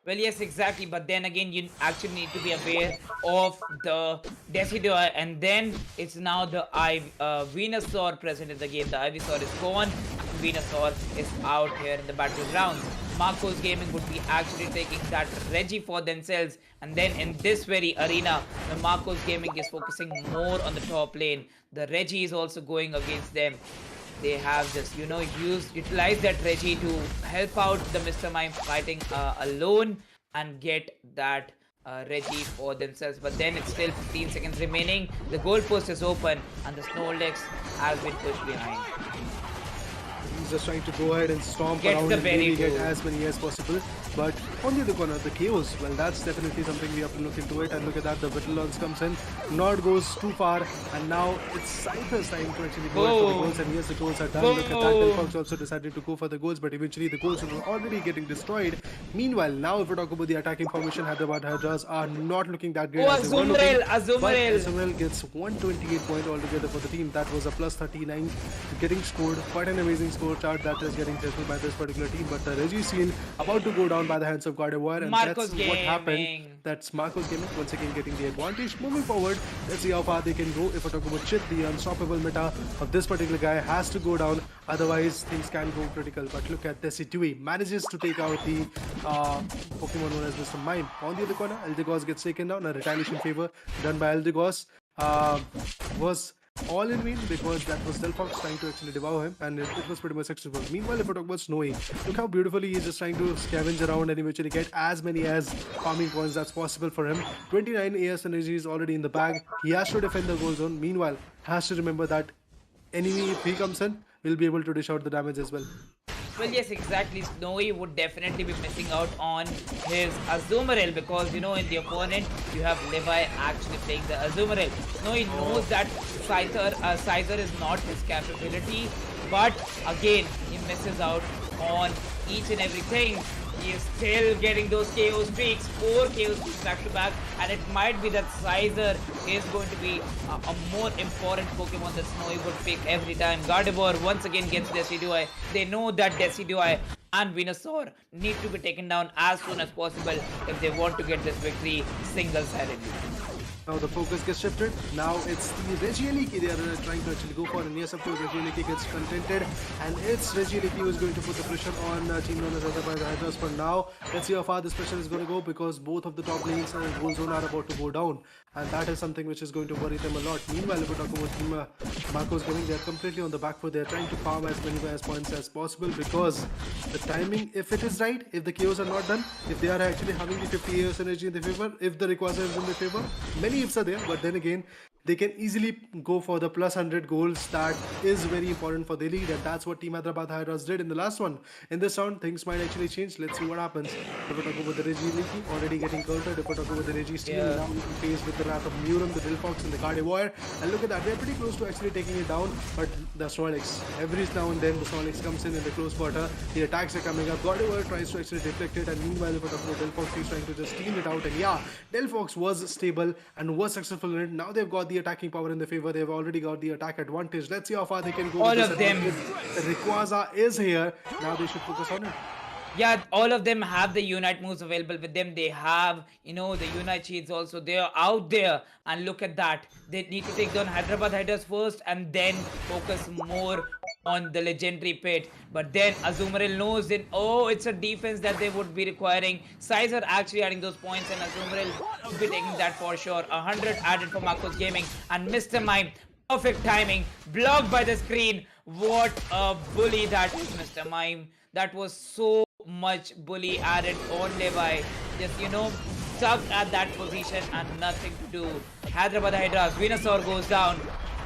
Well, yes, exactly. But then again, you actually need to be aware of the Decidueye, and then it's now the Venusaur present in the game. The Ivysaur is gone, and Venusaur is out here in the battlegrounds. Marcos Gaming would be actually taking that Regi for themselves, and then in this very arena, the Marcos Gaming is focusing more on the top lane. The Regi is also going against them. They have just utilized that Regi to help out the Mr. Mime fighting alone and get that Regi for themselves. But then it's still 15 seconds remaining. The goalpost is open, and the Snorlax has been pushed behind. He's just trying to go ahead and stomp Gets around the and berry really get too. as many as possible. But on the other corner, the chaos, well, that's definitely something we have to look into it. And look at that, the Vitalogs comes in, Nord goes too far, and now it's Scyther's time to actually go in for the goals. And yes, the goals are done. Look at that, Delphox also decided to go for the goals, but eventually the goals were already getting destroyed. Meanwhile, now if we talk about the attacking formation, Hyderabad Hydras are not looking that great Oh, as they were looking. But Azumarill. Azumarill gets 128 points altogether for the team. That was a plus 39 getting scored. Quite an amazing score chart that is getting tested by this particular team. But the Reggie Seal about to go down by the hands of Gardevoir, and Marcos that's what happened. Gaming. That's Marcos Gaming once again getting the advantage. Moving forward, let's see how far they can go. If I talk about Chit, the unstoppable meta of this particular guy has to go down. Otherwise, things can go critical. But look at Desi Dewey manages to take out the Pokemon known as Mr. Mime. On the other corner, Eldegoss gets taken down. A retaliation favor done by Eldegoss was all in vain because that was Delphox trying to actually devour him, and it was pretty much successful. Meanwhile, if I talk about Snowy, look how beautifully he's just trying to scavenge around and eventually get as many as farming points that's possible for him. 29 AS energy is already in the bag. He has to defend the goal zone. Meanwhile, has to remember that enemy, if he comes in, will be able to dish out the damage as well. Well, yes, exactly. Snowy would definitely be missing out on his Azumarill because, in the opponent, you have Levi actually playing the Azumarill. Snowy knows that Scyther is not his capability, but again, he misses out on each and everything. He is still getting those KO streaks, 4 KO streaks back to back, and it might be that Scyther is going to be a more important Pokemon that Snowy would pick every time. Gardevoir once again gets Decidueye. They know that Decidueye and Venusaur need to be taken down as soon as possible if they want to get this victory single-sidedly. Now the focus gets shifted. Now it's the Regieleki they are trying to actually go for. And yes, of course, Regieleki gets contented. And it's Regieleki who is going to put the pressure on team known as Hyderabad Hydras for now. Let's see how far this pressure is going to go because both of the top lanes and goal zone are about to go down. And that is something which is going to worry them a lot. Meanwhile, if we talk about team Marcos Gaming, they are completely on the back foot. They are trying to farm as many points as possible because the timing, if it is right, if the KOs are not done, if they are actually having the 50 years energy in their favor, if the Rayquaza is in their favor, many ifs are there, but then again, they can easily go for the plus 100 goals. That is very important for the lead, and that's what Team Hyderabad Hydras did in the last one. In this round, things might actually change. Let's see what happens. If we talk about the Regieleki, already getting countered. If we talk about the Registeel, now faced with the wrath of Murum, the Delphox, and the Gardevoir. And look at that, they're pretty close to actually taking it down, but the Snorlax, every now and then, the Snorlax comes in the close quarter. The attacks are coming up. Gardevoir tries to actually deflect it, and meanwhile, if we talk about Delphox, he's trying to just steal it out. And yeah, Delphox was stable and was successful in it. Now they've got the attacking power in their favor. They've already got the attack advantage. Let's see how far they can go. All of them. The Rayquaza is here. Now they should focus on it. Yeah, all of them have the Unite moves available with them. They have, the Unite Shields also. They are out there. And look at that. They need to take down Hyderabad Hydras first and then focus more on the legendary pit. But then Azumarill knows that, it's a defense that they would be requiring. Scyther actually adding those points and Azumarill would be taking that for sure. 100 added for Marcos Gaming. And Mr. Mime, perfect timing. Blocked by the screen. What a bully that is, Mr. Mime. That was so much bully added on Levi. Just, stuck at that position and nothing to do. Hyderabad Hydras, Venusaur goes down.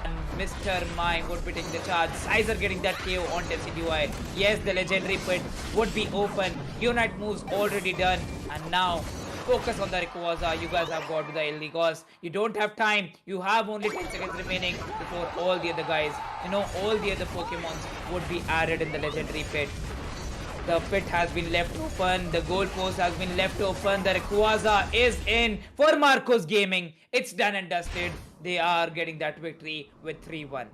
And Mr. Mime would be taking the charge. Scyther getting that KO on Decidueye. Yes, the legendary pit would be open. Unite moves already done. And now, focus on the Rayquaza. You guys have got to the Eldegoss. You don't have time. You have only 10 seconds remaining before all the other guys, all the other Pokemons would be added in the legendary pit. The pit has been left open. The goalpost has been left open. The Rayquaza is in for Marcos Gaming. It's done and dusted. They are getting that victory with 3-1.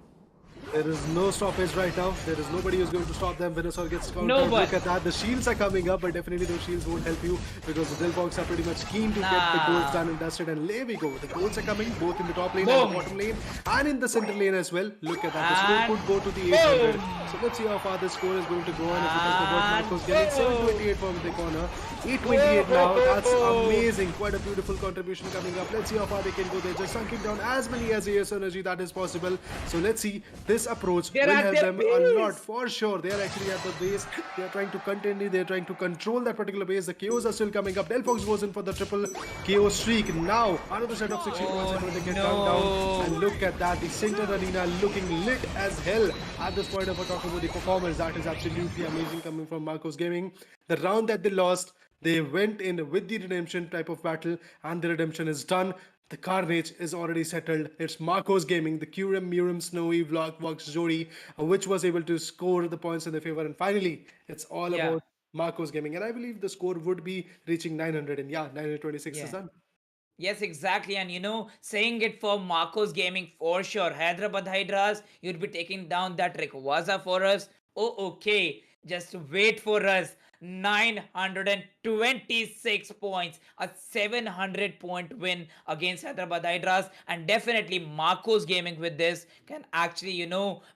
There is no stoppage right now. There is nobody who's going to stop them. Venusaur gets countered. No one. Look at that. The shields are coming up, but definitely those shields won't help you because the Delphox are pretty much keen to get the goals done and dusted. And there we go. The goals are coming both in the top lane and the bottom lane and in the center lane as well. Look at that. The score could go to the 800. So let's see how far this score is going to go. And if you talk about Marcos getting 728 from the corner, 828 now. That's amazing. Quite a beautiful contribution coming up. Let's see how far they can go. They're just sunking down as many as AS energy that is possible. So let's see. This approach will help them a lot for sure. They are actually at the base. They are trying to continue. They are trying to control that particular base. The KOs are still coming up. Delphox goes in for the triple KO streak. Now another set of 60 points when they get down. And look at that. The center arena looking lit as hell at this point of talking about the performance. That is absolutely amazing coming from Marcos Gaming. The round that they lost, They went in with the redemption type of battle, and the redemption is done. The carnage is already settled. It's Marcos Gaming, the Kurim Murim Snowy Vlogbox Jodi, which was able to score the points in their favor. And finally, it's all Yeah. about Marcos Gaming. And I believe the score would be reaching 900. And yeah, 926 is Yeah. done. Yes, exactly. And saying it for Marcos Gaming for sure. Hyderabad Hydras, you'd be taking down that Rayquaza for us. Oh, okay. Just wait for us. 926 points. A 700-point win against Hyderabad Hydras. And definitely Marcos Gaming with this can actually,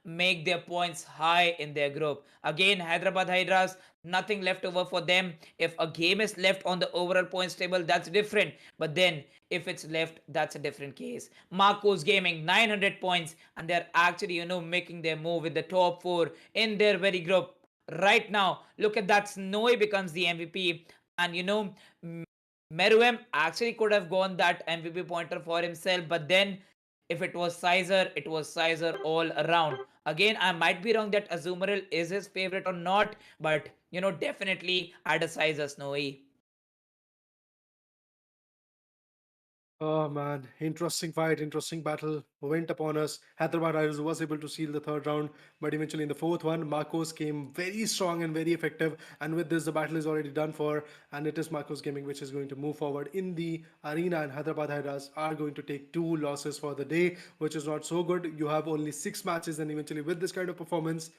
make their points high in their group. Again, Hyderabad Hydras, nothing left over for them. If a game is left on the overall points table, that's different. But then if it's left, that's a different case. Marcos Gaming 900 points, and they're actually making their move in the top 4 in their very group right now. Look at that. Snowy becomes the MVP, and Meruem actually could have gone that MVP pointer for himself, but then if it was Sizer all around. Again, I might be wrong that Azumarill is his favorite or not, but definitely had a Sizer Snowy. Oh man, interesting fight, interesting battle went upon us. Hyderabad Riders was able to seal the third round, but eventually in the fourth one, Marcos came very strong and very effective. And with this, the battle is already done for, and it is Marcos Gaming which is going to move forward in the arena. And Hyderabad Riders are going to take 2 losses for the day, which is not so good. You have only 6 matches, and eventually with this kind of performance,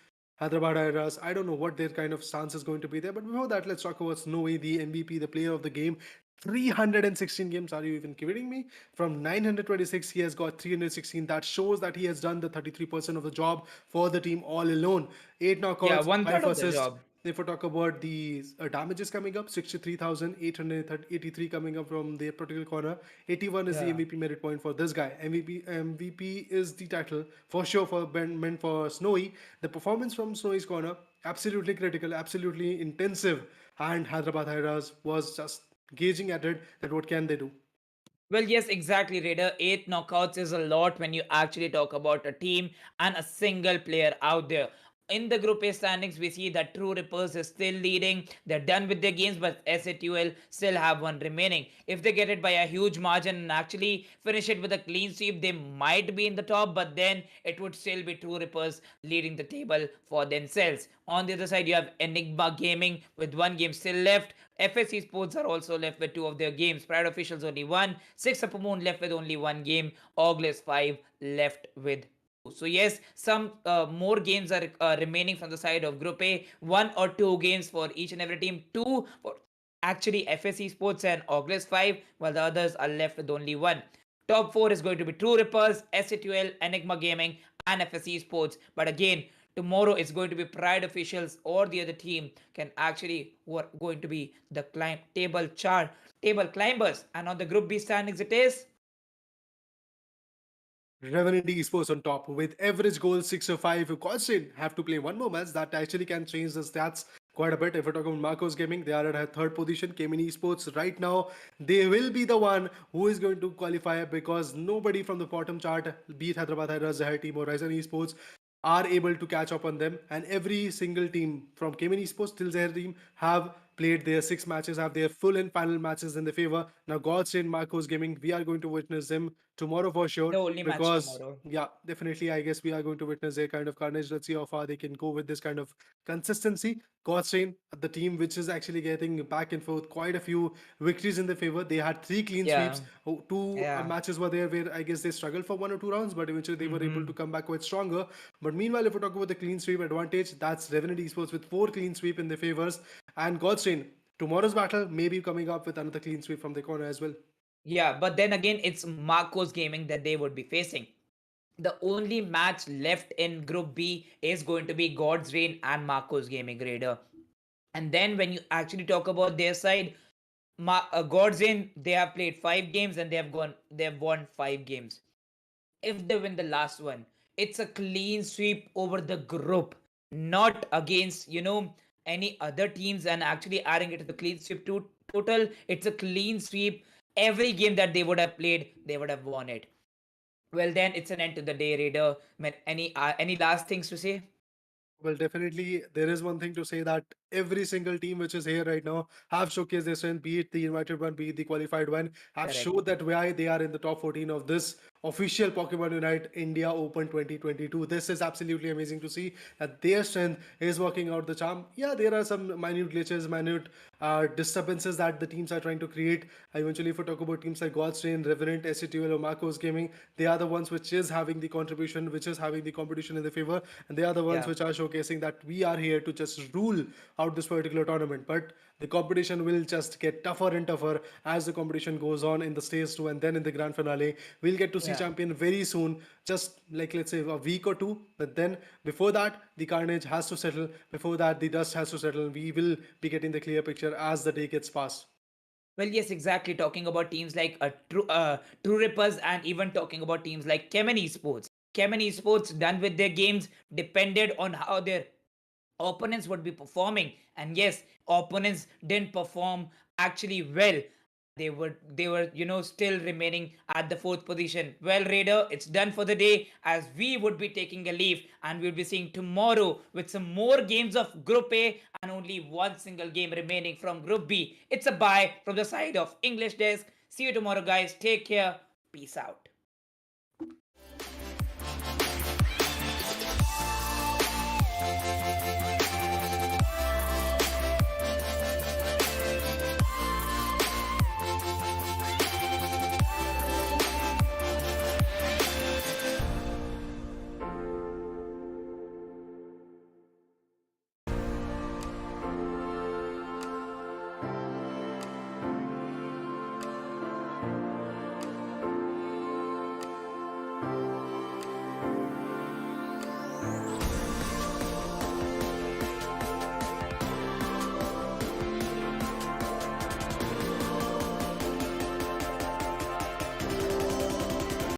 Hyderabad Iras, I don't know what their kind of stance is going to be there. But before that, let's talk about Snowy, the MVP, the player of the game. 316 games, are you even kidding me? From 926, he has got 316. That shows that he has done the 33% of the job for the team all alone. 8 Yeah, knockouts, one third 5 of the assists. job. If we talk about the damages coming up, 63,883 coming up from their particular corner. 81 is the Yeah. MVP merit point for this guy. MVP is the title for sure for meant for Snowy. The performance from Snowy's corner, absolutely critical, absolutely intensive. And Hyderabad Hyras was just gauging at it that what can they do. Well, yes, exactly, Raider. 8 knockouts is a lot when you actually talk about a team and a single player out there. In the Group A standings, we see that True Rippers is still leading. They're done with their games, but SATUL still have one remaining. If they get it by a huge margin and actually finish it with a clean sweep, they might be in the top, but then it would still be True Rippers leading the table for themselves. On the other side, you have Enigma Gaming with one game still left. FSC Sports are also left with two of their games. Pride Officials only one. Six Upper Moon left with only one game. Ogles 5 left with two. So yes, some more games are remaining from the side of Group A. One or two games for each and every team. Two for actually FSC Sports and Ogles 5, while the others are left with only one. Top 4 is going to be True Rippers, SATUL, Enigma Gaming, and FSC Sports. But again, tomorrow it's going to be Pride Officials or the other team can actually who are going to be the table climbers. And on the Group B standings, it is Revenant Esports on top with average goal 605. If Constant have to play one more match, that actually can change the stats quite a bit. If we're talking about Marcos Gaming, they are at a third position. Cayman Esports right now, they will be the one who is going to qualify because nobody from the bottom chart, be it Hyderabad Hydras, Zahir Team, or Ryzen Esports, are able to catch up on them. And every single team from Cayman Esports till their team have played their 6 matches, have their full and final matches in their favor. Now, God's in Marcos Gaming, we are going to witness them tomorrow for sure the only match because tomorrow. yeah, definitely I guess we are going to witness a kind of carnage. Let's see how far they can go with this kind of consistency. Godstrain, the team which is actually getting back and forth quite a few victories in their favor. They had 3 clean Yeah. sweeps. Two Yeah. matches were there where I guess they struggled for 1 or 2 rounds, but eventually they were able to Mm-hmm. come back quite stronger. But meanwhile, if we talk about the clean sweep advantage, that's Revenant Esports with 4 clean sweep in their favors. And Godstrain, tomorrow's battle may be coming up with another clean sweep from the corner as well. Yeah, but then again, it's Marcos Gaming that they would be facing. The only match left in Group B is going to be God's Reign and Marcos Gaming Raider. And then when you actually talk about their side, God's Reign, they have played 5 games and they have won 5 games. If they win the last one, it's a clean sweep over the group, not against any other teams and actually adding it to the clean sweep total. It's a clean sweep. Every game that they would have played, they would have won it. Well, then it's an end to the day, Raider. Man, any last things to say? Well, definitely, there is one thing to say that every single team which is here right now have showcased their strength, be it the invited one, be it the qualified one, have Correct. showed that why they are in the top 14 of this official Pokemon Unite India Open 2022. This is absolutely amazing to see that their strength is working out the charm. Yeah, there are some minute glitches, minute disturbances that the teams are trying to create. Eventually, if we talk about teams like God's Train, Revenant, SCTUL, or Marcos Gaming, they are the ones which is having the contribution, which is having the competition in their favor, and they are the ones Yeah. which are showcasing that we are here to just rule out this particular tournament. But the competition will just get tougher and tougher as the competition goes on in the stage 2 and then in the grand finale. We'll get to see Yeah. champion very soon, just like let's say a week or two. But then before that, the carnage has to settle. Before that, the dust has to settle. We will be getting the clear picture as the day gets past. Well, yes, exactly. Talking about teams like True Rippers, and even talking about teams like Kemen Esports. Kemen Esports done with their games depended on how their opponents would be performing. And yes, opponents didn't perform actually well. They were still remaining at the fourth position. Well, Raider, it's done for the day, as we would be taking a leave, and we'll be seeing tomorrow with some more games of Group A and only one single game remaining from Group B. It's a bye from the side of English Desk. See you tomorrow, guys. Take care. Peace out.